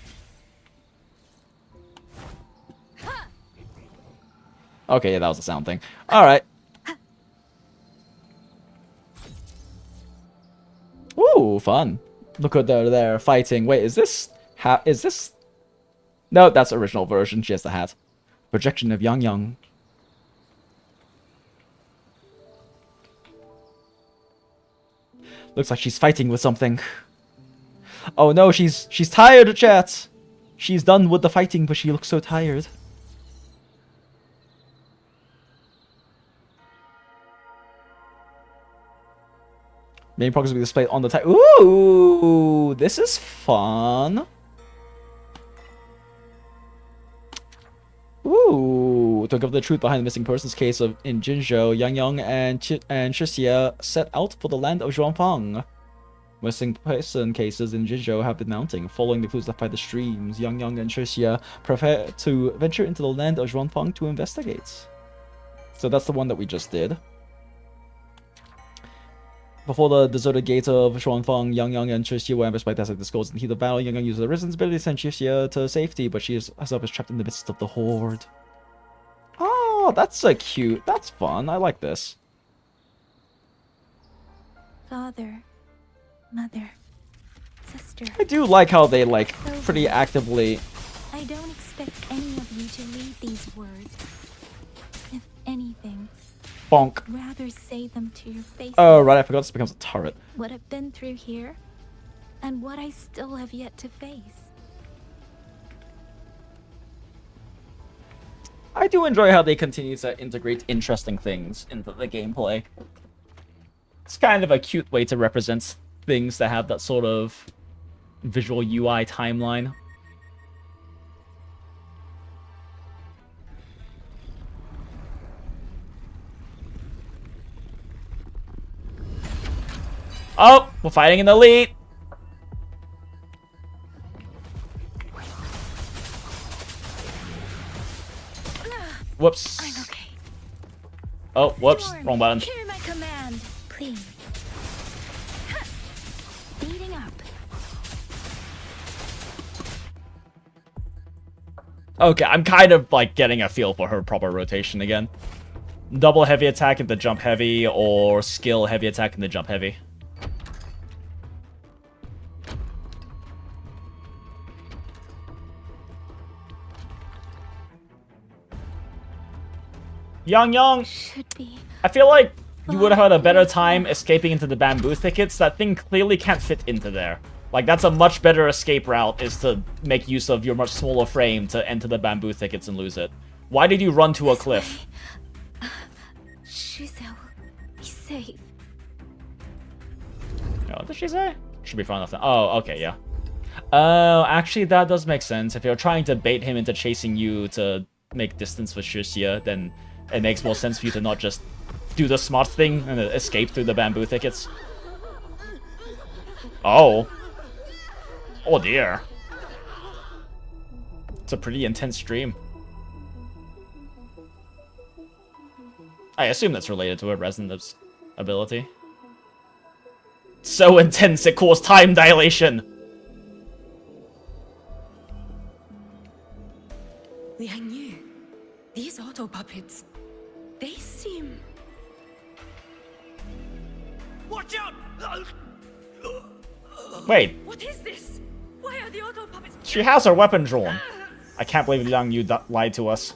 Okay, yeah, that was the sound thing. Alright. Ooh, fun. Look at they're fighting. Wait, is this... is this... No, that's the original version. She has the hat. Projection of YANGYANG. Looks like she's fighting with something. Oh no, she's tired, chat. She's done with the fighting, but she looks so tired. Main progress will be displayed on the time. Ooh, this is fun. Ooh, to uncover the truth behind the missing persons case in Jinzhou, YANGYANG and Shixia set out for the land of Zhuangfang. Missing person cases in Jinzhou have been mounting. Following the clues left by the streams, YANGYANG and Shixia prepare to venture into the land of Zhuangfang to investigate. So that's the one that we just did. Before the deserted gate of Xuanfang, YANGYANG and Shixia were ambushed by desert discords in the heat of battle. YANGYANG uses the Risen's ability to send Shixia to safety, but she herself is trapped in the midst of the horde. Oh, that's so cute. That's fun. I like this. Father, mother, sister. I do like how they, like, pretty actively... I don't expect any of you to read these words. If anything... Bonk. Rather say them to your face. Oh, right, I forgot this becomes a turret. What I've been through here, and what I still have yet to face. I do enjoy how they continue to integrate interesting things into the gameplay. It's kind of a cute way to represent things that have that sort of visual UI timeline. Oh, we're fighting an elite. Whoops. I'm okay. Oh, whoops. Storm, Wrong button. Hear my command, please. Speeding up. Okay, I'm kind of like getting a feel for her proper rotation again. Double heavy attack into jump heavy, or skill heavy attack into jump heavy. YANGYANG, I feel like you would have had a better time escaping into the bamboo thickets. That thing clearly can't fit into there. Like, that's a much better escape route, is to make use of your much smaller frame to enter the bamboo thickets and lose it. Why did you run to a cliff? Shixia will be safe. Oh, what did she say? Should be fine enough now. Oh, okay, yeah. Oh, actually, that does make sense. If you're trying to bait him into chasing you to make distance with Shixia, then it makes more sense for you to not just do the smart thing and escape through the bamboo thickets. Oh. Oh dear. It's a pretty intense stream. I assume that's related to her resonance ability. So intense it caused time dilation. Liang Yu, these auto puppets, they seem... Watch out! Wait. What is this? Why are the auto puppets... She has her weapon drawn. I can't believe Liang Yu lied to us.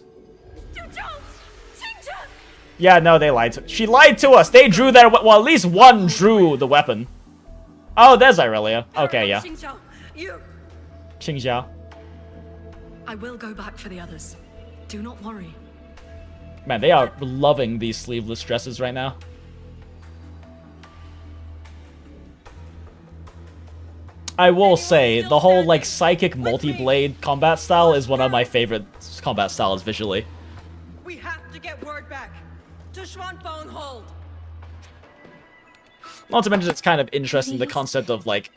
Yeah, no, they lied to... She lied to us! They drew their... Well, at least one drew the weapon. Oh, there's Irelia. Okay, yeah. Xingxiao. I will go back for the others. Do not worry. Man, they are loving these sleeveless dresses right now. I will say, the whole, like, psychic multi-blade combat style is one of my favorite combat styles visually. We have to get word back to Xuanfang Hold. Not to mention, it's kind of interesting, the concept of, like,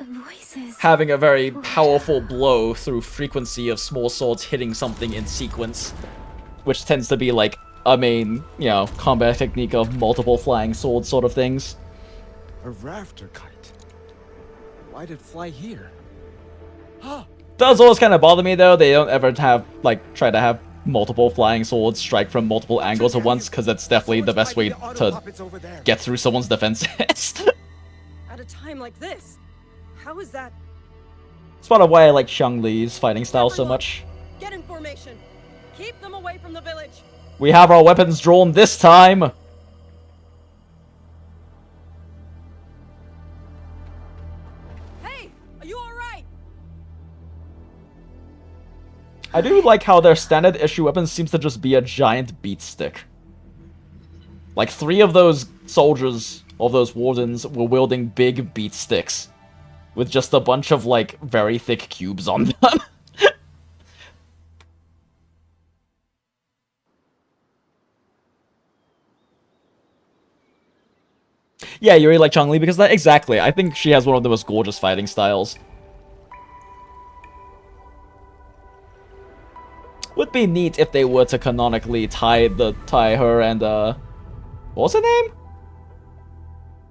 having a very powerful blow through frequency of small swords hitting something in sequence, which tends to be, like, a main, you know, combat technique of multiple flying swords sort of things. A rafter kite. Why did it fly here? Does always kind of bother me, though. They don't ever have, like, try to have multiple flying swords strike from multiple angles at once, because that's definitely the best way to get through someone's defenses. At a time like this, how is that? It's part of why I like Xiang Li's fighting style so much. Get in formation. Keep them away from the village. We have our weapons drawn this time! Hey, are you alright? I do like how their standard issue weapon seems to just be a giant beat stick. Like 3 of those soldiers, of those wardens, were wielding big beat sticks. With just a bunch of, like, very thick cubes on them. Yeah, you really like Chong-Li because that exactly. I think she has one of the most gorgeous fighting styles. Would be neat if they were to canonically tie her and what's her name?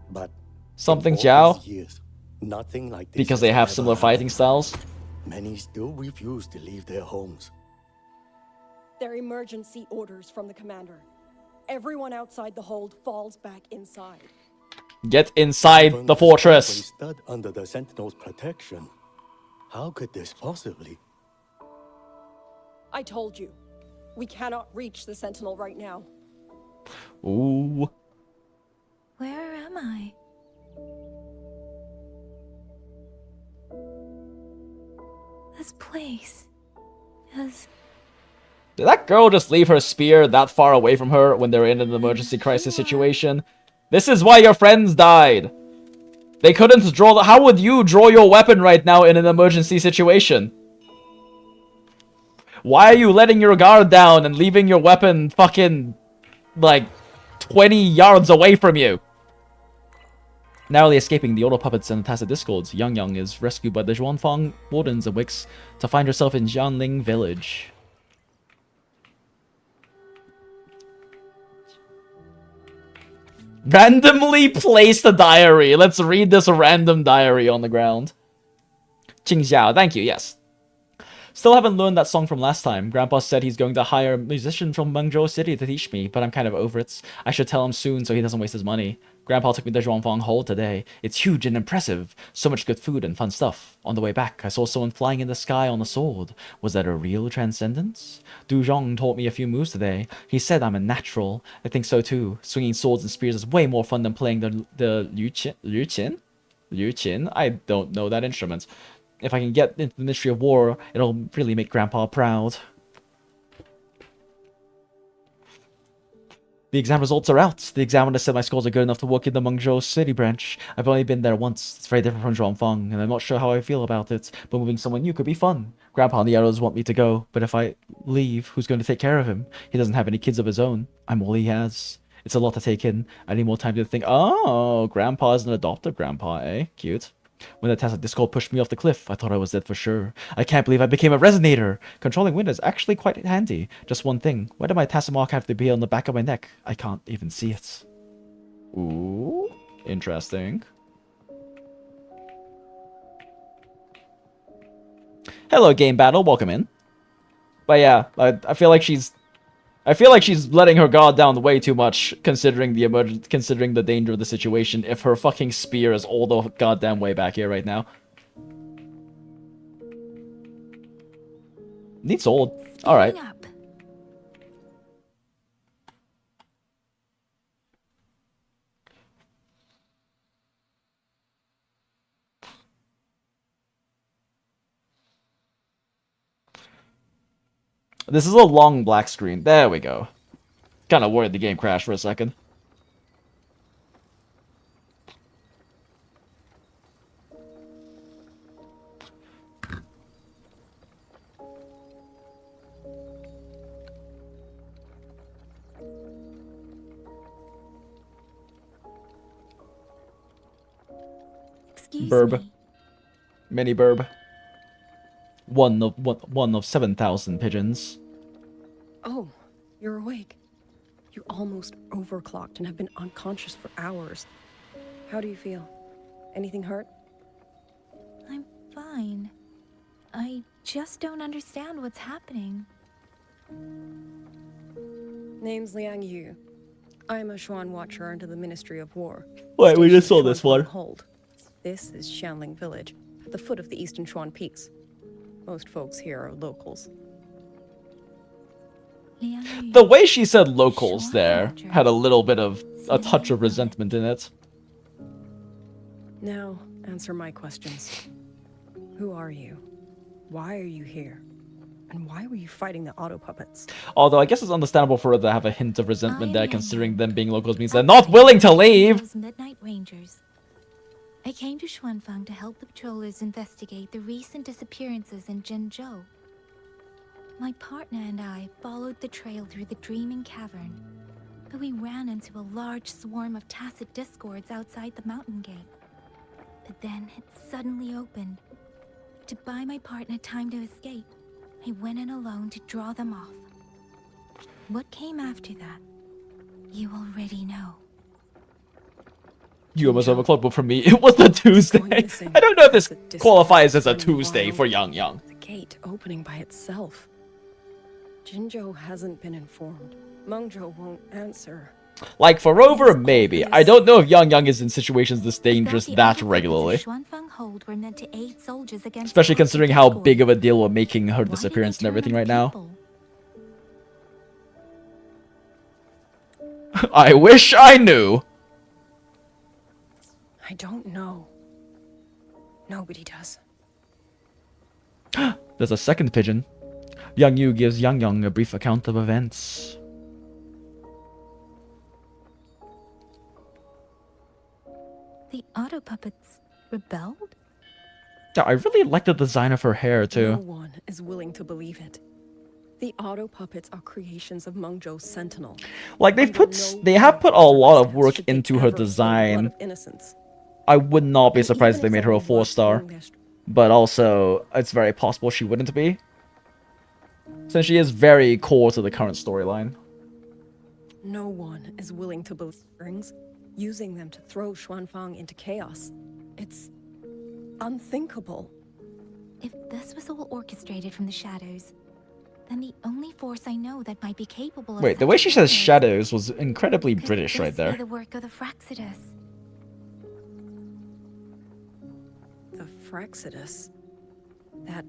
But something Jiao? Years, nothing like this because they have similar fighting styles. Many still refuse to leave their homes. They're emergency orders from the commander. Everyone outside the hold falls back inside. Get inside the fortress. Stood under the Sentinel's protection. How could this possibly? I told you, we cannot reach the Sentinel right now. Ooh. Where am I? This place is... Did that girl just leave her spear that far away from her when they're in an emergency crisis situation? This is why your friends died. They couldn't draw how would you draw your weapon right now in an emergency situation? Why are you letting your guard down and leaving your weapon fucking, like, 20 yards away from you? Narrowly escaping the auto puppets and the tacit discords, YANGYANG is rescued by the Xuanfang wardens and wakes to find herself in XUANLING village. Randomly placed a diary. Let's read this random diary on the ground. Qingxiao, thank you, yes. Still haven't learned that song from last time. Grandpa said he's going to hire a musician from Mengzhou City to teach me, but I'm kind of over it. I should tell him soon so he doesn't waste his money. Grandpa took me to Zhuangfang Hall today. It's huge and impressive. So much good food and fun stuff. On the way back, I saw someone flying in the sky on a sword. Was that a real transcendence? Du Zhong taught me a few moves today. He said I'm a natural. I think so too. Swinging swords and spears is way more fun than playing the Liu Qin? Liu Qin? I don't know that instrument. If I can get into the Ministry of War, it'll really make Grandpa proud. The exam results are out. The examiner said my scores are good enough to work in the Mengzhou City branch. I've only been there once. It's very different from Zhuangfang, and I'm not sure how I feel about it. But moving someone new could be fun. Grandpa and the others want me to go, but if I leave, who's going to take care of him? He doesn't have any kids of his own. I'm all he has. It's a lot to take in. I need more time to think. Oh, Grandpa is an adoptive grandpa, eh? Cute. When the tacit discord pushed me off the cliff, I thought I was dead for sure. I can't believe I became a resonator! Controlling wind is actually quite handy. Just one thing. Why did my tacit mark have to be on the back of my neck? I can't even see it. Ooh. Interesting. Hello, Game Battle. Welcome in. But yeah, I feel like she's letting her guard down way too much, considering the danger of the situation. If her fucking spear is all the goddamn way back here right now. Neat sword. All right. This is a long black screen. There we go. Kind of worried the game crashed for a second. Excuse Burb. me. Mini burb. One of 7,000 pigeons. Oh, you're awake. You almost overclocked and have been unconscious for hours. How do you feel? Anything hurt? I'm fine. I just don't understand what's happening. Name's Liang Yu. I'm a Xuan Watcher under the Ministry of War. Wait, we just saw Station this one. Hold. This is XUANLING Village, at the foot of the Eastern Xuan Peaks. Most folks here are locals. The way she said locals there had a little bit of a touch of resentment in it. Now, answer my questions. Who are you? Why are you here? And why were you fighting the auto puppets? Although I guess it's understandable for her to have a hint of resentment there, considering them being locals means they're not willing to leave. Those Midnight Rangers. I came to Xuanfang to help the patrollers investigate the recent disappearances in Jinzhou. My partner and I followed the trail through the Dreaming Cavern, but we ran into a large swarm of tacit discords outside the mountain gate. But then it suddenly opened. To buy my partner time to escape, I went in alone to draw them off. What came after that, you already know. You almost overclocked from me. It was a Tuesday. I don't know if this qualifies as a Tuesday for YANGYANG. The gate opening by itself. Jinzhou hasn't been informed. Mengzhou won't answer. Like for Rover, maybe. I don't know if YANGYANG is in situations this dangerous that regularly. Especially considering how big of a deal we're making her disappearance and everything right now. I wish I knew. I don't know. Nobody does. There's a second pigeon. Yang Yu gives YANGYANG a brief account of events. The auto puppets rebelled? Yeah, I really like the design of her hair too. No one is willing to believe it. The auto puppets are creations of Mengzhou's Sentinel. Like they have put a lot of work into her design. I would not be surprised if they made her a 4-star. But also, it's very possible she wouldn't be. Since she is very core to the current storyline. No one is willing to believe rings, using them to throw Xuanfang into chaos. It's unthinkable. If this was all orchestrated from the shadows, then the only force I know that might be capable of... Wait, the way she says shadows was incredibly British right there. The work of the Fraxidus. The Fraxidus? That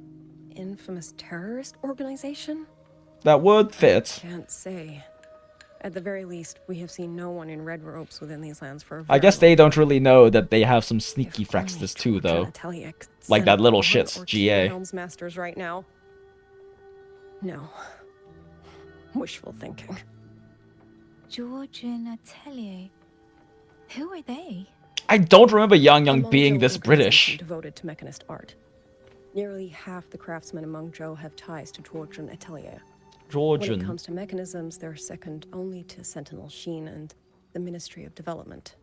infamous terrorist organization? That would fit. Can't say. At the very least, we have seen no one in red robes within these lands for a I guess they don't really know that they have some sneaky Fraxidus too, though. Like that little shit, GA. Helm's masters right now. No. Wishful thinking. George and Atelier. Who are they? I don't remember YANGYANG being this British. Devoted to mechanist art. Nearly half the craftsmen in Mengzhou have ties to Georgian Atelier. When it comes to mechanisms, they're second only to Sentinel Sheen and the Ministry of Development.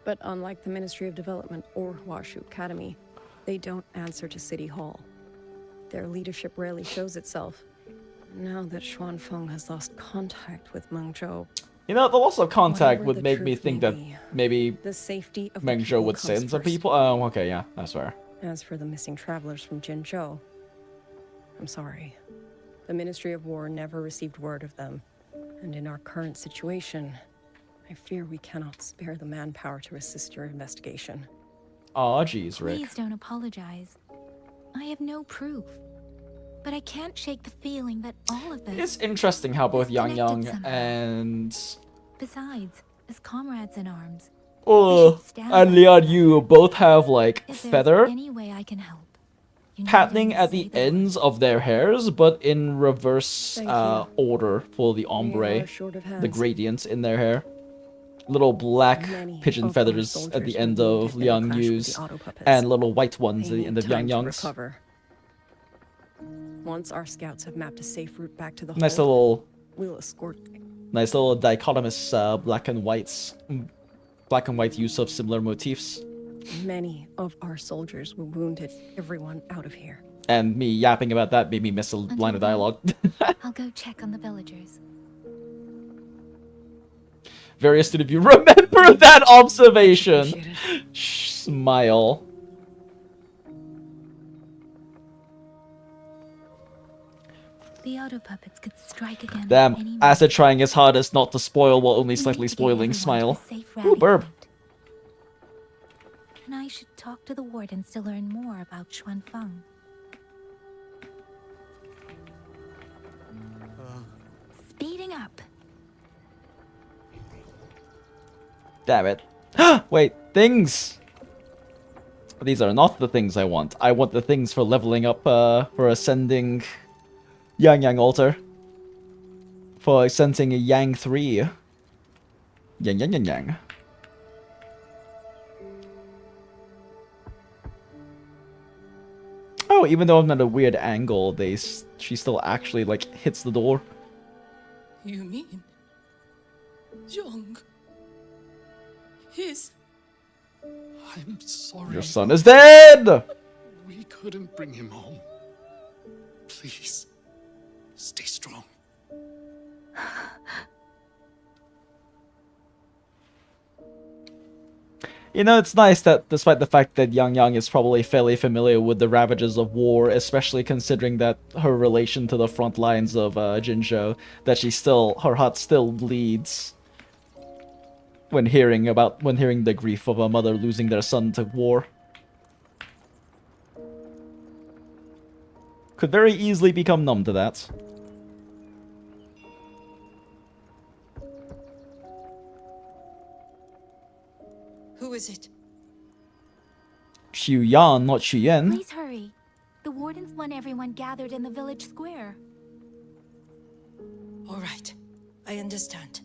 But unlike the Ministry of Development or Huashu Academy, they don't answer to City Hall. Their leadership rarely shows itself. Now that Xuanfang has lost contact with Mengzhou... You know, the loss of contact would make me think that maybe Mengzhou would send some people. Oh, okay, yeah, that's fair. As for the missing travelers from Jinzhou, I'm sorry. The Ministry of War never received word of them. And in our current situation, I fear we cannot spare the manpower to assist your investigation. Aw, jeez, Rick. Please don't apologize. I have no proof. But I can't shake the feeling that all of this... It's interesting how both YANGYANG and... Besides, as comrades in arms... and Lian Yu both have, like, feather any way I can help. patterning at the ends of their hairs, but in reverse order for the ombre, the gradients in their hair. Little black pigeon feathers at the end of Liang Yu's, and little white ones at the end of YANGYANG's. Once our scouts have mapped a safe route back to the Nice little, we'll escort. Nice little dichotomous black and white use of similar motifs. Many of our soldiers were wounded. Everyone out of here. And me yapping about that made me miss a line of dialogue. I'll go check on the villagers. Very astute of you. Remember that observation. Smile. The auto puppets could strike again. Damn, Acid trying his hardest not to spoil while only slightly spoiling. Smile. Ooh, burp. And I should talk to the wardens to learn more about Xuanfang. Speeding up. Damn it. Wait, things. These are not the things I want. I want the things for leveling up, for ascending YANGYANG altar. For ascending a Yang 3. Yang. Oh, even though I'm at a weird angle, she still actually, like, hits the door. You mean... Young... His... I'm sorry. Your son is dead! We couldn't bring him home. Please, stay strong. You know, it's nice that despite the fact that YANGYANG is probably fairly familiar with the ravages of war, especially considering that her relation to the front lines of Jinzhou, that her heart still bleeds when hearing the grief of a mother losing their son to war. Could very easily become numb to that. Who is it? Xu Yan, not Xu Yan. Please hurry. The wardens want everyone gathered in the village square. All right, I understand.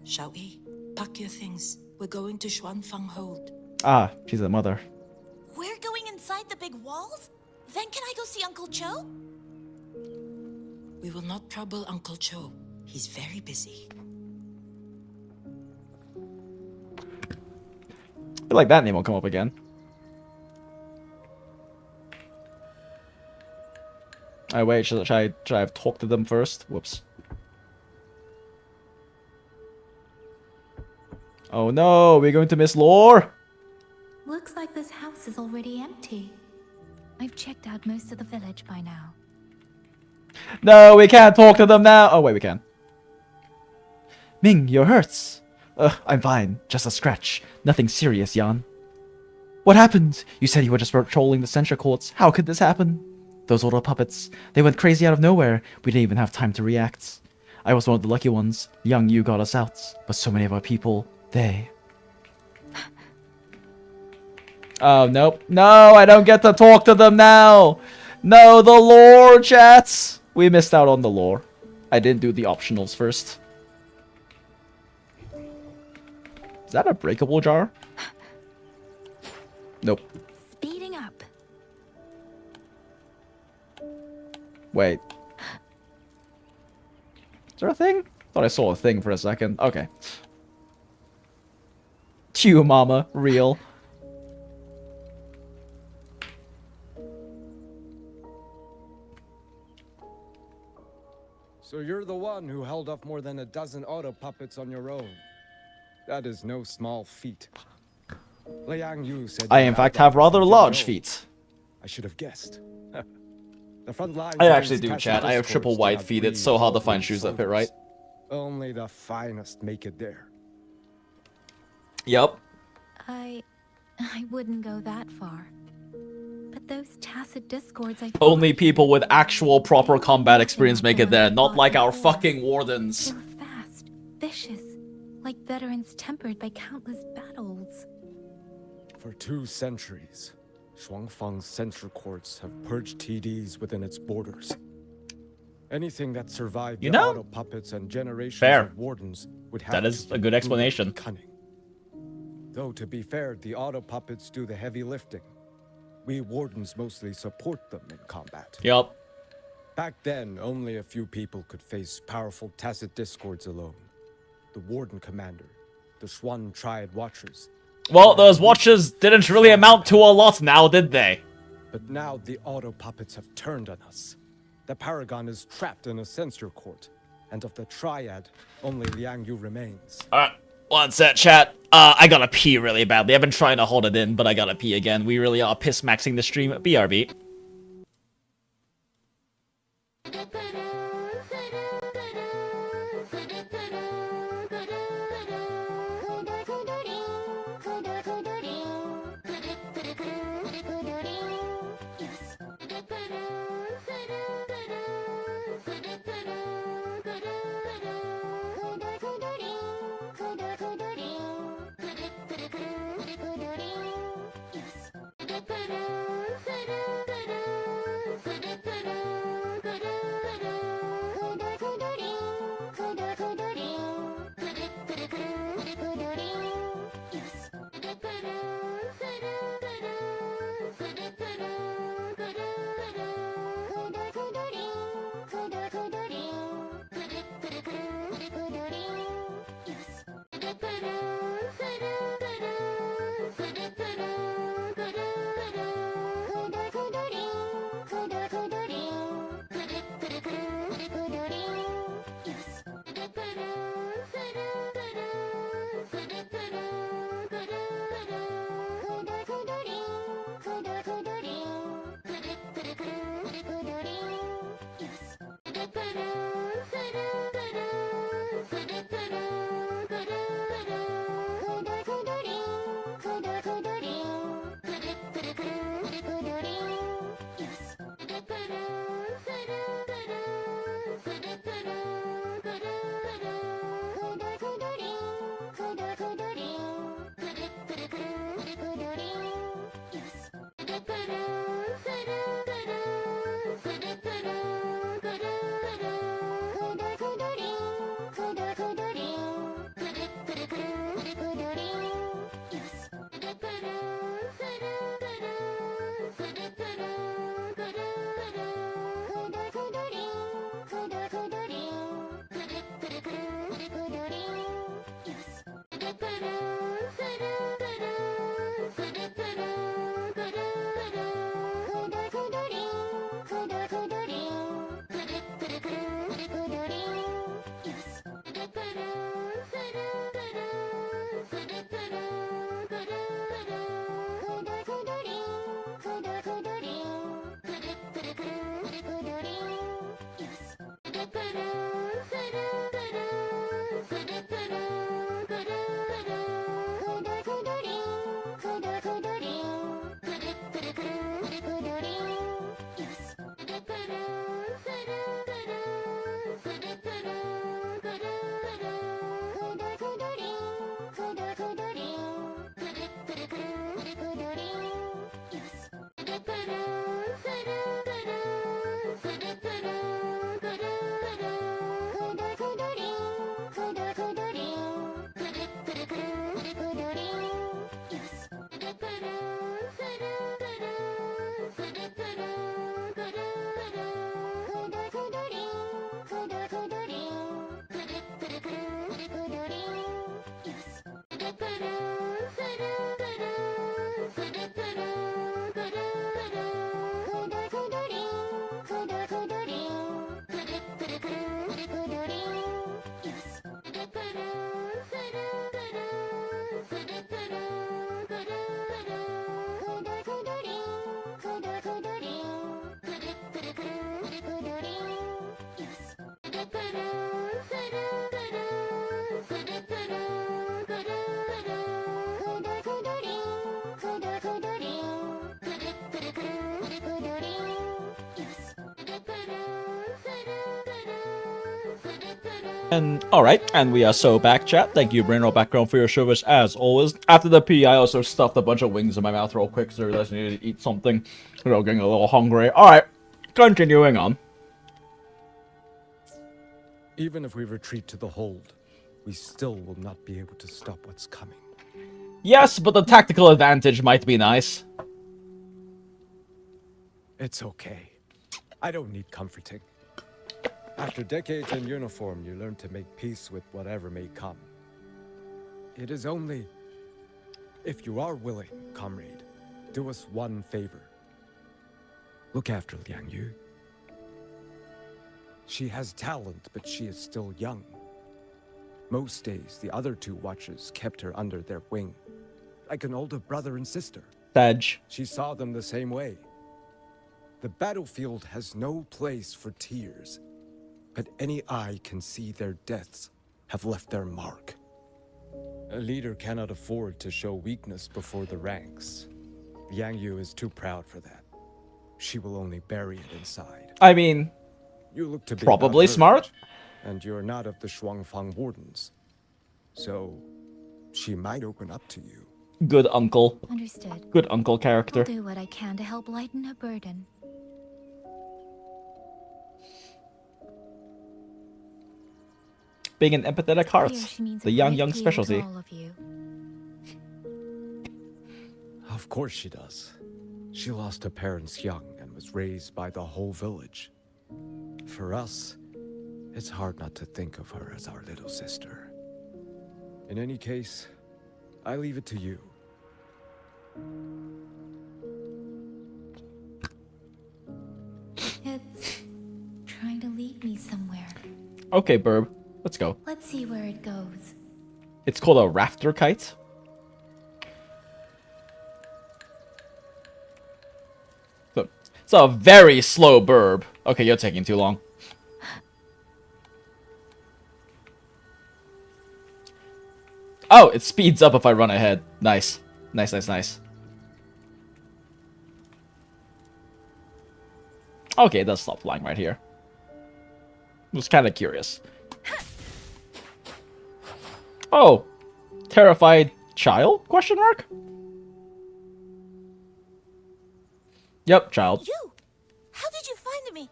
Shall we? Pack your things. We're going to Xuanfang Hold. Ah, she's a mother. We're going inside the big walls? Then can I go see Uncle Cho? We will not trouble Uncle Cho. He's very busy. I feel like that name will come up again. Oh wait, should I have talked to them first? Whoops. Oh no, we're going to miss lore! Looks like this house is already empty. I've checked out most of the village by now. No, we can't talk to them now! Oh wait, we can. Ming, your hurts. I'm fine. Just a scratch. Nothing serious, Yan. What happened? You said you were just patrolling the censure courts. How could this happen? Those little puppets. They went crazy out of nowhere. We didn't even have time to react. I was one of the lucky ones. Young Yu got us out. But so many of our people, they... Oh, nope. No, I don't get to talk to them now. No, the lore, chats. We missed out on the lore. I didn't do the optionals first. Is that a breakable jar? Nope. Speeding up. Wait. Is there a thing? Thought I saw a thing for a second. Okay. Chew, mama. Real. So you're the one who held off more than a dozen auto puppets on your own. That is no small feat. Liang Yu said I in fact have rather large feet. I should have guessed. The front lines I actually do, chat. I have triple wide feet. It's so hard to find shoes that fit right. Only the finest make it there. Yup. I wouldn't go that far. But those tacit discords I Only people with actual proper combat experience make it there, not like our fucking wardens. They were fast, vicious, like veterans tempered by countless battles. For 2 centuries, Xuanfang's censure courts have purged TDs within its borders. Anything that survived the auto puppets and generations of wardens would have that is a good explanation. Cunning. Though to be fair, the auto puppets do the heavy lifting. We wardens mostly support them in combat. Yup. Back then, only a few people could face powerful tacit discords alone. The warden commander, the Xuan Triad Watchers. Well, those watchers didn't really amount to a lot now, did they? But now the auto puppets have turned on us. The Paragon is trapped in a censure court, and of the Triad, only Liang Yu remains. Alright, one sec, chat. I gotta pee really badly. I've been trying to hold it in, but I gotta pee again. We really are piss-maxing the stream. BRB. And alright, and we are so back, chat. Thank you, Brain Roll Background, for your service as always. After the pee, I also stuffed a bunch of wings in my mouth real quick, so I realized I needed to eat something. You know, getting a little hungry. Alright, continuing on. Even if we retreat to the hold, we still will not be able to stop what's coming. Yes, but the tactical advantage might be nice. It's okay. I don't need comforting. After decades in uniform, you learn to make peace with whatever may come. It is only... If you are willing, comrade, do us one favor. Look after Liang Yu. She has talent, but she is still young. Most days, the other two watchers kept her under their wing, like an older brother and sister. Sedge. She saw them the same way. The battlefield has no place for tears, but any eye can see their deaths have left their mark. A leader cannot afford to show weakness before the ranks. Yang Yu is too proud for that. She will only bury it inside. I mean, you look to be probably smart. And you're not of the Shuangfang Wardens. So, she might open up to you. Good uncle. Understood. Good uncle character. I'll do what I can to help lighten her burden. Being an empathetic heart. The YANGYANG specialty. Of course she does. She lost her parents young and was raised by the whole village. For us, it's hard not to think of her as our little sister. In any case, I leave it to you. It's trying to lead me somewhere. Okay, Burb. Let's go. Let's see where it goes. It's called a rafter kite. So, it's a very slow burb. Okay, you're taking too long. Oh, it speeds up if I run ahead. Nice. Nice, nice, nice. Okay, it does stop flying right here. I was kind of curious. Oh, terrified child? Question mark? Yep, child. You? How did you find me?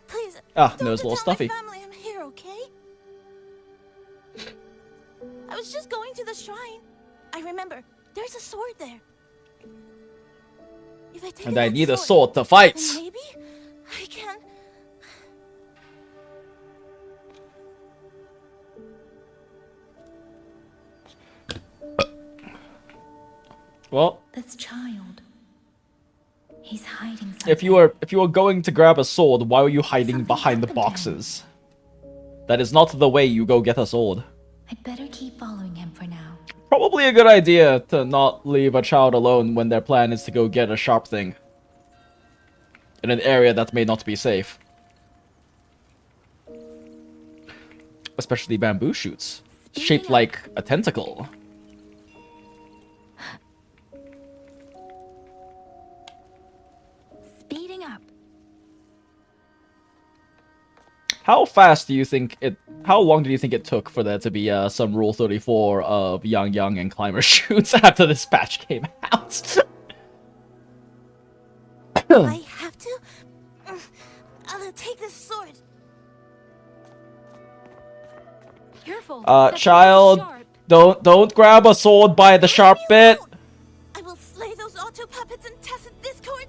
Please. Ah, nose a little stuffy. Family I'm here, okay? I was just going to the shrine. I remember. There's a sword there. If I take And I need a sword to fight. Maybe I can. Well, This child. He's hiding something. if you were going to grab a sword, why were you hiding behind the boxes? That is not the way you go get a sword. I'd better keep following him for now. Probably a good idea to not leave a child alone when their plan is to go get a sharp thing. In an area that may not be safe. Especially bamboo shoots. Shaped like a tentacle. Speeding up. How fast do you think it... How long do you think it took for there to be some Rule 34 of YANGYANG and Climber shoots after this patch came out? I have to. I'll take this sword. Careful. Child, don't grab a sword by the sharp bit. I will slay those auto puppets and tacit discord.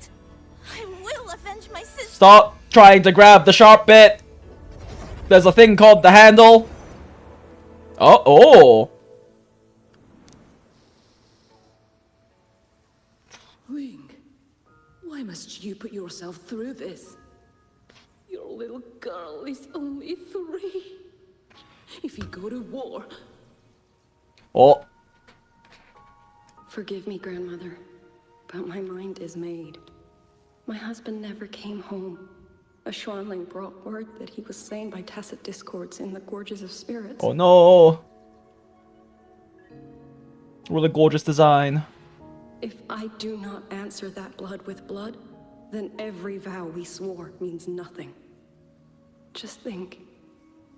I will avenge my sister. Stop trying to grab the sharp bit. There's a thing called the handle. Oh. Ling, why must you put yourself through this? Your little girl is only 3. If you go to war... Oh. Forgive me, grandmother, but my mind is made. My husband never came home. A XUANLING brought word that he was slain by tacit discords in the Gorges of Spirits. Oh no. Really gorgeous design. If I do not answer that blood with blood, then every vow we swore means nothing. Just think.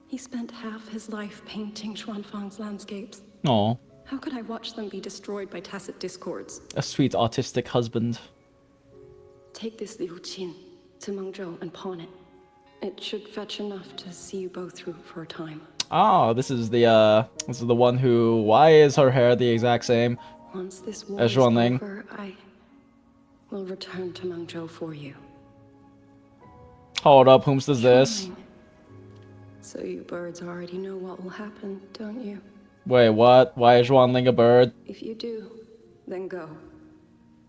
He spent half his life painting Xuanfang's landscapes. Aw. How could I watch them be destroyed by tacit discords? A sweet artistic husband. Take this Liu Qin to Mengzhou and pawn it. It should fetch enough to see you both through for a time. Ah, this is the one who. Why is her hair the exact same Once this war as is XUANLING? over, I will return to Mengzhou for you. Hold up, whom's does this? So you birds already know what will happen, don't you? Wait, what? Why is XUANLING a bird? If you do, then go.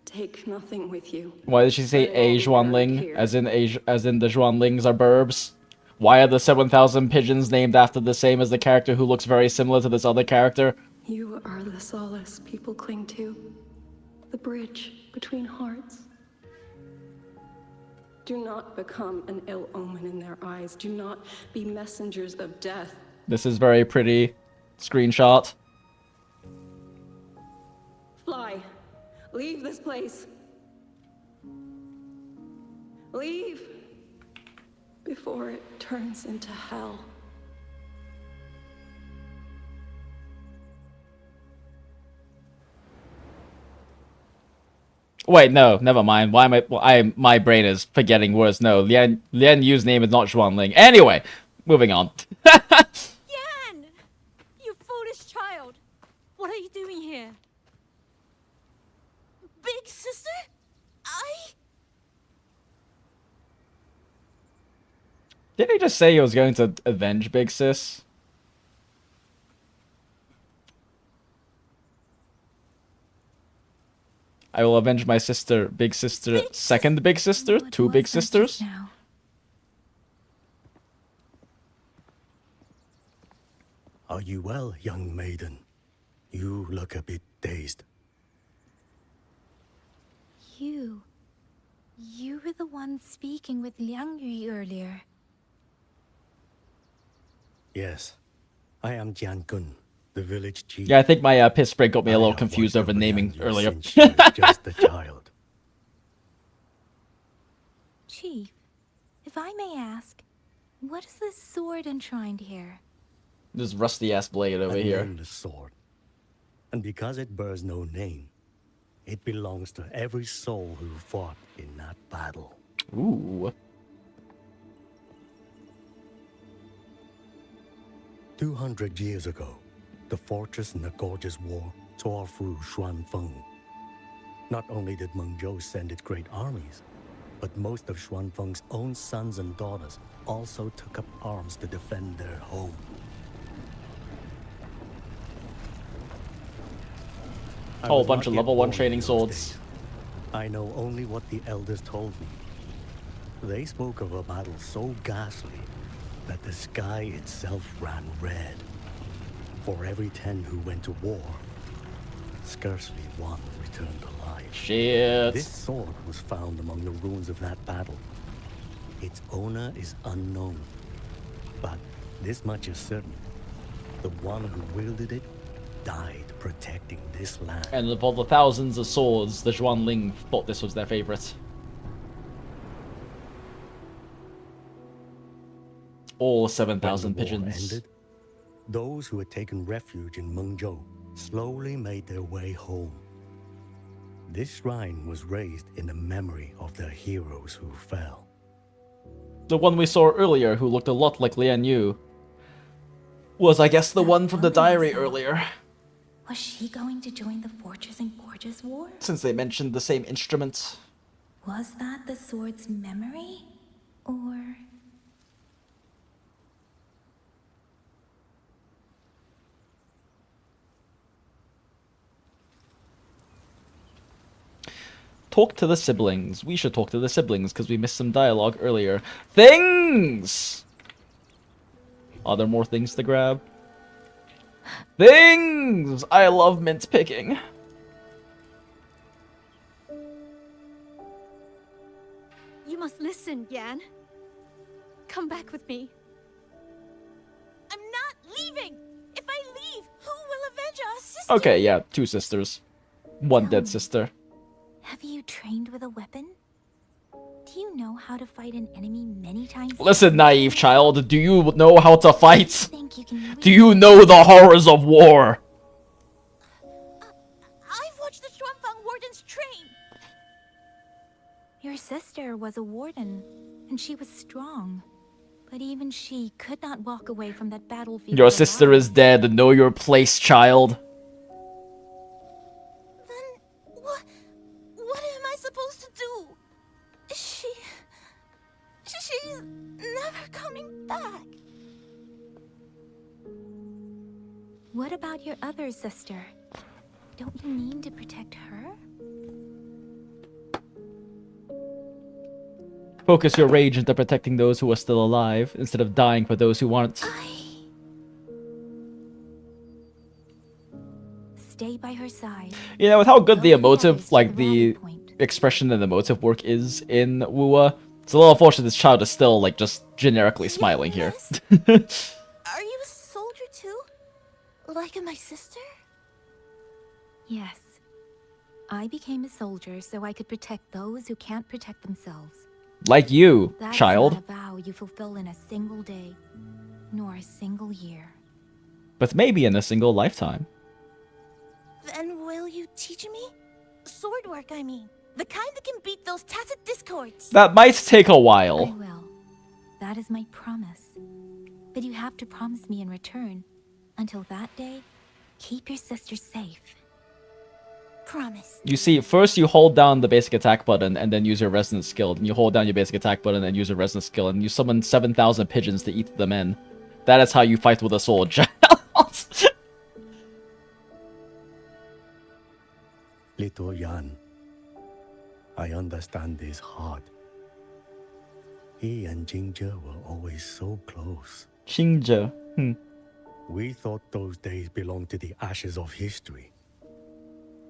Take nothing with you. Why did she say a XUANLING? As in the XUANLINGs are burbs? Why are the 7,000 pigeons named after the same as the character who looks very similar to this other character? You are the solace people cling to. The bridge between hearts. Do not become an ill omen in their eyes. Do not be messengers of death. This is very pretty. Screenshot. Fly. Leave this place. Leave. Before it turns into hell. Wait, no, never mind. Why am my brain is forgetting words. No, Lian Yu's name is not XUANLING. Anyway, moving on. Yan! You foolish child! What are you doing here? Big sister? Didn't he just say he was going to avenge Big Sis? I will avenge my sister, big sister, second big sister, two big sisters. Are you well, young maiden? You look a bit dazed. You were the one speaking with Liang Yu earlier. Yes, I am Jian Gun, the village chief. Yeah, I think my piss spray got me a little confused over naming earlier. Just a child. Chief, if I may ask, what is this sword enshrined here? This rusty ass blade over here. A nameless sword. And because it bears no name, it belongs to every soul who fought in that battle. Ooh. 200 years ago, the fortress in the gorgeous war tore through Xuanfeng. Not only did Mengzhou send its great armies, but most of Xuanfeng's own sons and daughters also took up arms to defend their home. Whole bunch of level 1 training swords. I know only what the elders told me. They spoke of a battle so ghastly that the sky itself ran red. For every 10 who went to war, scarcely one returned alive. Shit. This sword was found among the ruins of that battle. Its owner is unknown, but this much is certain. The one who wielded it died protecting this land. And of all the thousands of swords, the XUANLING thought this was their favorite. All 7,000 pigeons. Ended, those who had taken refuge in Mengzhou slowly made their way home. This shrine was raised in the memory of the heroes who fell. The one we saw earlier, who looked a lot like Lian Yu, was, I guess, the one from the diary earlier. Was she going to join the Fortress and Gorgeous War? Since they mentioned the same instruments. Was that the sword's memory? Or... Talk to the siblings. We should talk to the siblings because we missed some dialogue earlier. Things! Are there more things to grab? Things! I love mint picking. You must listen, Yan. Come back with me. I'm not leaving! If I leave, who will avenge our sister? Okay, yeah, 2 sisters. 1 dead sister. Have you trained with a weapon? Do you know how to fight an enemy many times? Listen, naive child, do you know how to fight? Think you can Do you know the horrors of war? I've watched the Xuanfang wardens train. Your sister was a warden, and she was strong. But even she could not walk away from that battlefield. Your sister is dead. Know your place, child. What am I supposed to do? She's never coming back. What about your other sister? Don't you mean to protect her? Focus your rage into protecting those who are still alive, instead of dying for those who aren't. Stay by her side. You know, with how good the emotive, like the expression and emotive work is in WuWa, it's a little unfortunate this child is still, like, just generically smiling here. Are you a soldier too? Like my sister? Yes. I became a soldier so I could protect those who can't protect themselves. Like you, That child. is not a vow you fulfill in a single day, nor a single year. But maybe in a single lifetime. Then will you teach me? Sword work, I mean. The kind that can beat those tacit discords. That might take a I while. will. That is my promise. But you have to promise me in return. Until that day, keep your sister safe. Promise. You see, first you hold down the basic attack button and then use your resonance skill. And you hold down your basic attack button and use your resonance skill. And you summon 7,000 pigeons to eat them in. That is how you fight with a sword, child. Little Yan, I understand this hard. He and Jinja were always so close. Jinja. We thought those days belonged to the ashes of history.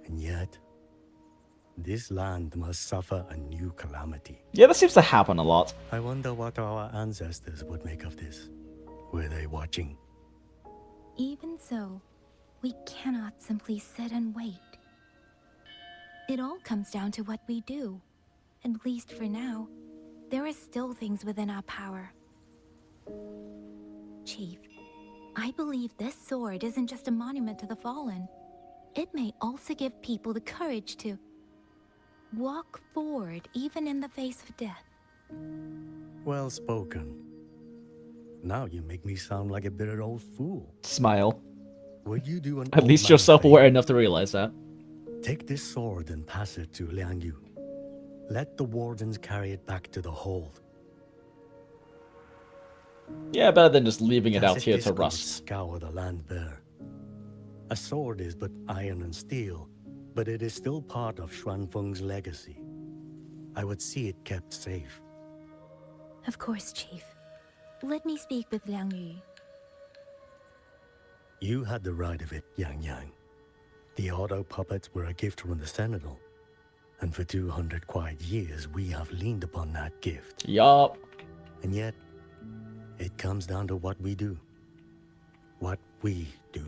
And yet, this land must suffer a new calamity. Yeah, that seems to happen a lot. I wonder what our ancestors would make of this. Were they watching? Even so, we cannot simply sit and wait. It all comes down to what we do. At least for now, there are still things within our power. Chief, I believe this sword isn't just a monument to the fallen. It may also give people the courage to walk forward even in the face of death. Well spoken. Now you make me sound like a bitter old fool. Smile. Would you do an At old least man you're a self-aware favor? enough to realize that. Take this sword and pass it to Liang Yu. Let the wardens carry it back to the hold. Yeah, better than just leaving it out Tacit here to discords rust. Scour the land bare. A sword is but iron and steel, but it is still part of Xuanfeng's legacy. I would see it kept safe. Of course, Chief. Let me speak with Liang Yu. You had the right of it, YANGYANG. The auto puppets were a gift from the Sentinel. And for 200 quiet years, we have leaned upon that gift. Yup. And yet, it comes down to what we do. What we do.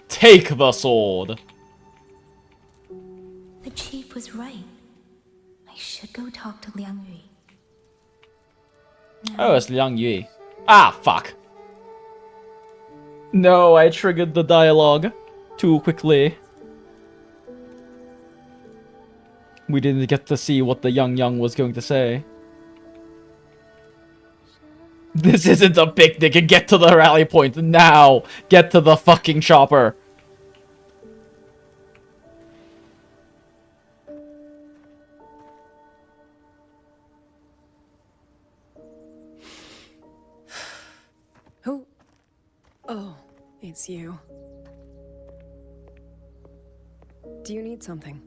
Take the sword. The chief was right. I should go talk to Liang Yu. Oh, it's Liang Yu. Ah, fuck. No, I triggered the dialogue too quickly. We didn't get to see what the YANGYANG was going to say. This isn't a picnic, and get to the rally point now! Get to the fucking chopper! Who? Oh, it's you. Do you need something?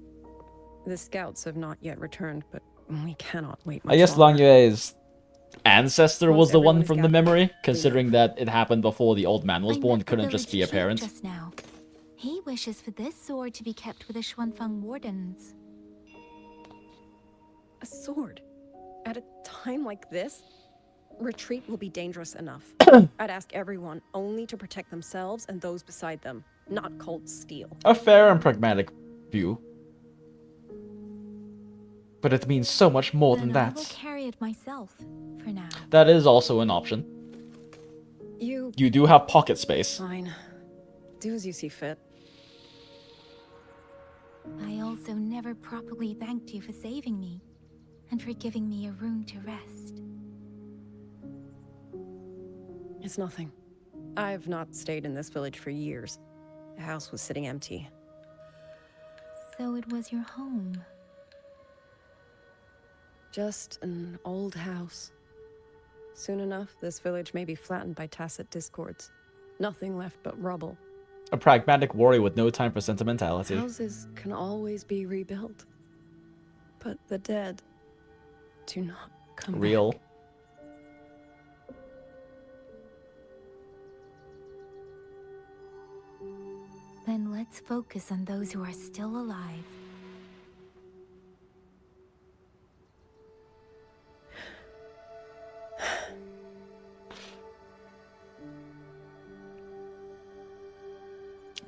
The scouts have not yet returned, but we cannot wait much I guess longer. Lang Yue's ancestor Once was the everyone one is from the gathered, memory, considering that it happened before the old man was born, couldn't just be a parent. Just now. He wishes for this sword to be kept with the Xuanfeng wardens. A sword? At a time like this? Retreat will be dangerous enough. I'd ask everyone only to protect themselves and those beside them. not cold steel. A fair and pragmatic view. But it means so much more than I will that. carry it myself, for now. That is also an option. You do have pocket space. Fine. Do as you see fit. I also never properly thanked you for saving me, and for giving me a room to rest. It's nothing. I've not stayed in this village for years. The house was sitting empty. So it was your home. Just an old house. Soon enough, this village may be flattened by tacit discords. Nothing left but rubble. A pragmatic warrior with no time for sentimentality. Houses can always be rebuilt. But the dead do not come Real. back. Then let's focus on those who are still alive.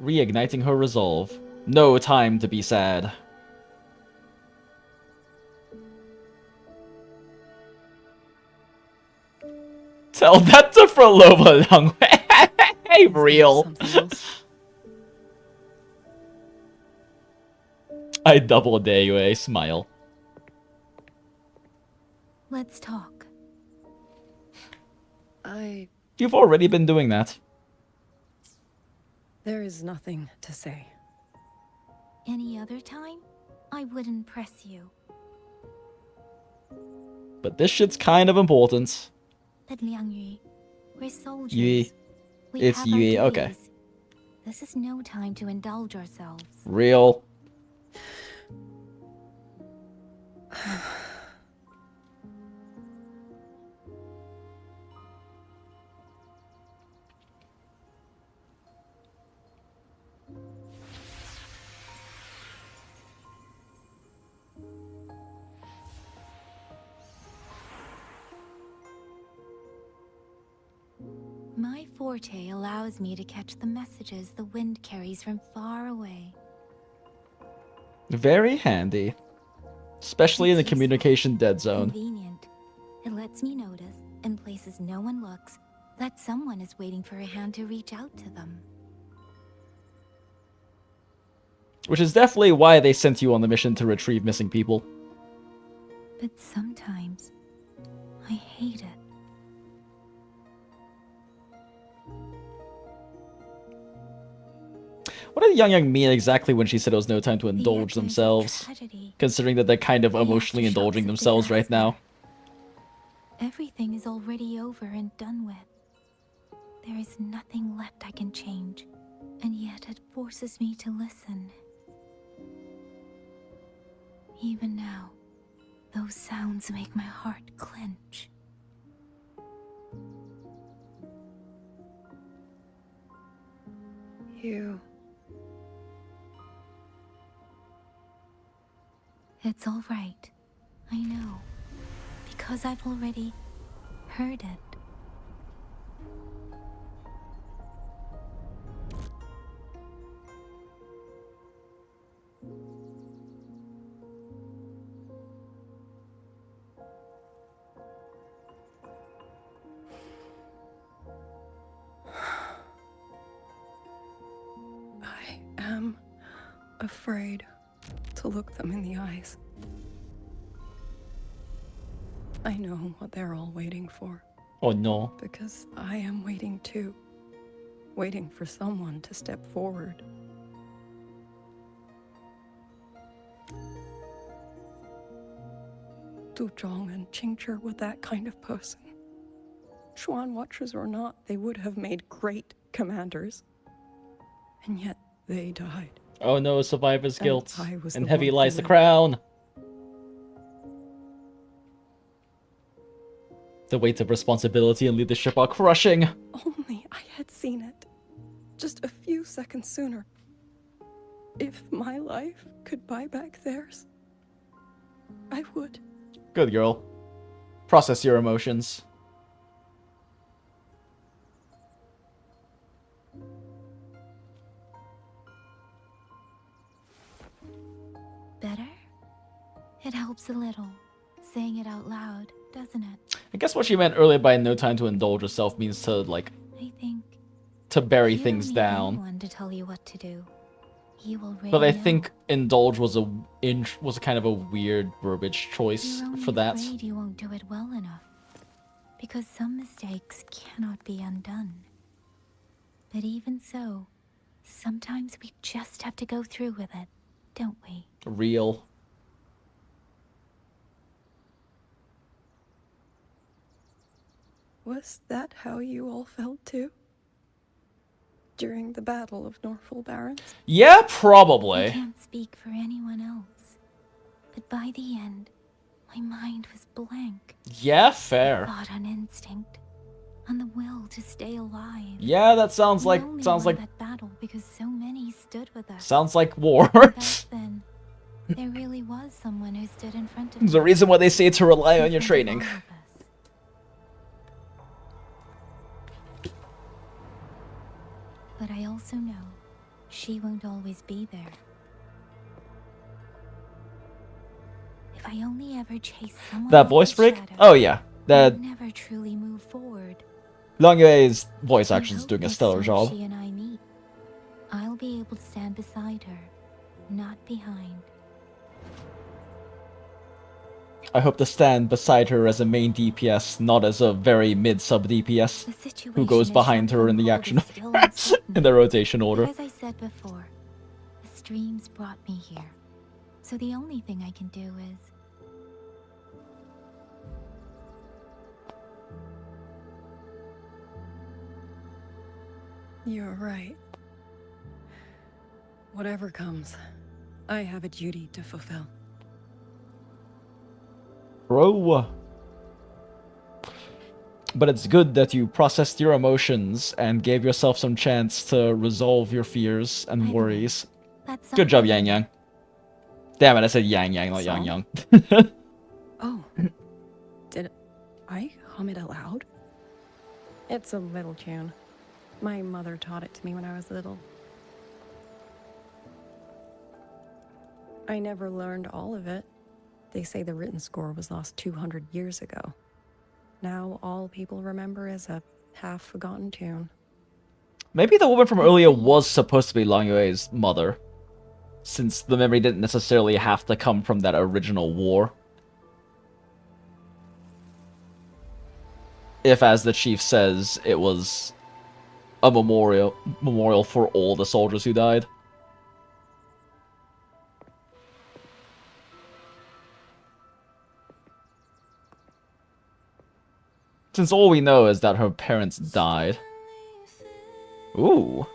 Reigniting her resolve. No time to be sad. Tell that to Frolova Long. Hey, real. I double dare you a smile. Let's talk. You've already been doing that. There is nothing to say. Any other time, I wouldn't press you. But this shit's kind of important. But Liangyu, we're soldiers. Yui. We It's have Yui, our okay. duties. This is no time to indulge ourselves. Real. My forte allows me to catch the messages the wind carries from far away. Very handy. Especially in the communication dead zone. Convenient. It lets me notice, in places no one looks, that someone is waiting for a hand to reach out to them. Which is definitely why they sent you on the mission to retrieve missing people. But sometimes, I hate it. What did YANGYANG mean exactly when she said it was no time to indulge themselves? Considering that they're kind of emotionally indulging themselves right now. Everything is already over and done with. There is nothing left I can change, and yet it forces me to listen. Even now, those sounds make my heart clench. It's all right. I know. Because I've already heard it. I am afraid to look them in the eyes. I know what they're all waiting for. Oh no. Because I am waiting too. Waiting for someone to step forward. Du Zhong and Qingzhi were that kind of person. Xuan Watchers or not, they would have made great commanders. And yet they died. Oh no, survivor's guilt. I was And the heavy one lies who the lived. crown. The weight of responsibility and leadership are crushing. Only I had seen it. Just a few seconds sooner. If my life could buy back theirs, I would. Good girl. Process your emotions. I guess what she meant earlier by no time to indulge yourself means to, like, I think to bury you things don't need down. anyone to tell you what to do. You already But I know. think indulge was a kind of a weird verbiage choice You're only for that. afraid you won't do it well enough. Because some mistakes cannot be undone. But even so, sometimes we just have to go through with it, don't we? Real. Was that how you all felt too? During the Battle of Norfolk Barrens? Yeah, I probably. can't speak for anyone else. But by the end, my mind was blank. Yeah, fair. I fought on instinct, on the will to stay alive. Yeah, that sounds We like only sounds won like that battle because so many stood with us. sounds like war. Back then, there really was someone who stood in front of There's me. a reason why they say to rely on your In front of training. all of us. But I also know she won't always be there. If I only ever chase someone That voice else's freak? shadow, Oh yeah. That I'd never truly move forward. Longyue's voice I action's hope doing a next stellar time job. She and I meet, I'll be able to stand beside her, not behind. I hope to stand beside her as a main DPS, not as a very mid-sub DPS who goes behind her in the action in the rotation order. But as I said before, the streams brought me here. So the only thing I can do is... You're right. Whatever comes, I have a duty to fulfill. Bro. But it's good that you processed your emotions and gave yourself some chance to resolve your fears and worries. Good job, Yang Yang. Damn it, I said Yang Yang, not Yang Yang. Oh, did I hum it aloud? It's a little tune. My mother taught it to me when I was little. I never learned all of it. They say the written score was lost 200 years ago. Now all people remember is a half-forgotten tune. Maybe the woman from earlier was supposed to be Longyue's mother, since the memory didn't necessarily have to come from that original war. If, as the chief says, it was a memorial for all the soldiers who died. Since all we know is that her parents died. Ooh.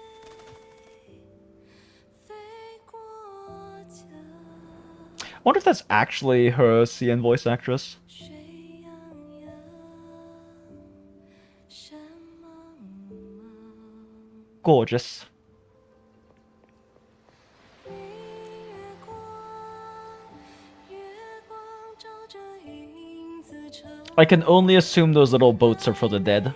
I wonder if that's actually her CN voice actress. Gorgeous. I can only assume those little boats are for the dead.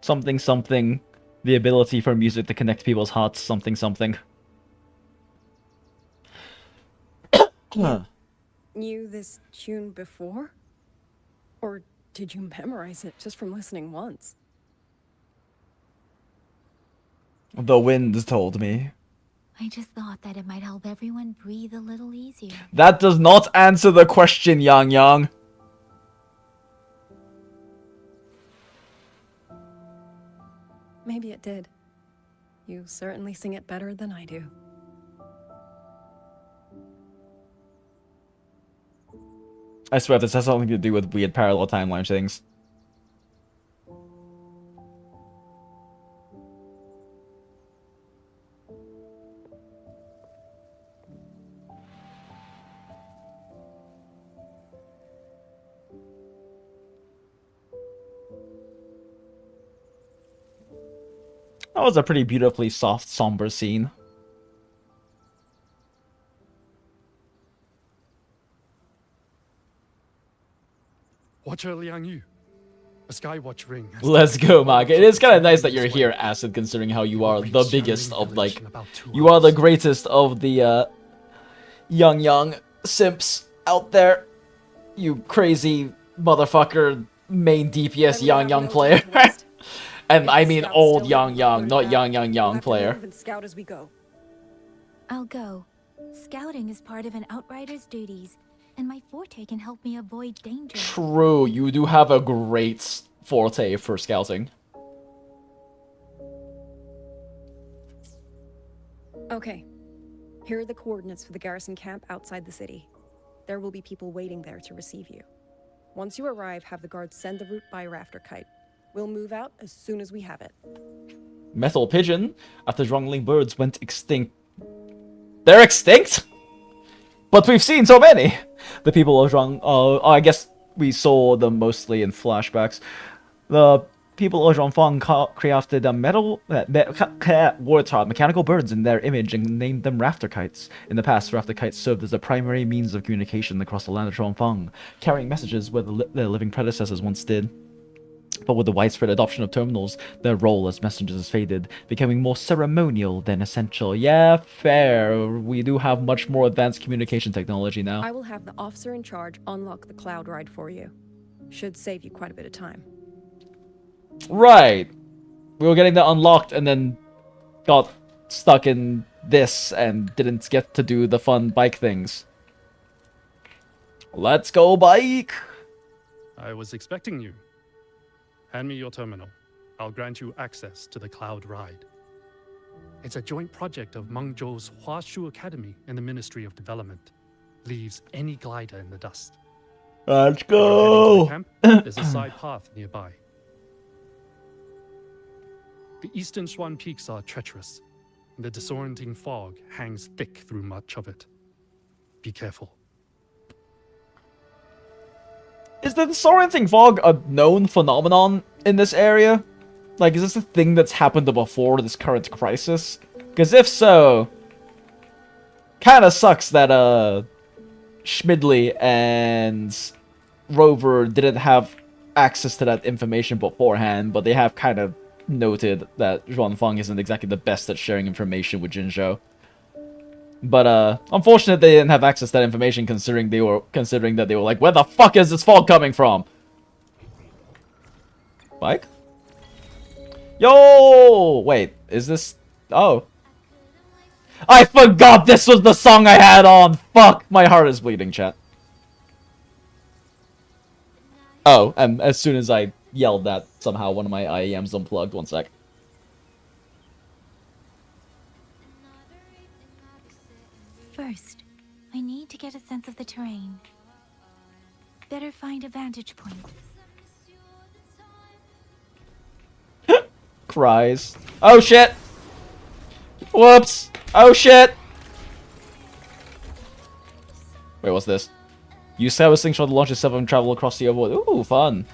Something something. The ability for music to connect people's hearts. Something something. Knew this tune before? Or did you memorize it just from listening once? The wind told me. I just thought that it might help everyone breathe a little easier. That does not answer the question, Yang Yang. Maybe it did. You certainly sing it better than I do. I swear this has something to do with weird parallel timeline things. That was a pretty beautifully soft, somber scene. Watcher Liang Yu. A Skywatch ring. Let's go, Mark. It is kind of nice that you're here, Acid, considering how you are the biggest of, like, you are the greatest of the YANGYANG simps out there. You crazy motherfucker main DPS YANGYANG player. And I mean old YANGYANG, not YANGYANG player. Scout as we go. I'll go. Scouting is part of an outrider's duties, and my forte can help me avoid danger. True, you do have a great forte for scouting. Okay. Here are the coordinates for the garrison camp outside the city. There will be people waiting there to receive you. Once you arrive, have the guards send the route by rafter kite. We'll move out as soon as we have it. Metal pigeon. After XUANLING birds went extinct. They're extinct? But we've seen so many! The people of Zhuang... I guess we saw them mostly in flashbacks. The people of Zhuangfang crafted a mechanical birds in their image and named them rafter kites. In the past, rafter kites served as a primary means of communication across the land of Zhuangfang, carrying messages where their living predecessors once did. But with the widespread adoption of terminals, their role as messengers has faded, becoming more ceremonial than essential. Yeah, fair. We do have much more advanced communication technology now. I will have the officer in charge unlock the cloud ride for you. Should save you quite a bit of time. Right. We were getting that unlocked and then got stuck in this and didn't get to do the fun bike things. Let's go, bike! I was expecting you. Hand me your terminal. I'll grant you access to the cloud ride. It's a joint project of Mengzhou's Huashu Academy and the Ministry of Development. Leaves any glider in the dust. Let's go! The camp, there's a side path nearby. The eastern Xuan peaks are treacherous, and the disorienting fog hangs thick through much of it. Be careful. Is the disorienting fog a known phenomenon in this area? Like, is this a thing that's happened before this current crisis? Because if so, kinda sucks that, Schmidley and Rover didn't have access to that information beforehand, but they have kind of noted that Zhuangfang isn't exactly the best at sharing information with Jinzhou. But, unfortunate they didn't have access to that information considering that they were like, where the fuck is this fog coming from? Mike? Yo! Wait, is this... Oh. I forgot this was the song I had on! Fuck! My heart is bleeding, chat. Oh, and as soon as I yelled that, somehow one of my IEMs unplugged. One sec. First, I need to get a sense of the terrain. Better find a vantage point. Cries. Oh shit! Whoops! Oh shit! Wait, what's this? Use service slingshot to launch yourself and travel across the overworld. Ooh, fun!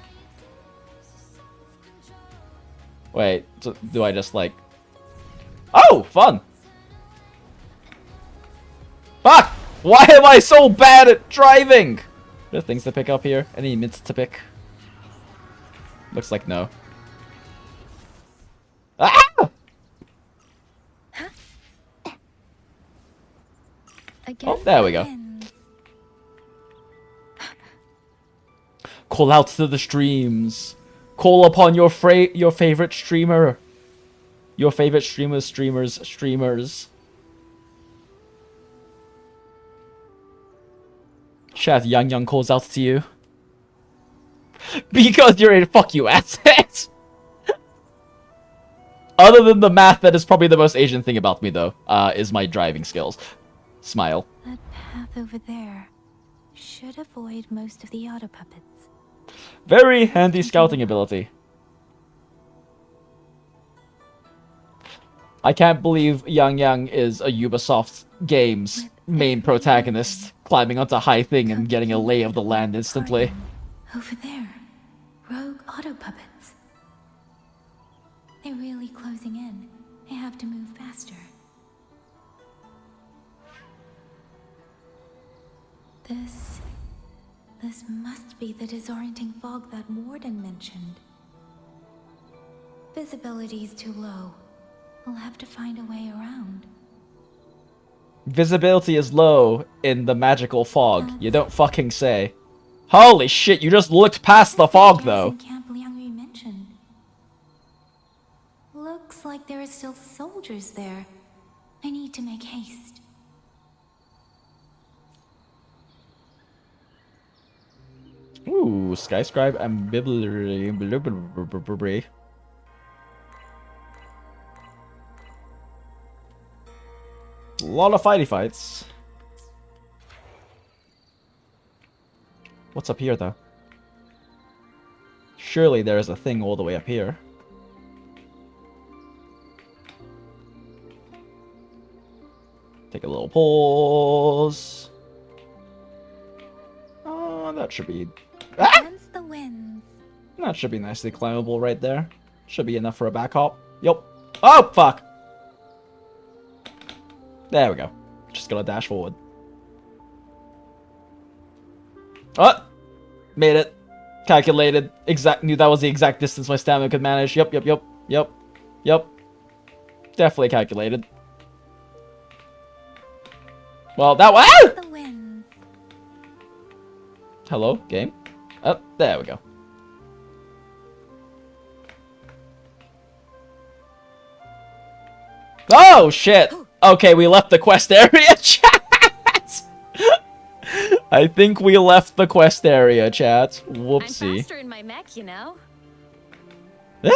Wait, do I just like... Oh, fun! Fuck! Why am I so bad at driving? Are there things to pick up here? Any mints to pick? Looks like no. Ah! Oh, there we go. Call out to the streams. Call upon your favorite streamer. Your favorite streamers. Chat, YANGYANG calls out to you. Because you're a fuck you asset. Other than the math, that is probably the most Asian thing about me, though, is my driving skills. Smile. That path over there should avoid most of the auto puppets. Very handy scouting ability. I can't believe YANGYANG is a Ubisoft game's main protagonist, climbing onto a high thing and getting a lay of the land instantly. Over there, rogue auto puppets. They're really closing in. I have to move faster. This must be the disorienting fog that Warden mentioned. Visibility's too low. We'll have to find a way around. Visibility is low in the magical fog. You don't fucking say. Holy shit, you just looked past the fog though. Camp Liang mentioned. Looks like there are still soldiers there. I need to make haste. Ooh, skyscribe and bibblery. A lot of fighty fights. What's up here, though? Surely there is a thing all the way up here. Take a little pause. Oh, that should be... Ah! The winds. That should be nicely climbable right there. Should be enough for a back hop. Yup. Oh, fuck! There we go. Just gotta dash forward. Oh! Made it. Calculated. Knew that was the exact distance my stamina could manage. Yup. Definitely calculated. Well, that was... Hello, game? Oh, there we go. Oh, shit! Okay, we left the quest area, chat! I think we left the quest area, chat. Whoopsie. I'm faster in my mech, you know? The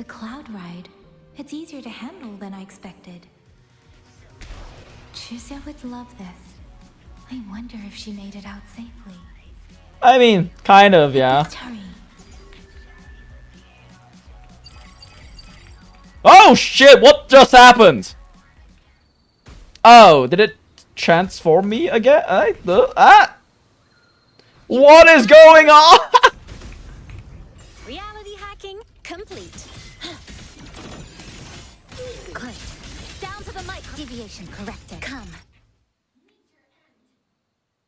cloud ride. It's easier to handle than I expected. Chusea would love this. I wonder if she made it out safely. I mean, kind of, yeah. Oh shit, what just happened? Oh, did it transform me again? What is going on? Reality hacking complete. Good. Down to the mic. Deviation corrected. Come.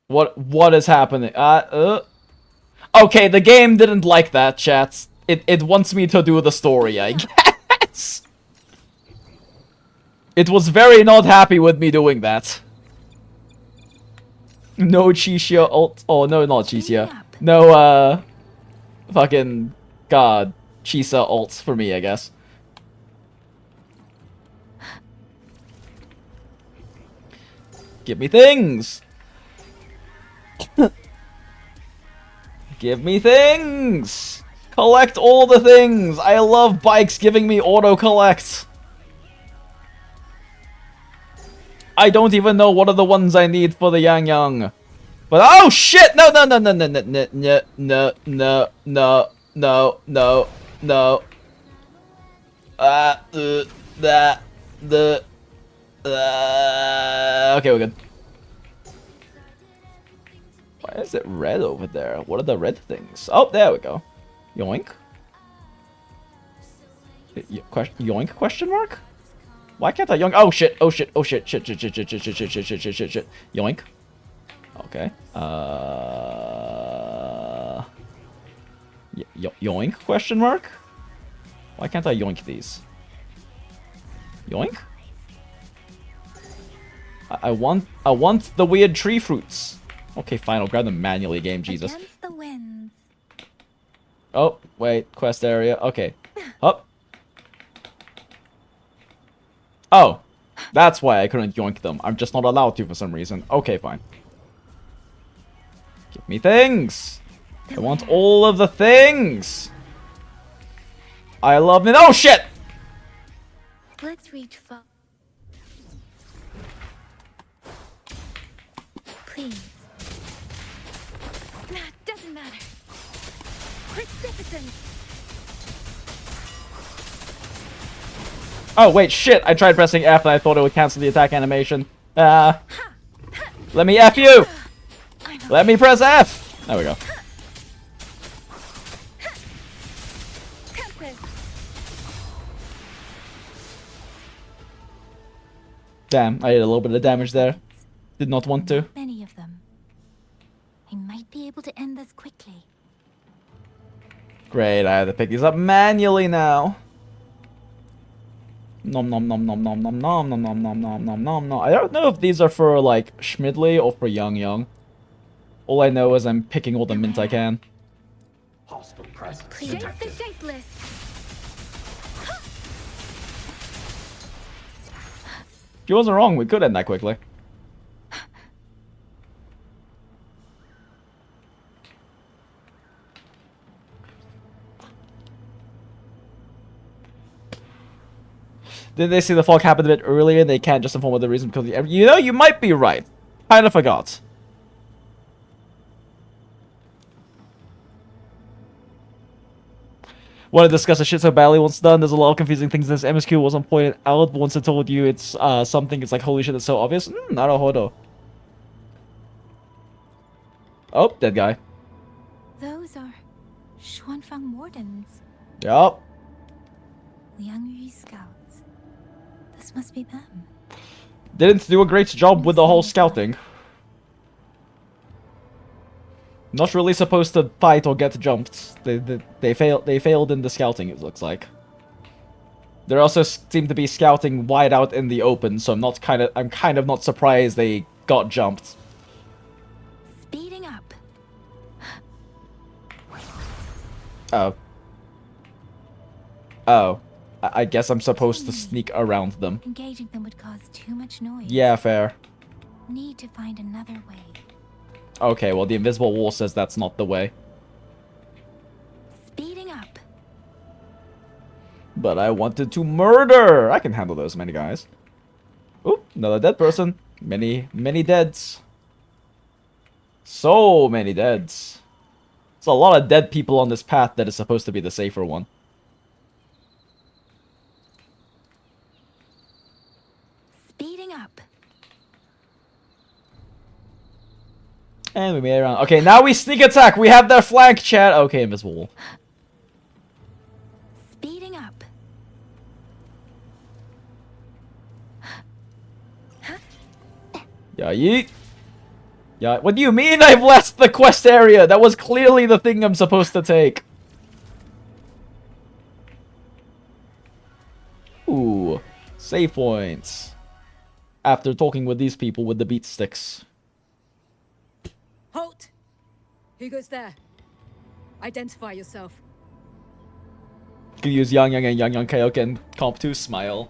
What is happening? Okay, the game didn't like that, chat. It wants me to do the story, I guess. It was very not happy with me doing that. No Chisia ult. Oh, no, not Chisia. No, fucking god. Chisa ults for me, I guess. Give me things! Give me things! Collect all the things! I love bikes giving me auto-collect! I don't even know what are the ones I need for the YANGYANG. But oh shit! No. Okay, we're good. Why is it red over there? What are the red things? Oh, there we go. Yoink. Yoink question mark? Why can't I yoink? Oh shit, oh shit, oh shit, shit. Yoink. Okay. Yoink question mark? Why can't I yoink these? Yoink? I want the weird tree fruits. Okay, fine, I'll grab them manually, game, Jesus. Oh, wait, quest area. Okay. Up. Oh, that's why I couldn't yoink them. I'm just not allowed to for some reason. Okay, fine. Give me things. I want all of the things. I love it. Oh, shit! Let's reach for... Please. Nah, doesn't matter. Precipitance. Oh, wait, shit! I tried pressing F and I thought it would cancel the attack animation. Let me F you! Let me press F! There we go. Damn, I did a little bit of damage there. Did not want to. Many of them. Great, I have to pick these up manually now. Nom nom nom nom nom nom nom nom nom nom nom nom nom nom. I don't know if these are for like Schmidley or for YANGYANG. All I know is I'm picking all the mint I can. Shape the shapeless. She wasn't wrong, we could end that quickly. Did they see the fog happen a bit earlier and they can't just inform of the reason because you know, you might be right. Kinda forgot. Want to discuss the shit so badly once done. There's a lot of confusing things in this. MSQ wasn't pointed out, but once I told you it's something, it's like, holy shit, it's so obvious. Naruhodo. Oh, dead guy. Those are Xuanfang wardens. Yup. Liangyu scouts. This must be them. Didn't do a great job with the whole scouting. Not really supposed to fight or get jumped. They failed in the scouting, it looks like. They also seem to be scouting wide out in the open, so I'm kind of not surprised they got jumped. Speeding up. Oh. Oh. I guess I'm supposed to sneak around them. Engaging them would cause too much noise. Yeah, fair. Need to find another way. Okay, well, the invisible wall says that's not the way. Speeding up. But I wanted to murder! I can handle those many guys. Oop, another dead person. Many deads. So many deads. There's a lot of dead people on this path that is supposed to be the safer one. Speeding up. And we made it around. Okay, now we sneak attack. We have their flank, chat. Okay, invisible wall. Speeding up. Yeah, yeet. Yeah, what do you mean I've left the quest area? That was clearly the thing I'm supposed to take. Ooh, save points. After talking with these people with the beat sticks. Halt! Who goes there? Identify yourself. You can use YANGYANG and YANGYANG Kaok and Comp 2 smile.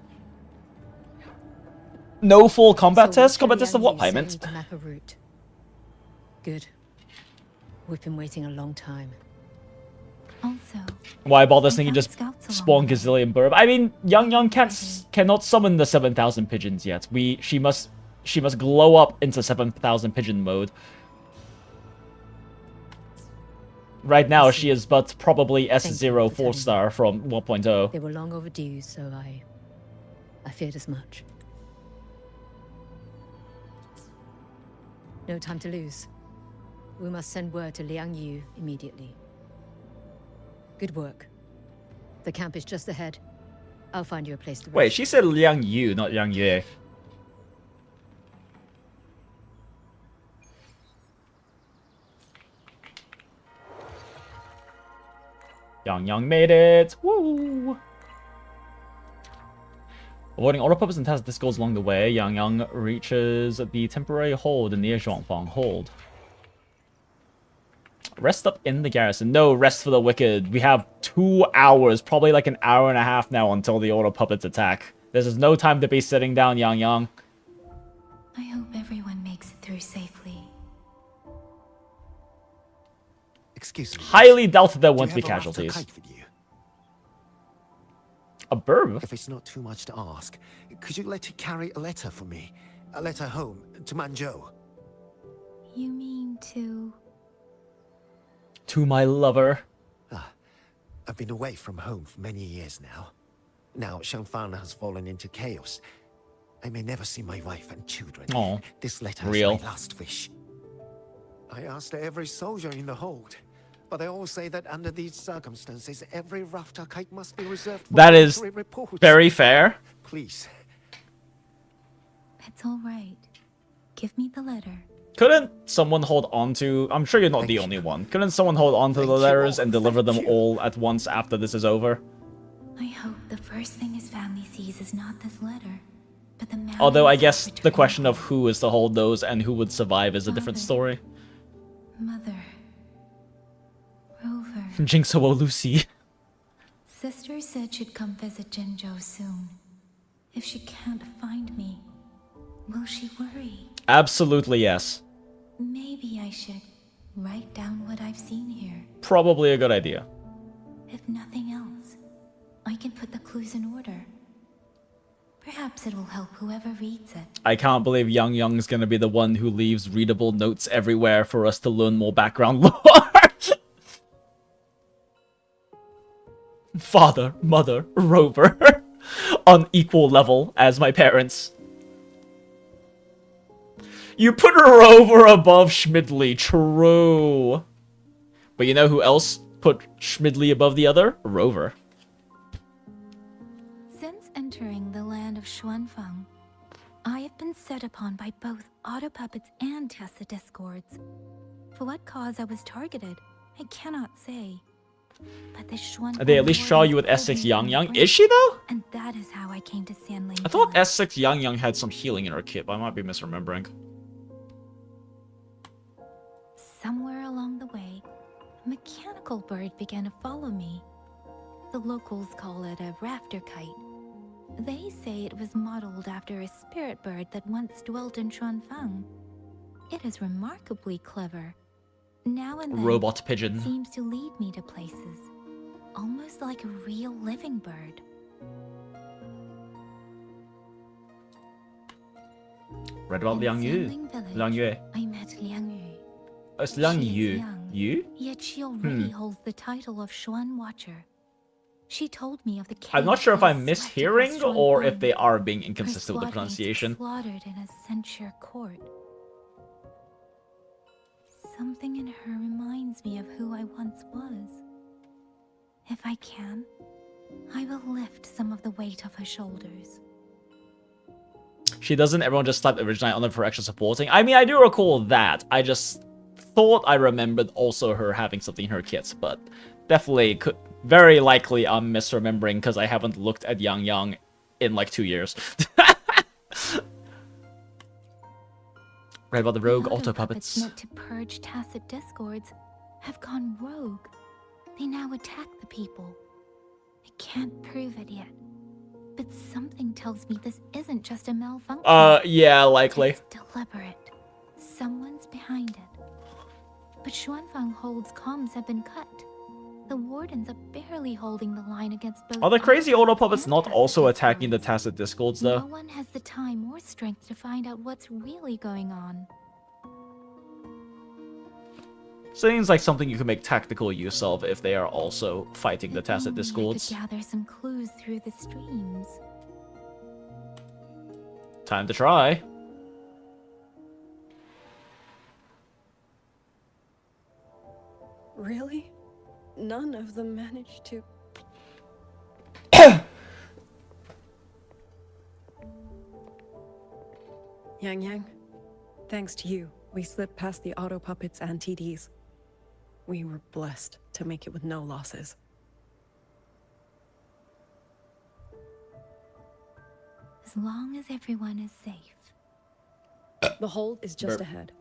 No full combat test? Combat test of what, payment? To map a route. Good. We've been waiting a long time. Also, Why bother thinking just spawn gazillion burb? I mean, YANGYANG cannot summon the 7,000 pigeons yet. She must glow up into 7,000 pigeon mode. Right now, she is but probably S0 4-star from 1.0. They were long overdue, so I feared as much. No time to lose. We must send word to Liangyu immediately. Good work. The camp is just ahead. I'll find you a place to rest. Wait, she said Liangyu, not Yangyue. YANGYANG made it! Woo! Avoiding auto puppets and tasks this goes along the way, YANGYANG reaches the temporary hold near Zhuangfang Hold. Rest up in the garrison. No rest for the wicked. We have 2 hours, probably like an hour and a half now until the auto puppets attack. This is no time to be sitting down, YANGYANG. I hope everyone makes it through safely. Excuse me. Highly doubt there won't be casualties. A burb? If it's not too much to ask, could you let it carry a letter for me? A letter home to Manzhou. You mean to... To my lover. I've been away from home for many years now. Now Shangfang has fallen into chaos. I may never see my wife and children. Oh, this letter real. is my last wish. I asked every soldier in the hold, but they all say that under these circumstances, every rafter kite must be reserved for that is reports. very fair. Please. That's all right. Give me the letter. Couldn't someone hold on to... I'm sure you're not the only one. Couldn't someone hold on to the letters and deliver them all at once after this is over? I hope the first thing his family sees is not this letter, but the man. Although I guess the question of who is to hold those and who would survive is a different story. Mother. Rover. Jinxo Lucy. Sister said she'd come visit Jinzhou soon. If she can't find me, will she worry? Absolutely yes. Maybe I should write down what I've seen here. Probably a good idea. If nothing else, I can put the clues in order. Perhaps it will help whoever reads it. I can't believe YANGYANG's gonna be the one who leaves readable notes everywhere for us to learn more background lore. Father, mother, Rover. On equal level as my parents. You put Rover above Schmidley, true. But you know who else put Schmidley above the other? Rover. Since entering the land of Xuanfang, I have been set upon by both auto puppets and Tessa discords. For what cause I was targeted, I cannot say. But the Xuanfang They at least show you with S6 YANGYANG. Is she though? And that is how I came to Xianling. I thought S6 YANGYANG had some healing in her kit, but I might be misremembering. Somewhere along the way, a mechanical bird began to follow me. The locals call it a rafter kite. They say it was modeled after a spirit bird that once dwelt in Xuanfang. It is remarkably clever. Now and then, Robot pigeon. it seems to lead me to places, almost like a real living bird. Read about Liang Yu. Xianling village, Liang Yu. I met Liang Yu. It's Liang She is Yu. young, Yu? Yet she already holds the title of Xuan Watcher. She told me of the I'm not chaos sure if that I'm has swept mishearing across or Xuanfang. if they are being Her inconsistent with the squad mates were pronunciation. slaughtered in a censure court. Something in her reminds me of who I once was. If I can, I will lift some of the weight off her shoulders. She doesn't, everyone just slapped originally on them for extra supporting. I mean, I do recall that. I just thought I remembered also her having something in her kits, but definitely could, very likely I'm misremembering because I haven't looked at YANGYANG in like 2 years. Read about the rogue auto puppets. Meant to purge tacit discords have gone rogue. They now attack the people. I can't prove it yet, but something tells me this isn't just a malfunction. Yeah, likely. It's deliberate. Someone's behind it. But Xuanfang Hold's comms have been cut. The wardens are barely holding the line against both. Are the crazy auto puppets and not tacit also discords. attacking the tacit discords though? No one has the time or strength to find out what's really going on. Seems like something you can make tactical use of if they are also fighting the tacit Only I discords. could gather some clues through the streams. Time to try. Really? None of them managed to... YANGYANG, thanks to you, we slipped past the auto puppets and TDs. We were blessed to make it with no losses. As long as everyone is safe. The hold is just Burp. ahead.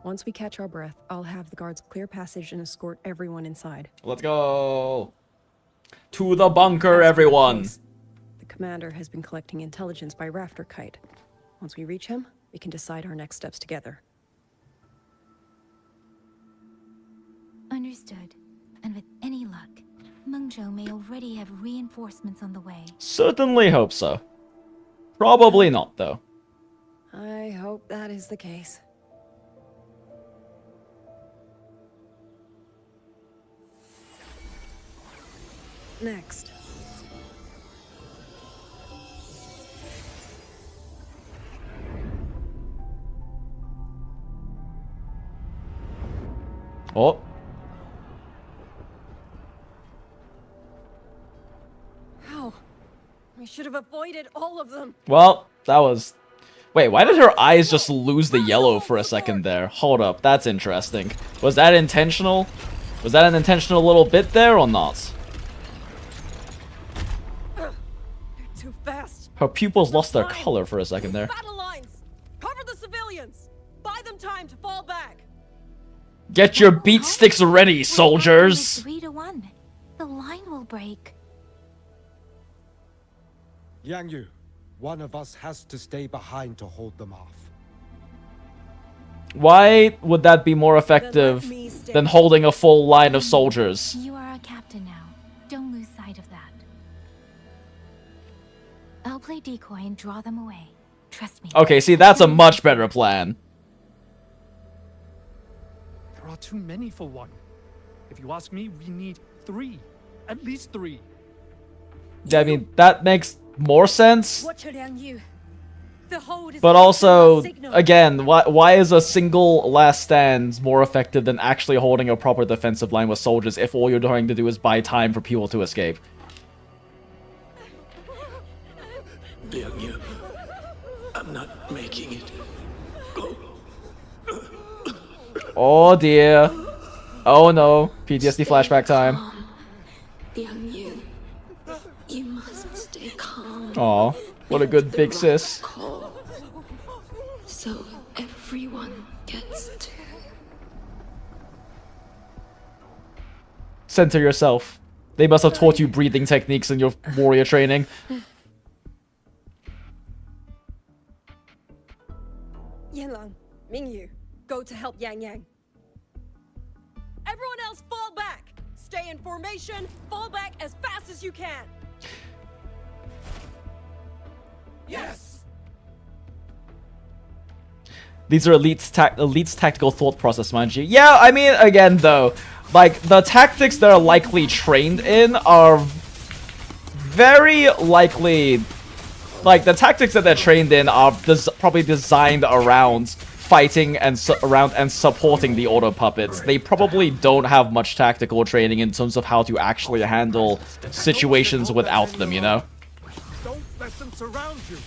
Once we catch our breath, I'll have the guards clear passage and escort everyone inside. Let's go. To the bunker, everyone. The commander has been collecting intelligence by Rafter Kite. Once we reach him, we can decide our next steps together. Understood. And with any luck, Mengzhou may already have reinforcements on the way. Certainly hope so. Probably not, though. I hope that is the case. Next. Oh. How? We should have avoided all of them. Well, that was Wait, why did her eyes just lose the yellow for a second there? Hold up, that's interesting. Was that intentional? Was that an intentional little bit there or not? Too fast. Her pupils lost their color for a second there. Battle lines. Cover the civilians. Buy them time to fall back. Get your beat sticks ready, soldiers! 3-1. The line will break. Yang, one of us has to stay behind to hold them off. Why would that be more effective than holding a full line of soldiers? You are a captain now. Don't lose sight of that. I'll play decoy and draw them away. Trust me. Okay, see, that's a much better plan. There are too many for one. If you ask me, we need 3. At least 3. I mean, that makes more sense. Watch Liang Yu. The hold is But also, again, why is a single last stand more effective than actually holding a proper defensive line with soldiers if all you're trying to do is buy time for people to escape? Liang Yu, I'm not making it. Go. Oh dear. Oh no. PTSD flashback time. Liang Yu, you must stay calm. Aw, what a good big sis. So everyone gets to. Center yourself. They must have taught you breathing techniques in your warrior training. Yanlang, Mingyu, go to help Yang Yang. Everyone else fall back. Stay in formation. Fall back as fast as you can. Yes. These are elite's tactical thought process, mind you. Yeah, I mean, again, though, like, the tactics they're likely trained in are very likely... Like, the tactics that they're trained in are probably designed around fighting and supporting the auto puppets. They probably don't have much tactical training in terms of how to actually handle situations without them, you know? Don't let them surround you.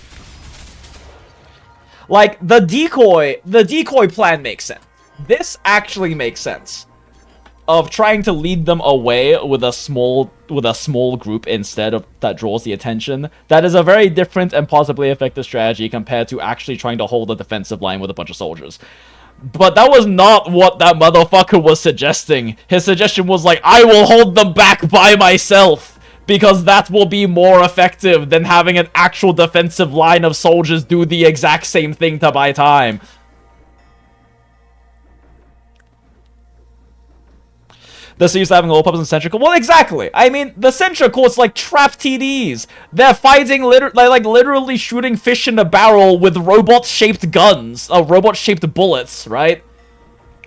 Like, the decoy plan makes sense. This actually makes sense. Of trying to lead them away with a small group instead of that draws the attention. That is a very different and possibly effective strategy compared to actually trying to hold a defensive line with a bunch of soldiers. But that was not what that motherfucker was suggesting. His suggestion was like, I will hold them back by myself, because that will be more effective than having an actual defensive line of soldiers do the exact same thing to buy time. They're so used to having all puppets in Central Court. Well, exactly. I mean, the Central Court's like trap TDs. They're fighting, literally shooting fish in a barrel with robot-shaped guns. Robot-shaped bullets, right?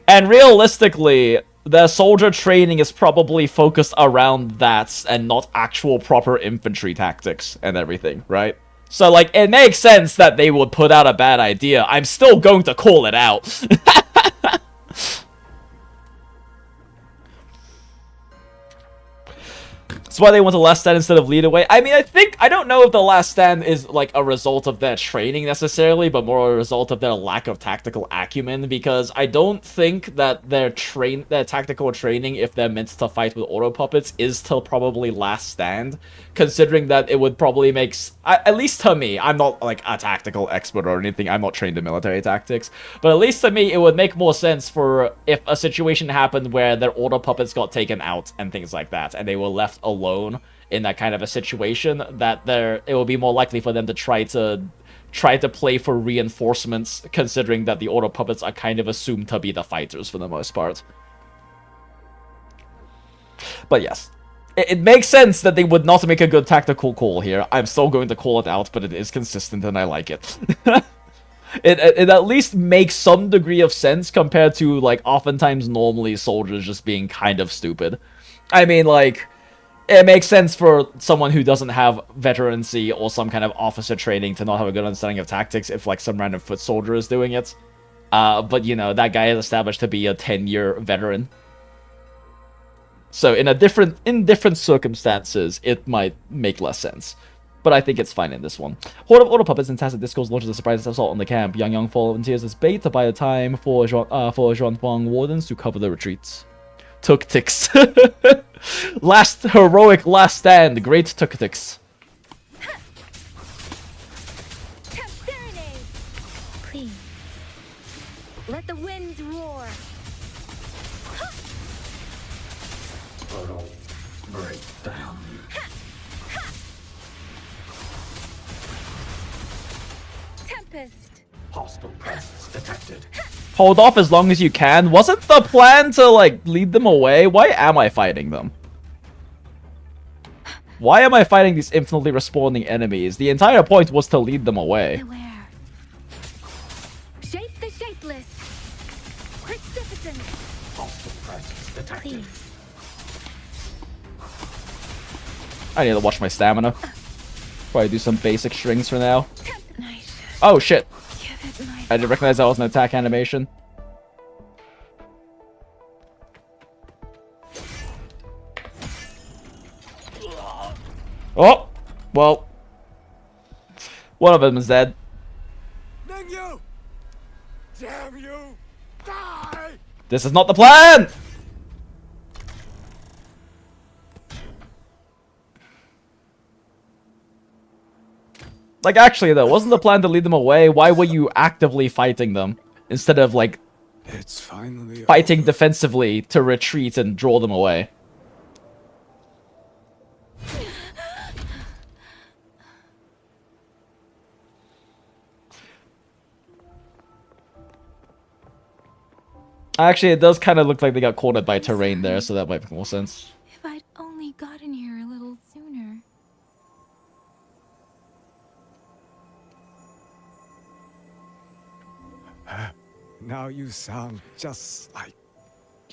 And realistically, their soldier training is probably focused around that and not actual proper infantry tactics and everything, right? So, like, it makes sense that they would put out a bad idea. I'm still going to call it out. That's why they want the last stand instead of lead away. I mean, I don't know if the last stand is like a result of their training necessarily, but more a result of their lack of tactical acumen, because I don't think that their tactical training, if they're meant to fight with auto puppets, is till probably last stand, considering that it would probably make, at least to me, I'm not like a tactical expert or anything, I'm not trained in military tactics, but at least to me, it would make more sense for if a situation happened where their auto puppets got taken out and things like that, and they were left alone in that kind of a situation, that it will be more likely for them to try to play for reinforcements, considering that the auto puppets are kind of assumed to be the fighters for the most part. But yes, it makes sense that they would not make a good tactical call here. I'm still going to call it out, but it is consistent and I like it. It at least makes some degree of sense compared to, like, oftentimes normally soldiers just being kind of stupid. I mean, like, it makes sense for someone who doesn't have veterancy or some kind of officer training to not have a good understanding of tactics if, like, some random foot soldier is doing it. But, you know, that guy is established to be a 10-year veteran. So in different circumstances, it might make less sense. but I think it's fine in this one. Horde of auto puppets and tacit discourse launches a surprise assault on the camp. Yang volunteers as bait to buy the time for Zhuanfang wardens to cover the retreats. Tuk-tics. Last heroic last stand. Great tuk-tics. Please. Let the winds roar. Portal break down. Tempest. Hostile presence detected. Hold off as long as you can. Wasn't the plan to, like, lead them away? Why am I fighting them? Why am I fighting these infinitely respawning enemies? The entire point was to lead them away. Beware. Shape the shapeless. Precipitant. Hostile presence detected. Please. I need to watch my stamina. Probably do some basic strings for now. Oh shit. I didn't recognize that was an attack animation. Oh! Well. One of them is dead. Mingyu! Damn you! Die! This is not the plan! Like, actually, though, wasn't the plan to lead them away? Why were you actively fighting them? Instead of, like, it's finally fighting defensively to retreat and draw them away. Actually, it does kind of look like they got cornered by terrain there, so that might make more sense. If I'd only gotten here a little sooner. Now you sound just like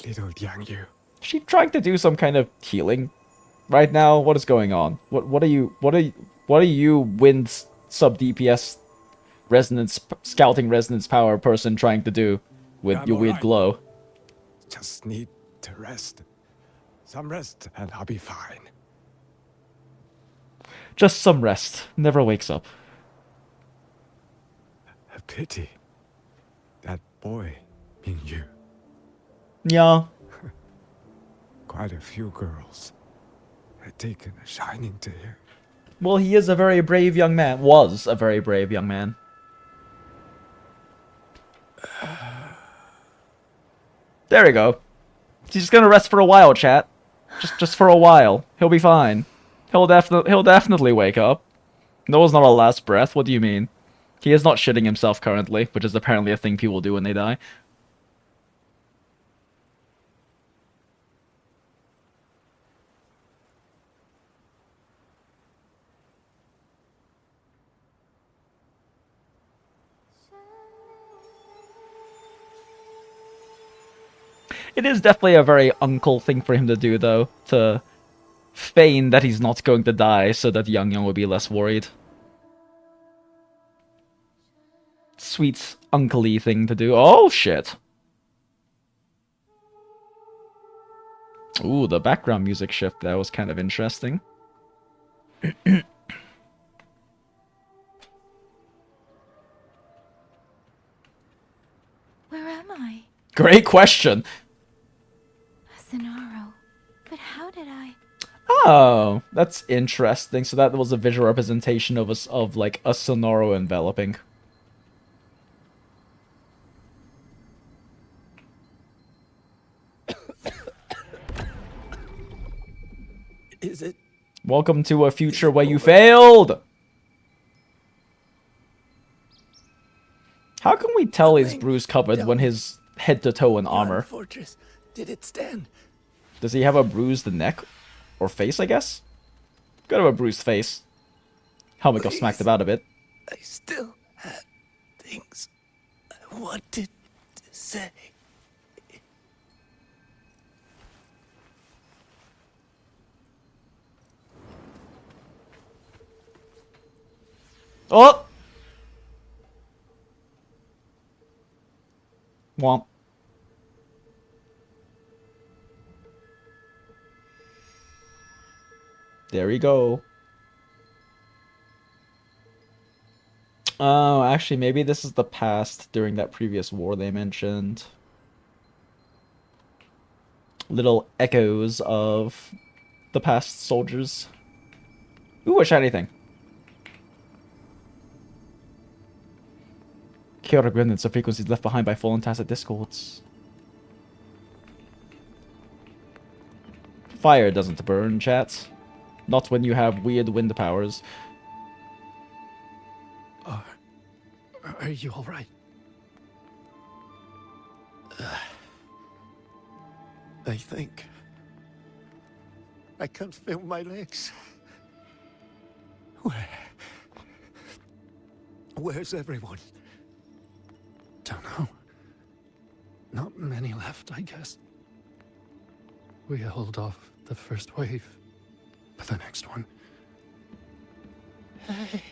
little Yang. Is she trying to do some kind of healing right now? What is going on? What are you wind sub DPS resonance scouting resonance power person trying to do with your weird glow? Just need to rest. Some rest and I'll be fine. Just some rest. Never wakes up. A pity. That boy, Mingyu. Yeah. Quite a few girls had taken a shining to him. Well, he is a very brave young man. Was a very brave young man. There we go. He's just gonna rest for a while, chat. Just for a while. He'll be fine. He'll definitely wake up. That was not a last breath. What do you mean? He is not shitting himself currently, which is apparently a thing people do when they die. It is definitely a very uncle thing for him to do, though, to feign that he's not going to die so that YANGYANG will be less worried. Sweet uncle-y thing to do. Oh, shit. Ooh, the background music shift there was kind of interesting. Where am I? Great question. Sonaro. But how did I... Oh, that's interesting. So that was a visual representation of us of like a Sonaro enveloping. Is it? Welcome to a future where you failed. How can we tell he's bruise covered when his head to toe in armor? Fortress, did it stand? Does he have a bruised neck or face? I guess. Got a bruised face. Helmet got smacked about a bit. I still had things I wanted to say. Oh! Womp. There we go. Oh, actually, maybe this is the past during that previous war they mentioned. Little echoes of the past soldiers. Ooh, a shiny thing. Chaotic remnants of frequencies left behind by fallen tacit discords. Fire doesn't burn, chat. Not when you have weird wind powers. Are you alright? I think. I can't feel my legs. Where's everyone? Don't know. Not many left, I guess. We held off the first wave, but the next one. Hey.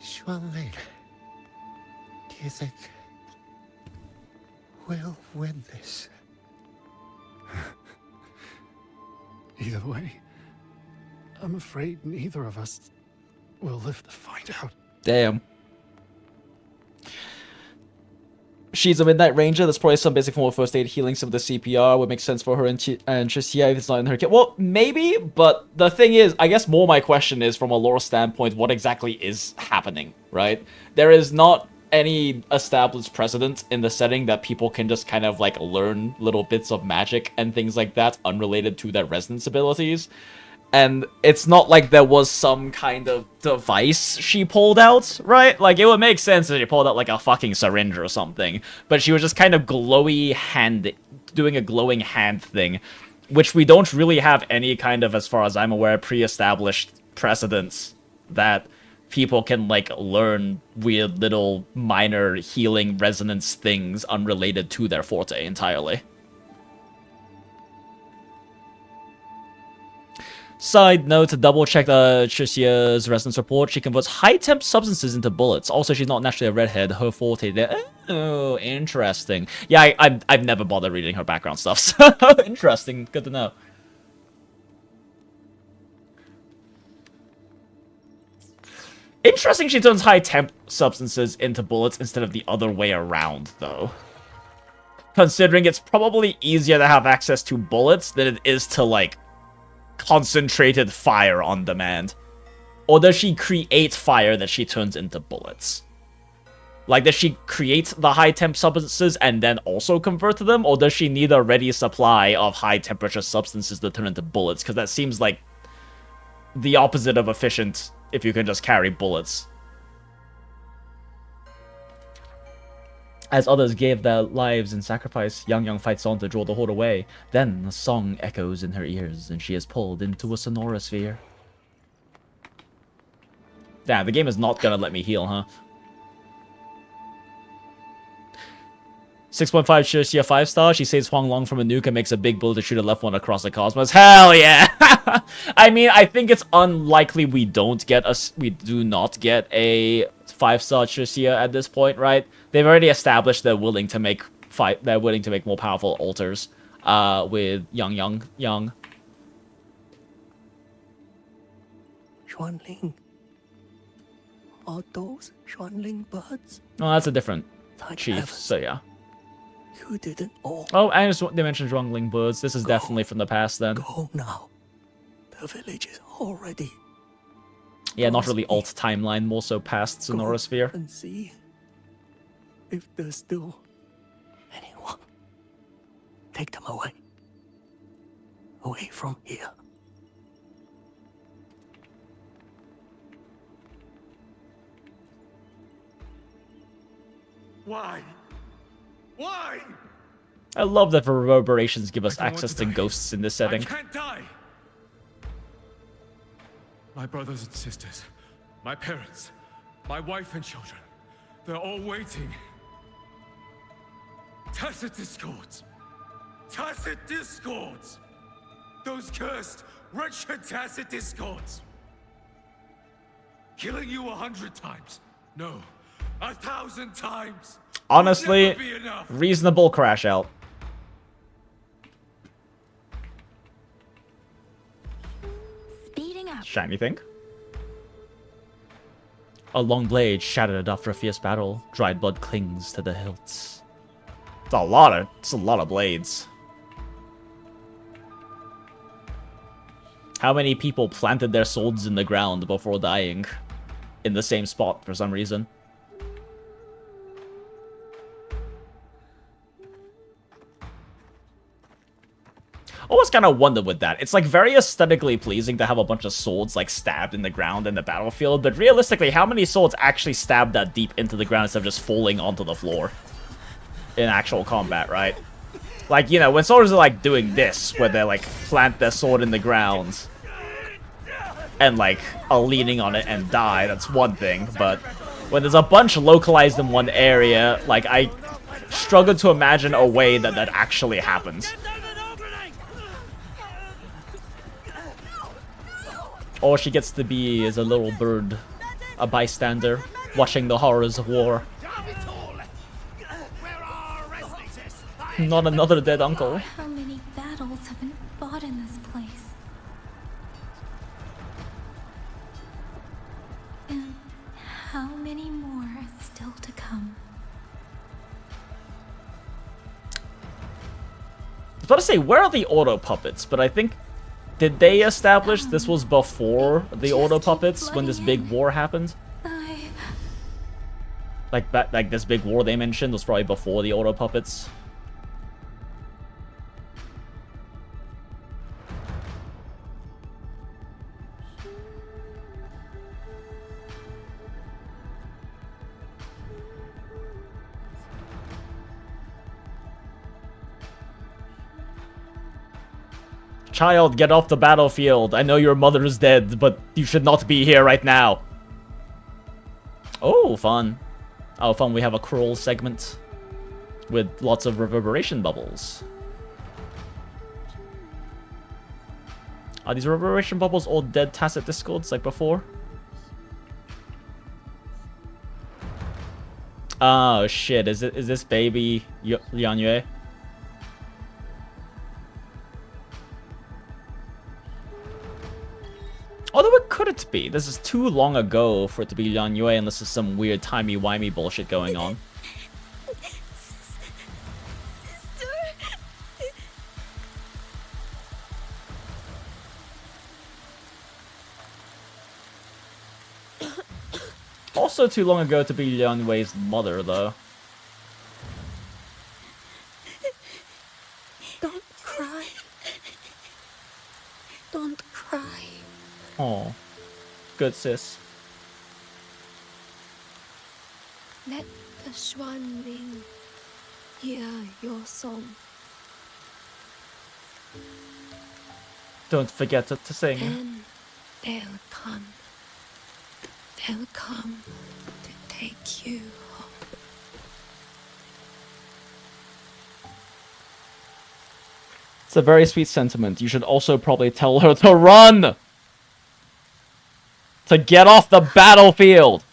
XUANLING. Do you think we'll win this? Either way, I'm afraid neither of us will live to find out. Damn. She's a Midnight Ranger. There's probably some basic form of first aid, healing some of the CPR would make sense for her and Tricia if it's not in her kit. Well, maybe, but the thing is, I guess more my question is from a lore standpoint, what exactly is happening, right? There is not any established precedent in the setting that people can just kind of like learn little bits of magic and things like that unrelated to their resonance abilities. And it's not like there was some kind of device she pulled out, right? Like, it would make sense if she pulled out, like, a fucking syringe or something. But she was just kind of doing a glowing hand thing, which we don't really have any kind of, as far as I'm aware, pre-established precedents that people can, like, learn weird little minor healing resonance things unrelated to their forte entirely. Side note, to double check Tricia's resonance report, she converts high temp substances into bullets. Also, she's not naturally a redhead. Her forte there. Oh, interesting. Yeah, I've never bothered reading her background stuff, so interesting. Good to know. Interesting she turns high temp substances into bullets instead of the other way around, though. Considering it's probably easier to have access to bullets than it is to, like, concentrated fire on demand. Or does she create fire that she turns into bullets? Like, does she create the high temp substances and then also convert to them? Or does she need a ready supply of high temperature substances to turn into bullets? Because that seems like the opposite of efficient if you can just carry bullets. As others gave their lives in sacrifice, YANGYANG fights on to draw the horde away. Then a song echoes in her ears, and she is pulled into a sonorosphere. Damn, the game is not gonna let me heal, huh? 6.5 Tricia 5-star. She saves Huang Long from a nuke and makes a big bullet to shoot a left one across the cosmos. Hell yeah! I mean, I think it's unlikely we do not get a 5-star Tricia at this point, right? They've already established they're willing to make more powerful altars with Yang. XUANLING. Are those XUANLING birds? Oh, that's a different chief, so yeah. You didn't all. Oh, and they mentioned XUANLING birds. This is definitely from the past then. Go now. The village is already. Yeah, not really alt timeline, more so past sonorosphere. And see if there's still anyone. Take them away. Away from here. Why? Why? I love that the reverberations give us access to ghosts in this setting. I can't die. My brothers and sisters, my parents, my wife and children, they're all waiting. Tacit discords. Tacit discords. Those cursed, wretched tacit discords. Killing you 100 times. No, 1,000 times. Honestly, reasonable crash out. Speeding up. Shiny thing. A long blade shattered after a fierce battle. Dried blood clings to the hilts. It's a lot of blades. How many people planted their swords in the ground before dying? In the same spot for some reason. Always kind of wondered with that. It's like very aesthetically pleasing to have a bunch of swords like stabbed in the ground in the battlefield, but realistically, how many swords actually stab that deep into the ground instead of just falling onto the floor in actual combat, right? Like, you know, when soldiers are like doing this, where they like plant their sword in the ground and like are leaning on it and die, that's one thing, but when there's a bunch localized in one area, like I struggle to imagine a way that that actually happens. All she gets to be is a little bird, a bystander, watching the horrors of war. Not another dead uncle. How many battles have been fought in this place? And how many more are still to come? I was about to say, where are the auto puppets? But I think, did they establish this was before the auto puppets when this big war happened? Like this big war they mentioned was probably before the auto puppets. Child, get off the battlefield. I know your mother is dead, but you should not be here right now. Oh, fun. Oh, fun. We have a crawl segment with lots of reverberation bubbles. Are these reverberation bubbles all dead tacit discords like before? Oh shit, is this baby Lian Yue? Although it couldn't be. This is too long ago for it to be Lian Yue unless there's some weird timey-wimey bullshit going on. Also too long ago to be Lian Yue's mother, though. Don't cry. Don't cry. Oh, good sis. Let the XUANLING hear your song. Don't forget to sing. And they'll come. They'll come to take you home. It's a very sweet sentiment. You should also probably tell her to run! To get off the battlefield!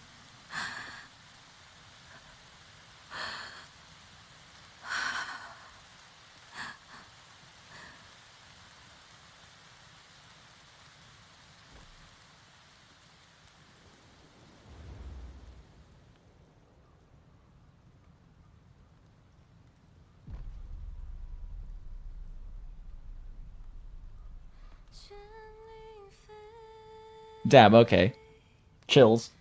Damn, okay. Chills.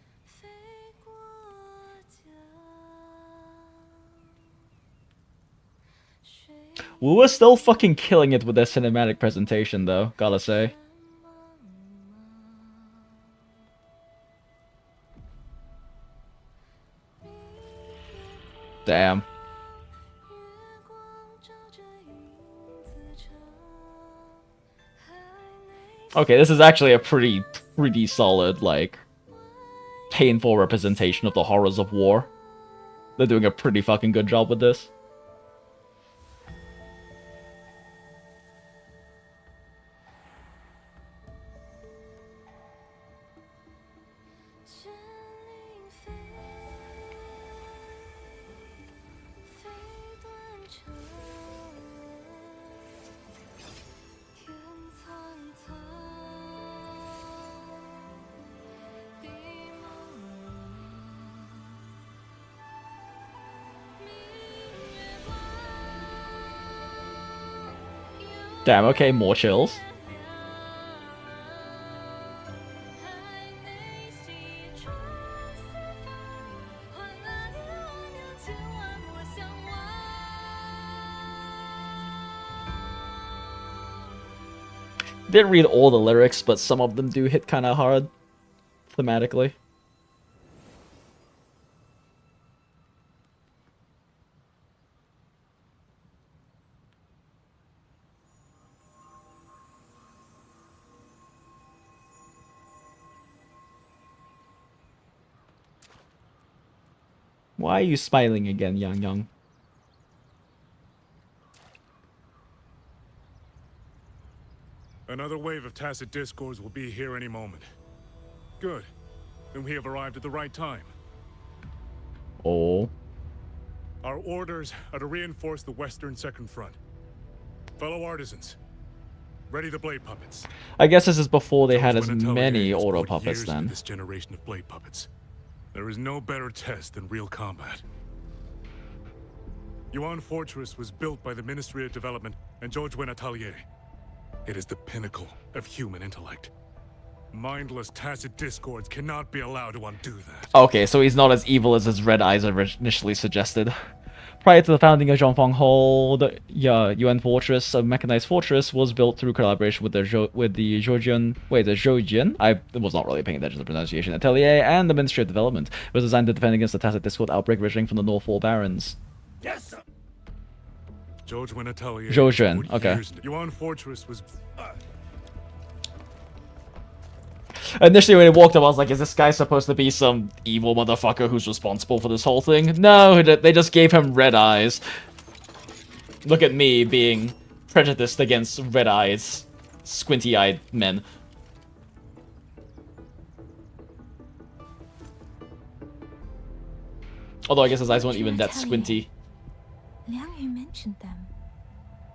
WuWa still fucking killing it with their cinematic presentation, though, gotta say. Damn. Okay, this is actually a pretty solid, like, painful representation of the horrors of war. They're doing a pretty fucking good job with this. Damn, okay, more chills. Didn't read all the lyrics, but some of them do hit kind of hard thematically. Why are you smiling again, YANGYANG? Another wave of tacit discords will be here any moment. Good. Then we have arrived at the right time. Oh. Our orders are to reinforce the western second front. Fellow artisans, ready the blade puppets. I guess this is before they had as many auto puppets then. This generation of blade puppets. There is no better test than real combat. Yuan Fortress was built by the Ministry of Development and Zhoujuan Atelier. It is the pinnacle of human intellect. Mindless tacit discords cannot be allowed to undo that. Okay, so he's not as evil as his red eyes initially suggested. Prior to the founding of Zhongfang Hall, the Yuan Fortress, a mechanized fortress, was built through collaboration with the Zhoujian. I was not really paying attention to the pronunciation. Atelier and the Ministry of Development. It was designed to defend against the tacit discord outbreak originating from the North Wall Barons. Yes, sir. Zhoujuan Atelier. Zhoujuan, okay. Yuan Fortress was. Initially, when he walked up, I was like, is this guy supposed to be some evil motherfucker who's responsible for this whole thing? No, they just gave him red eyes. Look at me being prejudiced against red eyes, squinty-eyed men. Although I guess his eyes weren't even that squinty. Liang Yu mentioned them.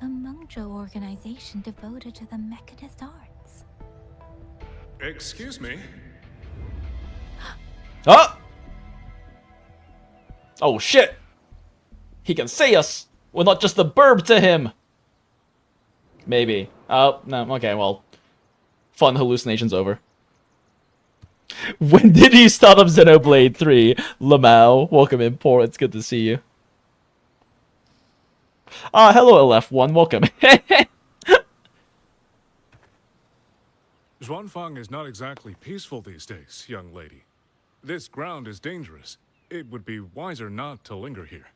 A Mengzhou organization devoted to the mechanist arts. Excuse me? Oh! Oh shit! He can see us! We're not just a burb to him! Maybe. Oh, no, okay, well. Fun hallucinations over. When did you start up Xenoblade 3? Lamau, welcome in, Poor, it's good to see you. Ah, hello LF1, welcome. Xuanfang is not exactly peaceful these days, young lady. This ground is dangerous. It would be wiser not to linger here.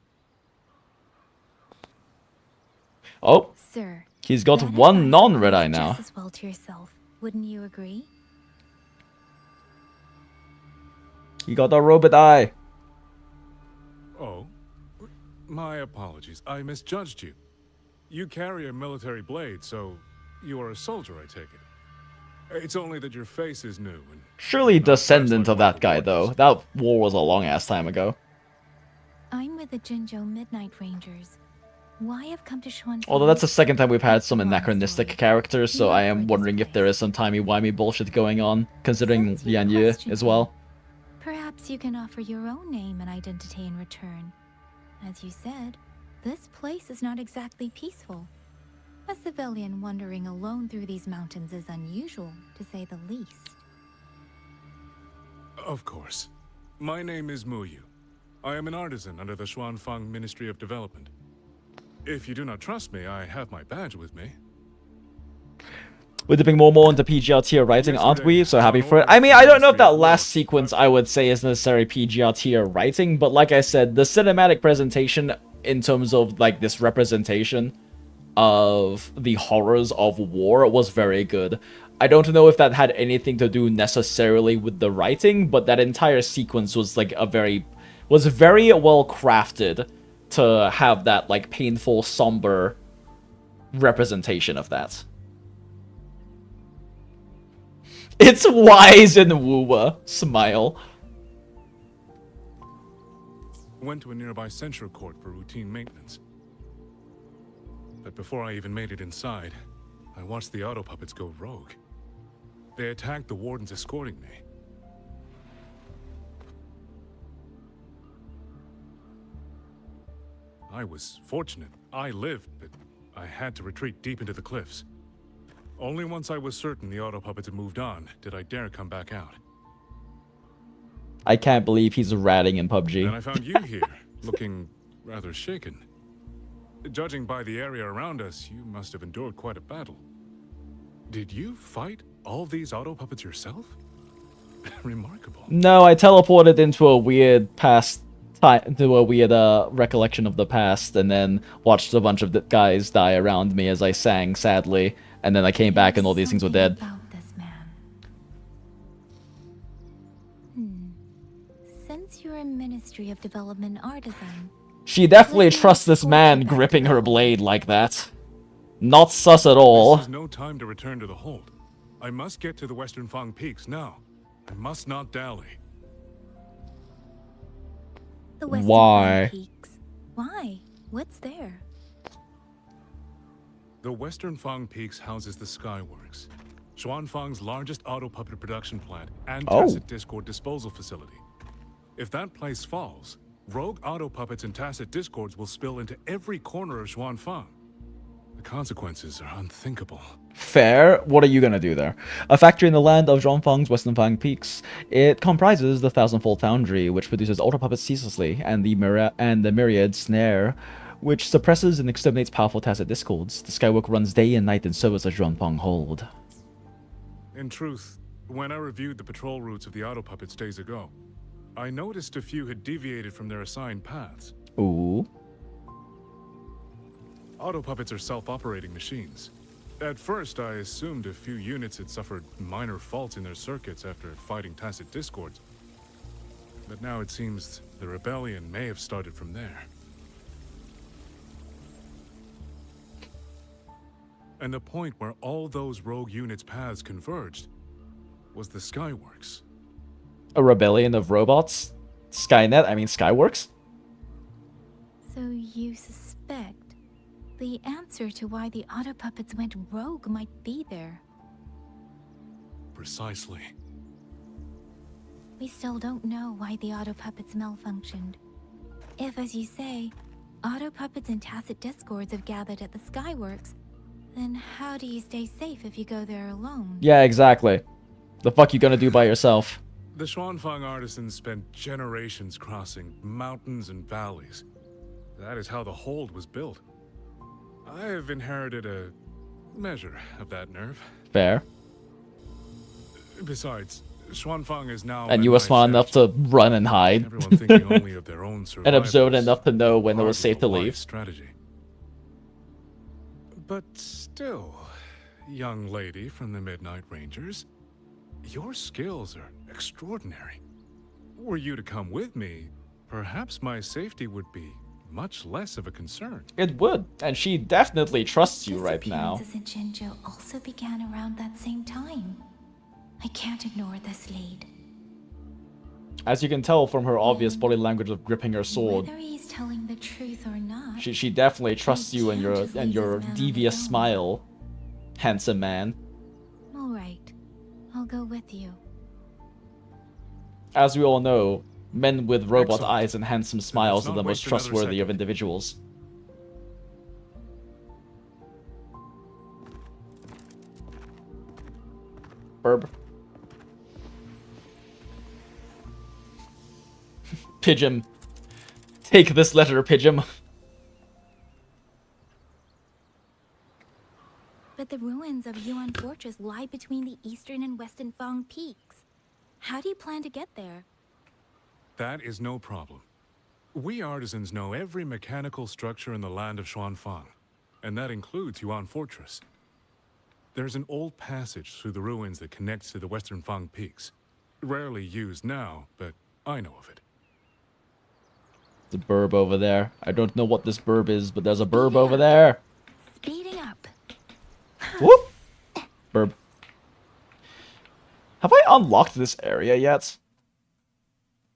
Oh, Sir, he's got one non-red eye now. Just as well to yourself, wouldn't you agree? You got a robot eye. Oh, my apologies. I misjudged you. You carry a military blade, so you are a soldier, I take it. It's only that your face is new. And surely descendant of that guy, though. That war was a long-ass time ago. I'm with the Jinzhou Midnight Rangers. Why have come to Xuanfang? Although that's the second time we've had some anachronistic characters, so I am wondering if there is some timey-wimey bullshit going on, considering Lian Yu as well. Perhaps you can offer your own name and identity in return. As you said, this place is not exactly peaceful. A civilian wandering alone through these mountains is unusual, to say the least. Of course. My name is Muyu. I am an artisan under the Xuanfang Ministry of Development. If you do not trust me, I have my badge with me. We're dipping more into PGR tier writing, aren't we? So happy for it. I mean, I don't know if that last sequence I would say is necessarily PGR tier writing, but like I said, the cinematic presentation in terms of like this representation of the horrors of war was very good. I don't know if that had anything to do necessarily with the writing, but that entire sequence was like was very well crafted to have that like painful, somber representation of that. It's wise in WuWa. Smile. Went to a nearby censure court for routine maintenance. But before I even made it inside, I watched the auto puppets go rogue. They attacked the wardens escorting me. I was fortunate. I lived, but I had to retreat deep into the cliffs. Only once I was certain the auto puppets had moved on did I dare come back out. I can't believe he's ratting in PUBG. And I found you here, looking rather shaken. Judging by the area around us, you must have endured quite a battle. Did you fight all these auto puppets yourself? Remarkable. No, I teleported into a weird past time, to a weird recollection of the past, and then watched a bunch of the guys die around me as I sang sadly, and then I came back and all these things were dead. Since you're a Ministry of Development artisan, She definitely trusts this man gripping her blade like that. Not sus at all. This is no time to return to the hold. I must get to the Western Fang Peaks now. I must not dally. the Western Why? Fang Peaks. Why? What's there? The Western Fang Peaks houses the Skyworks, Xuanfang's largest auto puppet production plant and Tacit Discord disposal facility. If that place falls, rogue auto puppets and Tacit Discords will spill into every corner of Xuanfang. The consequences are unthinkable. Fair. What are you gonna do there? A factory in the land of Xuanfang's Western Fang Peaks. It comprises the Thousandfold Foundry, which produces auto puppets ceaselessly, and the Myriad Snare, which suppresses and exterminates powerful Tacit Discords. The Skywork runs day and night in service of Xuanfang Hold. In truth, when I reviewed the patrol routes of the auto puppets days ago, I noticed a few had deviated from their assigned paths. Ooh. Auto puppets are self-operating machines. At first, I assumed a few units had suffered minor faults in their circuits after fighting Tacit Discords. But now it seems the rebellion may have started from there. And the point where all those rogue units' paths converged was the Skyworks. A rebellion of robots? Skynet? I mean Skyworks? So you suspect the answer to why the auto puppets went rogue might be there. Precisely. We still don't know why the auto puppets malfunctioned. If, as you say, auto puppets and Tacit Discords have gathered at the Skyworks, then how do you stay safe if you go there alone? Yeah, exactly. The fuck you gonna do by yourself? The Xuanfang artisans spent generations crossing mountains and valleys. That is how the hold was built. I have inherited a measure of that nerve. Fair. Besides, Xuanfang is now... And you were smart enough to run and hide. Everyone thinking only of their own and observant enough to know when it was safe to leave. Strategy. But still, young lady from the Midnight Rangers, your skills are extraordinary. Were you to come with me, perhaps my safety would be much less of a concern. It would, and she definitely trusts you right now. Disappearances in Jinzhou also began around that same time. I can't ignore this lead. As you can tell from her obvious body language of gripping her sword, Whether he's telling the truth or not, she definitely trusts you and your devious smile, handsome man. all right, I'll go with you. As we all know, men with robot Excellent. eyes and handsome smiles are the most waste another trustworthy of second. individuals. Herb. Pigeon. Take this letter, Pigeon. But the ruins of Yuan Fortress lie between the eastern and western Fang Peaks. How do you plan to get there? That is no problem. We artisans know every mechanical structure in the land of Xuanfang, and that includes Yuan Fortress. There's an old passage through the ruins that connects to the Western Fang Peaks. Rarely used now, but I know of it. The burb over there. I don't know what this burb is, but there's a burb over there. Speeding up. Whoop! Burb. Have I unlocked this area yet?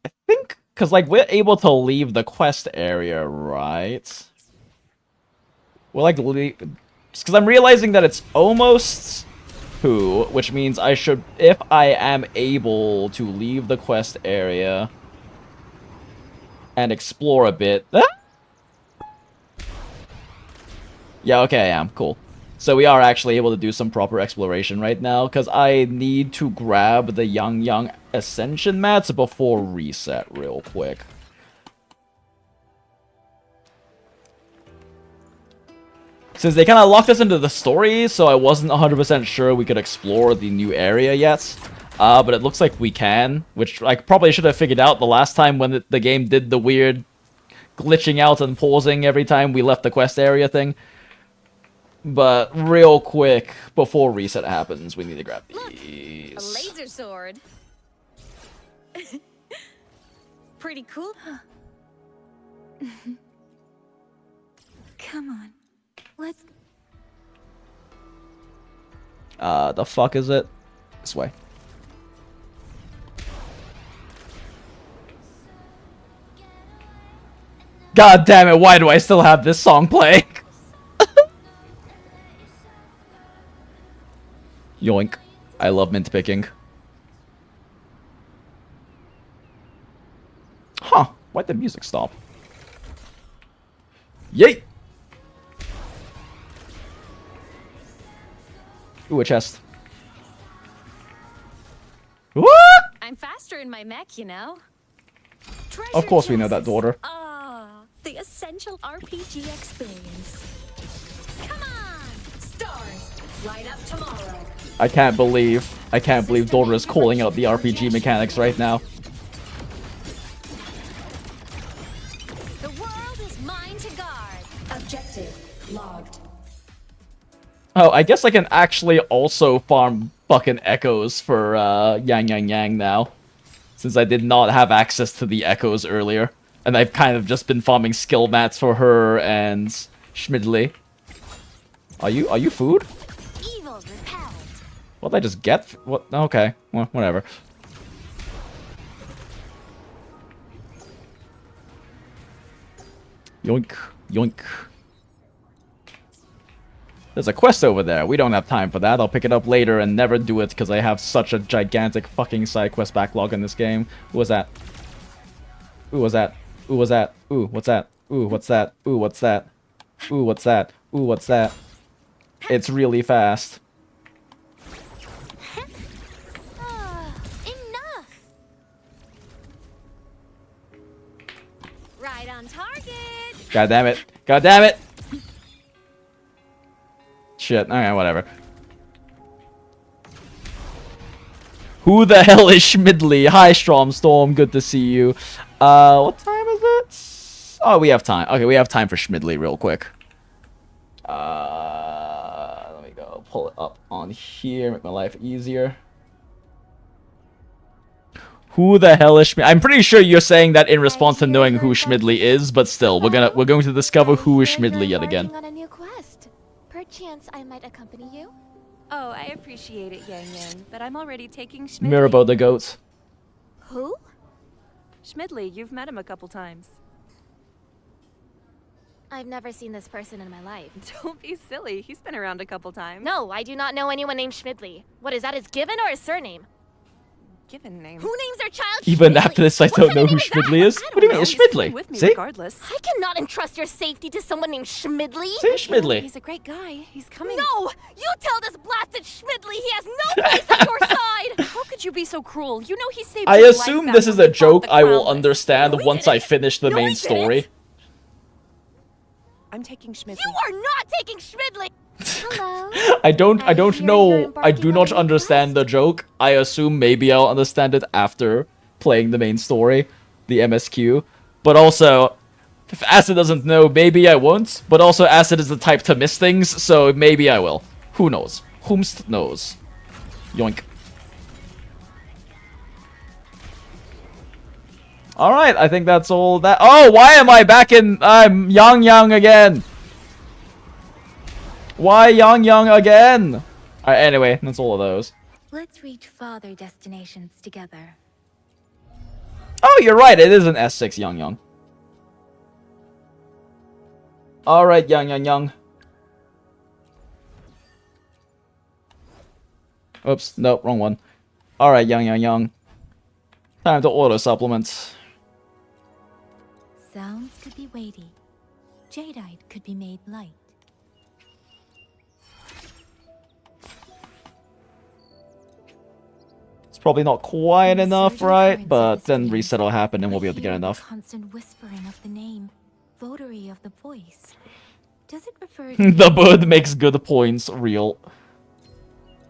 I think, because, like, we're able to leave the quest area, right? We're, like, because I'm realizing that it's almost who, which means I should, if I am able to leave the quest area and explore a bit. Yeah, okay, I am. Cool. So we are actually able to do some proper exploration right now, because I need to grab the YANGYANG Ascension mats before reset real quick. Since they kind of locked us into the story, so I wasn't 100% sure we could explore the new area yet. But it looks like we can, which I probably should have figured out the last time when the game did the weird glitching out and pausing every time we left the quest area thing. But real quick, before reset happens, we need to grab these. A laser sword. Pretty cool. Come on. Let's... The fuck is it? This way. God damn it, why do I still have this song playing? Yoink. I love mint picking. Huh. Why'd the music stop? Yeet! Ooh, a chest. What? I'm faster in my mech, you know. Of course we know that, daughter. Ah, the essential RPG experience. Come on, stars, light up tomorrow. I can't believe daughter is calling out the RPG mechanics right now. The world is mine to guard. Objective logged. Oh, I guess I can actually also farm fucking echoes for YANGYANG now. Since I did not have access to the echoes earlier. And I've kind of just been farming skill mats for her and Schmidley. Are you food? Evil repelled. What did I just get? What? Okay, well, whatever. Yoink, yoink. There's a quest over there. We don't have time for that. I'll pick it up later and never do it because I have such a gigantic fucking side quest backlog in this game. Who was that? Ooh, what's that? Ooh, what's that? Ooh, what's that? Ooh, what's that? Ooh, what's that? Ooh, what's that? Ooh, what's that? It's really fast. Enough. Right on target. God damn it. God damn it. Shit. Okay, whatever. Who the hell is Schmidley? Hi, Storm. Good to see you. What time is it? Oh, we have time. Okay, we have time for Schmidley real quick. Let me go pull it up on here. Make my life easier. Who the hell is Schmidley? I'm pretty sure you're saying that in response to knowing who Schmidley is, but still, we're going to discover who is Schmidley yet again. On a new quest. Perchance I might accompany you. Oh, I appreciate it, YANGYANG, but I'm already taking Schmidley. Mirabo the goat. Who? Schmidley, you've met him a couple times. I've never seen this person in my life. Don't be silly. He's been around a couple times. No, I do not know anyone named Schmidley. What, is that his given or his surname? Given name. Who names their child Even Schmidley? after this, I don't know who Schmidley is. What do you mean, it's Schmidley? See? Regardless. I cannot entrust your safety to someone named Schmidley. Say Schmidley. He's a great guy. He's coming. No! You tell this blasted Schmidley he has no place at your side! How could you be so cruel? You know he saved I your assume life this back is when a we fought joke the I will Crownless. understand once I finish the main story. I'm taking Schmidley. You are not taking Schmidley! Hello? I don't know. I do not understand the joke. I assume maybe I'll understand it after playing the main story, the MSQ. But also, if Acid doesn't know, maybe I won't. But also, Acid is the type to miss things, so maybe I will. Who knows? Whomst knows? Yoink. Alright, I think that's all that- Oh, why am I back in- I'm YANGYANG again! Why YANGYANG again? Alright, anyway, that's all of those. Let's reach farther destinations together. Oh, you're right, it is an S6 YANGYANG. Alright, YANGYANG. Oops, nope, wrong one. Alright, YANGYANG. Time to order supplements. Sounds could be weighty. Jadeite could be made light. Probably not quite enough, right? But then reset will happen and we'll be able to get enough. Constant whispering of the name, votary of the voice. Does it refer to The bird makes good points real.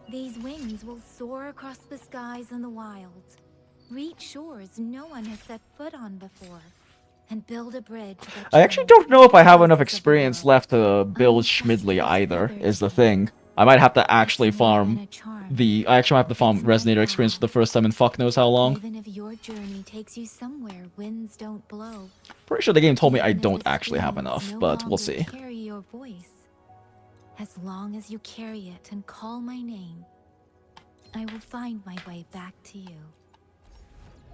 These wings will soar across the skies and the wilds, reach shores no one has set foot on before, and build a bridge. I actually don't know if I have enough experience left to build Schmidley either, is the thing. I might have to actually farm I actually have to farm Resonator experience for the first time in fuck knows how long. Even if your journey takes you somewhere winds don't blow. Pretty sure the game told me I don't actually have enough, but we'll see. Carry your voice. As long as you carry it and call my name, I will find my way back to you.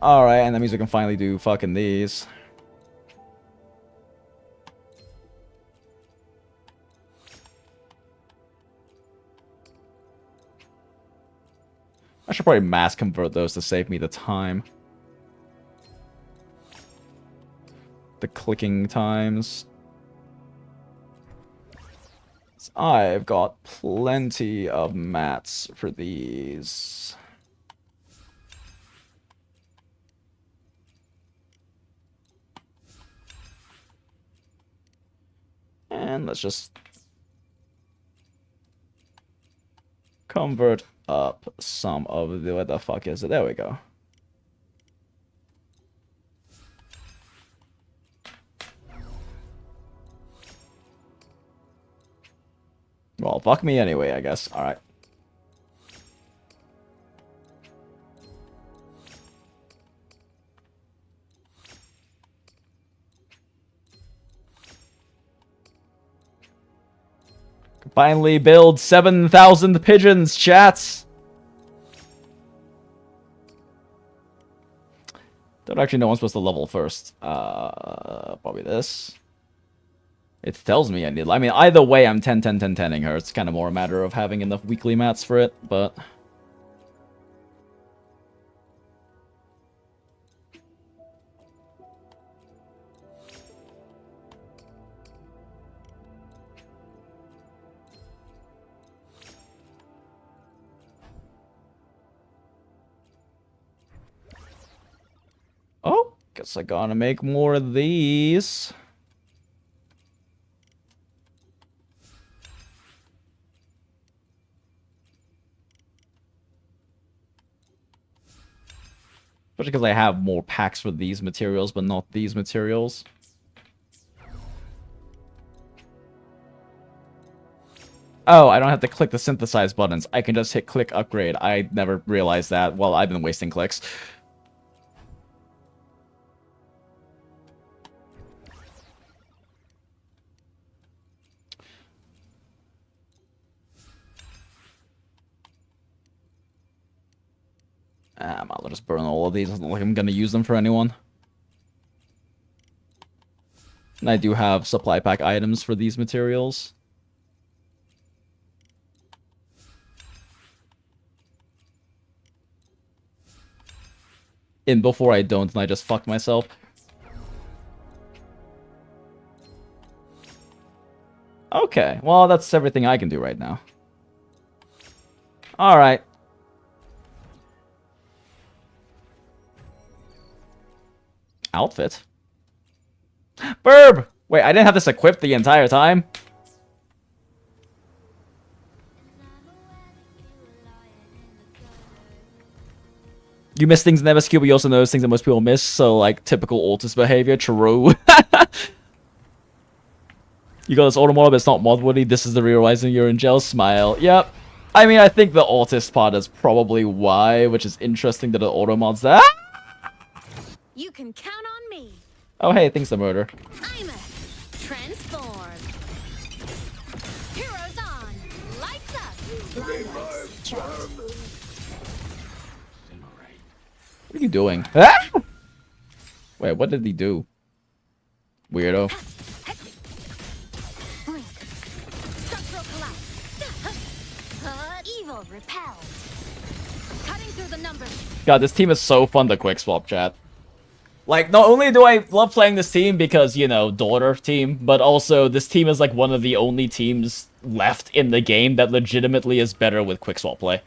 Alright, and that means we can finally do fucking these. I should probably mass convert those to save me the time. The clicking times. So I've got plenty of mats for these. And let's just convert up some of the, what the fuck is it? There we go. Well, fuck me anyway, I guess. Alright. Finally build 7,000 pigeons, chats! Don't actually know I'm supposed to level first. Probably this. It tells me I need... I mean, either way, I'm 10-10-10-10ing her. It's kind of more a matter of having enough weekly mats for it, but... Oh, guess I gotta make more of these. Especially because I have more packs for these materials, but not these materials. Oh, I don't have to click the synthesize buttons. I can just hit click upgrade. I never realized that. Well, I've been wasting clicks. I'll just burn all of these. It's not like I'm gonna use them for anyone. And I do have supply pack items for these materials. In before I don't, and I just fucked myself. Okay, well, that's everything I can do right now. Alright. Outfit? Burb! Wait, I didn't have this equipped the entire time? You miss things in MSQ, but you also notice things that most people miss, so, like, typical autist behavior. True. You got this auto model, but it's not mod-worthy. This is the real reason you're in jail. Smile. Yep. I mean, I think the autist part is probably why, which is interesting that the auto mod's there. You can count on me. Oh, hey, things to murder. I'm a transform. Heroes on. Lights up. What are you doing? Ah! Wait, what did he do? Weirdo. Structural collapse. Evil repelled. Cutting through the numbers. God, this team is so fun to quick swap, chat. Like, not only do I love playing this team because, you know, daughter team, but also this team is like one of the only teams left in the game that legitimately is better with quick swap play.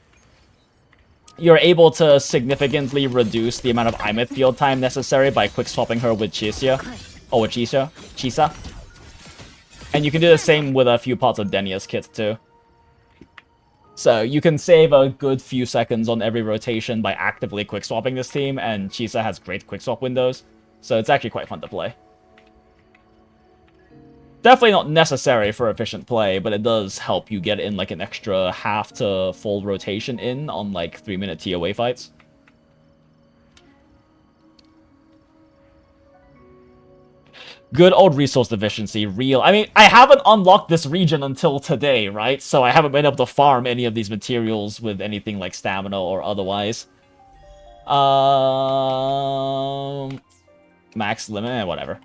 you're able to significantly reduce the amount of IMIT field time necessary by quick swapping her with Chisia. Or with Chisa. And you can do the same with a few parts of Denia's kit too. So you can save a good few seconds on every rotation by actively quick swapping this team, and Chisa has great quick swap windows. So it's actually quite fun to play. Definitely not necessary for efficient play, but it does help you get in like an extra half to full rotation in on like 3-minute TOA fights. Good old resource efficiency, real. I mean, I haven't unlocked this region until today, right? So I haven't been able to farm any of these materials with anything like stamina or otherwise. Max limit, whatever.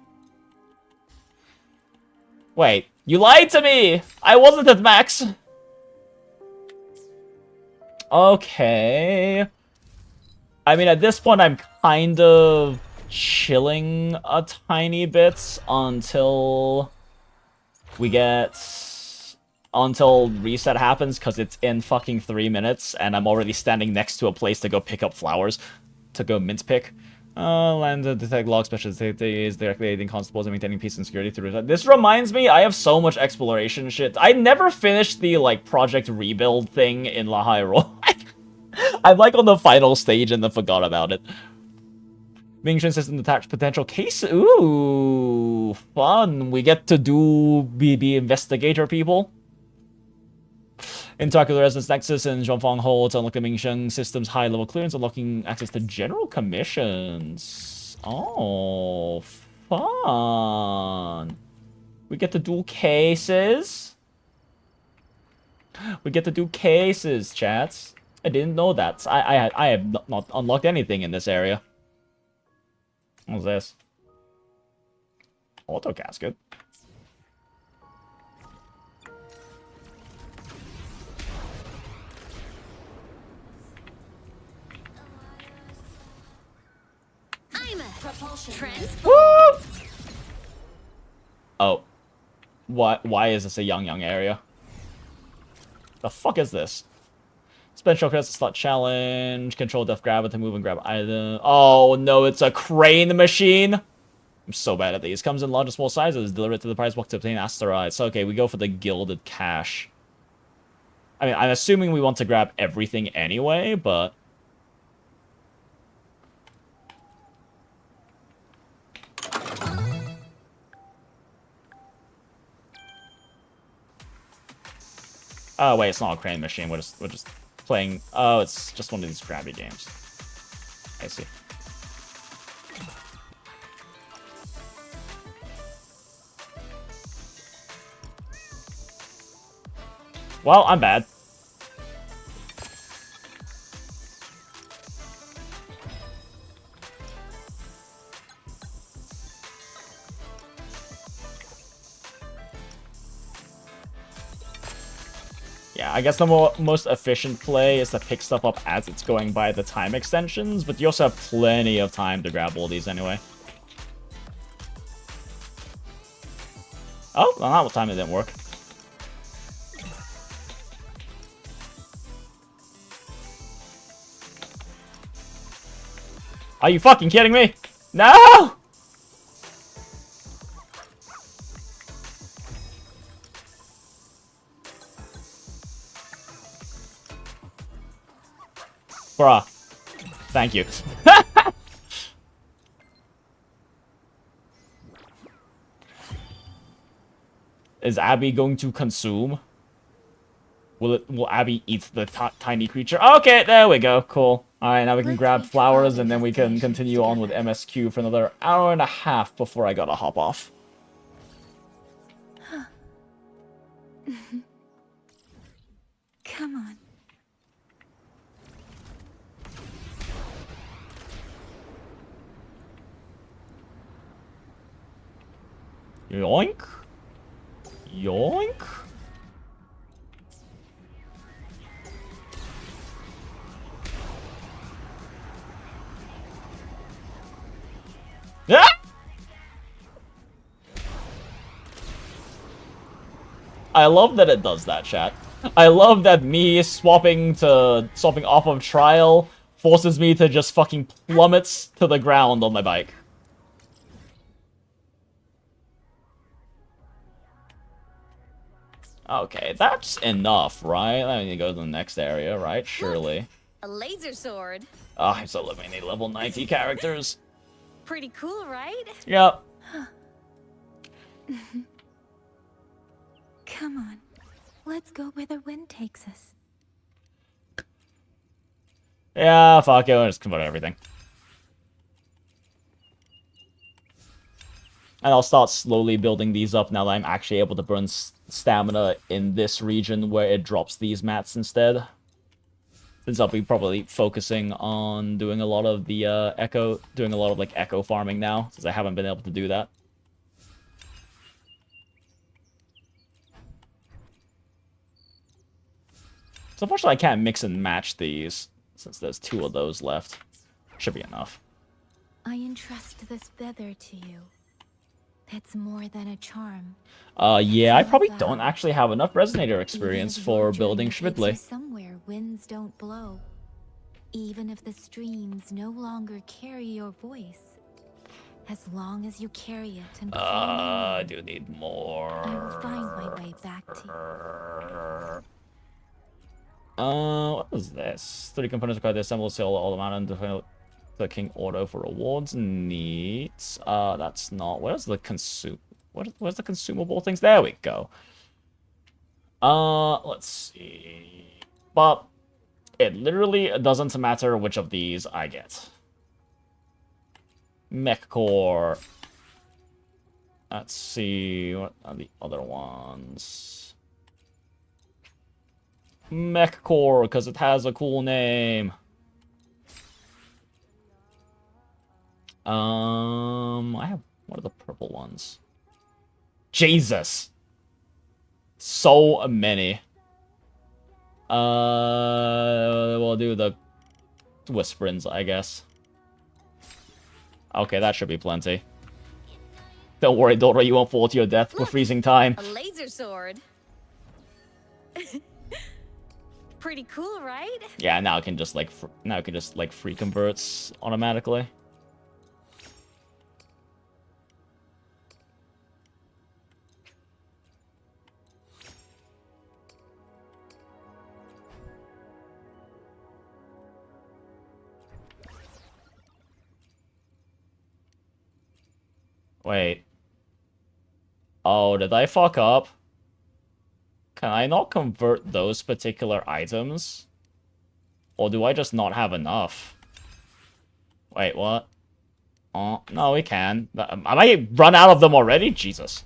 Wait, you lied to me! I wasn't at max! Okay. I mean, at this point, I'm kind of chilling a tiny bit until we get... until reset happens, because it's in fucking 3 minutes, and I'm already standing next to a place to go pick up flowers. To go mint pick. Land to detect log specialties, directly aiding constables and maintaining peace and security through. This reminds me, I have so much exploration shit. I never finished the, like, project rebuild thing in La Hyrule. I'm, like, on the final stage and then forgot about it. Ming-Shin system detached potential case. Ooh, fun. We get to do BB investigator people. Interact with the Resonance Nexus and Zhongfang Hole to unlock the Ming-Shin system's high-level clearance, unlocking access to general commissions. Oh, fun. We get to do cases. We get to do cases, chats. I didn't know that. I have not unlocked anything in this area. What's this? Auto casket. Woo! Oh. Why is this a YANGYANG area? The fuck is this? Special credits slot challenge. Control Death Grab to move and grab item. Oh no, it's a crane machine! I'm so bad at these. Comes in large and small sizes. Deliver it to the prize box to obtain asteroids. So, okay, we go for the gilded cash. I mean, I'm assuming we want to grab everything anyway, but... Oh, wait, it's not a crane machine. We're just playing... Oh, it's just one of these grabby games. I see. Well, I'm bad. Yeah, I guess the most efficient play is to pick stuff up as it's going by the time extensions, but you also have plenty of time to grab all these anyway. Oh, well, not what time it didn't work. Are you fucking kidding me? No! Bruh. Thank you. Is Abby going to consume? Will Abby eat the tiny creature? Okay, there we go. Cool. Alright, now we can grab flowers and then we can continue on with MSQ for another hour and a half before I gotta hop off. Come on. Yoink. Yoink. Ah! I love that it does that, chat. I love that me swapping off of trial forces me to just fucking plummet to the ground on my bike. Okay, that's enough, right? I need to go to the next area, right? Surely. A laser sword. Oh, I still need level 90 characters. Pretty cool, right? Yep. Come on. Let's go where the wind takes us. Yeah, fuck it. I'll just convert everything. And I'll start slowly building these up now that I'm actually able to burn stamina in this region where it drops these mats instead. Since I'll be probably focusing on doing a lot of the echo farming now, since I haven't been able to do that. So unfortunately I can't mix and match these, since there's 2 of those left. Should be enough. I entrust this feather to you. That's more than a charm. Yeah, I probably don't actually have enough resonator experience for building Schmidtly. Somewhere winds don't blow. Even if the streams no longer carry your voice. As long as you carry it and I do need more. I will find my way back to you. What is this? 30 components required to assemble, sell all the amount and define the King Auto for rewards. Neat. That's not. Where's the where's the consumable things? There we go. Let's see. But it literally doesn't matter which of these I get. Mech Core. Let's see. What are the other ones? Mech Core, because it has a cool name. I have one of the purple ones. Jesus. So many. We'll do the Whisperins, I guess. Okay, that should be plenty. Don't worry, Dora, you won't fall to your death for freezing time. A laser sword. Pretty cool, right? Yeah, now it can just free converts automatically. Wait. Oh, did I fuck up? Can I not convert those particular items? Or do I just not have enough? Wait, what? Oh, no, we can. I might run out of them already? Jesus.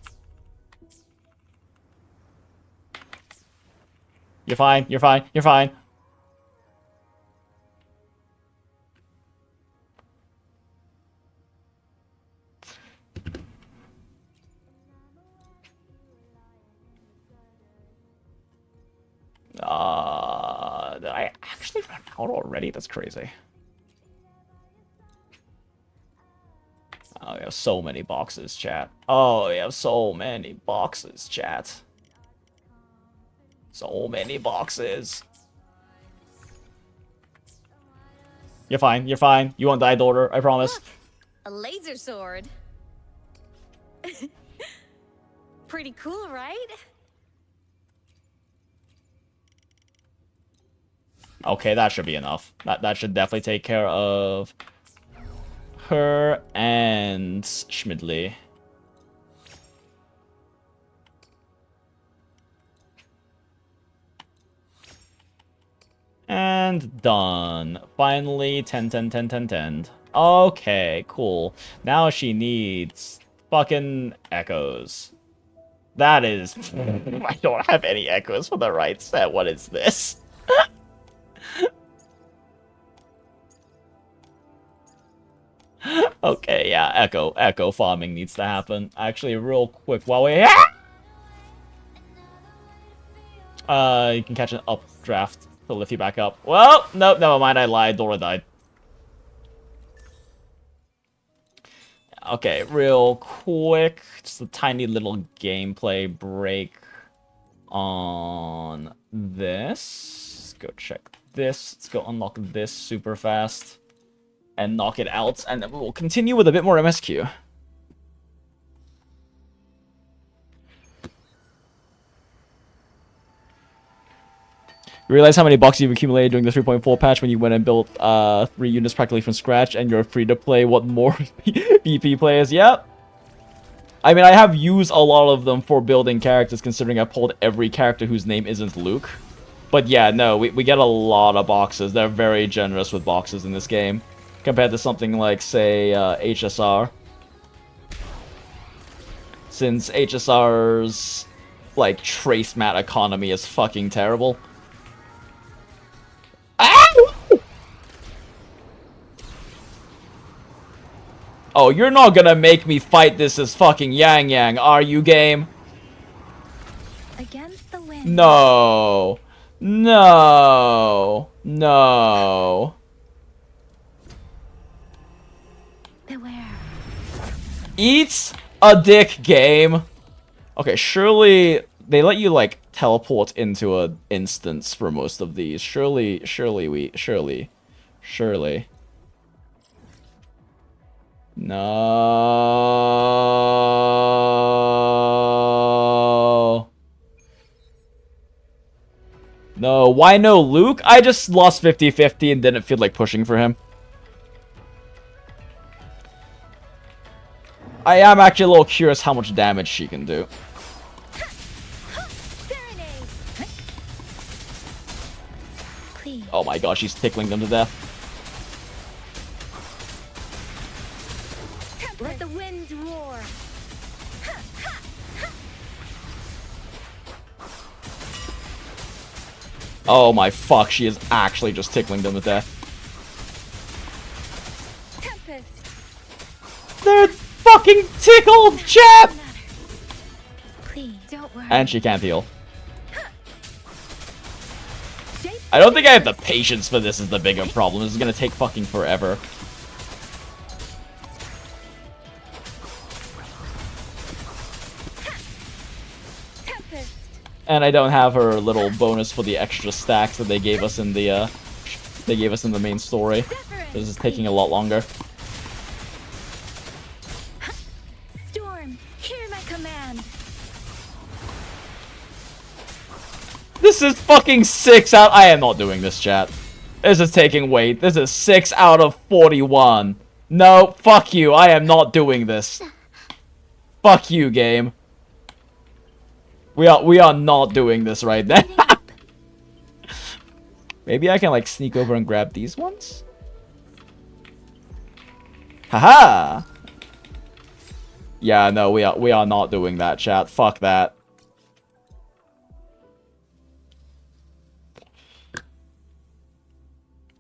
You're fine, you're fine, you're fine. Did I actually run out already? That's crazy. Oh, we have so many boxes, chat. Oh, we have so many boxes, chat. So many boxes. You're fine, you're fine. You won't die, daughter, I promise. Look, a laser sword. Pretty cool, right? Okay, that should be enough. That should definitely take care of her and Schmidtly. And done. Finally, 10, 10, 10, 10, 10. Okay, cool. Now she needs fucking echoes. That is... I don't have any echoes for the right set. What is this? Okay, yeah, echo farming needs to happen. Actually, real quick, while we... you can catch an updraft to lift you back up. Well, nope, never mind, I lied, Dora died. Okay, real quick, just a tiny little gameplay break on this. Let's go check this. Let's go unlock this super fast. And knock it out. And then we'll continue with a bit more MSQ. You realize how many bucks you've accumulated during the 3.4 patch when you went and built 3 units practically from scratch and you're free to play what more BP players? Yep. I mean, I have used a lot of them for building characters considering I pulled every character whose name isn't Luke. But yeah, no, we get a lot of boxes. They're very generous with boxes in this game. Compared to something like, say, HSR. Since HSR's, like, trace mat economy is fucking terrible. Oh, you're not gonna make me fight this as fucking YANGYANG, are you, game? Against the wind. No. No. No. Beware. Eat a dick, game. Okay, surely they let you, like, teleport into an instance for most of these. Surely. No. No, why no Luke? I just lost 50-50 and didn't feel like pushing for him. I am actually a little curious how much damage she can do. Oh my gosh, she's tickling them to death. Let the winds roar. Oh my fuck, she is actually just tickling them to death. They're fucking tickled, chap! Please, don't worry. And she can't heal. I don't think I have the patience for this is the bigger problem. This is gonna take fucking forever. And I don't have her little bonus for the extra stacks that they gave us in the main story. This is taking a lot longer. Storm, hear my command. This is fucking 6 out. I am not doing this, chat. This is taking weight. This is 6 out of 41. No, fuck you. I am not doing this. Fuck you, game. We are not doing this right now. Maybe I can like sneak over and grab these ones? Haha! Yeah, no, we are not doing that, chat. Fuck that.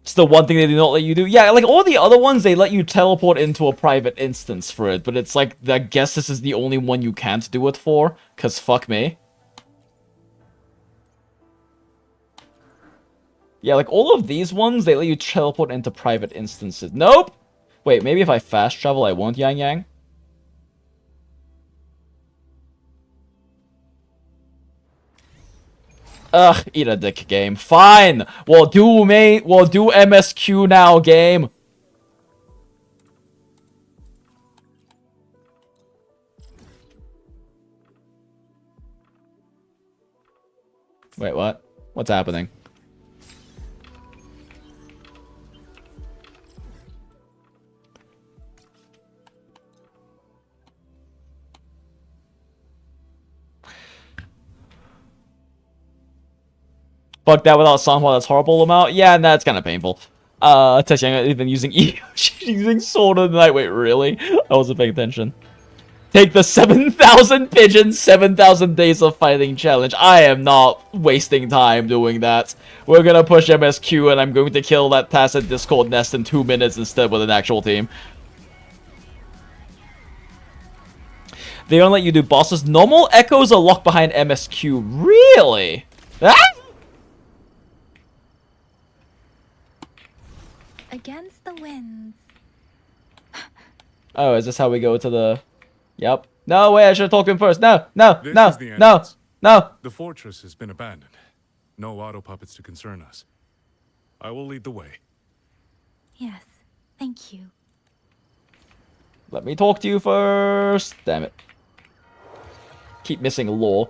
It's the one thing they do not let you do. Yeah, like all the other ones, they let you teleport into a private instance for it. But it's like, I guess this is the only one you can't do it for. Because fuck me. Yeah, like all of these ones, they let you teleport into private instances. Nope! Wait, maybe if I fast travel, I won't YANGYANG? Ugh, eat a dick, game. Fine! We'll do MSQ now, game. Wait, what? What's happening? Fuck that without Sanhua, that's horrible amount. Yeah, that's kind of painful. Teshyang has been using she's using Sword of the Night. Wait, really? I wasn't paying attention. Take the 7,000 pigeons, 7,000 days of fighting challenge. I am not wasting time doing that. We're gonna push MSQ and I'm going to kill that tacit Discord nest in 2 minutes instead with an actual team. They don't let you do bosses. Normal echoes are locked behind MSQ. Really? Ah! Against the winds. Oh, is this how we go to the... Yep. No, wait, I should have talked to him first. No, no, This no, is the no, entrance. no. The fortress has been abandoned. No auto puppets to concern us. I will lead the way. Yes, thank you. Let me talk to you first. Damn it. Keep missing lore.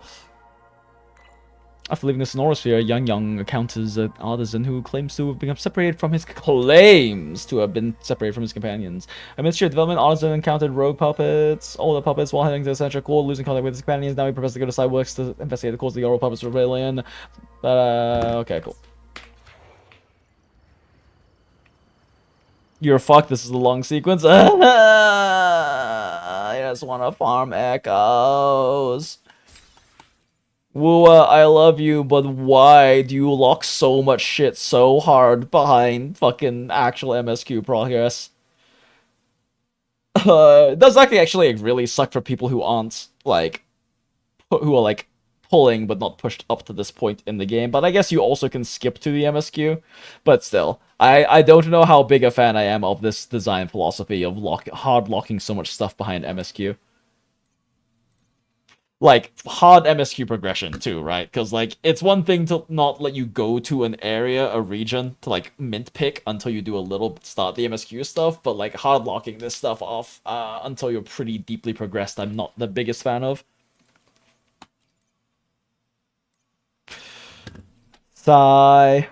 After leaving the Sonorosphere, YANGYANG encounters an artisan who claims to have become separated from his companions. A Ministry of Development artisan encountered rogue puppets, older puppets, while heading to the Central Core, losing contact with his companions. Now he prepares to go to side works to investigate the cause of the oral puppets rebellion. Okay, cool. You're fucked. This is a long sequence. I just want to farm echoes. WuWa, I love you, but why do you lock so much shit so hard behind fucking actual MSQ progress? Does actually really suck for people who aren't, like, who are, like, pulling but not pushed up to this point in the game. But I guess you also can skip to the MSQ. But still, I don't know how big a fan I am of this design philosophy of hard locking so much stuff behind MSQ. Like, hard MSQ progression, too, right? Because, like, it's one thing to not let you go to an area, a region, to, like, mint pick until you do a little start the MSQ stuff, but, like, hard locking this stuff off until you're pretty deeply progressed, I'm not the biggest fan of. Sigh.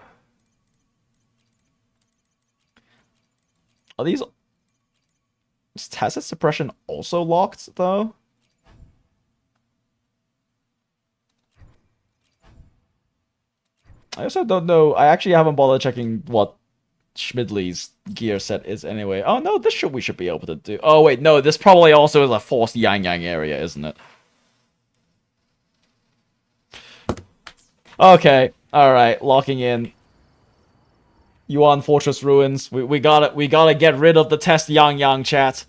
Are these... Is tacit suppression also locked, though? I also don't know. I actually haven't bothered checking what Schmidley's gear set is anyway. Oh, no, we should be able to do. Oh, wait, no, this probably also is a forced YANGYANG area, isn't it? Okay, alright, locking in. Yuan Fortress Ruins. We gotta get rid of the test YANGYANG, chat.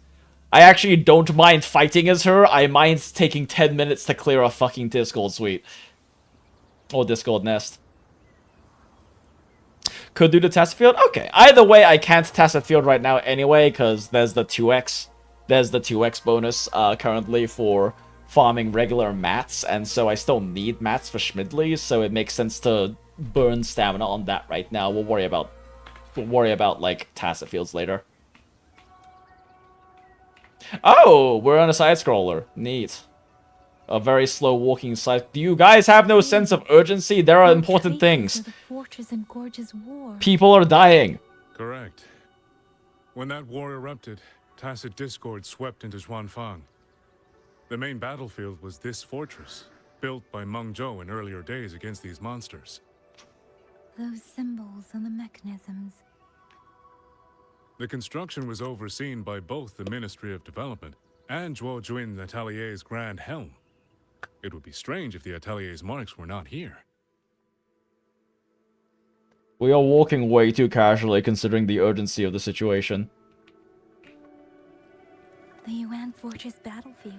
I actually don't mind fighting as her. I mind taking 10 minutes to clear a fucking Discord suite. Or Discord nest. Could do the test field? Okay. Either way, I can't test a field right now anyway, because there's the 2x. There's the 2x bonus currently for farming regular mats, and so I still need mats for Schmidley, so it makes sense to burn stamina on that right now. We'll worry about like tacit fields later. Oh, we're on a side scroller. Neat. A very slow walking side. Do you guys have no sense of urgency? There are important things. People are dying. Correct. When that war erupted, tacit discord swept into Xuanfang. The main battlefield was this fortress, built by Meng Zhou in earlier days against these monsters. Those symbols on the mechanisms. The construction was overseen by both the Ministry of Development and Zhuo Juin Atelier's Grand Helm. It would be strange if the Atelier's marks were not here. We are walking way too casually considering the urgency of the situation. The Yuan Fortress battlefield.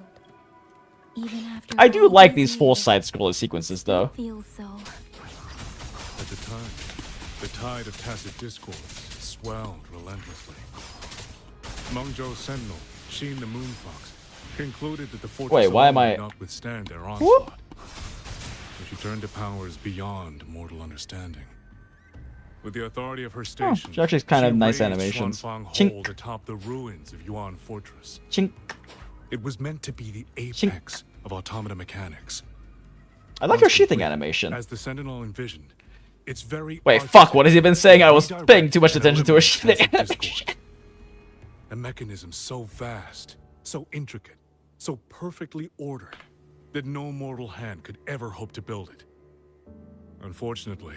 Even after I do like these 4 side-scroller sequences, though. Feels so. At the time, the tide of tacit discord swelled relentlessly. Meng Zhou's sentinel, Sheen the Moonfox, concluded that the fortress Wait, why am I... would not withstand their onslaught. So she turned to powers beyond mortal understanding. With the authority of her station, she actually kind of nice animations. Hold atop the ruins of Yuan Fortress. Chink. It was meant to be the apex of automata mechanics. I like her sheathing animation. As the Sentinel envisioned, it's very... Wait, fuck, what has he been saying? I was paying too much attention to her sheathing animation. A mechanism so vast, so intricate, so perfectly ordered, that no mortal hand could ever hope to build it. Unfortunately,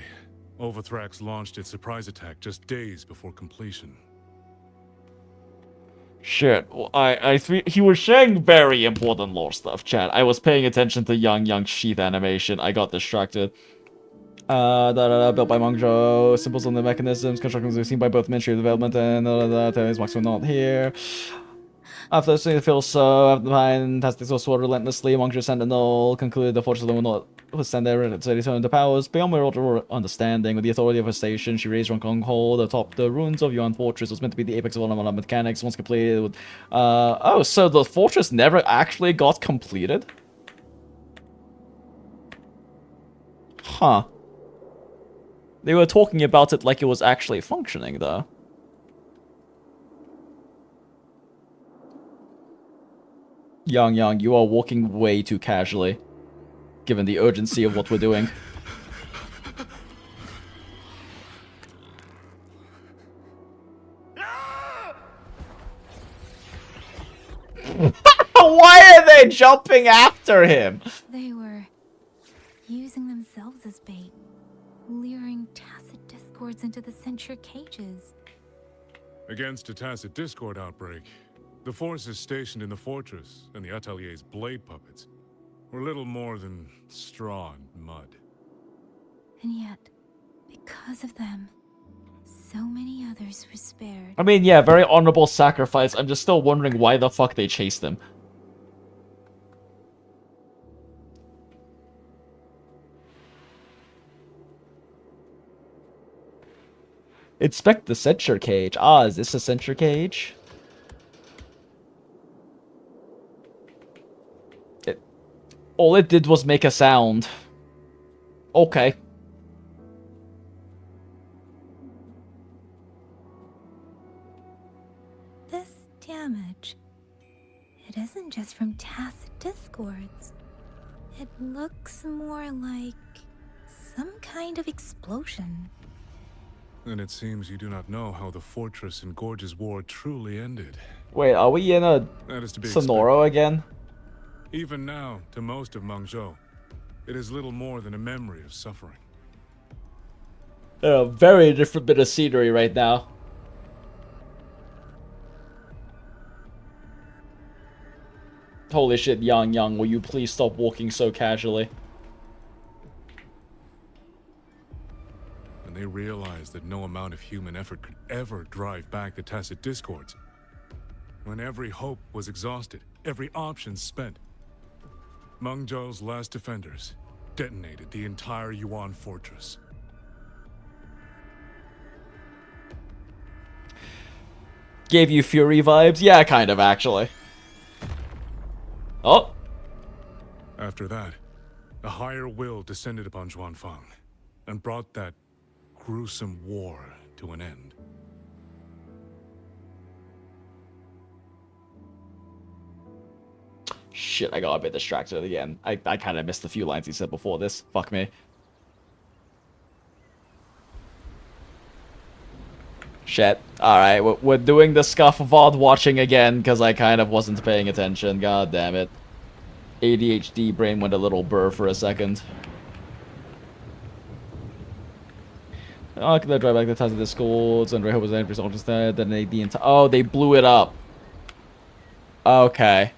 Overthrax launched its surprise attack just days before completion. Shit, well, he was sharing very important lore stuff, chat. I was paying attention to YANGYANG's sheath animation. I got distracted. Built by Meng Zhou. Symbols on the mechanisms. Constructions were seen by both Ministry of Development and Tony's marks were not here. After seeing the field so, behind Tastic sword relentlessly, Meng Zhou Sentinel concluded the fortress will not withstand their so they turned the powers. Beyond her understanding, with the authority of her station, she raised Rongkong Hold atop the ruins of Yuan Fortress. It was meant to be the apex of all mechanics. Once completed with... oh, so the fortress never actually got completed? Huh. They were talking about it like it was actually functioning, though. Yang, you are walking way too casually, given the urgency of what we're doing. Why are they jumping after him? They were using themselves as bait, luring tacit discords into the censure cages. Against a tacit discord outbreak, the forces stationed in the fortress and the Atelier's blade puppets were little more than straw and mud. And yet, because of them, so many others were spared. I mean, yeah, very honorable sacrifice. I'm just still wondering why the fuck they chased him. Inspect the censure cage. Ah, is this a censure cage? All it did was make a sound. Okay. This damage, it isn't just from tacit discords. It looks more like some kind of explosion. And it seems you do not know how the Fortress and Gorge's War truly ended. Wait, are we in a Sonoro again? Even now, to most of Mengzhou, it is little more than a memory of suffering. A very different bit of scenery right now. Holy shit, Yang, will you please stop walking so casually? When they realized that no amount of human effort could ever drive back the tacit discords, when every hope was exhausted, every option spent, Mengzhou's last defenders detonated the entire Yuan fortress. Gave you Fury vibes? Yeah, kind of, actually. Oh! After that, a higher will descended upon Xuanfang and brought that gruesome war to an end. Shit, I got a bit distracted again. I kind of missed a few lines he said before this. Fuck me. Shit. Alright, we're doing the Scuff VOD watching again, because I kind of wasn't paying attention. God damn it. ADHD brain went a little burr for a second. Oh, can they drive back the tacit discords and Reho was entry soldiers there, then they the entire oh, they blew it up. Okay.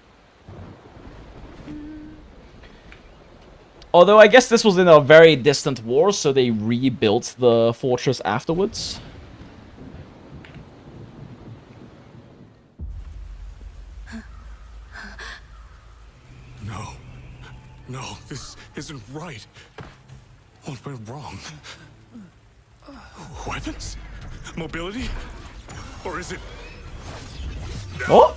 Although I guess this was in a very distant war, so they rebuilt the fortress afterwards. No, this isn't right. What went wrong? Weapons? Mobility? Or is it... Oh?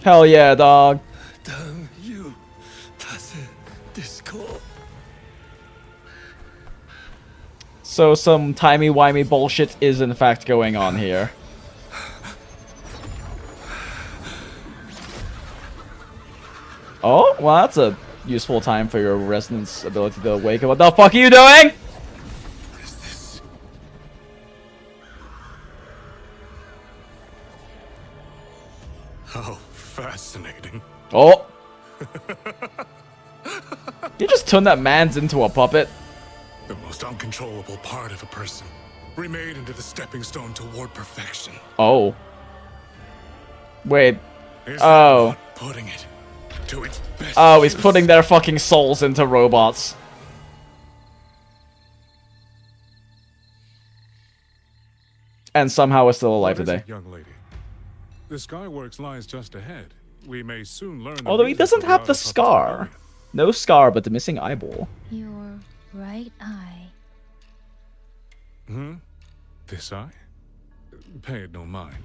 Hell yeah, dog. Damn you, tacit discord. So some timey-wimey bullshit is in fact going on here. Oh, well that's a useful time for your resonance ability to wake up. What the fuck are you doing? How fascinating. Oh. You just turned that man's into a puppet. The most uncontrollable part of a person, remade into the stepping stone toward perfection. Oh. Wait. Is Oh. Putting it to its best Oh, he's use? putting their fucking souls into robots. And somehow we're still alive What is today. it, young lady? The Skyworks lies just ahead. We may soon learn. Although he doesn't have the scar. No scar, but the missing eyeball. Your right eye. Hmm? This eye? Pay it no mind.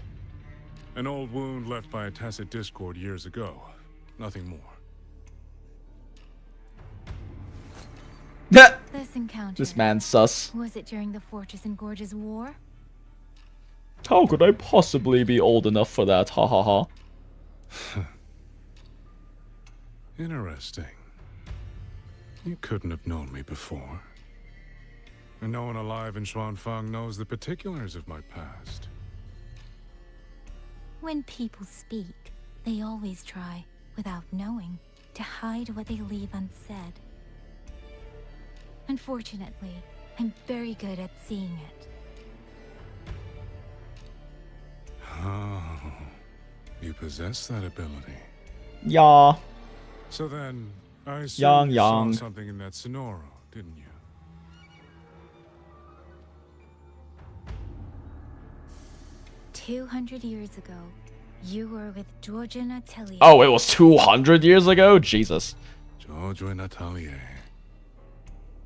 An old wound left by a tacit discord years ago. Nothing more. This encounter. This man's sus. Was it during the Fortress and Gorges War? How could I possibly be old enough for that? Ha ha ha. Interesting. You couldn't have known me before. And no one alive in Xuanfang knows the particulars of my past. When people speak, they always try, without knowing, to hide what they leave unsaid. Unfortunately, I'm very good at seeing it. Oh, you possess that ability. Yeah. So then, I assume you saw Yang. something in that Sonoro, didn't you? "200 years ago, you were with Georgian Atelier." Oh, it was 200 years ago? Jesus. Georgian Atelier.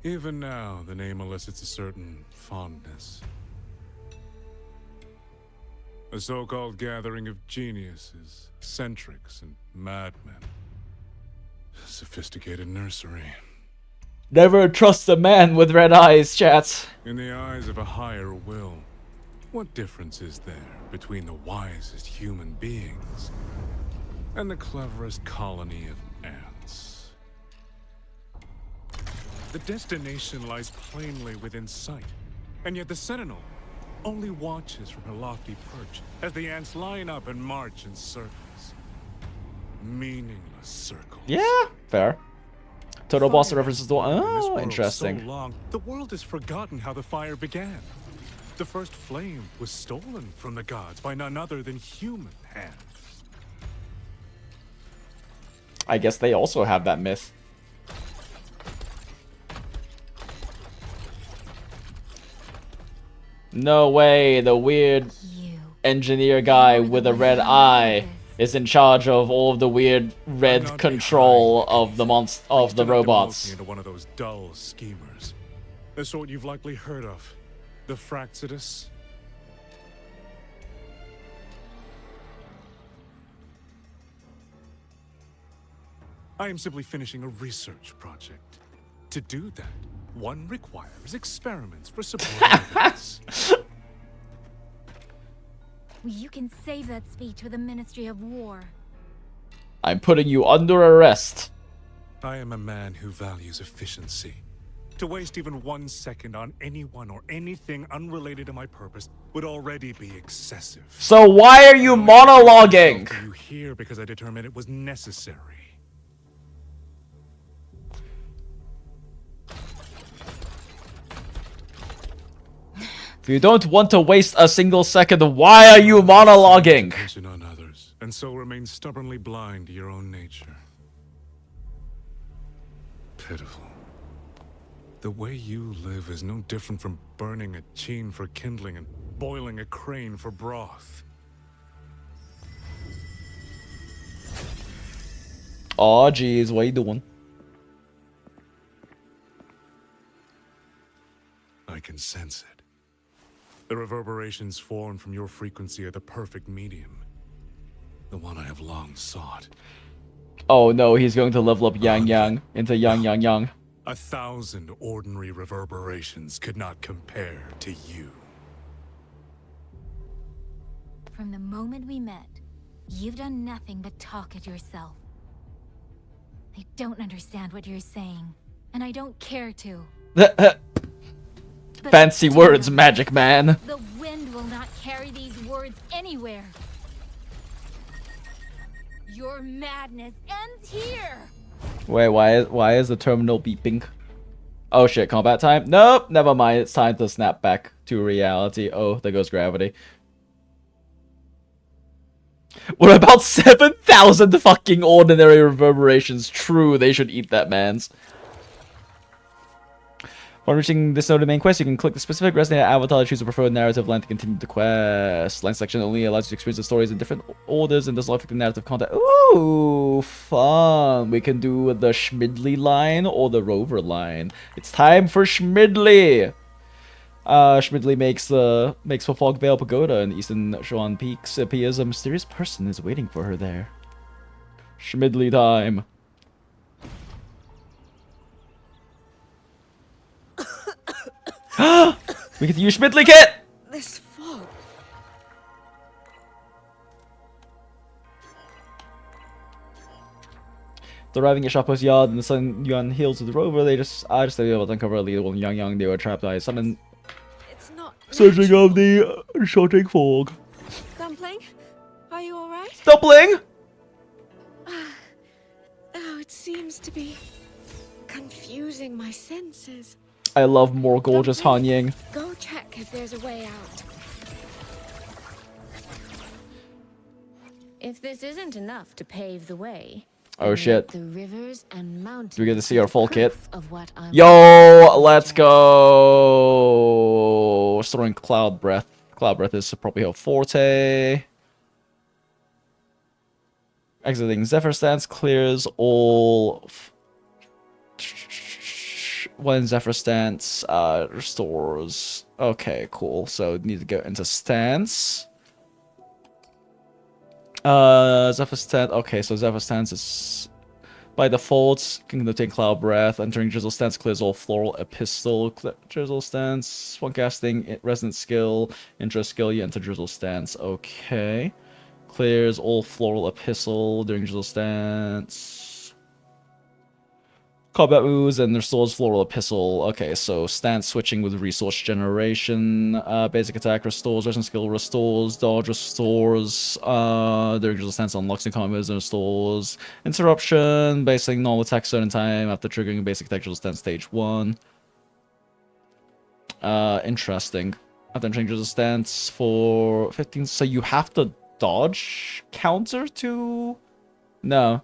Even now, the name elicits a certain fondness. A so-called gathering of geniuses, eccentrics, and madmen. Sophisticated nursery. Never trust a man with red eyes, chat. In the eyes of a higher will, what difference is there between the wisest human beings and the cleverest colony of ants? The destination lies plainly within sight, and yet the Sentinel only watches from her lofty perch as the ants line up and march in circles. Meaningless circles. Yeah, fair. Total boss references to In this oh, world interesting. So long, the world has forgotten how the fire began. The first flame was stolen from the gods by none other than human hands. I guess they also have that myth. No way, the weird engineer guy with a red eye is in charge of all of the weird red control of the the robots. Into one of those dull schemers, the sort you've likely heard of, the Fraxidus. I am simply finishing a research project. To do that, one requires experiments for supporting evidence. You can save that speech with the Ministry of War. I'm putting you under arrest. I am a man who values efficiency. To waste even 1 second on anyone or anything unrelated to my purpose would already be excessive. So why are you monologuing? You here because I determined it was necessary. If you don't want to waste a single second, why are you monologuing? Attention on others, and so remain stubbornly blind to your own nature. Pitiful. The way you live is no different from burning a cheen for kindling and boiling a crane for broth. Aw, jeez, what you doing? I can sense it. The reverberations formed from your frequency are the perfect medium. The one I have long sought. Oh no, he's going to level up YANGYANG into YANGYANG. 1,000 ordinary reverberations could not compare to you. From the moment we met, you've done nothing but talk at yourself. I don't understand what you're saying, and I don't care to. Fancy words, magic man. The wind will not carry these words anywhere. Your madness ends here. Wait, why is the terminal beeping? Oh shit, combat time? Nope, never mind. It's time to snap back to reality. Oh, there goes gravity. What about 7,000 fucking ordinary reverberations? True, they should eat that man's. When reaching this node of the main quest, you can click the specific resonator avatar to choose a preferred narrative line to continue the quest. Line selection only allows you to experience the stories in different orders and does not affect the narrative content. Ooh, fun. We can do the Schmidley line or the Rover line. It's time for Schmidley. Schmidley makes for Fogvale Pagoda in eastern Shuan Peaks. It appears a mysterious person is waiting for her there. Schmidley time. We get to use Schmidtly kit! This fog. Arriving at Shoppo's yard in the Sun Yuan Hills with the rover, I just be able to uncover a lead on YANGYANG. They were trapped by a sudden surging of the shorting fog. Dumpling, are you all right? Dumpling! Oh, it seems to be confusing my senses. I love more gorgeous Hanying. Go check if there's a way out. If this isn't enough to pave the way, Oh shit. the rivers and mountains Do we get to see our full kit? of what I'm Yo, let's go. Restoring Cloud Breath. Cloud Breath is probably her forte. Exiting Zephyr Stance clears all. When Zephyr Stance restores. Okay, cool. So need to go into stance. Zephyr Stance. Okay, so Zephyr Stance is by default can obtain Cloud Breath. Entering Drizzle Stance clears all Floral Epistle. Drizzle Stance. One casting Resonant Skill. Intro skill. You enter Drizzle Stance. Okay. Clears all Floral Epistle during Drizzle Stance. Combat moves and restores Floral Epistle. Okay, so stance switching with resource generation. Basic attack restores, resonant skill restores, dodge restores. During Drizzle Stance unlocks new combat moves and restores. Interruption, basic normal attack certain time after triggering basic attack Drizzle Stance stage 1. Interesting. After entering Drizzle Stance for 15, so you have to dodge counter to? No.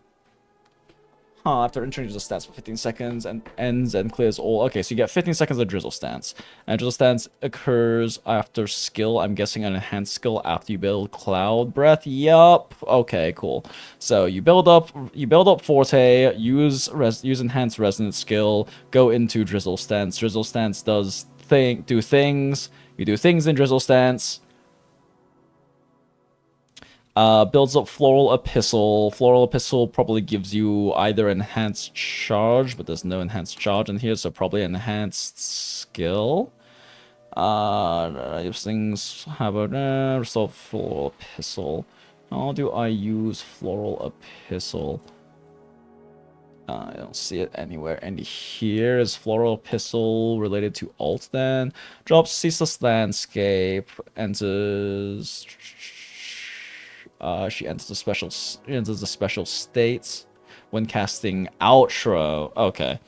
Huh, after entering Drizzle Stance for 15 seconds and ends and clears all. Okay, so you get 15 seconds of Drizzle Stance. And Drizzle Stance occurs after skill. I'm guessing an enhanced skill after you build Cloud Breath. Yup. Okay, cool. So you build up Forte, use enhanced resonance skill, go into Drizzle Stance. Drizzle Stance does do things. You do things in Drizzle Stance. Builds up Floral Epistle. Floral Epistle probably gives you either enhanced charge, but there's no enhanced charge in here, so probably enhanced skill. If things have a restore Floral Epistle. How do I use Floral Epistle? I don't see it anywhere. And here is Floral Epistle related to alt then. Drops Ceaseless Landscape, enters... she enters the special states when casting outro. Okay.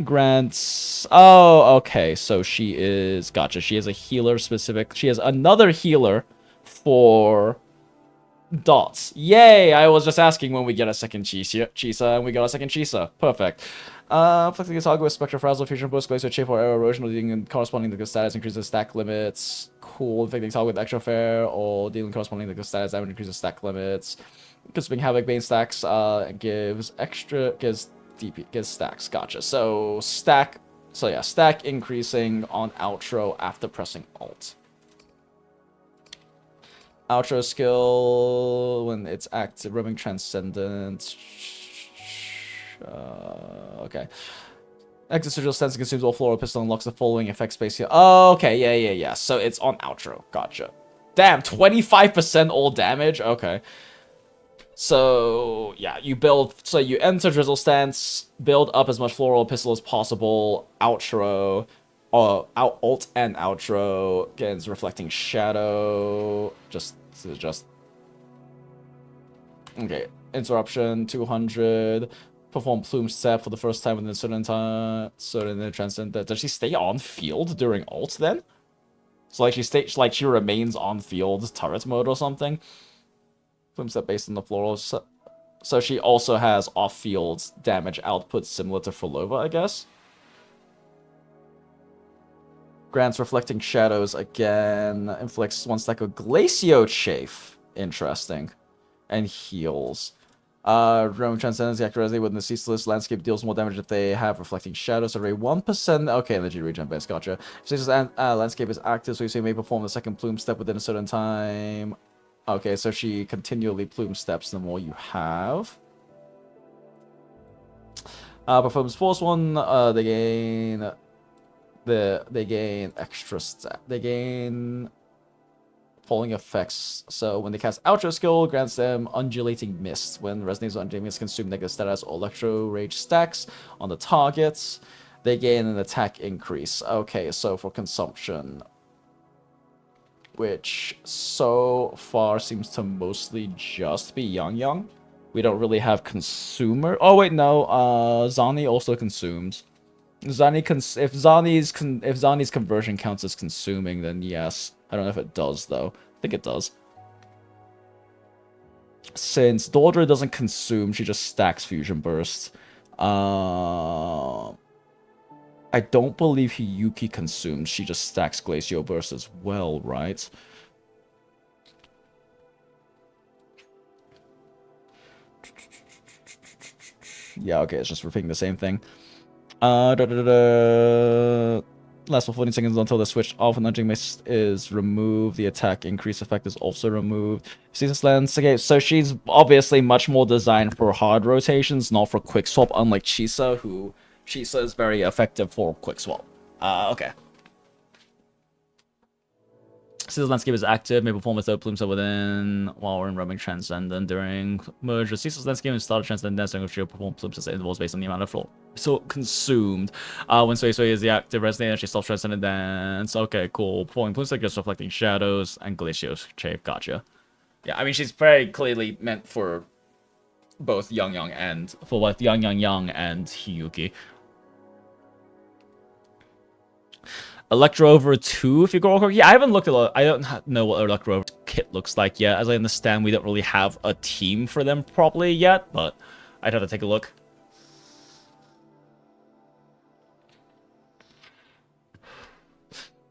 Grants. Oh, okay. So she is. Gotcha. She is a healer specific. She has another healer for dots. Yay! I was just asking when we get a second Chisa, and we got a second Chisa. Perfect. Flexible toggle with Spectre Frazzle, Fusion Boost, Glacier Shape or Air Erosion, dealing corresponding to the status, increases stack limits. Cool. Infecting toggle with Extra Fair, or dealing corresponding to the status, damage increases stack limits. Consuming Havoc Bane stacks, gives stacks. Gotcha. So stack increasing on outro after pressing Alt. Outro skill when it's active, roaming Transcendent. Okay. Exit Sigil Stance consumes all Floral Pistol and unlocks the following effect space here. Oh, okay, yeah. So it's on outro. Gotcha. Damn, 25% all damage? Okay. So, yeah, you enter Drizzle Stance, build up as much Floral Pistol as possible, outro, alt and outro, against Reflecting Shadow, just. Okay, Interruption, 200, perform Plume Step for the first time within a certain time, Transcendent. Does she stay on field during alt then? So like she remains on field turret mode or something? Plume Step based on the floral. So she also has off-field damage output similar to Frolova, I guess. Grants Reflecting Shadows again. Inflicts 1 stack of Glacio Chafe. Interesting. And heals. Realm Transcendence activates when the Ceaseless Landscape deals more damage if they have Reflecting Shadows. Array 1%. Okay, energy regen base. Gotcha. Ceaseless Landscape is active, so you may perform the second Plume Step within a certain time. Okay, so she continually Plume Steps the more you have. Performance Force 1, they gain extra stat. They gain falling effects. So when they cast Outro skill, grants them Undulating Mist. When resonates on Undulating Mist, consume negative status or Electro Rage stacks on the targets. They gain an attack increase. Okay, so for consumption, which so far seems to mostly just be YANGYANG. We don't really have consumer. Oh wait, no. Zani also consumes. If Zani's conversion counts as consuming, then yes. I don't know if it does though. I think it does. Since Dordra doesn't consume, she just stacks fusion burst. I don't believe Hiyuki consumes. She just stacks glacial burst as well, right? Yeah, okay, it's just repeating the same thing. Lasts for 14 seconds until the switch off and nudging mist is removed. The attack increase effect is also removed. Season's Lens. Okay, so she's obviously much more designed for hard rotations, not for quick swap, unlike Chisa, who Chisa is very effective for quick swap. Okay. Season's Landscape is active, may perform as though plumes are within while we're in roaming Transcendent. During merge, the Season's Landscape and start Transcendent dancing with she'll perform plumes as intervals based on the amount of floor. So consumed. When Sway Sway is the active resonator, she stops Transcendent dance. Okay, cool. Performing plumes like just reflecting shadows and glacial shape. Gotcha. Yeah, I mean she's very clearly meant for both YANGYANG and and Hiyuki. Electro Over 2, if you go over. Yeah, I haven't looked at I don't know what Electro Over kit looks like yet. As I understand, we don't really have a team for them properly yet, but I'd have to take a look.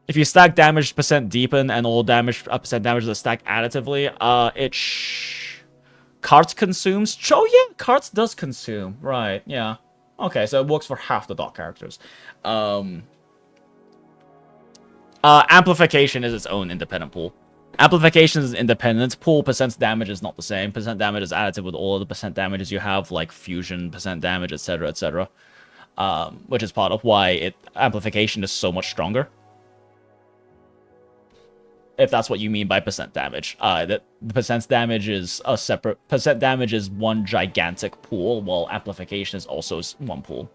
If you stack damage percent deepen and all damage percent damage is stacked additively, Carts consumes. Oh yeah, Carts does consume. Right, yeah. Okay, so it works for half the dot characters. Amplification is its own independent pool. Amplification is independent. Pool percent damage is not the same. Percent damage is additive with all of the percent damages you have, like fusion, percent damage, etc., etc. Which is part of why amplification is so much stronger. If that's what you mean by percent damage. The percent damage is a separate... Percent damage is one gigantic pool, while amplification is also one pool.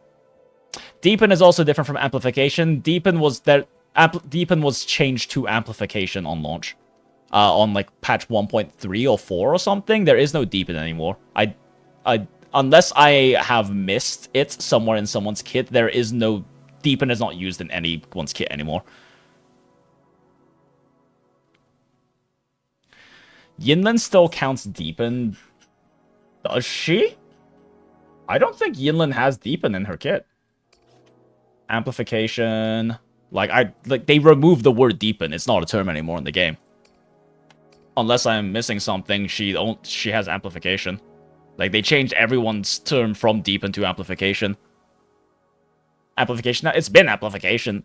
Deepen is also different from amplification. Deepen was changed to amplification on launch. On like patch 1.3 or 4 or something. There is no deepen anymore. Unless I have missed it somewhere in someone's kit, there is no... Deepen is not used in anyone's kit anymore. Yinlin still counts Deepen. Does she? I don't think Yinlin has Deepen in her kit. Amplification. They removed the word Deepen. It's not a term anymore in the game. Unless I'm missing something, she has amplification. Like, they changed everyone's term from Deepen to amplification. Amplification. It's been amplification.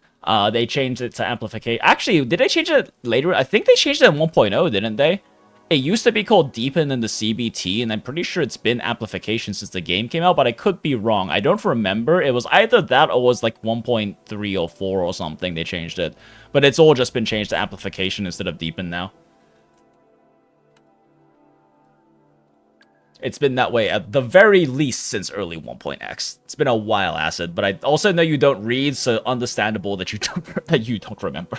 They changed it to amplification. Actually, did they change it later? I think they changed it in 1.0, didn't they? It used to be called Deepen in the CBT, and I'm pretty sure it's been amplification since the game came out, but I could be wrong. I don't remember. It was either that or was like 1.3 or 4 or something they changed it. But it's all just been changed to amplification instead of Deepen now. It's been that way at the very least since early 1.x. It's been a while, Acid, but I also know you don't read, so understandable that you don't remember.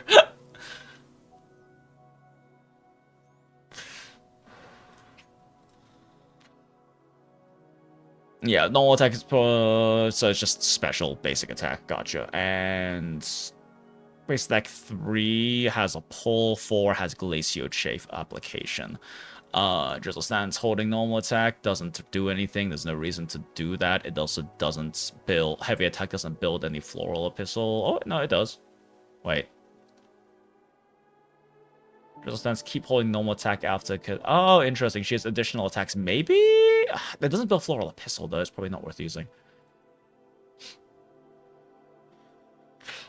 Yeah, normal attack is so it's just special basic attack. Gotcha. And base attack 3 has a pull, 4 has glacial chafe application. Drizzle stance holding normal attack doesn't do anything. There's no reason to do that. It also doesn't build heavy attack. Doesn't build any floral epistle. Oh no, it does. Wait. Drizzle stance keep holding normal attack after. Oh, interesting. She has additional attacks. Maybe that doesn't build floral epistle though. It's probably not worth using.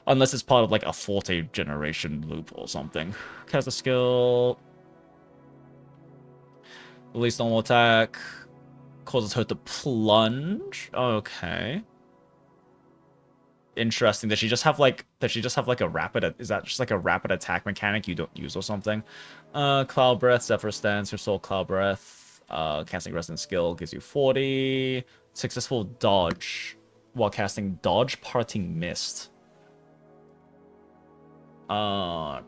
Unless it's part of like a Forte generation loop or something. Cast a skill. Release normal attack. Causes her to plunge. Okay. interesting. Does she just have like a rapid? Is that just like a rapid attack mechanic you don't use or something? Cloud Breath, Zephyr Stance, Restore Cloud Breath. Casting Resonant skill gives you 40. Successful dodge while casting Dodge Parting Mist. So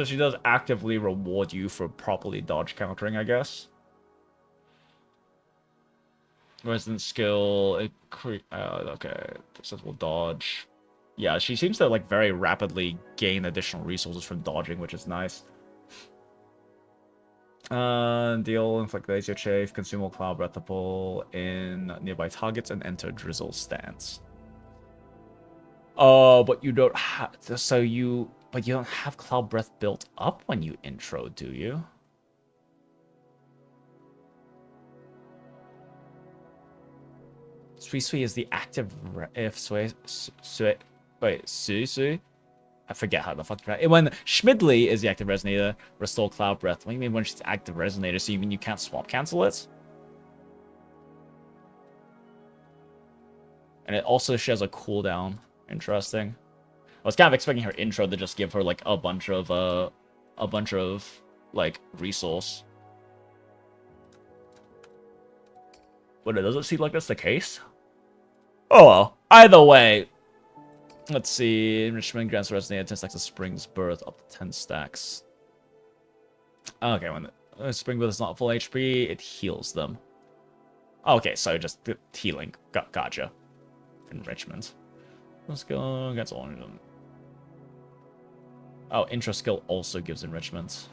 she does actively reward you for properly dodge countering, I guess. Resonant skill, okay, successful dodge. Yeah, she seems to like very rapidly gain additional resources from dodging, which is nice. Deal inflict laser chafe, consume all cloud breathable in nearby targets, and enter drizzle stance. But you don't have you don't have cloud breath built up when you intro, do you? Sui is the active if Sui. I forget how the fuck to when Schmidley is the active resonator, restore cloud breath. What do you mean when she's active resonator? So you mean you can't swap cancel it? And it also shares a cooldown. Interesting. I was kind of expecting her intro to just give her like a bunch of like resource. But it doesn't seem like that's the case. Oh well. Either way. Let's see. Enrichment grants resonator 10 stacks of Spring's Birth up to 10 stacks. Okay, when the Spring Birth is not full HP, it heals them. Okay, so just healing. Gotcha. Enrichment. Let's go against all of them. Oh, intro skill also gives enrichment.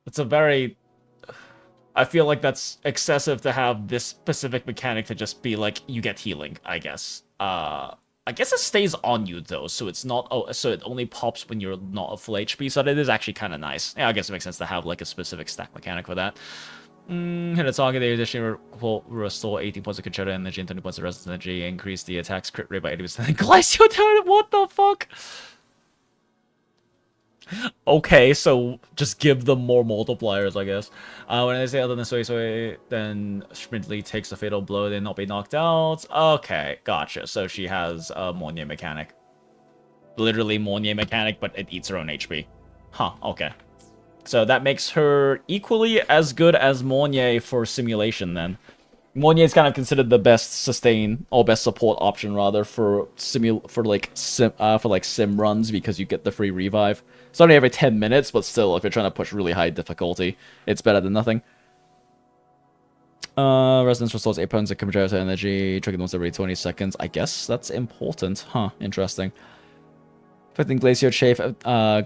It's a very... I feel like that's excessive to have this specific mechanic to just be like, you get healing, I guess. I guess it stays on you, though, so it's not... Oh, so it only pops when you're not at full HP, so that is actually kind of nice. Yeah, I guess it makes sense to have, like, a specific stack mechanic for that. Hit a target, the addition will restore 18 points of concerto energy and 20 points of resistance energy, increase the attack's crit rate by 80%. Glacio turn, what the fuck? Okay, so just give them more multipliers, I guess. When they say other than Sui, then Schmidley takes a fatal blow, they not be knocked out. Okay, gotcha. So she has a Mornier mechanic. Literally Mornier mechanic, but it eats her own HP. Huh, okay. So that makes her equally as good as Mornier for simulation then. Mornier is kind of considered the best sustain or best support option rather for sim runs because you get the free revive. It's only every 10 minutes, but still if you're trying to push really high difficulty, it's better than nothing. Resonance restores 8 points of concerto energy, trigger once every 20 seconds. I guess that's important. Huh, interesting. Affecting Glacier Chafe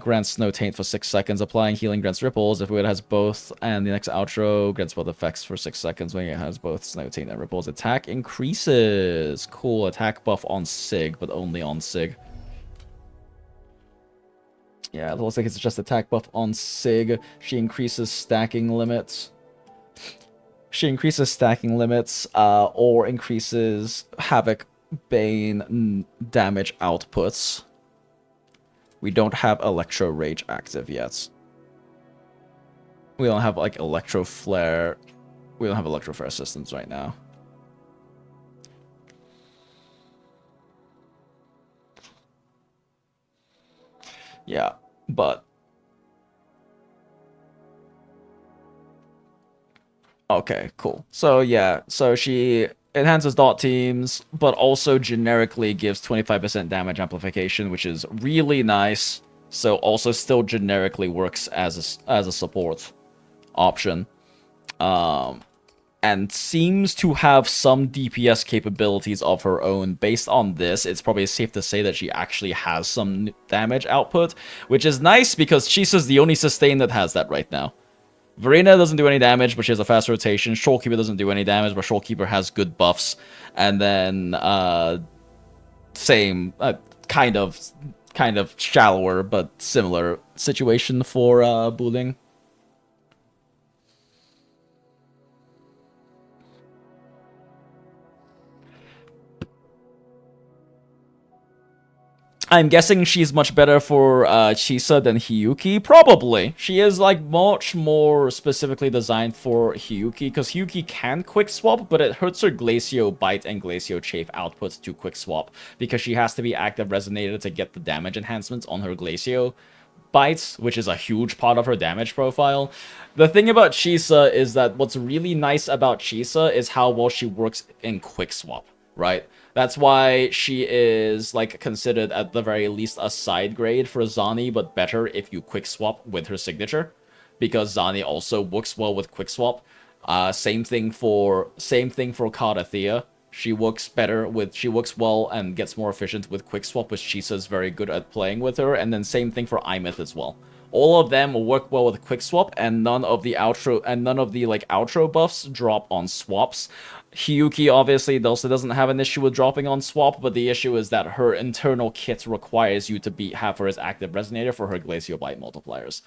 grants Snow Taint for 6 seconds. Applying Healing grants Ripples. If it has both, and the next outro grants both effects for 6 seconds when it has both Snow Taint and Ripples. Attack increases. Cool. Attack buff on Sig, but only on Sig. Yeah, it looks like it's just attack buff on Sig. She increases stacking limits. She increases stacking limits, or increases Havoc Bane damage outputs. We don't have Electro Rage active yet. We don't have, like, Electro Flare. We don't have Electro Flare systems right now. Yeah, but... Okay, cool. So, yeah. So, she enhances dot teams, but also generically gives 25% damage amplification, which is really nice. So also still generically works as a support option. And seems to have some DPS capabilities of her own. Based on this, it's probably safe to say that she actually has some damage output, which is nice because Chisa's the only sustain that has that right now. Verena doesn't do any damage, but she has a fast rotation. Shoalkeeper doesn't do any damage, but Shoalkeeper has good buffs. And then, same, kind of shallower, but similar situation for, Buling. I'm guessing she's much better for Chisa than Hiyuki. Probably. She is like much more specifically designed for Hiyuki, because Hiyuki can quick swap, but it hurts her Glacio Bite and Glacio Chafe outputs to quick swap, because she has to be active resonated to get the damage enhancements on her Glacio Bites, which is a huge part of her damage profile. The thing about Chisa is that what's really nice about Chisa is how well she works in quick swap, right? That's why she is, like, considered at the very least a side grade for Zani, but better if you quick swap with her signature, because Zani also works well with quick swap. Same thing for Karathea. She works well and gets more efficient with quick swap, which Chisa is very good at playing with her, and then same thing for Imith as well. All of them work well with quick swap, and none of the outro buffs drop on swaps. Hiyuki obviously also doesn't have an issue with dropping on swap, but the issue is that her internal kit requires you to have her as active resonator for her Glacio Bite multipliers.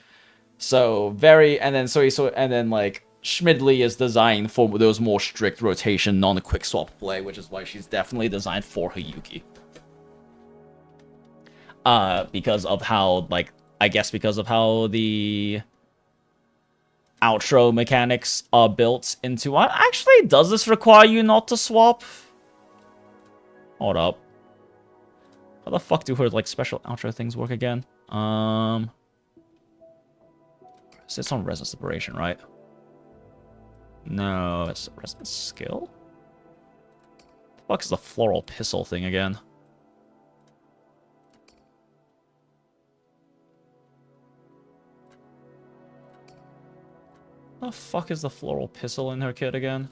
So like Schmidley is designed for those more strict rotation, non-quick swap play, which is why she's definitely designed for Hiyuki. Because of how, like, I guess because of how the outro mechanics are built into... Actually, does this require you not to swap? Hold up. How the fuck do her, like, special outro things work again? It's on Resonance Liberation, right? No, it's Resonance Skill? What the fuck is the Floral Pistol thing again? What the fuck is the Floral Pistol in her kit again?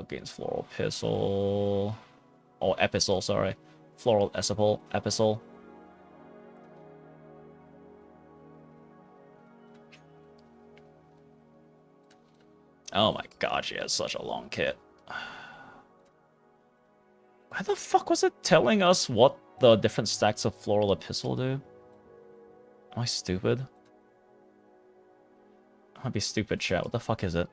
Gains Floral Pistol. Oh, Epistle, sorry. Floral Epistle. Oh my god, she has such a long kit. Why the fuck was it telling us what the different stacks of Floral Epistle do? Am I stupid? I might be stupid, chat. What the fuck is it?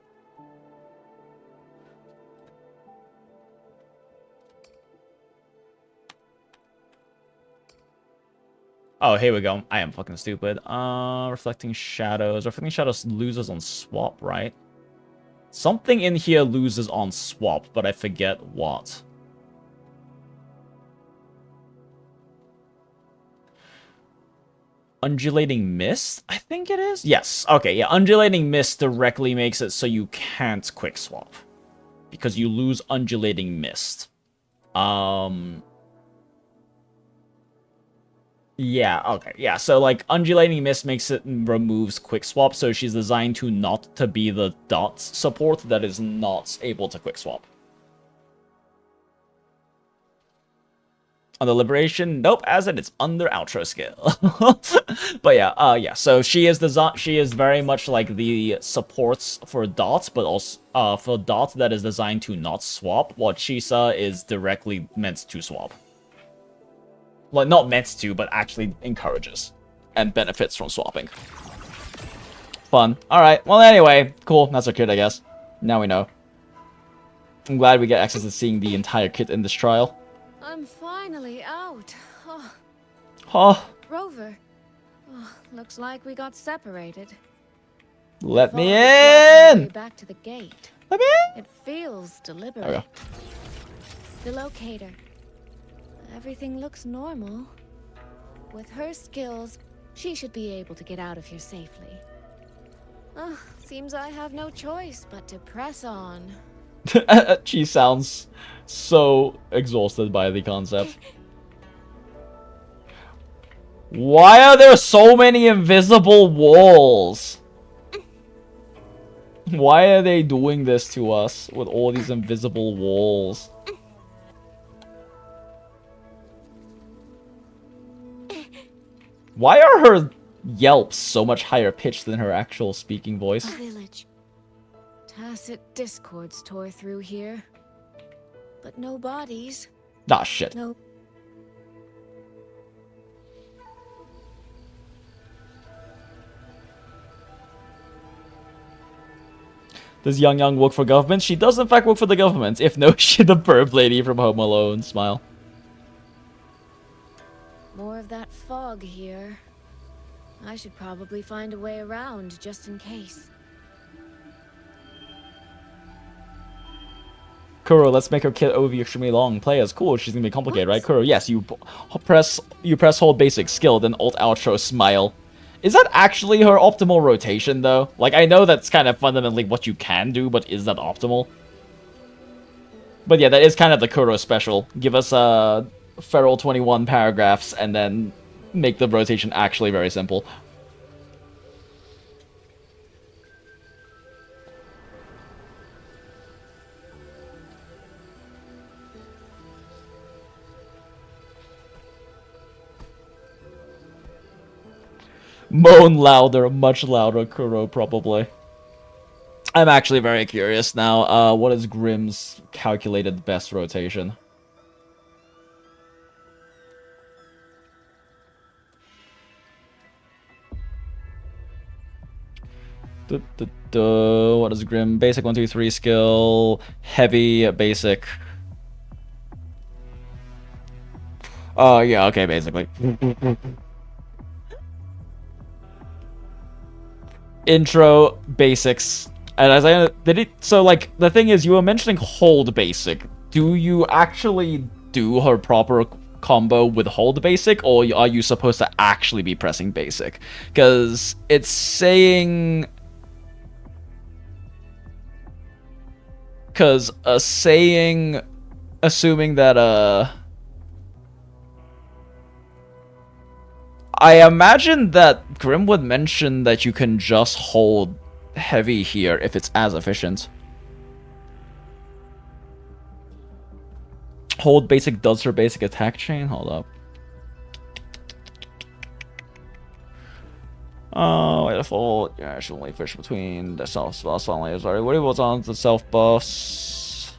Oh, here we go. I am fucking stupid. Reflecting Shadows. Reflecting Shadows loses on swap, right? Something in here loses on swap, but I forget what. Undulating Mist, I think it is? Yes, okay, yeah. Undulating Mist directly makes it so you can't quick swap, because you lose Undulating Mist. Yeah, okay, yeah, so like Undulating Mist makes it removes quick swap, so she's designed to not to be the dot support that is not able to quick swap. On the Liberation, nope, as in it's under outro skill. But yeah, so she is very much like the supports for dots, but also for dot that is designed to not swap, while Chisa is directly meant to swap. Well, not meant to, but actually encourages and benefits from swapping. Fun. Alright, well anyway, cool, that's our kit, I guess. Now we know. I'm glad we get access to seeing the entire kit in this trial. I'm finally out. Oh. Oh. Rover. Oh, looks like we got separated. Let me in! Back to the gate. Let me in! It feels deliberate. Okay. The locator. Everything looks normal. With her skills, she should be able to get out of here safely. Seems I have no choice but to press on. She sounds so exhausted by the concept. Why are there so many invisible walls? Why are they doing this to us with all these invisible walls? Why are her yelps so much higher pitched than her actual speaking voice? A village. Tacit discords tore through here. But no bodies. Ah, shit. No. Does YANGYANG work for government? She does in fact work for the government. If no, she the burp lady from Home Alone. Smile. More of that fog here. I should probably find a way around, just in case. Kuro, let's make her kit OV extremely long. Play as cool. She's gonna be complicated, right? Kuro, yes. You press hold basic skill, then alt outro smile. Is that actually her optimal rotation though? Like I know that's kind of fundamentally what you can do, but is that optimal? But yeah, that is kind of the Kuro special. Give us feral 21 paragraphs and then make the rotation actually very simple. Moan louder, much louder, Kuro, probably. I'm actually very curious now. What is Grimm's calculated best rotation? What is Grimm? Basic 1, 2, 3 skill. Heavy, basic. Yeah, okay, basically. Intro, basics. And as I did it, so like the thing is, you were mentioning hold basic. Do you actually do her proper combo with hold basic, or are you supposed to actually be pressing basic? Because it's saying, assuming that I imagine that Grimm would mention that you can just hold heavy here if it's as efficient. Hold basic does her basic attack chain? Hold up. Oh, wait, default. Yeah, I should only fish between the self buffs only. Sorry, what was on the self buffs?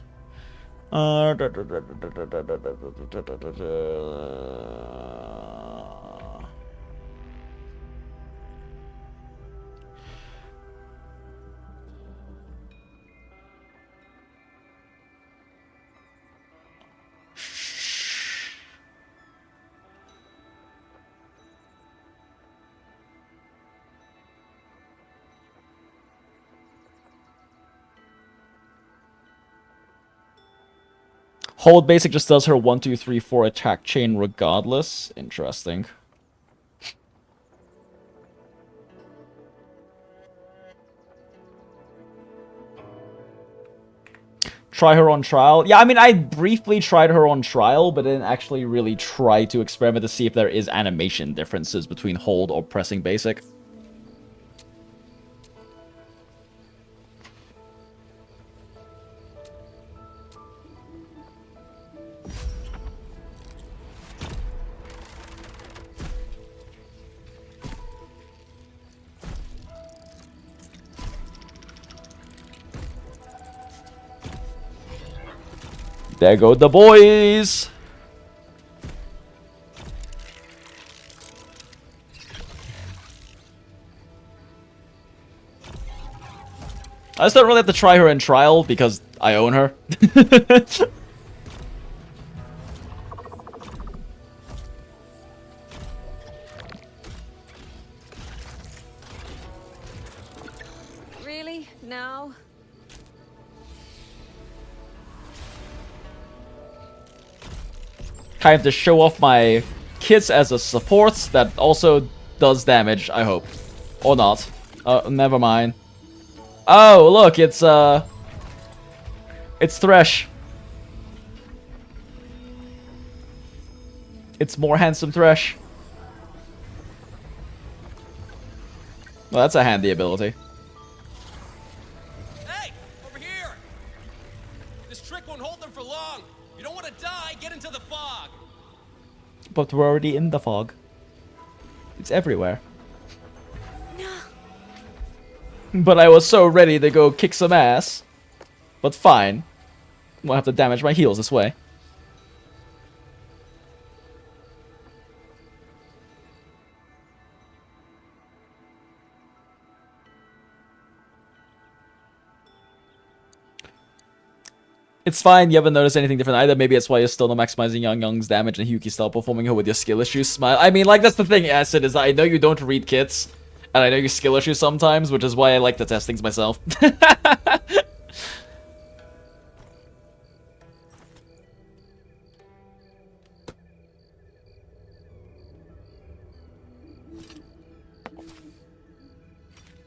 Hold basic just does her 1, 2, 3, 4 attack chain regardless. Interesting. Try her on trial. Yeah, I mean, I briefly tried her on trial, but didn't actually really try to experiment to see if there is animation differences between hold or pressing basic. There go the boys! I just don't really have to try her in trial because I own her. Really? Now? Kind of to show off my kits as a support that also does damage, I hope. Or not. Never mind. Oh, look, it's Thresh. It's more handsome Thresh. Well, that's a handy ability. Hey, over here! This trick won't hold them for long. You don't want to die, get into the fog. But we're already in the fog. It's everywhere. But I was so ready to go kick some ass. But fine. Won't have to damage my heals this way. It's fine, you haven't noticed anything different either. Maybe that's why you're still not maximizing YANGYANG's damage and Hyuki style performing her with your skill issues. Smile. I mean, like, that's the thing, Acid, is I know you don't read kits, and I know you skill issues sometimes, which is why I like to test things myself.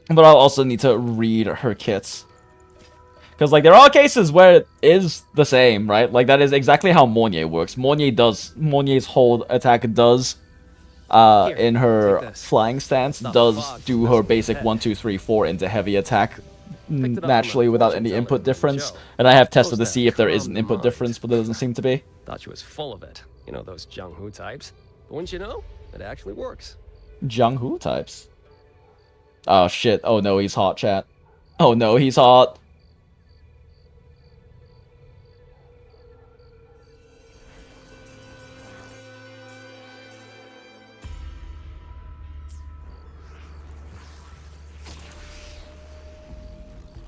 But I'll also need to read her kits. Because, like, there are cases where it is the same, right? Like, that is exactly how Mornier works. Mornier's hold attack does, in her flying stance, does do her basic 1, 2, 3, 4 into heavy attack naturally without any input difference. And I have tested to see if there is an input difference, but there doesn't seem to be. Thought she was full of it. You know, those Jung-Hoo types. But wouldn't you know, it actually works. Jung-Hoo types? Oh shit, oh no, he's hot, chat. Oh no, he's hot.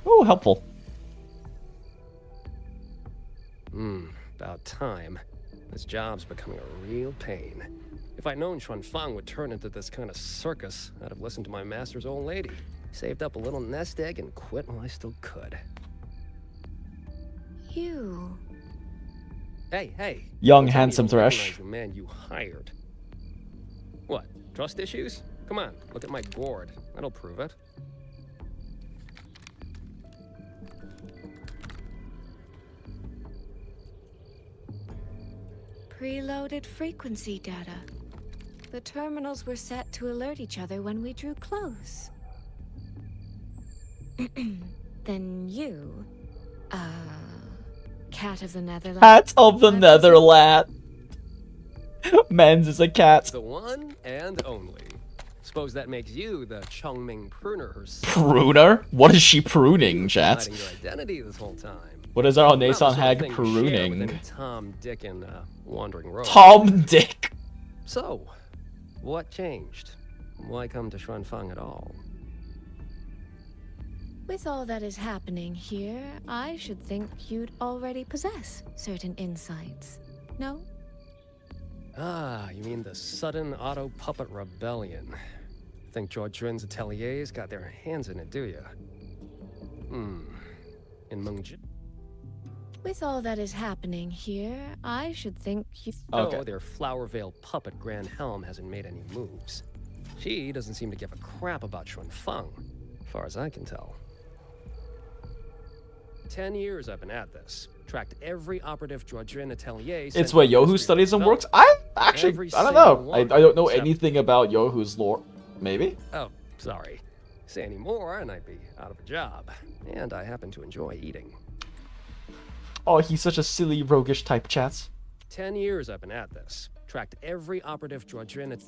Oh, helpful. About time. This job's becoming a real pain. If I'd known Xuanfang would turn into this kind of circus, I'd have listened to my master's old lady. Saved up a little nest egg and quit while I still could. You... Hey. Young, handsome Thresh. The man you hired. What? Trust issues? Come on, look at my gourd. That'll prove it. Preloaded frequency data. The terminals were set to alert each other when we drew close. Then you, cat of the Netherlands. Cat of the Netherlands. Men's is a cat. The one and only. Suppose that makes you the Chongming pruner herself. Pruner? What is she pruning, chat? Hiding your identity this whole time. What is our Nason Hag pruning? Tom, Dick, and Wandering Road. Tom, Dick. So, what changed? Why come to Xuanfang at all? With all that is happening here, I should think you'd already possess certain insights. No? Ah, you mean the sudden auto-puppet rebellion. Think Zhuojuan's ateliers got their hands in it, do you? In Mengzhi? With all that is happening here, I should think you... Okay. No, their flower-veiled puppet Grand Helm hasn't made any moves. She doesn't seem to give a crap about Xuanfang, as far as I can tell. 10 years I've been at this. Tracked every operative Zhuojuan atelier... It's where Yohu studies and works? I don't know. I don't know anything about Yohu's lore. Maybe? Oh, sorry. Say any more and I'd be out of a job. And I happen to enjoy eating. Oh, he's such a silly, roguish type, chats. 10 years I've been at this. Tracked every operative Zhuojuan...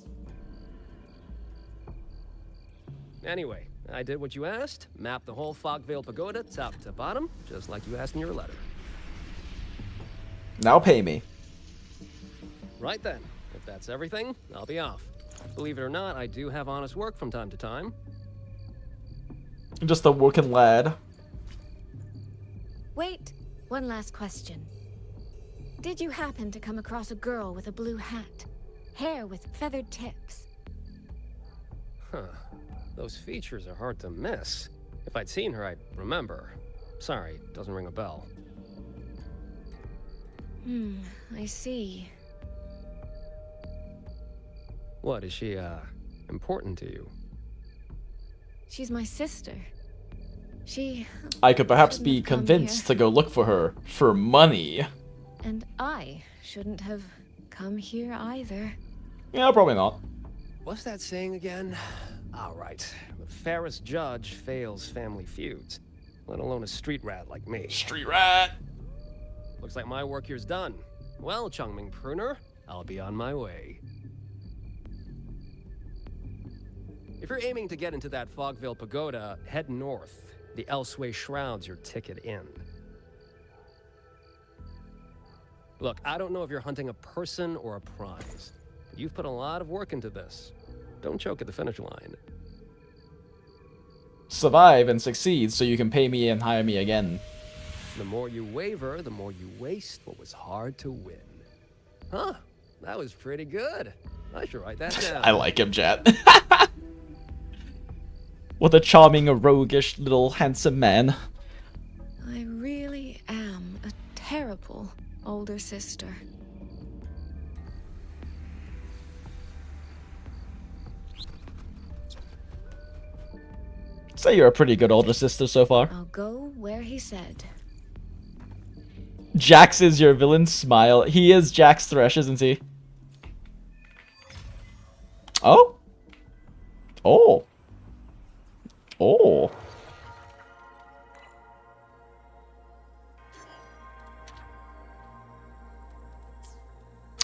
Anyway, I did what you asked. Mapped the whole Fogvale Pagoda top to bottom, just like you asked in your letter. Now pay me. Right then. If that's everything, I'll be off. Believe it or not, I do have honest work from time to time. Just a working lad. Wait. One last question. Did you happen to come across a girl with a blue hat? Hair with feathered tips? Huh. Those features are hard to miss. If I'd seen her, I'd remember. Sorry, doesn't ring a bell. I see. What, is she, important to you? She's my sister. I could perhaps be convinced to go look for her for money. And I shouldn't have come here either. Yeah, probably not. What's that saying again? All right. The fairest judge fails family feuds, let alone a street rat like me. Street rat! Looks like my work here's done. Well, Chongming Pruner, I'll be on my way. If you're aiming to get into that Fogvale Pagoda, head north. The Elseway Shroud's your ticket in. Look, I don't know if you're hunting a person or a prize, but you've put a lot of work into this. Don't choke at the finish line. Survive and succeed so you can pay me and hire me again. The more you waver, the more you waste what was hard to win. Huh, that was pretty good. I should write that down. I like him, chat. What a charming, roguish, little handsome man. I really am a terrible older sister. Say you're a pretty good older sister so far. I'll go where he said. Jax is your villain. Smile. He is Jax Thresh, isn't he? Oh. Oh. Oh.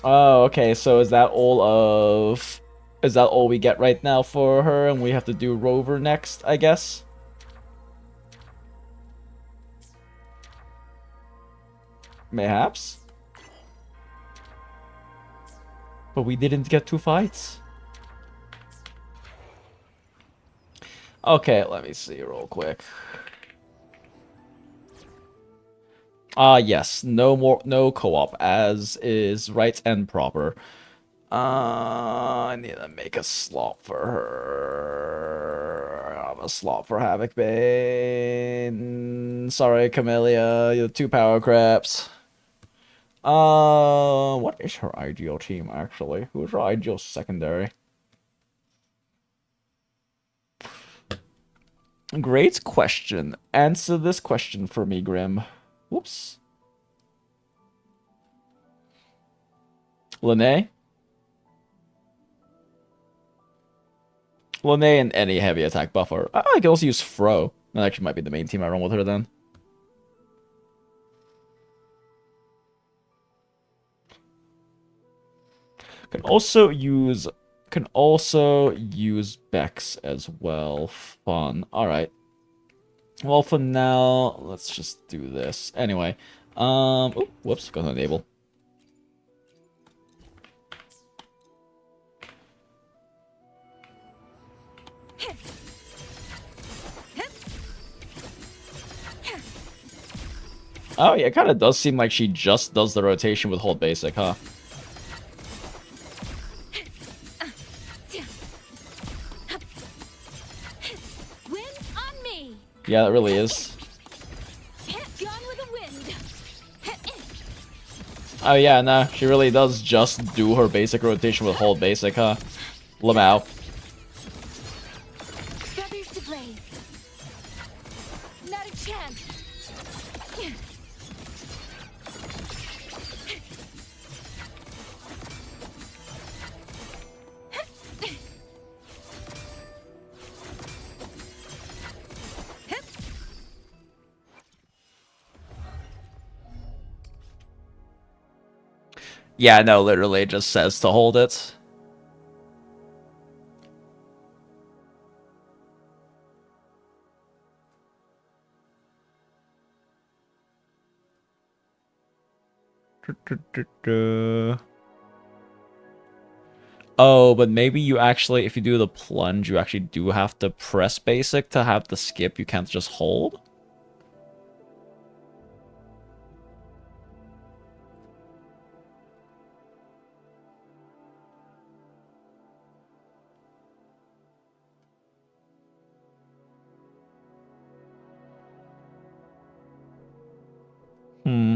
Oh, okay, so is that all we get right now for her, and we have to do Rover next, I guess? Mayhaps? But we didn't get 2 fights. Okay, let me see real quick. Yes, no co-op, as is right and proper. I need to make a slot for her. I have a slot for Havoc Bane. Sorry, Camellia, you're 2 power craps. What is her ideal team, actually? Who's her ideal secondary? Great question. Answer this question for me, Grim. Whoops. Lene? Lene and any heavy attack buffer. I can also use Fro. That actually might be the main team I run with her then. Can also use Bex as well. Fun. Alright. Well, for now, let's just do this. Anyway. Ooh, whoops, got to enable. Oh yeah, it kind of does seem like she just does the rotation with hold basic, huh? Yeah, it really is. Oh yeah, no, she really does just do her basic rotation with hold basic, huh? Lamau. Not a chance. Yeah, no, literally it just says to hold it. Oh, but maybe you actually, if you do the plunge, you actually do have to press basic to have the skip. You can't just hold. Hmm.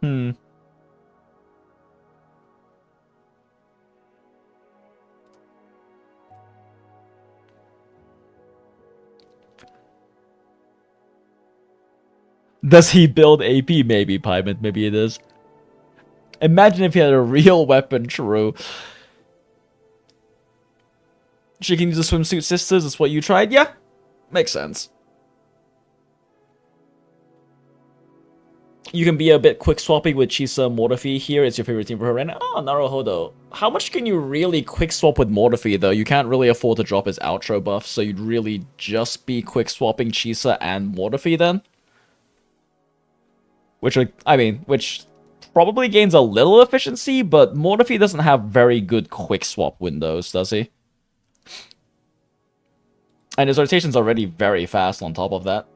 Hmm. Does he build AP? Maybe, Pyman. Maybe it is. Imagine if he had a real weapon, true. She can use the swimsuit sisters, is what you tried? Yeah. Makes sense. You can be a bit quick swapping with Chisa Morphe here. It's your favorite team for her right now. Oh, Naruhodo. How much can you really quick swap with Morphe though? You can't really afford to drop his outro buff, so you'd really just be quick swapping Chisa and Morphe then? Which, I mean, which probably gains a little efficiency, but Morphe doesn't have very good quick swap windows, does he? And his rotation's already very fast on top of that.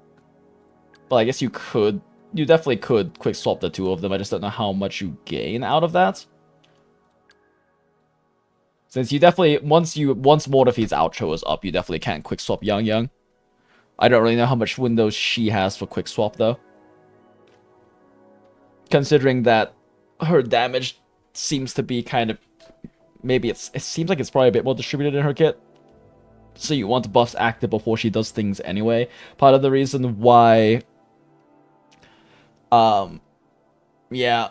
But I guess you definitely could quick swap the two of them. I just don't know how much you gain out of that. Since you definitely, once Morphe's outro is up, you definitely can't quick swap YANGYANG. I don't really know how much windows she has for quick swap, though. Considering that her damage seems to be kind of... Maybe it seems like it's probably a bit more distributed in her kit. So you want buffs active before she does things anyway. Part of the reason why... Yeah.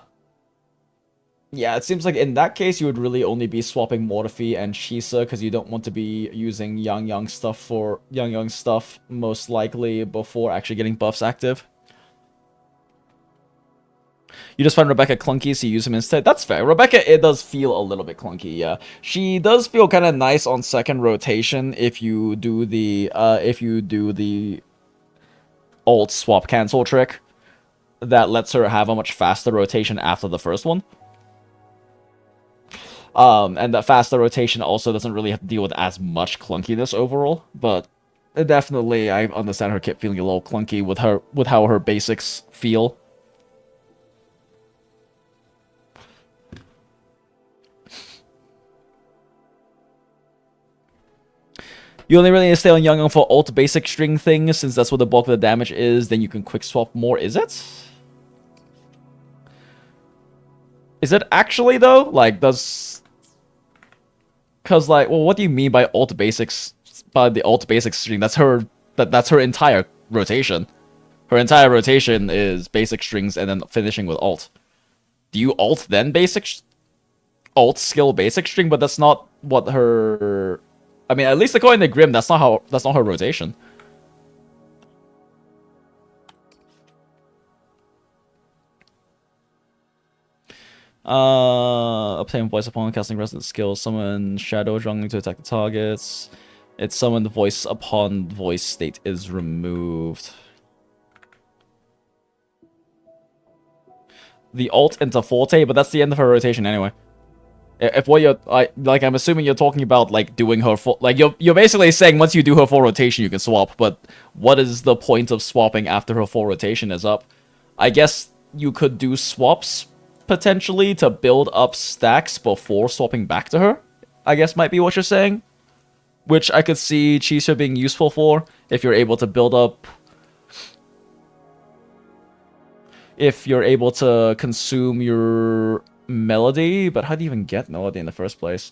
Yeah, it seems like in that case you would really only be swapping Morphe and Shisa because you don't want to be using YANGYANG stuff most likely before actually getting buffs active. You just find Rebecca clunky, so you use him instead. That's fair. Rebecca, it does feel a little bit clunky, yeah. She does feel kind of nice on second rotation if you do the alt swap cancel trick that lets her have a much faster rotation after the first one. And that faster rotation also doesn't really have to deal with as much clunkiness overall, but definitely I understand her kit feeling a little clunky with how her basics feel. You only really need to stay on YANGYANG for alt basic string things, since that's where the bulk of the damage is, then you can quick swap more, is it? Is it actually, though? Like, does... Because, like, well, what do you mean by alt basics, by the alt basic string? That's her entire rotation. Her entire rotation is basic strings and then finishing with alt. Do you alt then alt skill basic string? But that's not what her... I mean, at least according to Grim, that's not her rotation. Obtain voice upon casting resident skills. Summon shadow jungling to attack the targets. It's summoned voice upon voice state is removed. The alt into Forte, but that's the end of her rotation anyway. If what you're I'm assuming you're talking about like doing her full, like you're basically saying once you do her full rotation you can swap, but what is the point of swapping after her full rotation is up? I guess you could do swaps potentially to build up stacks before swapping back to her, I guess might be what you're saying. Which I could see Chisa being useful for if you're able to build up, if you're able to consume your melody, but how do you even get melody in the first place?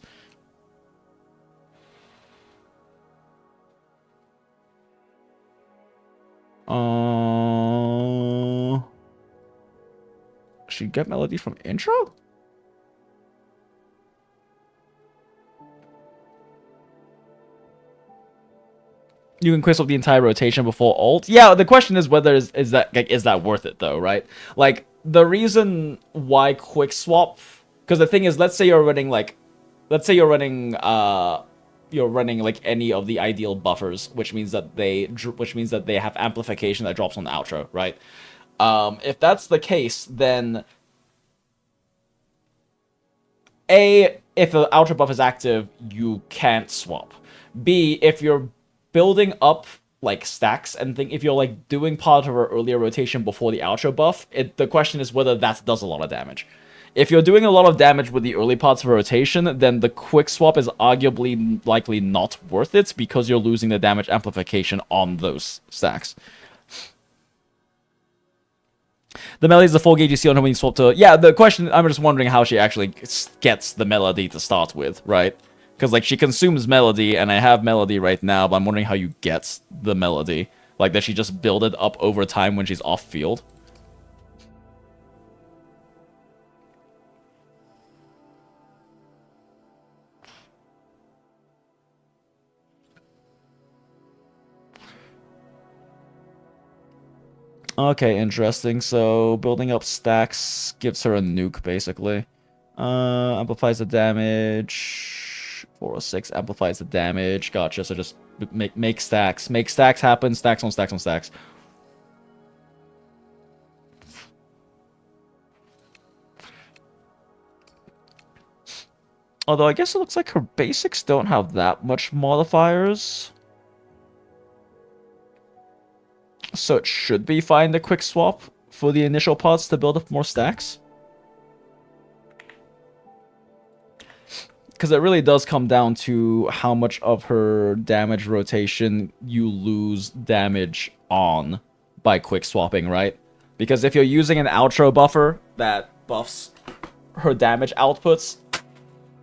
Should get melody from intro? You can quick swap the entire rotation before alt. Yeah, the question is whether is that worth it though, right? Like the reason why quick swap, because the thing is, let's say you're running like any of the ideal buffers, which means that they have amplification that drops on the outro, right? If that's the case, then A, if the outro buff is active, you can't swap. B, if you're building up like stacks and if you're like doing part of her earlier rotation before the outro buff, the question is whether that does a lot of damage. If you're doing a lot of damage with the early parts of a rotation, then the quick swap is arguably likely not worth it because you're losing the damage amplification on those stacks. The melody is the 4 gauge you see on her when you swap to... Yeah, the question... I'm just wondering how she actually gets the melody to start with, right? Because, like, she consumes melody, and I have melody right now, but I'm wondering how you get the melody. Like, does she just build it up over time when she's off-field? Okay, interesting. So, building up stacks gives her a nuke, basically. Amplifies the damage. 406 amplifies the damage. Gotcha. So just make stacks. Make stacks happen. Stacks on stacks on stacks. Although I guess it looks like her basics don't have that much modifiers. So it should be fine to quick swap for the initial parts to build up more stacks. Because it really does come down to how much of her damage rotation you lose damage on by quick swapping, right? Because if you're using an outro buffer that buffs her damage outputs,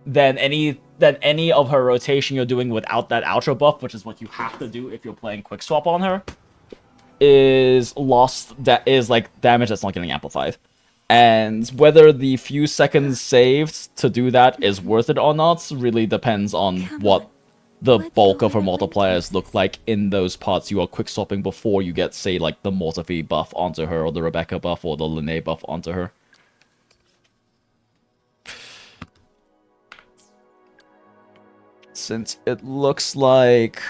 then any of her rotation you're doing without that outro buff, which is what you have to do if you're playing quick swap on her, is lost. That is like damage that's not getting amplified. And whether the few seconds saved to do that is worth it or not really depends on what the bulk of her multipliers look like in those parts you are quick swapping before you get, say, like the Mortaphy buff onto her, or the Rebecca buff, or the Linnae buff onto her. Since it looks like...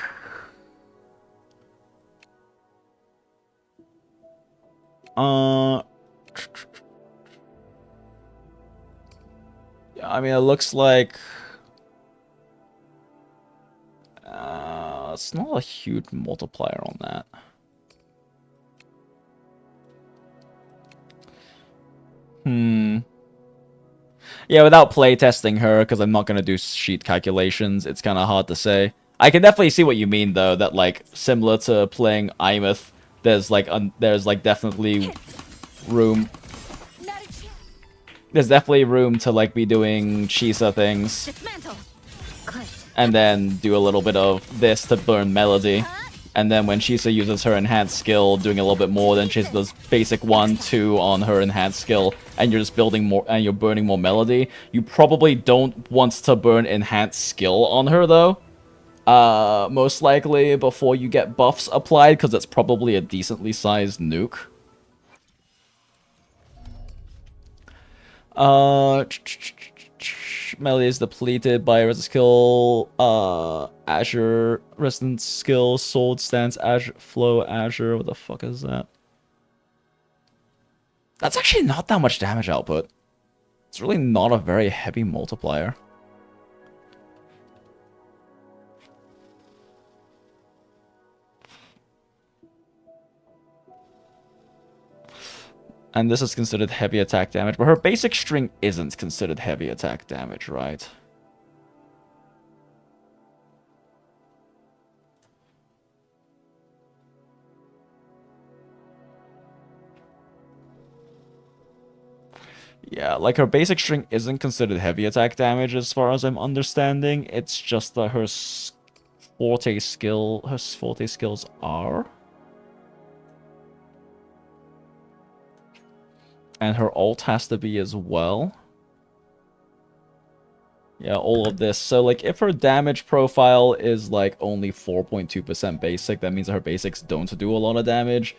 I mean, it looks like... it's not a huge multiplier on that. Yeah, without playtesting her, because I'm not going to do sheet calculations, it's kind of hard to say. I can definitely see what you mean, though, that, like, similar to playing Imeth, there's definitely room... There's definitely room to, like, be doing Chisa things. And then do a little bit of this to burn Melody. And then when Chisa uses her enhanced skill, doing a little bit more than Chisa does basic 1, 2 on her enhanced skill, and you're just building more, and you're burning more Melody. You probably don't want to burn enhanced skill on her, though. Most likely before you get buffs applied, because it's probably a decently sized nuke. Melody is depleted by resist skill, Azure resistance skill, sword stance, Azure flow, Azure. What the fuck is that? That's actually not that much damage output. It's really not a very heavy multiplier. And this is considered heavy attack damage, but her basic string isn't considered heavy attack damage, right? Yeah, like her basic string isn't considered heavy attack damage as far as I'm understanding. It's just that her forte skills are. And her ult has to be as well. Yeah, all of this. So, like, if her damage profile is, like, only 4.2% basic, that means that her basics don't do a lot of damage.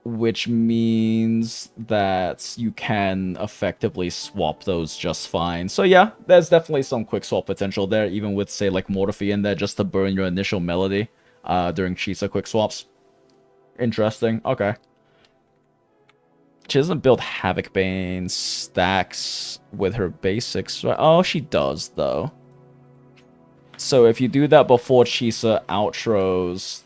Which means that you can effectively swap those just fine. So, yeah, there's definitely some quick swap potential there, even with, say, like, Mortaphy in there, just to burn your initial Melody during Chisa quick swaps. Interesting. Okay. She doesn't build Havoc Bane stacks with her basics, right? Oh, she does, though. So if you do that before Chisa outros...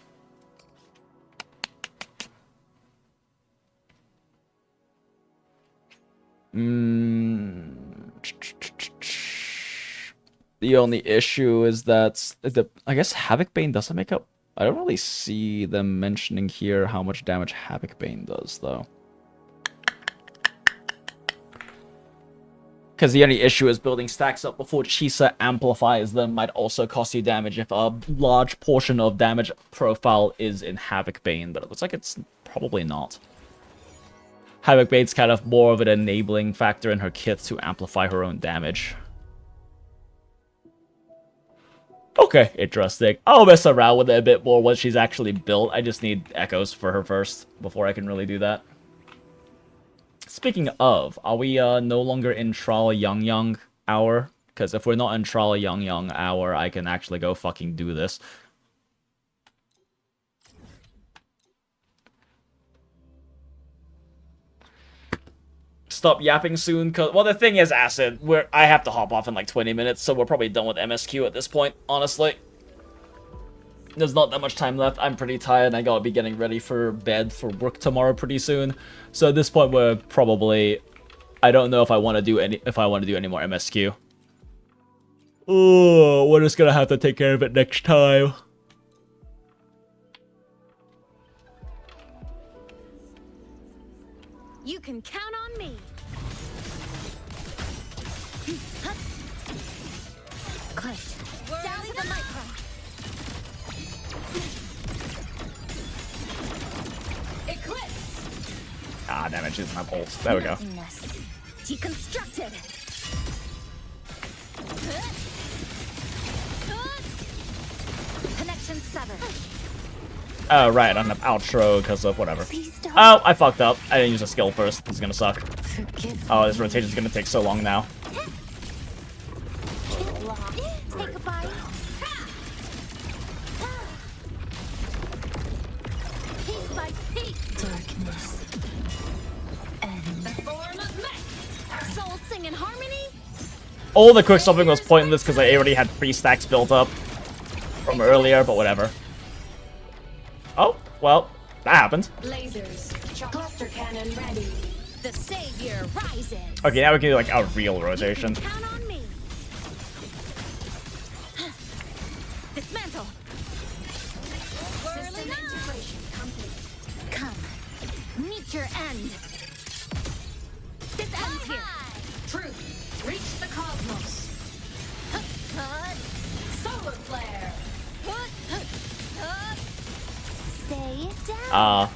The only issue is that... I guess Havoc Bane doesn't make up... I don't really see them mentioning here how much damage Havoc Bane does, though. Because the only issue is building stacks up before Chisa amplifies them might also cost you damage if a large portion of damage profile is in Havoc Bane, but it looks like it's probably not. Havoc Bane's kind of more of an enabling factor in her kit to amplify her own damage. Okay, interesting. I'll mess around with it a bit more once she's actually built. I just need echoes for her first before I can really do that. Speaking of, are we no longer in Trial YANGYANG hour? Because if we're not in Trial YANGYANG hour, I can actually go fucking do this. stop yapping soon, cause well, the thing is, Acid, I have to hop off in like 20 minutes, so we're probably done with MSQ at this point, honestly. There's not that much time left. I'm pretty tired, and I gotta be getting ready for bed for work tomorrow pretty soon. So at this point, we're probably... I don't know if I want to do any more MSQ. Oh, we're just gonna have to take care of it next time. You can count on me. Clipped. Down to the micron. Eclipse. Ah, damn it, she doesn't have ult. There we go. Nothingness. Deconstructed. Connection severed. Oh, right, on the outro because of whatever. Oh, I fucked up. I didn't use a skill first. This is gonna suck. Oh, this rotation's gonna take so long now. Take a bite. Piece by piece. Darkness. The form of mech. Soul sing in harmony. All the quick stopping was pointless because I already had 3 stacks built up from earlier, but whatever. Oh, well, that happened. Lasers. Cluster cannon ready. The savior rises. Okay, now we can do like a real rotation. Count on me. Dismantle. System integration complete. Come. Meet your end. This ends here. Truth. Reach the cosmos. Solar flare. Stay down.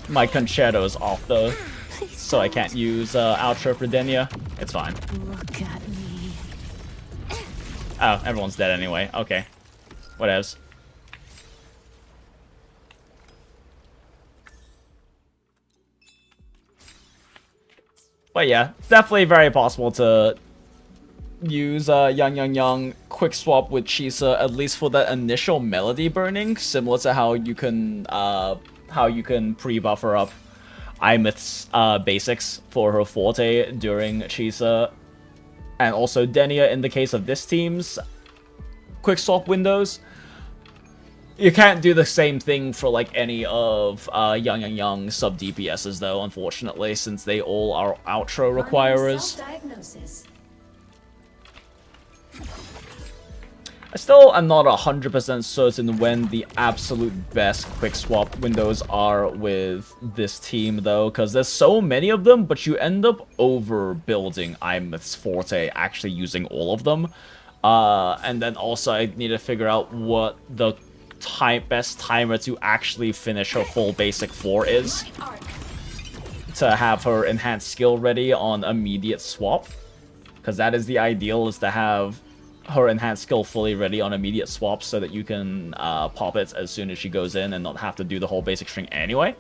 My concerto's off though, so I can't use outro for Denia. It's fine. Look at me. Oh, everyone's dead anyway. Okay, whatevs. But yeah, definitely very possible to use YANGYANG quick swap with Chisa, at least for that initial melody burning, similar to how you can pre-buffer up Imith's basics for her forte during Chisa, and also Denia in the case of this team's quick swap windows. You can't do the same thing for like any of YANGYANG sub DPSs though, unfortunately, since they all are outro requirers. I still am not 100% certain when the absolute best quick swap windows are with this team though, because there's so many of them, but you end up overbuilding Imith's forte actually using all of them. And then also I need to figure out what the best timer to actually finish her full basic 4 is, to have her enhanced skill ready on immediate swap, because that is the ideal, is to have her enhanced skill fully ready on immediate swap so that you can pop it as soon as she goes in and not have to do the whole basic string anyway.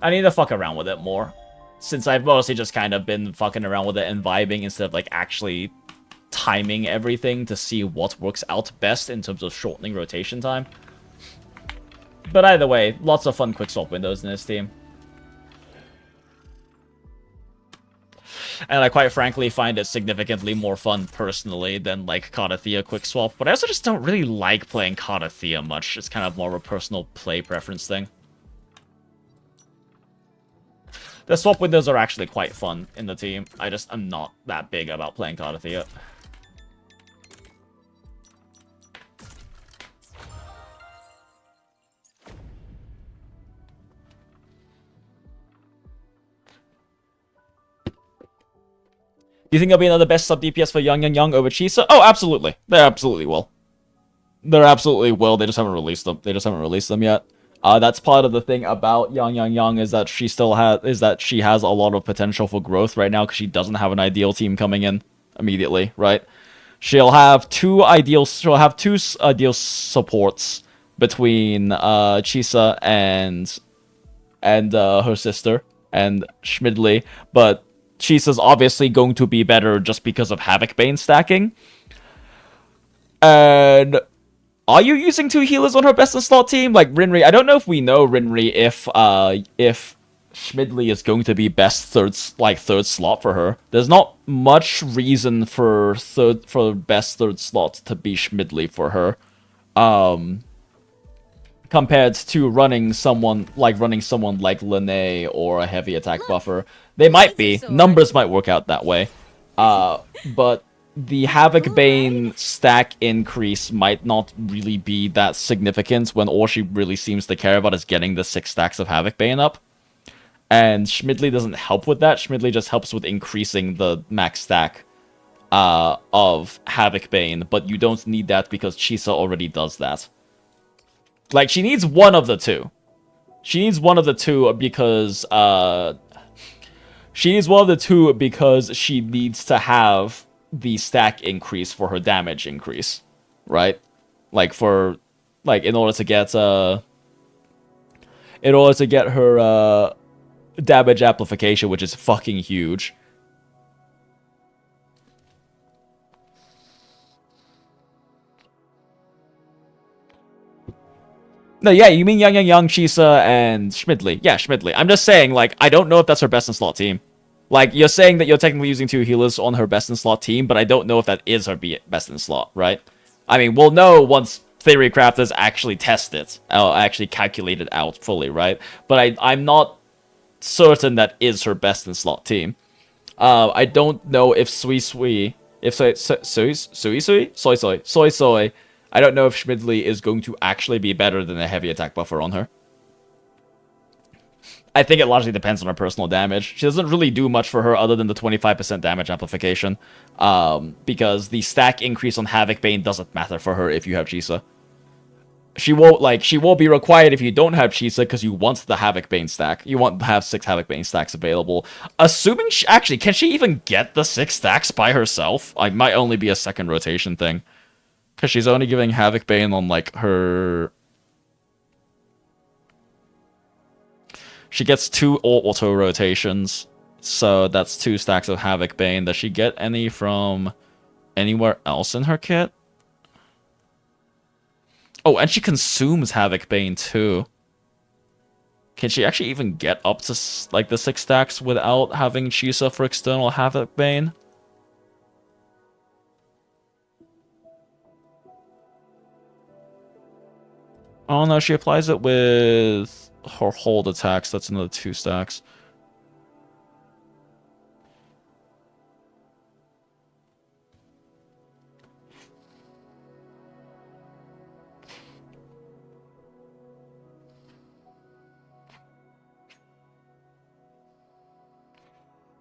I need to fuck around with it more, since I've mostly just kind of been fucking around with it and vibing instead of like actually timing everything to see what works out best in terms of shortening rotation time. But either way, lots of fun quick swap windows in this team. And I quite frankly find it significantly more fun personally than like Karathea quick swap, but I also just don't really like playing Karathea much. It's kind of more of a personal play preference thing. The swap windows are actually quite fun in the team. I'm not that big about playing Karathea. Do you think there'll be another best sub DPS for YANGYANG over Chisa? Oh, absolutely. They absolutely will. They absolutely will. They just haven't released them. They just haven't released them yet. That's part of the thing about YANGYANG, is that she has a lot of potential for growth right now because she doesn't have an ideal team coming in immediately, right? She'll have two ideal supports between Chisa and her sister and Schmidley, but Chisa's obviously going to be better just because of Havoc Bane stacking. And are you using 2 healers on her best in slot team? Like Rinri, I don't know if we know Rinri if Schmidli is going to be best third slot for her. There's not much reason for best third slot to be Schmidli for her. Compared to running someone like Lene or a heavy attack buffer. They might be. Numbers might work out that way. But the Havoc Bane stack increase might not really be that significant when all she really seems to care about is getting the 6 stacks of Havoc Bane up. And Schmidli doesn't help with that. Schmidli just helps with increasing the max stack of Havoc Bane, but you don't need that because Chisa already does that. Like, she needs one of the two. She needs one of the two because she needs to have the stack increase for her damage increase, right? Like in order to get her damage amplification, which is fucking huge. No, yeah, you mean YANGYANG, Chisa, and Schmidli. Yeah, Schmidli. I'm just saying, like, I don't know if that's her best in slot team. Like, you're saying that you're technically using 2 healers on her best in slot team, but I don't know if that is her best in slot, right? I mean, we'll know once Theory Crafters actually test it, or actually calculate it out fully, right? But I'm not certain that is her best in slot team. I don't know if Soy, I don't know if Schmidli is going to actually be better than a heavy attack buffer on her. I think it largely depends on her personal damage. She doesn't really do much for her other than the 25% damage amplification. Because the stack increase on Havoc Bane doesn't matter for her if you have Chisa. She won't be required if you don't have Chisa because you want the Havoc Bane stack. You want to have 6 Havoc Bane stacks available. Assuming actually, can she even get the 6 stacks by herself? It might only be a second rotation thing. Because she's only giving Havoc Bane on, like, her... She gets 2 auto rotations, so that's 2 stacks of Havoc Bane. Does she get any from anywhere else in her kit? Oh, and she consumes Havoc Bane, too. Can she actually even get up to, like, the 6 stacks without having Chisa for external Havoc Bane? Oh no, she applies it with her hold attacks. That's another 2 stacks.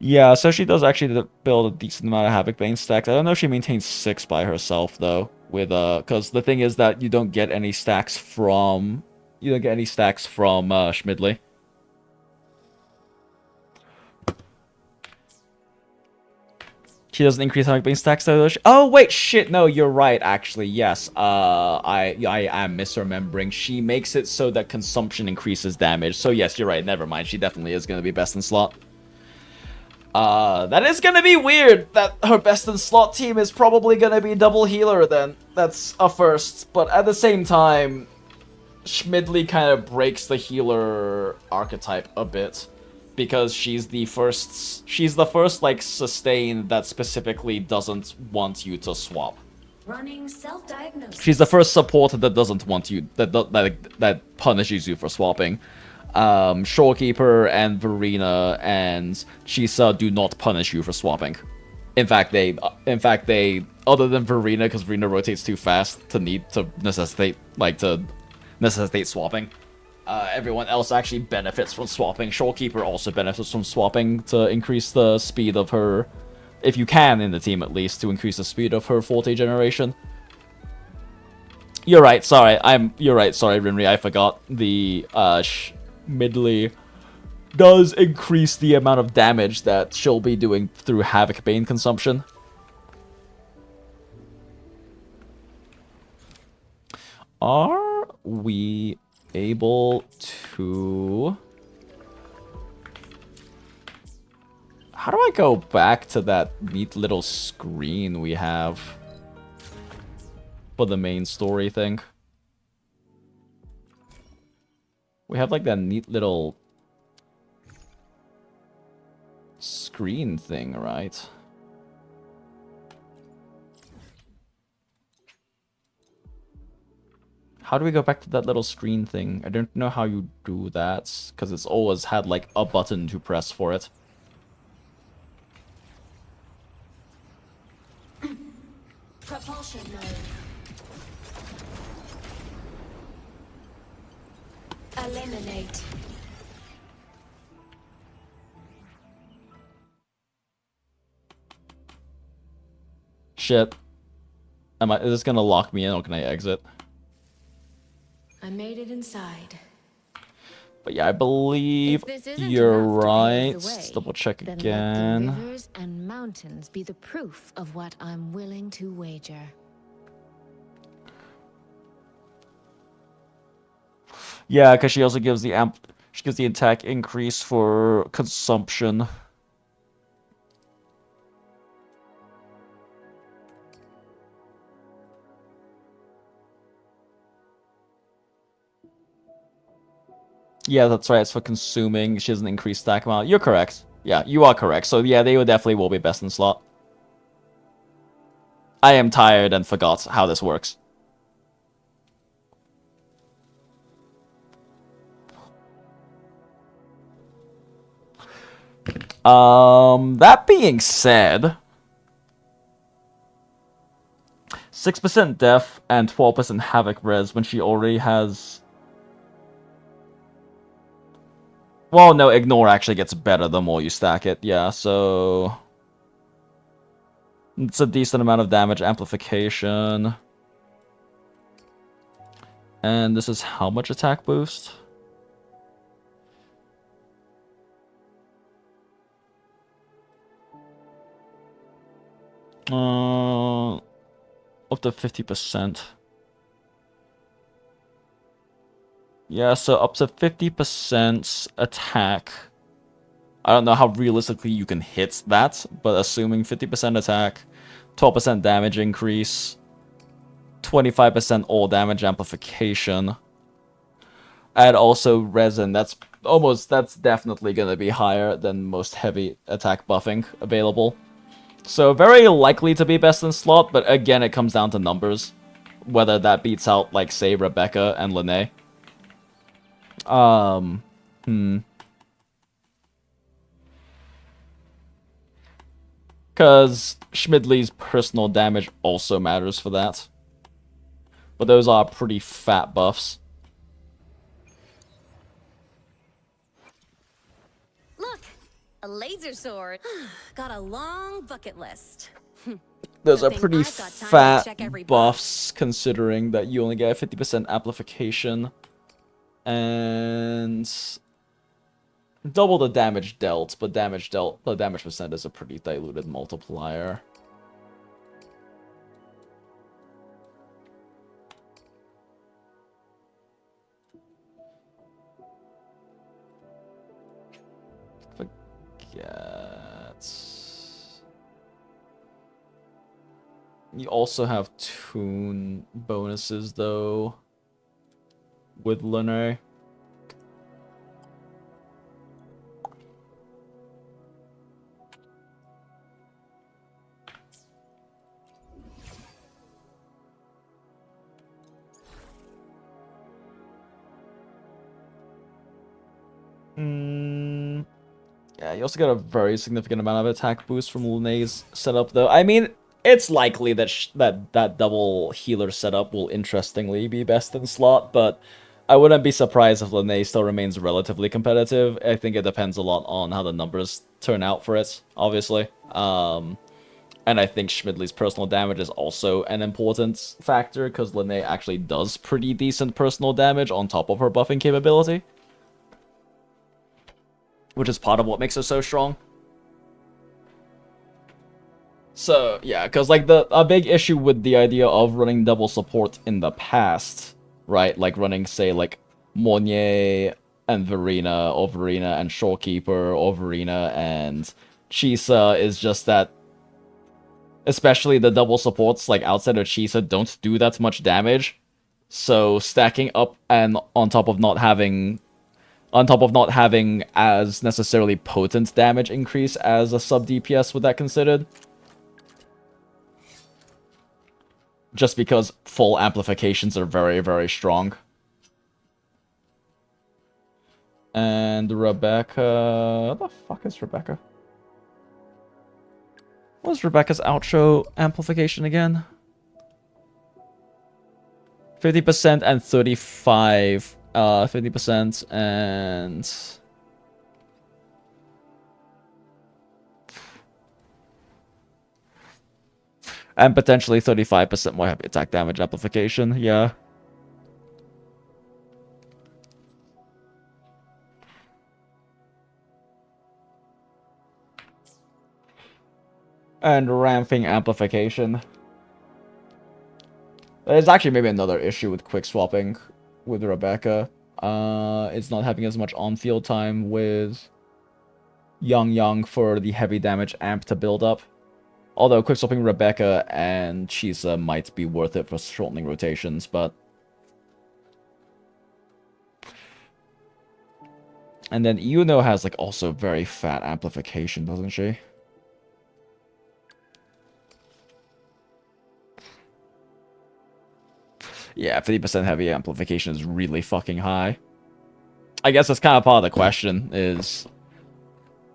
Yeah, so she does actually build a decent amount of Havoc Bane stacks. I don't know if she maintains 6 by herself though. With because the thing is that you don't get any stacks from Schmidli. She doesn't increase Havoc Bane stacks though. Oh wait, shit, no, you're right. Actually, yes. I am misremembering. She makes it so that consumption increases damage. So yes, you're right. Never mind. She definitely is gonna be best in slot. That is gonna be weird that her best in slot team is probably gonna be double healer then. That's a first. But at the same time, Schmidli kind of breaks the healer archetype a bit. Because she's the first, like, sustain that specifically doesn't want you to swap. Running self-diagnosis. She's the first support that doesn't want you, that punishes you for swapping. Shorekeeper and Verena and Chisa do not punish you for swapping. In fact, they, other than Verena, because Verena rotates too fast to necessitate swapping. Everyone else actually benefits from swapping. Shorekeeper also benefits from swapping to increase the speed of her, if you can in the team at least, to increase the speed of her Forte generation. You're right, sorry, Rinri, I forgot. The, Schmidli does increase the amount of damage that she'll be doing through Havoc Bane consumption. Are we able to... How do I go back to that neat little screen we have for the main story thing? We have like that neat little screen thing, right? How do we go back to that little screen thing? I don't know how you do that, because it's always had, like, a button to press for it. Propulsion mode. Eliminate. Shit. Is this gonna lock me in, or can I exit? I made it inside. But yeah, I believe you're right. Let's double check again. Let the rivers and mountains be the proof of what I'm willing to wager. Yeah, because she also gives the attack increase for consumption. Yeah, that's right. It's for consuming. She doesn't increase stack amount. You're correct. Yeah, you are correct. So yeah, they definitely will be best in slot. I am tired and forgot how this works. That being said, 6% def and 12% havoc res when she already has. Well, no, ignore actually gets better the more you stack it. Yeah, so it's a decent amount of damage amplification. And this is how much attack boost? Up to 50%. Yeah, so up to 50% attack. I don't know how realistically you can hit that, but assuming 50% attack, 12% damage increase, 25% all damage amplification, and also resin. That's definitely gonna be higher than most heavy attack buffing available. So very likely to be best in slot, but again, it comes down to numbers. Whether that beats out, like, say, Rebecca and Lene. Because Schmidley's personal damage also matters for that. But those are pretty fat buffs. Look, a laser sword. Got a long bucket list. Those are pretty fat buffs, considering that you only get 50% amplification. And double the damage dealt, but the damage percent is a pretty diluted multiplier. Forget. You also have tune bonuses though with Lene. Yeah, you also got a very significant amount of attack boost from Lene's setup, though. I mean, it's likely that that double healer setup will interestingly be best in slot, but I wouldn't be surprised if Lene still remains relatively competitive. I think it depends a lot on how the numbers turn out for it, obviously. And I think Schmidley's personal damage is also an important factor, because Lene actually does pretty decent personal damage on top of her buffing capability. Which is part of what makes her so strong. So, yeah, because, like, a big issue with the idea of running double support in the past, right? Like, running, say, like, Monye and Verena, or Verena and Shorekeeper, or Verena and Chisa is just that, especially the double supports, like, outside of Chisa, don't do that much damage. So, stacking up and on top of not having On top of not having as necessarily potent damage increase as a sub DPS with that considered. Just because full amplifications are very, very strong. And Rebecca... What the fuck is Rebecca? What was Rebecca's outro amplification again? 50% and 35. 50% and... And potentially 35% more heavy attack damage amplification, yeah. And ramping amplification. There's actually maybe another issue with quick swapping with Rebecca. It's not having as much on-field time with YANGYANG for the heavy damage amp to build up. Although quick swapping Rebecca and Chisa might be worth it for shortening rotations, but... And then Yuno has like also very fat amplification, doesn't she? Yeah, 50% heavy amplification is really fucking high. I guess that's kind of part of the question, is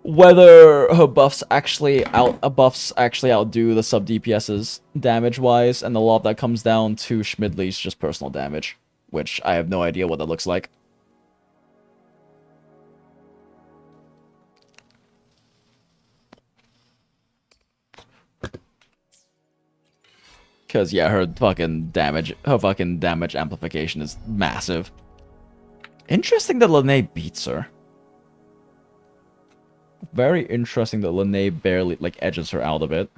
whether her buffs actually outdo the sub DPS's damage-wise, and a lot of that comes down to Schmidley's just personal damage, which I have no idea what that looks like. Because, yeah, her fucking damage amplification is massive. Interesting that Lene beats her. Very interesting that Lene barely, like, edges her out a bit.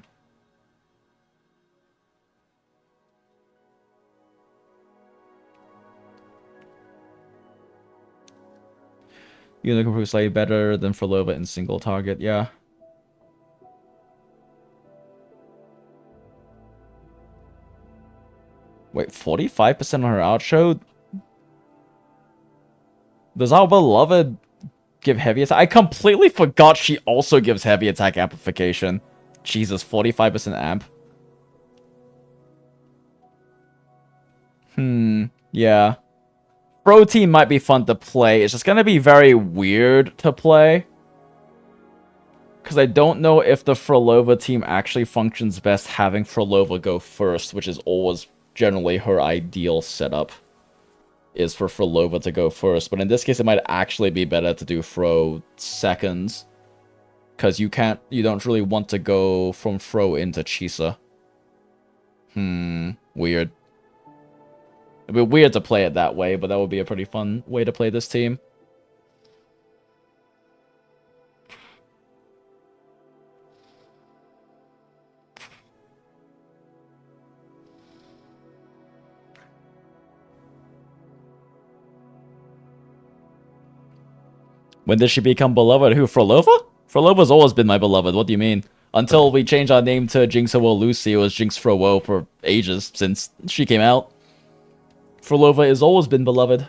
Yuno can prove slightly better than Frolova in single target, yeah. Wait, 45% on her outro? Does our beloved give heavy attack? I completely forgot she also gives heavy attack amplification. Jesus, 45% amp. Yeah. Pro team might be fun to play. It's just gonna be very weird to play. Because I don't know if the Frolova team actually functions best having Frolova go first, which is always generally her ideal setup, is for Frolova to go first. But in this case, it might actually be better to do Fro seconds, because you don't really want to go from Fro into Chisa. Weird. It'd be weird to play it that way, but that would be a pretty fun way to play this team. When did she become beloved? Who, Frolova? Frolova's always been my beloved. What do you mean? Until we changed our name to Jinxowo Lucy, it was Jinx Frowo for ages since she came out. Frolova has always been beloved.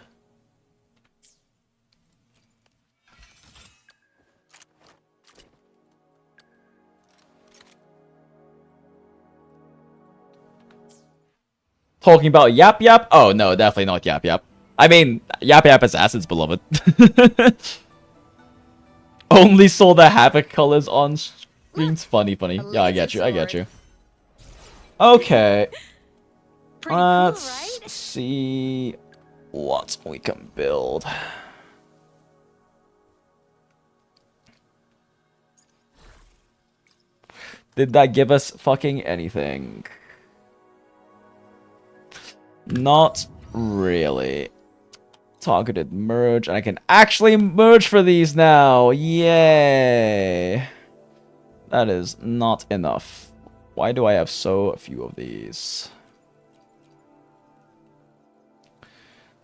Talking about Yap Yap? Oh, no, definitely not Yap Yap. I mean, Yap Yap is Acid's beloved. Only saw the Havoc colors on screens. Funny. Yeah, I get you. Okay. Let's see what we can build. Did that give us fucking anything? Not really. Targeted merge, and I can actually merge for these now. Yay! That is not enough. Why do I have so few of these?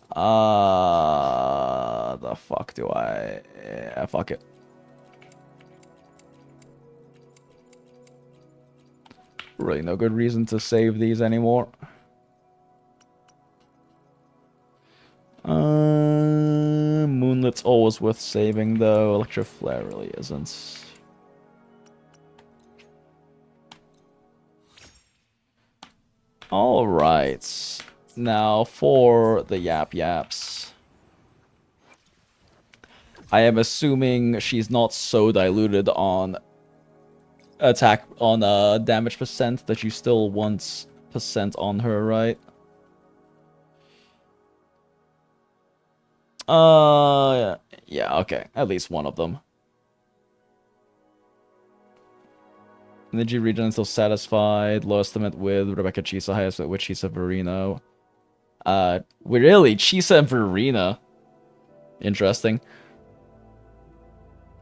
The fuck do I... Yeah, fuck it. Really no good reason to save these anymore. Moonlit always worth saving, though. Electro Flare really isn't. Alright. Now for the Yap Yaps. I am assuming she's not so diluted on attack on damage percent that you still want percent on her, right? Yeah, okay. At least one of them. Energy region until satisfied. Lowest limit with Rebecca Chisa, highest limit with Chisa Verino. Really? Chisa and Verena? Interesting.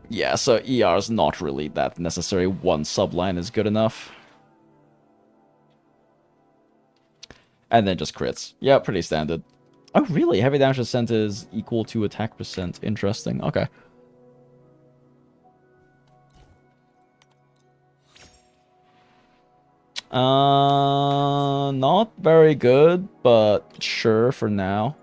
Yeah, so ER is not really that necessary. One subline is good enough. And then just crits. Yeah, pretty standard. Oh, really? Heavy damage percent is equal to attack percent. Interesting. Okay. Not very good, but sure for now.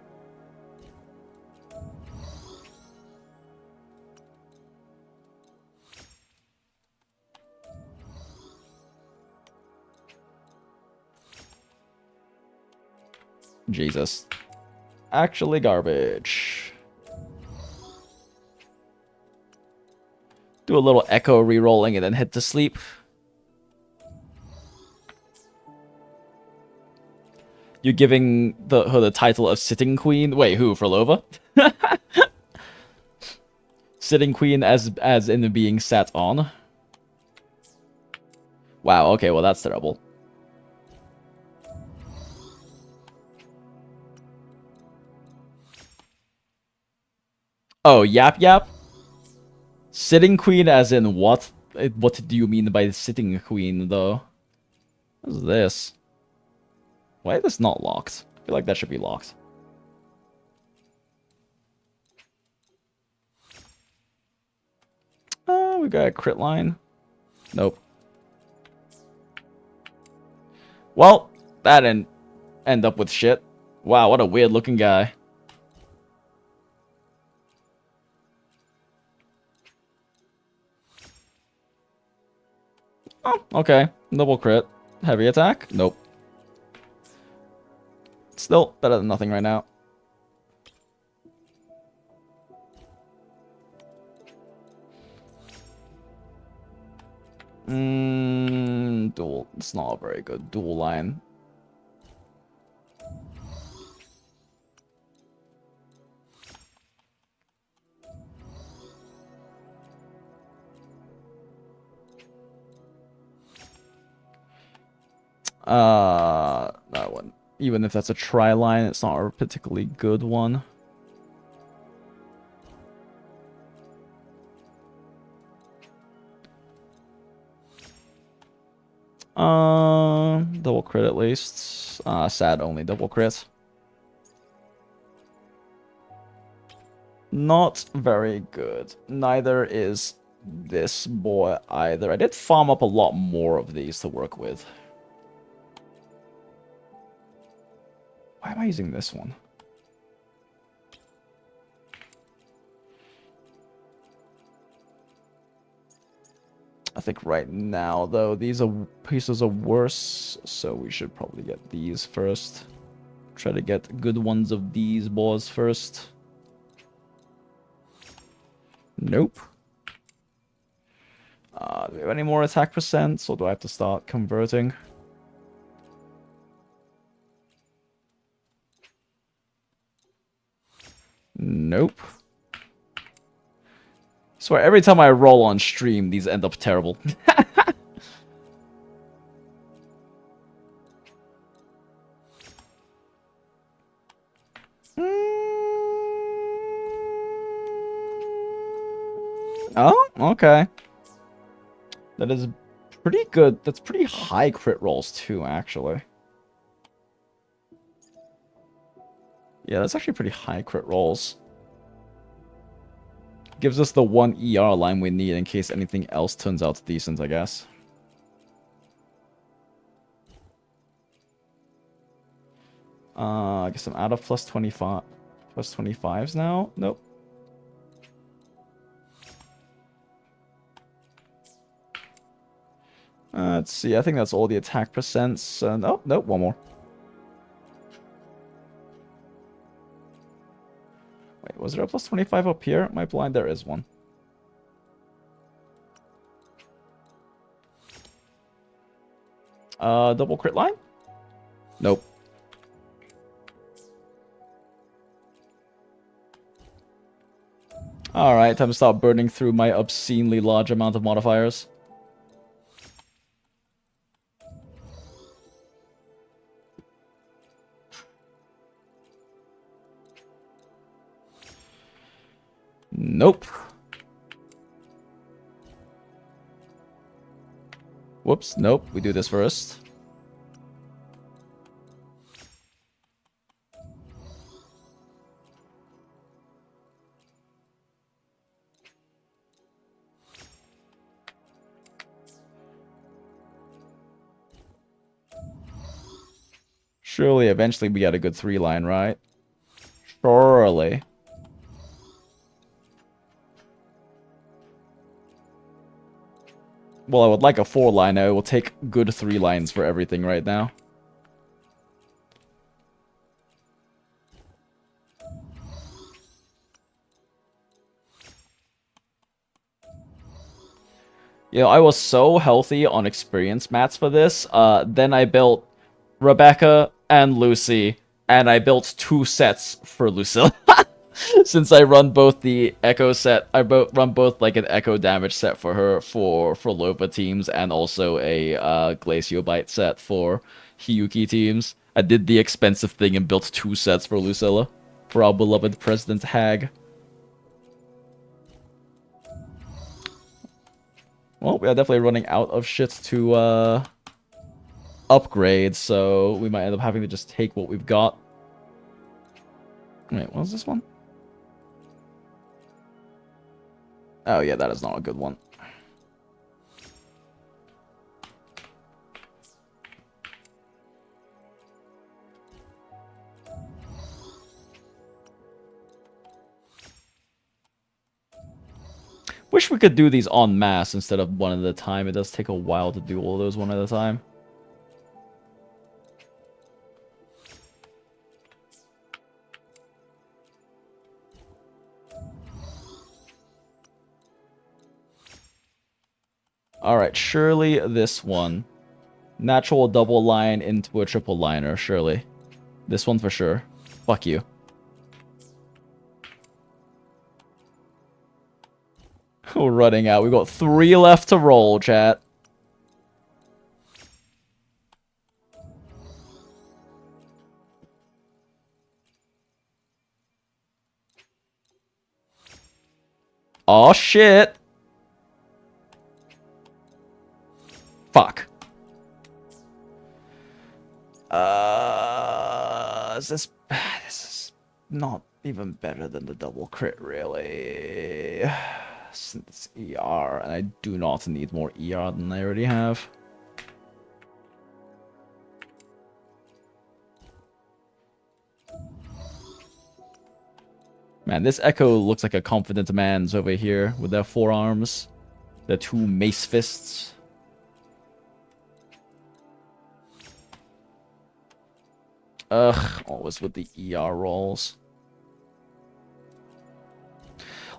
Jesus. Actually garbage. Do a little echo re-rolling and then head to sleep. You're giving her the title of Sitting Queen? Wait, who? Frolova? Sitting Queen as in the being sat on? Wow, okay, well that's terrible. Oh, Yap Yap? Sitting Queen as in what? What do you mean by Sitting Queen, though? What is this? Why is this not locked? I feel like that should be locked. Oh, we got a crit line. Nope. Well, that didn't end up with shit. Wow, what a weird looking guy. Oh, okay. Double crit. Heavy attack? Nope. Still better than nothing right now. Dual. It's not a very good dual line. That one. Even if that's a tri-line, it's not a particularly good one. Double crit at least. Sad only double crit. Not very good. Neither is this boy either. I did farm up a lot more of these to work with. Why am I using this one? I think right now, though, these pieces are worse, so we should probably get these first. Try to get good ones of these boys first. Nope. Do we have any more attack percents, or do I have to start converting? Nope. Swear, every time I roll on stream, these end up terrible. Oh, okay. That is pretty good. That's pretty high crit rolls, too, actually. Yeah, that's actually pretty high crit rolls. Gives us the one ER line we need in case anything else turns out decent, I guess. I guess I'm out of plus 25s now. Nope. Let's see, I think that's all the attack percents. Oh, nope, one more. Wait, was there a plus 25 up here? Am I blind? There is one. Double crit line? Nope. Alright, time to start burning through my obscenely large amount of modifiers. Nope. Whoops, nope. We do this first. Surely, eventually we get a good 3-line, right? Surely. Well, I would like a 4-line. I will take good 3 lines for everything right now. You know, I was so healthy on experience mats for this. Then I built Rebecca and Lucy, and I built 2 sets for Lucilla. Since I run both the Echo set, I run both like an Echo damage set for her for Lopa teams, and also a Glaciobite set for Hiyuki teams. I did the expensive thing and built 2 sets for Lucilla, for our beloved President Hag. Well, we are definitely running out of shit to upgrade, so we might end up having to just take what we've got. Wait, what was this one? Oh yeah, that is not a good one. Wish we could do these en masse instead of one at a time. It does take a while to do all those one at a time. Alright, surely this one. Natural double line into a triple liner, surely. This one for sure. Fuck you. We're running out. We've got 3 left to roll, chat. Aw, shit. Fuck. This is not even better than the double crit, really. Since ER, and I do not need more ER than I already have. Man, this Echo looks like a confident man's over here with their forearms. Their 2 mace fists. Ugh, always with the ER rolls.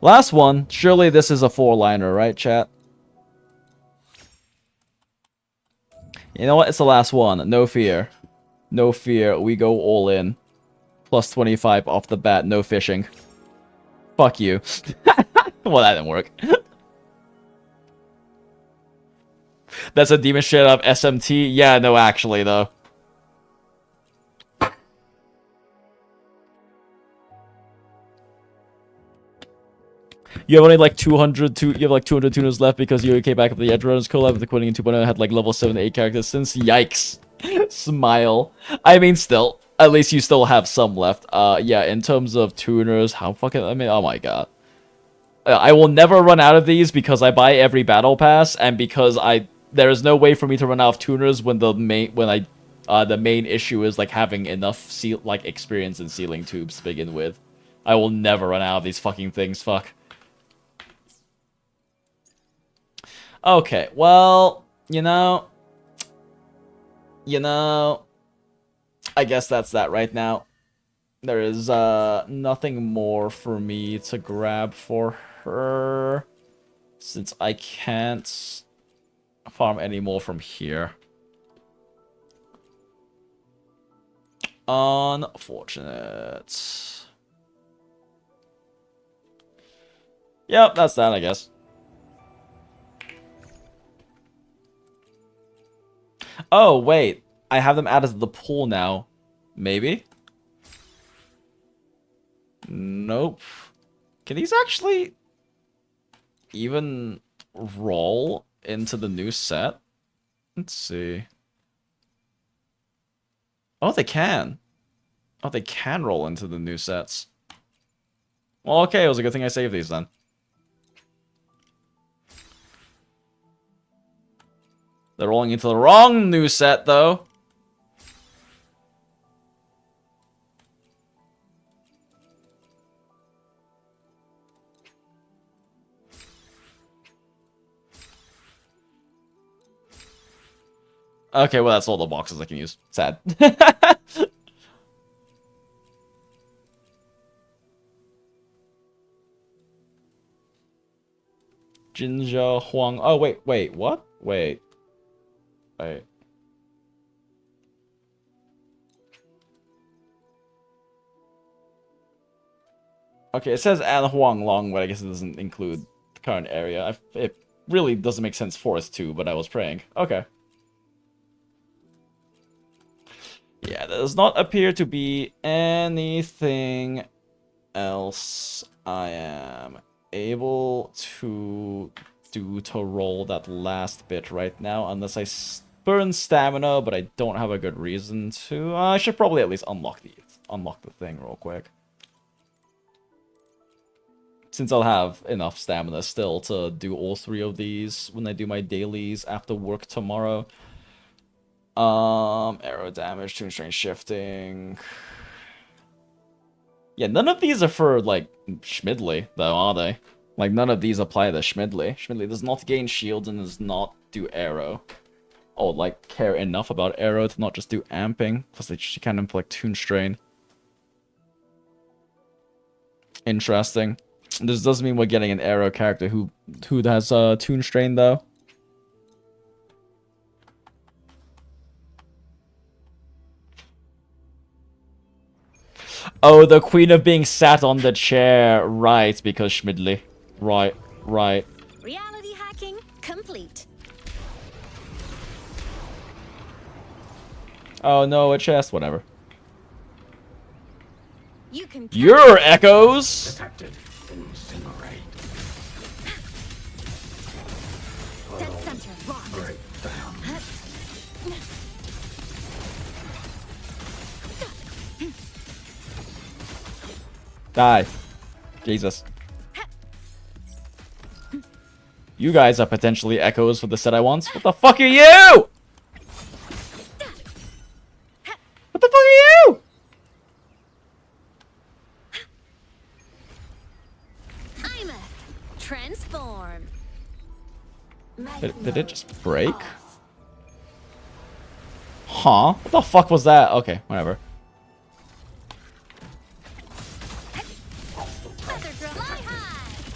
Last one. Surely this is a 4-liner, right, chat? You know what? It's the last one. No fear. No fear. We go all in. Plus 25 off the bat. No fishing. Fuck you. Well, that didn't work. That's a demon straight out of SMT? Yeah, no, actually, though. You have only like 200 you have like 200 tuners left because you came back up the Edge Runners collab with the Quitting in 2.0 had like level 7 to 8 characters since. Yikes. Smile. I mean, still, at least you still have some left. Yeah, in terms of tuners, how fucking, I mean, oh my god. I will never run out of these because I buy every battle pass, and because there is no way for me to run out of tuners when the main issue is like having enough experience in sealing tubes to begin with. I will never run out of these fucking things, fuck. Okay, well, You know, I guess that's that right now. There is nothing more for me to grab for her, since I can't farm any more from here. Unfortunate. Yep, that's that, I guess. Oh, wait. I have them added to the pool now. Maybe? Nope. Can these actually even roll into the new set? Let's see. Oh, they can. Oh, they can roll into the new sets. Well, okay, it was a good thing I saved these then. They're rolling into the wrong new set, though. Okay, well, that's all the boxes I can use. Sad. Jinja Huang. Oh, wait, what? Wait. Okay, it says An Huang Long, but I guess it doesn't include the current area. It really doesn't make sense for us too, but I was praying. Okay. Yeah, there does not appear to be anything else I am able to do to roll that last bit right now, unless I burn stamina, but I don't have a good reason to. I should probably at least unlock the thing real quick, since I'll have enough stamina still to do all 3 of these when I do my dailies after work tomorrow. Arrow damage, toon strength shifting. Yeah, none of these are for, like, Schmidley, though, are they? Like, none of these apply to Schmidley. Schmidley does not gain shields and does not do arrow. Or, like, care enough about arrow to not just do amping. Plus, she can inflict toon strain. Interesting. This doesn't mean we're getting an arrow character who has toon strain, though. Oh, the queen of being sat on the chair. Right, because Schmidley. Right. Reality hacking complete. Oh no, a chest, whatever. You can Your echoes! Detected. Incinerate. Dead center, locked. Break down. Die. Jesus. You guys are potentially echoes for the set I want. What the fuck are you? What the fuck are you? I'm a transform. Did it just break? Huh? What the fuck was that? Okay, whatever.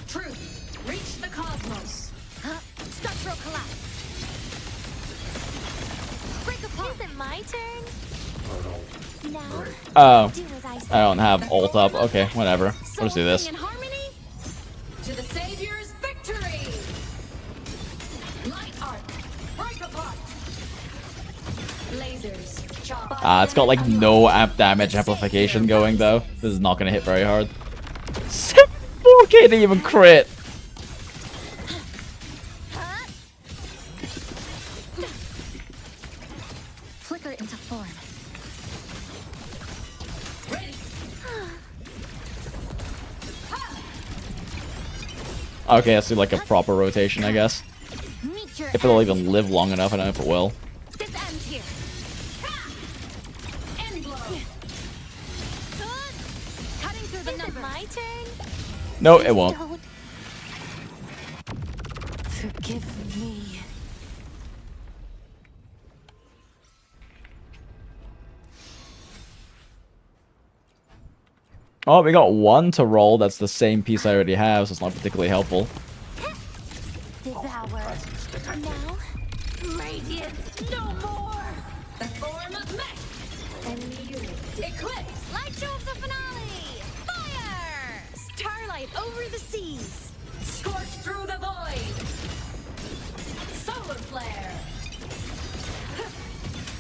Truth, reach the cosmos. Structural collapse. Break apart. Is it my turn? Now. Oh, I don't have ult up. Okay, whatever. We'll just do this. To the Savior's victory! Light arc, break apart! Lasers, It's got like no amp damage amplification going though. This is not gonna hit very hard. 74k to even crit. Flicker into form. Okay, let's do like a proper rotation, I guess. If it'll even live long enough, I don't know if it will. This ends here. Cutting through the numbers. My turn. No, it won't. Forgive me. Oh, we got one to roll. That's the same piece I already have, so it's not particularly helpful. Devour. Now, radiance no more. The form of mech. Enemy unit. Eclipse. Light show of the finale. Fire! Starlight over the seas. Scorch through the void. Solar flare.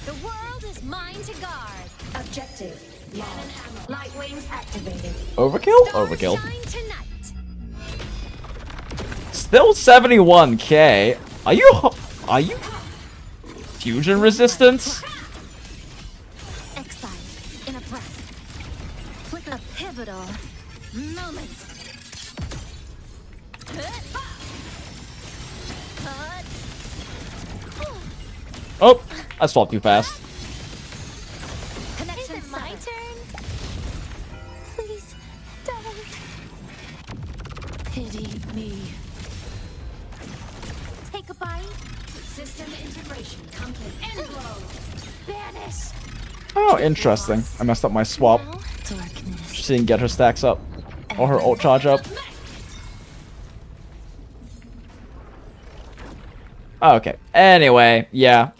The world is mine to guard. Objective. Cannon ammo. Light wings activated. Overkill? Overkill. Still 71k. Are you fusion resistance? Exiles in a breath. Flick a pivotal moment. Oh, I swapped too fast. Is it my turn? Please don't. Pity me. Take a bite. System integration complete. End blow. Vanish. Oh, interesting. I messed up my swap. She didn't get her stacks up. Or her ult charge up. Okay. Anyway, yeah.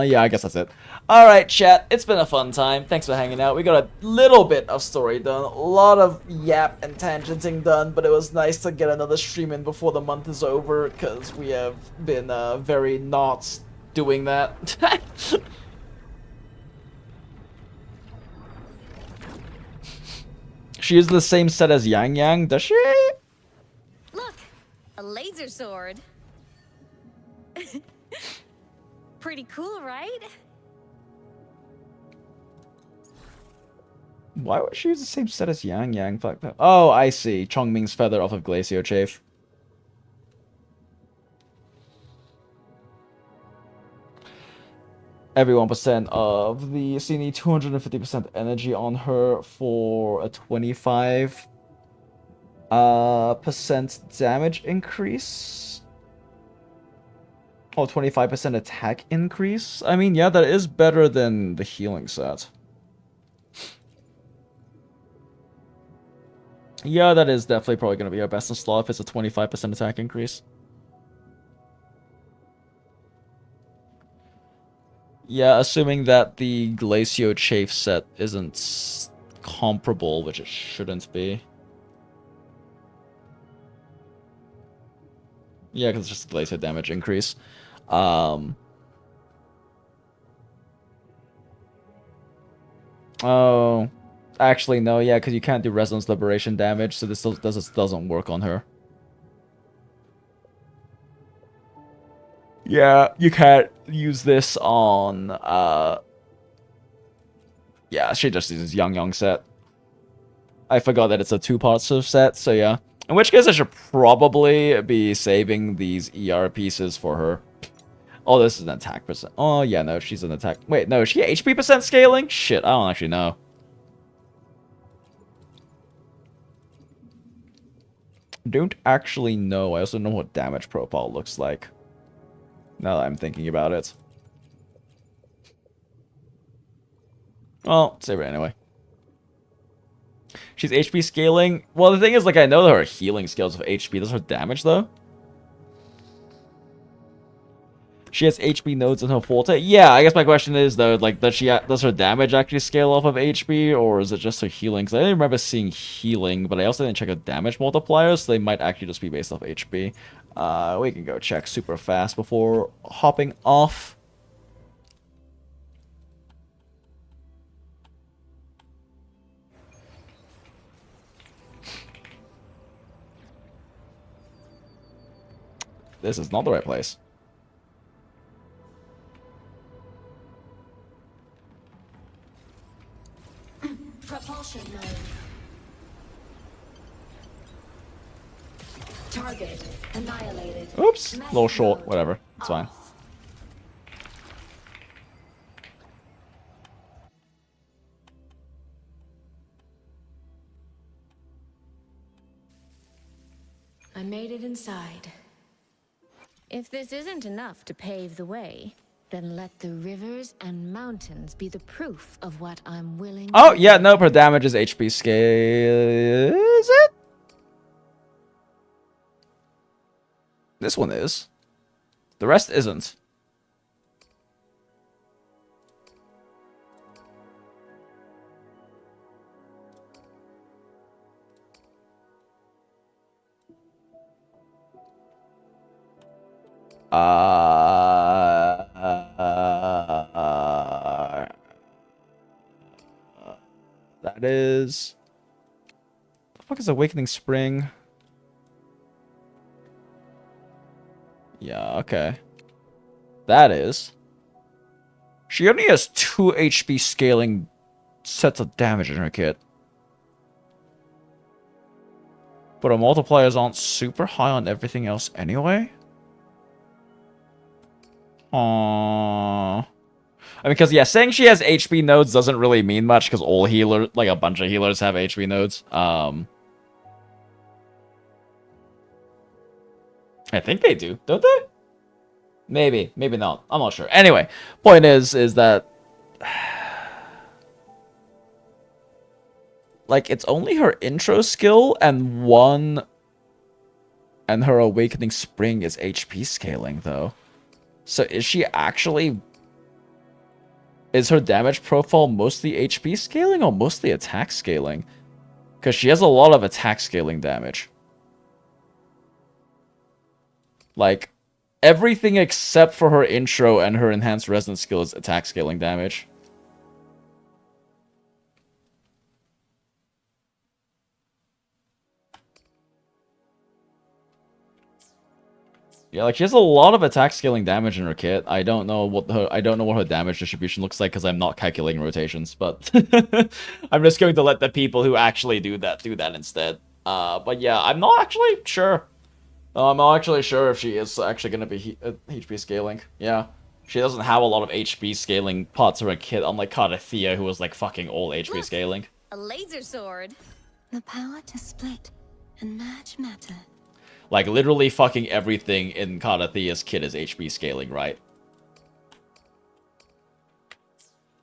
Yeah, I guess that's it. Alright, chat. It's been a fun time. Thanks for hanging out. We got a little bit of story done. A lot of yap and tangenting done, but it was nice to get another stream in before the month is over, because we have been very not doing that. She uses the same set as YANGYANG, does she? Look, a laser sword. Pretty cool, right? Why would she use the same set as YANGYANG? Fuck that. Oh, I see. Chongming's feather off of Glaciochafe. Every 1% of the CNE 250% energy on her for a 25% damage increase. Oh, 25% attack increase? I mean, yeah, that is better than the healing set. Yeah, that is definitely probably going to be our best in slot if it's a 25% attack increase. Yeah, assuming that the Glaciochafe set isn't comparable, which it shouldn't be. Yeah, because it's just Glacio damage increase. Oh, actually no, yeah, because you can't do Resonance Liberation damage, so this doesn't work on her. Yeah, you can't use this on, yeah, she just uses YANGYANG set. I forgot that it's a two-part set, so yeah. In which case I should probably be saving these ER pieces for her. Oh, this is an attack percent. Oh, yeah, no, she's an attack. Wait, no, is she HP percent scaling? Shit, I don't actually know. Don't actually know. I also know what damage profile looks like. Now that I'm thinking about it. Well, save it anyway. She's HP scaling. Well, the thing is, like, I know that her healing scales with HP. Does her damage, though? She has HP nodes in her forte. Yeah, I guess my question is, though, like, does her damage actually scale off of HP, or is it just her healing? Because I didn't remember seeing healing, but I also didn't check her damage multipliers, so they might actually just be based off HP. We can go check super fast before hopping off. This is not the right place. Propulsion mode. Target annihilated. Oops, a little short. Whatever, it's fine. I made it inside. If this isn't enough to pave the way, Then let the rivers and mountains be the proof of what I'm willing Oh, to yeah, do. nope, her damage is HP scale. Is it? This one is. The rest isn't. That is... What the fuck is Awakening Spring? Yeah, okay. That is... She only has 2 HP scaling sets of damage in her kit. But her multipliers aren't super high on everything else anyway? Aww. I mean, because, yeah, saying she has HP nodes doesn't really mean much, because all healers, like a bunch of healers have HP nodes. I think they do, don't they? Maybe, maybe not. I'm not sure. Anyway, point is that... Like, it's only her intro skill, and her Awakening Spring is HP scaling, though. So is she actually... Is her damage profile mostly HP scaling or mostly attack scaling? Because she has a lot of attack scaling damage. Like, everything except for her intro and her enhanced resonance skill is attack scaling damage. Yeah, like she has a lot of attack scaling damage in her kit. I don't know what her damage distribution looks like because I'm not calculating rotations, but I'm just going to let the people who actually do that instead. But yeah, I'm not actually sure. I'm not actually sure if she is actually going to be HP scaling. Yeah, she doesn't have a lot of HP scaling parts of her kit, unlike Cardathea, who was like fucking all HP scaling. A laser sword. The power to split and merge matter. Like, literally fucking everything in Cardathea's kit is HP scaling, right?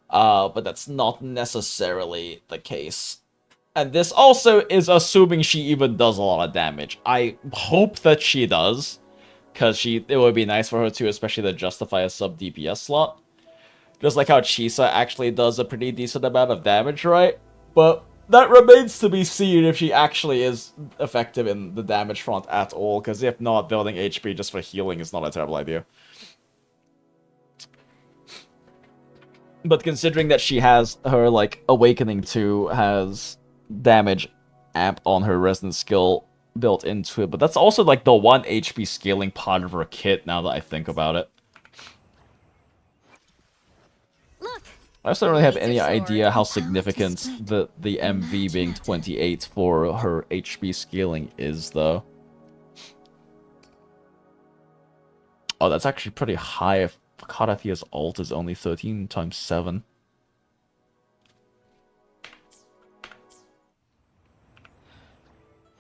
But that's not necessarily the case. And this also is assuming she even does a lot of damage. I hope that she does, because it would be nice for her to, especially to justify a sub-DPS slot. Just like how Chisa actually does a pretty decent amount of damage, right? But that remains to be seen if she actually is effective in the damage front at all, because if not, building HP just for healing is not a terrible idea. But considering that she has her, like, Awakening 2 has damage amp on her resonance skill built into it, but that's also, like, the one HP scaling part of her kit, now that I think about it. I also don't really have any idea how significant the MV being 28 for her HP scaling is, though. Oh, that's actually pretty high if Cardathea's ult is only 13 times 7.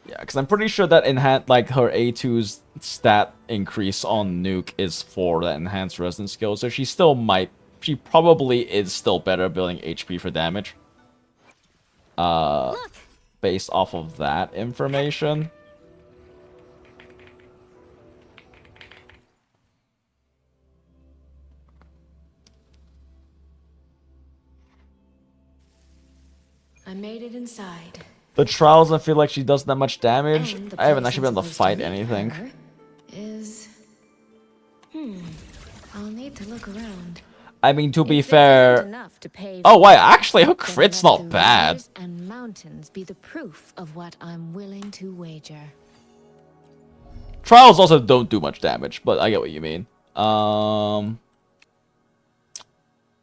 Yeah, because I'm pretty sure that like her A2's stat increase on Nuke is for that enhanced resonance skill, so she probably is still better building HP for damage. Based off of that information. I made it inside. The trials, I feel like she does that much damage. I haven't actually been able to fight anything. I'll need to look around. I mean, to be fair... Oh, wait, actually, her crit's not bad. And mountains be the proof of what I'm willing to wager. Trials also don't do much damage, but I get what you mean.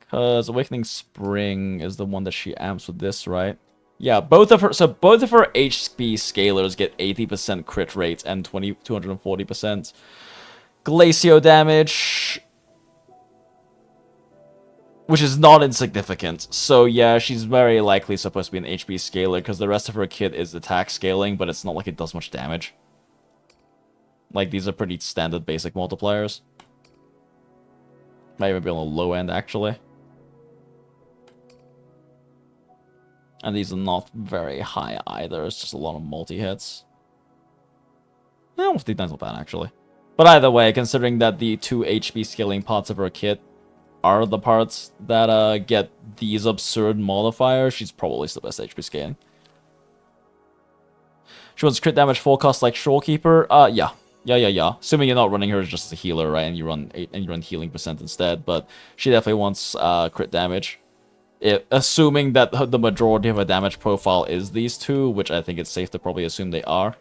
Because Awakening Spring is the one that she amps with this, right? Yeah, both of her HP scalers get 80% crit rate and 240% Glacio damage, which is not insignificant. So yeah, she's very likely supposed to be an HP scaler, because the rest of her kit is attack scaling, but it's not like it does much damage. Like, these are pretty standard basic multipliers. Might even be on the low end, actually. And these are not very high either. It's just a lot of multi-hits. Yeah, 59's not bad, actually. But either way, considering that the 2 HP scaling parts of her kit are the parts that get these absurd modifiers, she's probably the best HP scaling. She wants crit damage forecast like Shorekeeper. Yeah. Assuming you're not running her just as a healer, right? And you run healing percent instead. But she definitely wants crit damage. Assuming that the majority of her damage profile is these two, which I think it's safe to probably assume they are.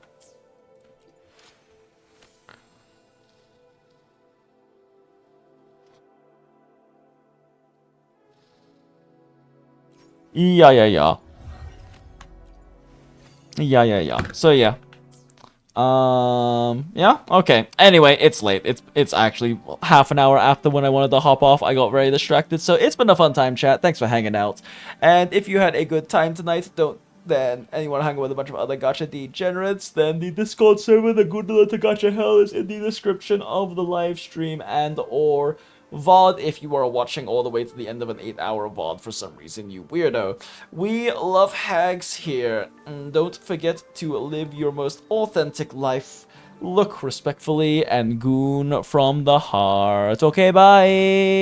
Yeah. So yeah. Yeah, okay. Anyway, it's late. It's actually half an hour after when I wanted to hop off. I got very distracted. So it's been a fun time, chat. Thanks for hanging out. And if you had a good time tonight, and you want to hang out with a bunch of other gacha degenerates, then the Discord server, the Goondola To Gacha Hell, is in the description of the live stream and or VOD if you are watching all the way to the end of an 8-hour VOD for some reason, you weirdo. We love Hags here, and don't forget to live your most authentic life. Look respectfully, and Goon from the heart. Okay, bye!